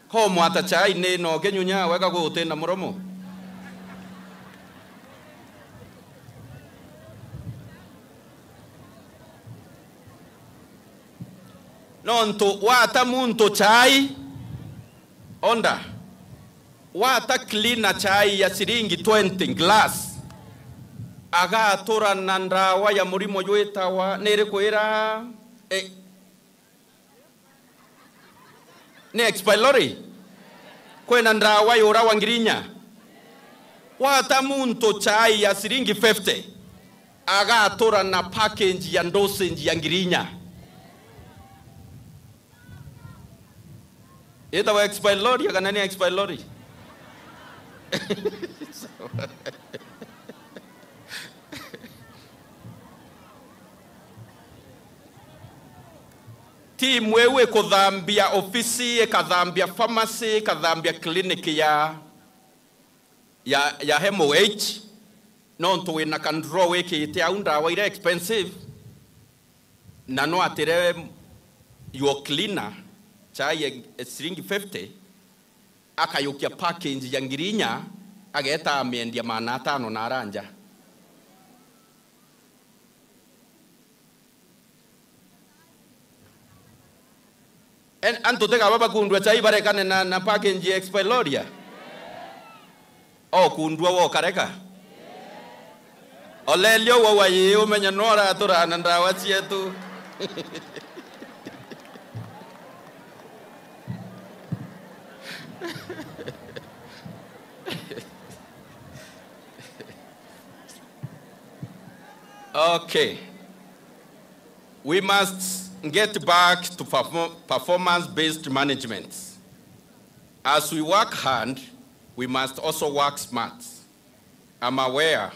ko mwata chai ne no kenyunya weka gutenda muromo. Nonto wata muntu chai onda wata cleaner chai ya siringi 20 glass aga tora nandawa ya murimo yoetawa nere kwera ne expilori kwena ndawa yora wangirinya wata muntu chai ya siringi 50 aga tora na package ya dosage ya ngirinya ita wa expire lori ya kanani expire lori team wewe kudhambia ofisi kadhambia pharmacy kadhambia clinic ya hemorrhage non to na kan draw weke ite aunda wa ire expensive na no atire your cleaner chai siringi 50 akayukia package ya ngirinya ageta amendia mana 5 na aranja en antoteka baba kundwa chai barekane na package ya expiloria kundwa wo kareka olelio wo waye umenya nora aturana ndawa chietu Okay, we must get back to performance-based management. As we work hard, we must also work smart. I'm aware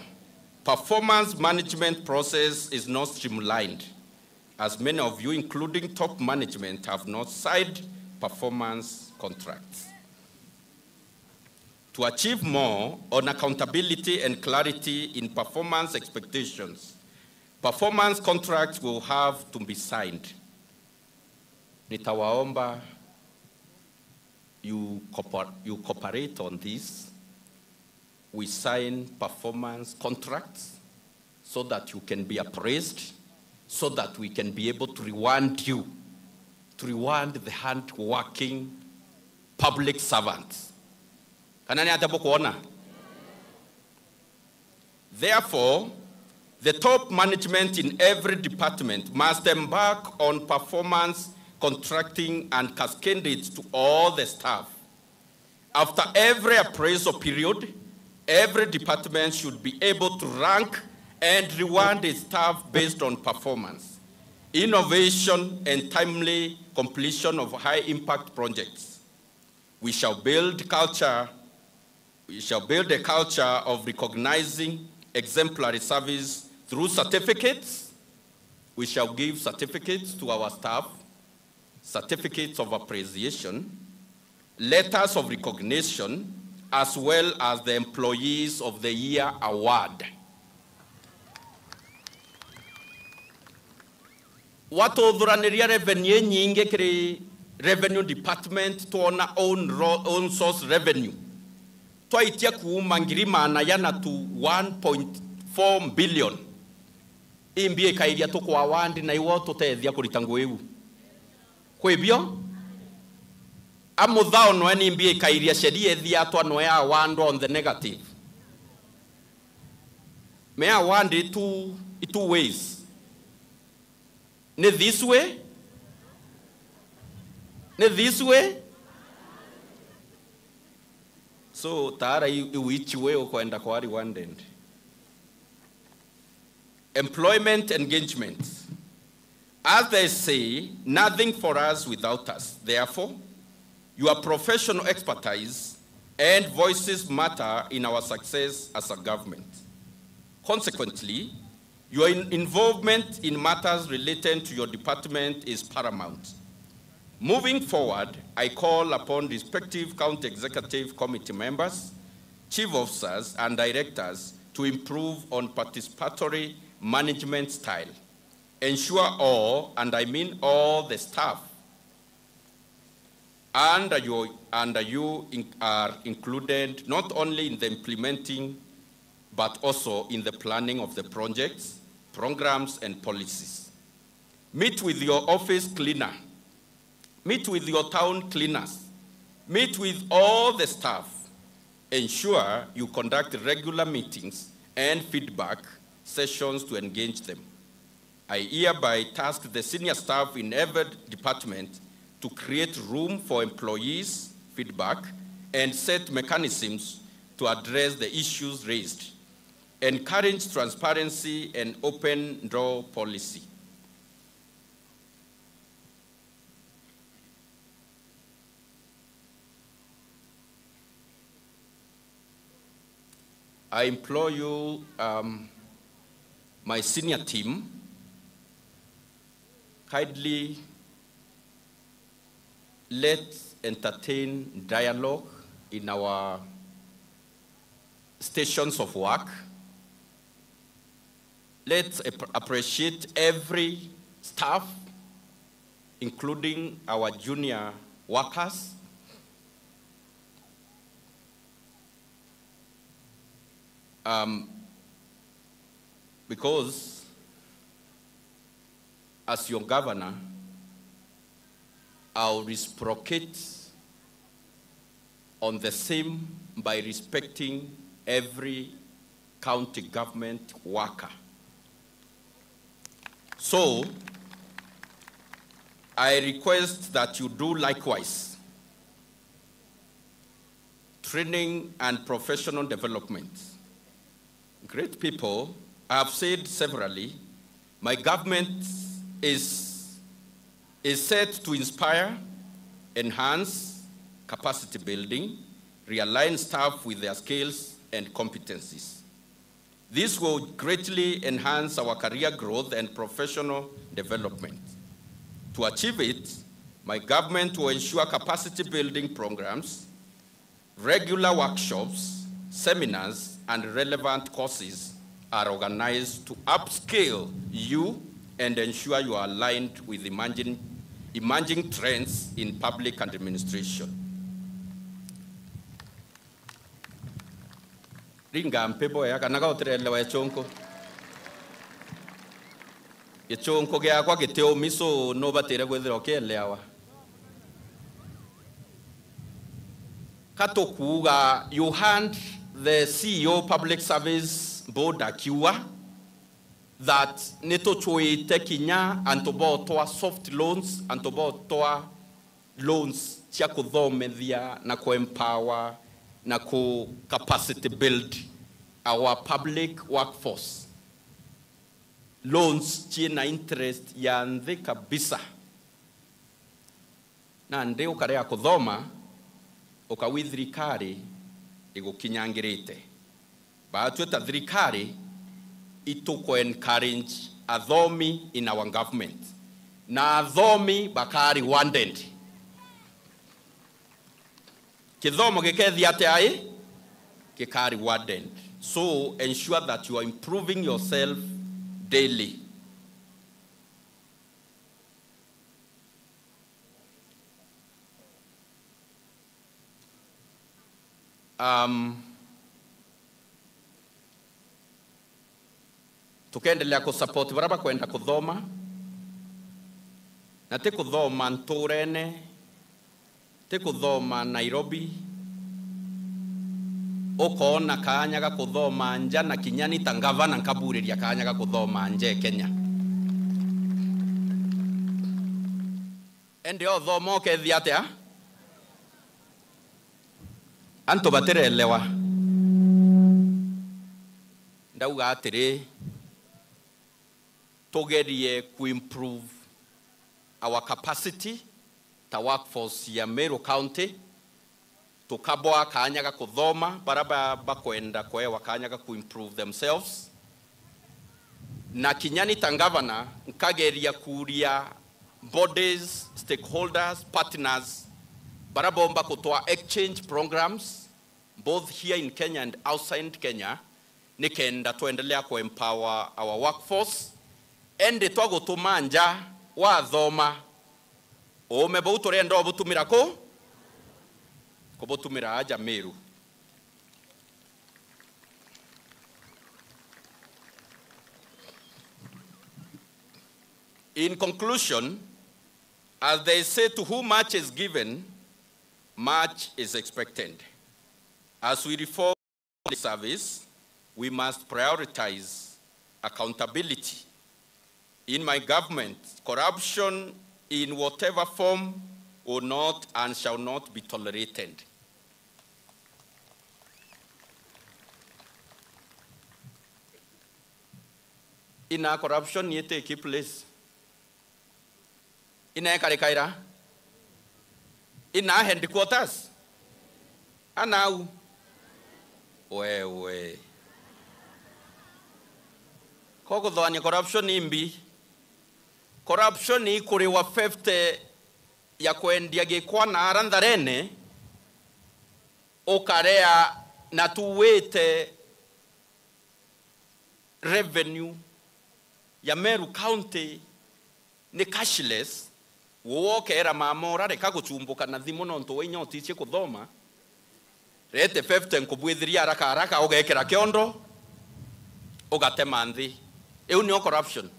performance management process is not streamlined, as many of you, including top management, have not signed performance contracts. To achieve more on accountability and clarity in performance expectations, performance contracts will have to be signed. Nitawaomba you cooperate on this. We sign performance contracts so that you can be appraised, so that we can be able to reward you, to reward the hard-working public servants. Kanani atapo kuona? Therefore, the top management in every department must embark on performance contracting and cascade it to all the staff. After every appraisal period, every department should be able to rank and reward its staff based on performance, innovation, and timely completion of high-impact projects. We shall build a culture of recognizing exemplary service through certificates. We shall give certificates to our staff, certificates of appreciation, letters of recognition, as well as the Employees of the Year Award. Watu dhuraniria revenue nyingi kiri revenue department tuona own source revenue. twaitia kuuma ngirima na yana tu 1.4 billion imbie kairia tukwa wandi na iwo tutethia kurita ngwiu kwibio amuthao no ni imbie kairia sheria thia twa no ya wand on the negative me I want it two ways. Ne this way? Ne this way? So tara which way ukoenda kwa one end. Employment engagement. As they say, nothing for us without us. Therefore, your professional expertise and voices matter in our success as a government. Consequently, your involvement in matters related to your department is paramount. Moving forward, I call upon respective county executive committee members, chief officers, and directors to improve on participatory management style. Ensure all, and I mean all the staff under you are included not only in the implementing but also in the planning of the projects, programs, and policies. Meet with your office cleaner. Meet with your town cleaners. Meet with all the staff. Ensure you conduct regular meetings and feedback sessions to engage them. I hereby task the senior staff in every department to create room for employees' feedback and set mechanisms to address the issues raised. Encourage transparency and open door policy. I implore you, my senior team, kindly let's entertain dialogue in our stations of work. Let's appreciate every staff, including our junior workers. Because as your governor, I'll reciprocate on the same by respecting every county government worker. So, I request that you do likewise. Training and professional development. Great people, I have said severally, my government is set to inspire, enhance capacity building, realign staff with their skills and competencies. This will greatly enhance our career growth and professional development. To achieve it, my government will ensure capacity building programs, regular workshops, seminars, and relevant courses are organized to upscale you and ensure you are aligned with emerging trends in public administration. Ringa mpepo ya kanaga uterelewa echonko. Echonko gya kwa giteo miso no batera gwethera okelewa. Kato kuga you hand the CEO Public Service Board akiwa that neto choi tekinya antobo toa soft loans antobo toa loans chia kuthomethia na ku empower na ku capacity build our public workforce. Loans china interest ya nthi kabisa. Na ndi ukarea kuthoma ukawi thirikari igukinyangirite. Batweta thirikari ituko encourage athomi in our government. Na athomi bakari wanted. Kithomo gikethi ate ai kikari wanted. So ensure that you are improving yourself daily. tukendelea kusupport baraba kwenda kuthoma na te kuthoma Nturene, te kuthoma Nairobi, ukona kanya ga kuthoma nja na kinyani tangavana nkaburiria kanya ga kuthoma nje Kenya. Ende o thomo ke thiatea anto baterelewa ndauga atiri tugerie ku improve our capacity ta workforce ya Meru County, tukabwa kanya ga kuthoma baraba bakwenda kwewa kanya ga ku improve themselves, na kinyani tangavana nkageria kuria bodies, stakeholders, partners barabomba kutoa exchange programs both here in Kenya and outside Kenya, nikenda tuendelea ku empower our workforce ende twagutuma nja wa thoma ome bauture ndo butumira ko butumira aja Meru. In conclusion, as they say, to whom much is given, much is expected. As we reform the service, we must prioritize accountability. In my government, corruption in whatever form will not and shall not be tolerated. In our corruption, yet take place. In our karikaira, in our headquarters, and now, wewe. Koko dhani corruption imbi. Corruption ni kuri wa 50 ya kuendia gekwa na arandarene okarea na tuwete revenue ya Meru County ni cashless woke era mamora reka guchumbuka na thimu no nto wenyoti cie kuthoma rete 50 nkubwithiria haraka ugekera kiondo ugatema nthi eu ni corruption.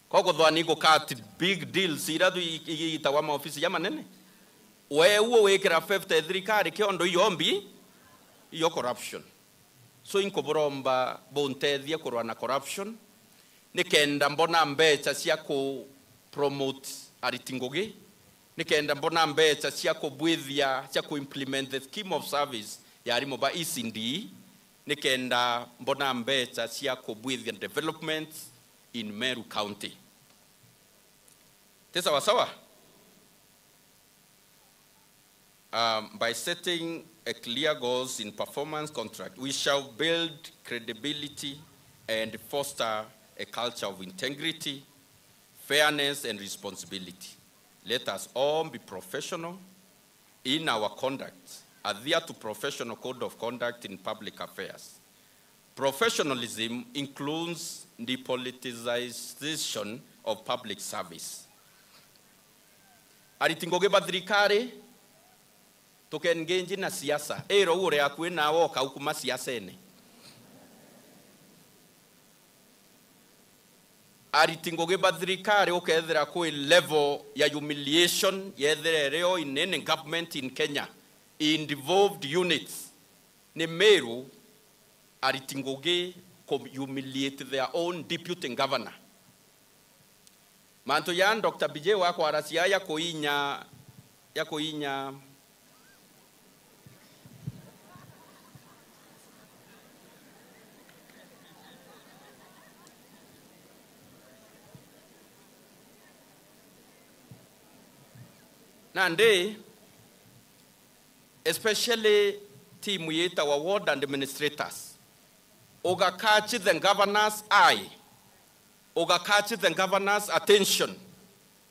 Koko dhani go cut big deals iradu itawa maofisi ya manene wewe wekera 50 thirikari kiondo yombi iyo corruption. So inkoboromba bontethia kurwa na corruption nikenda mbona mbecha cia ku promote aritingoge, nikenda mbona mbecha cia kubwithia cia ku implement the scheme of service ya arimo ba ECD, nikenda mbona mbecha cia kubwithia development in Meru County. Tesa wasawa? By setting a clear goals in performance contract, we shall build credibility and foster a culture of integrity, fairness, and responsibility. Let us all be professional in our conduct, adhere to professional code of conduct in public affairs. Professionalism includes the politicization of public service. Aritingoge badrikare tukengenji na siasa ero ure akwe na woka ukuma siasa ene aritingoge badrikare ukethera ku level ya humiliation yetherereo in any government in Kenya in devolved units ni Meru aritingoge humiliate their own deputy governor. Manto yan Dr. BJ wako arasia ya koinya Nande, especially team yeta wa ward and administrators, oga catch the governor's eye, oga catch the governor's attention,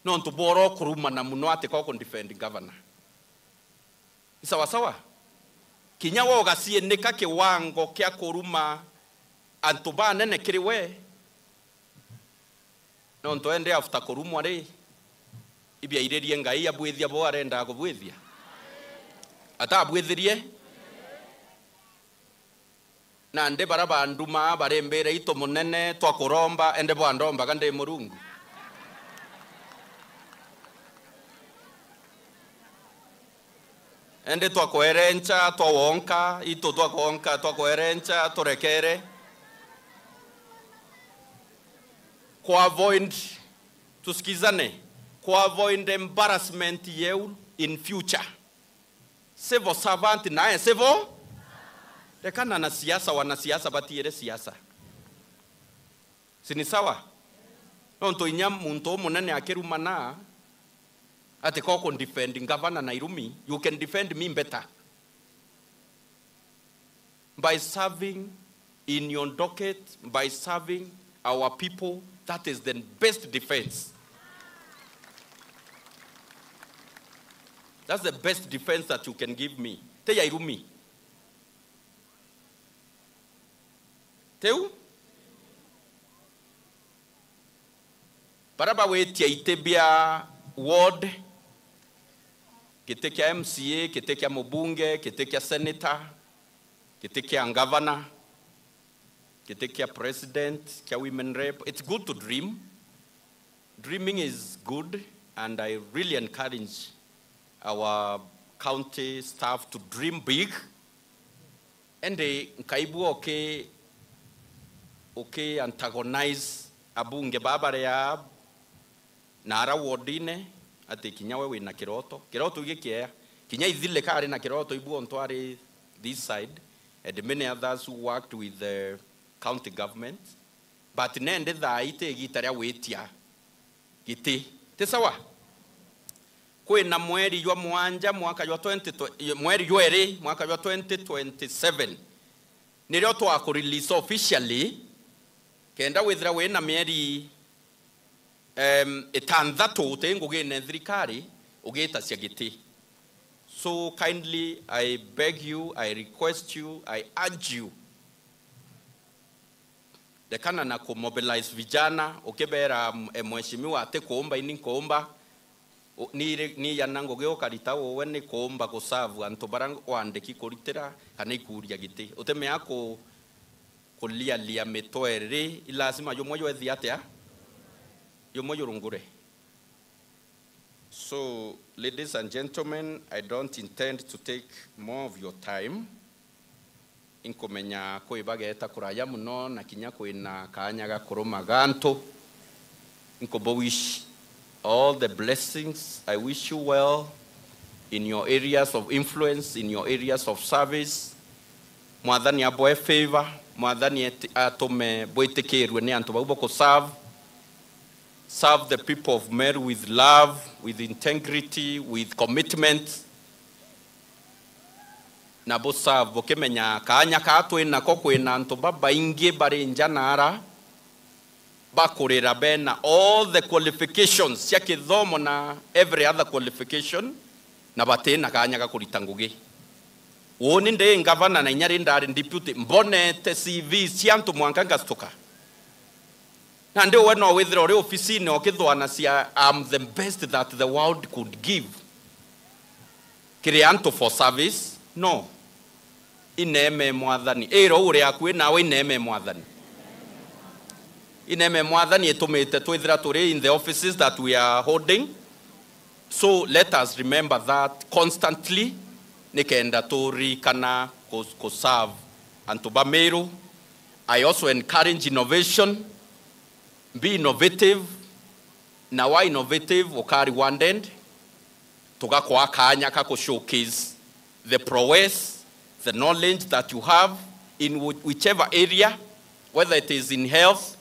non to borrow kuruma na munoate kwa defend governor. Isawa sawa. Kinyawa oga siye neka kiwango kia kuruma antuba nene kiriwe. Non to ende after kurumu are. Ibia irerie ngai abwethia bo arenda agubwethia atabwithirie na nde baraba nduma barembere ito munene twakuromba ende bwandomba kande murungu ende twakoerencha twawonka ito twakonka twakoerencha turekere kwa avoid tusikizane kwa avoid embarrassment yeu in future civil servant naye civil rekana na siasa wanasiasa batiere siasa sini sawa nonto inya muntu munene akirumana ati koko defending governor Nairumi you can defend me better by serving in your docket by serving our people. That is the best defense. That's the best defense that you can give me. Te ya Irumi. Teu? Paraba wetia itebia ward, kitekia MCA, kitekia mobunge, kitekia senator, kitekia governor, kitekia president, kia women rep. It's good to dream. Dreaming is good, and I really encourage our county staff to dream big. And they kaibu okay antagonize abunge babarea nara wardine ati kinyawe we na kiroto gikia kinya ithile kare na kiroto ibu ontware this side and many others who worked with the county government but nende thaite gitaria wetia giti tesawa kwe na mweri ywa mwanja mwaka ywa 20 mweri ywere mwaka ywa 2027 nirio twa release officially kenda withira we na mieri itandatu tengugene thirikari ugeta cia giti. So kindly I beg you, I request you, I urge you the kana na ku mobilize vijana ukebera mheshimiwa ate kuomba ini kuomba ni yanango geo karita wowe ni kuomba kusavu anto barang wandeki kuritira kana ikuria giti uteme yako kulia lia metoere lazima yo moyo ethiatea yo moyo rungure. So ladies and gentlemen, I don't intend to take more of your time. Inkomenya ko ibageta kuraya muno na kinya ko ina kanya ga koroma ganto inkobo wish all the blessings. I wish you well in your areas of influence, in your areas of service. Mwadhani aboe favor, mwadhani atome boitekerwe ne anto babo ko serve the people of Meru with love, with integrity, with commitment. Na bo serve bokemenya kanya ka twina ko kwina anto baba inge bare njanara bakorera bena all the qualifications cia kithomo na every other qualification na batena kanya ga kuritangugi woni nde governor na inyari ndari deputy mbonete CV cia antu mwanka ngastuka na ndio we no withira ori office no kithwana cia I'm the best that the world could give kirianto for service no ineme mwathani ero uri akwe nawe ineme mwathani ineme mwathani etumite twithira turi in the offices that we are holding. So let us remember that constantly nikenda tori kana ko serve antuba Meru. I also encourage innovation. Be innovative. Na wa innovative okari one end toga kwa kanya kako showcase the prowess, the knowledge that you have in whichever area, whether it is in health,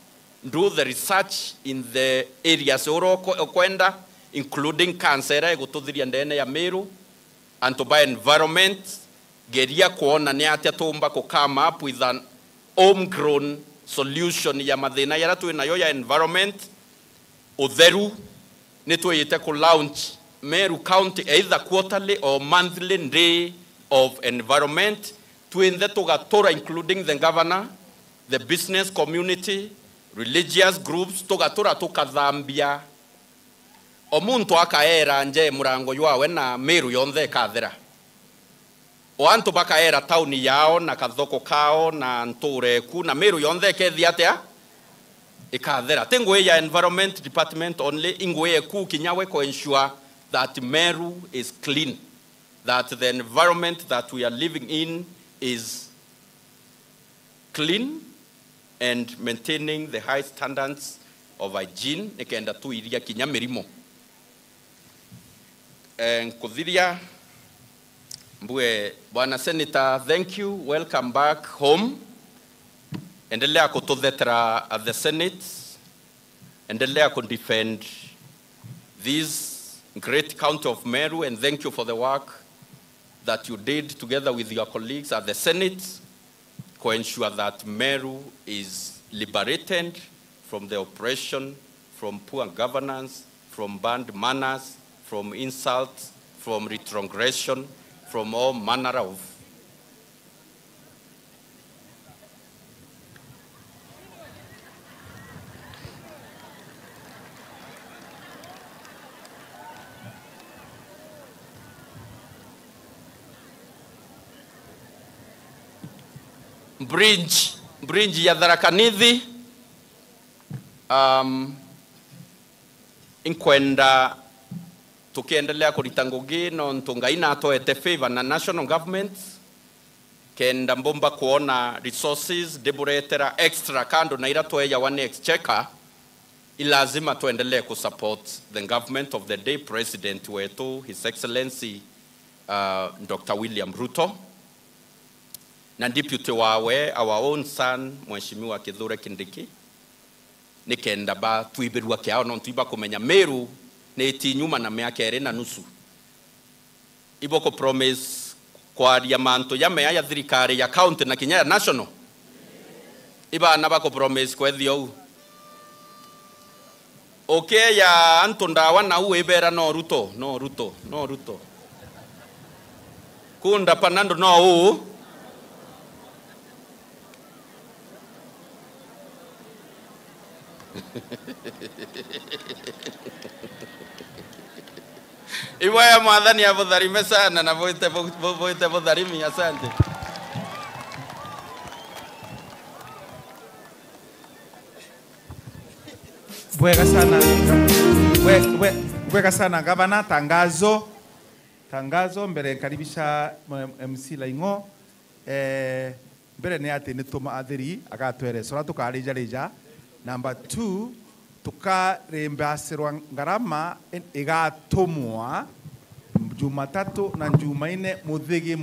do the research in the areas kwenda including cancer egututhiria ndene ya Meru and to buy environment geria kuona ni atia tumba ko come up with an homegrown solution ya mathina yara twinayo ya environment utheru ni twite ku launch Meru County either quarterly or monthly day of environment twinde tugatora including the governor, the business community, religious groups tugatora tukathambia omuntu akaera nje murango ywawe na Meru yonthe kathera o antu bakaera tauni yao na kathoko kao na nture ku na Meru yonthe kethi atia ikathera tengwe ya environment department only ingwe ku kinyawe ko ensure that Meru is clean, that the environment that we are living in is clean and maintaining the high standards of hygiene nikenda tu iria kinya mirimo nkuthiria mbue bwana senator, thank you, welcome back home. Endelea kututhethera at the Senate, endelea ku defend this great county of Meru, and thank you for the work that you did together with your colleagues at the Senate to ensure that Meru is liberated from the oppression, from poor governance, from bad manners, from insults, from retrogression, from all manner of bridge ya Tharaka Nithi inkwenda tukiendelea kurita ngugi no ntungaina atoete favor na national government kenda mbomba kuona resources deburetera extra kando na ira toya one exchequer ilazima tuendelee kusupport the government of the day president wetu His Excellency Dr. William Ruto na deputy wawe our own son Mheshimiwa Kithure Kindiki nikenda ba tuibirwa kiao no tuiba kumenya Meru ne tinyuma na miaka 2.5 iboko promise kwa ya manto ya meya ya thirikari ya county na kinya ya national iba na bako promise kwa thio okay ya antondawa na uebera no Ruto kunda panando no Iwaya mwadhani ya budharime sana na voite budharimi, asante. Bwega sana. Bwega sana gavana, tangazo mbere karibisha MC Laingo. Mbere ni ati nituma athiri agatwere sora tukarija. Number 2, tukarembasirwa ngarama igatumwa Jumatatu na Jumaine muthigi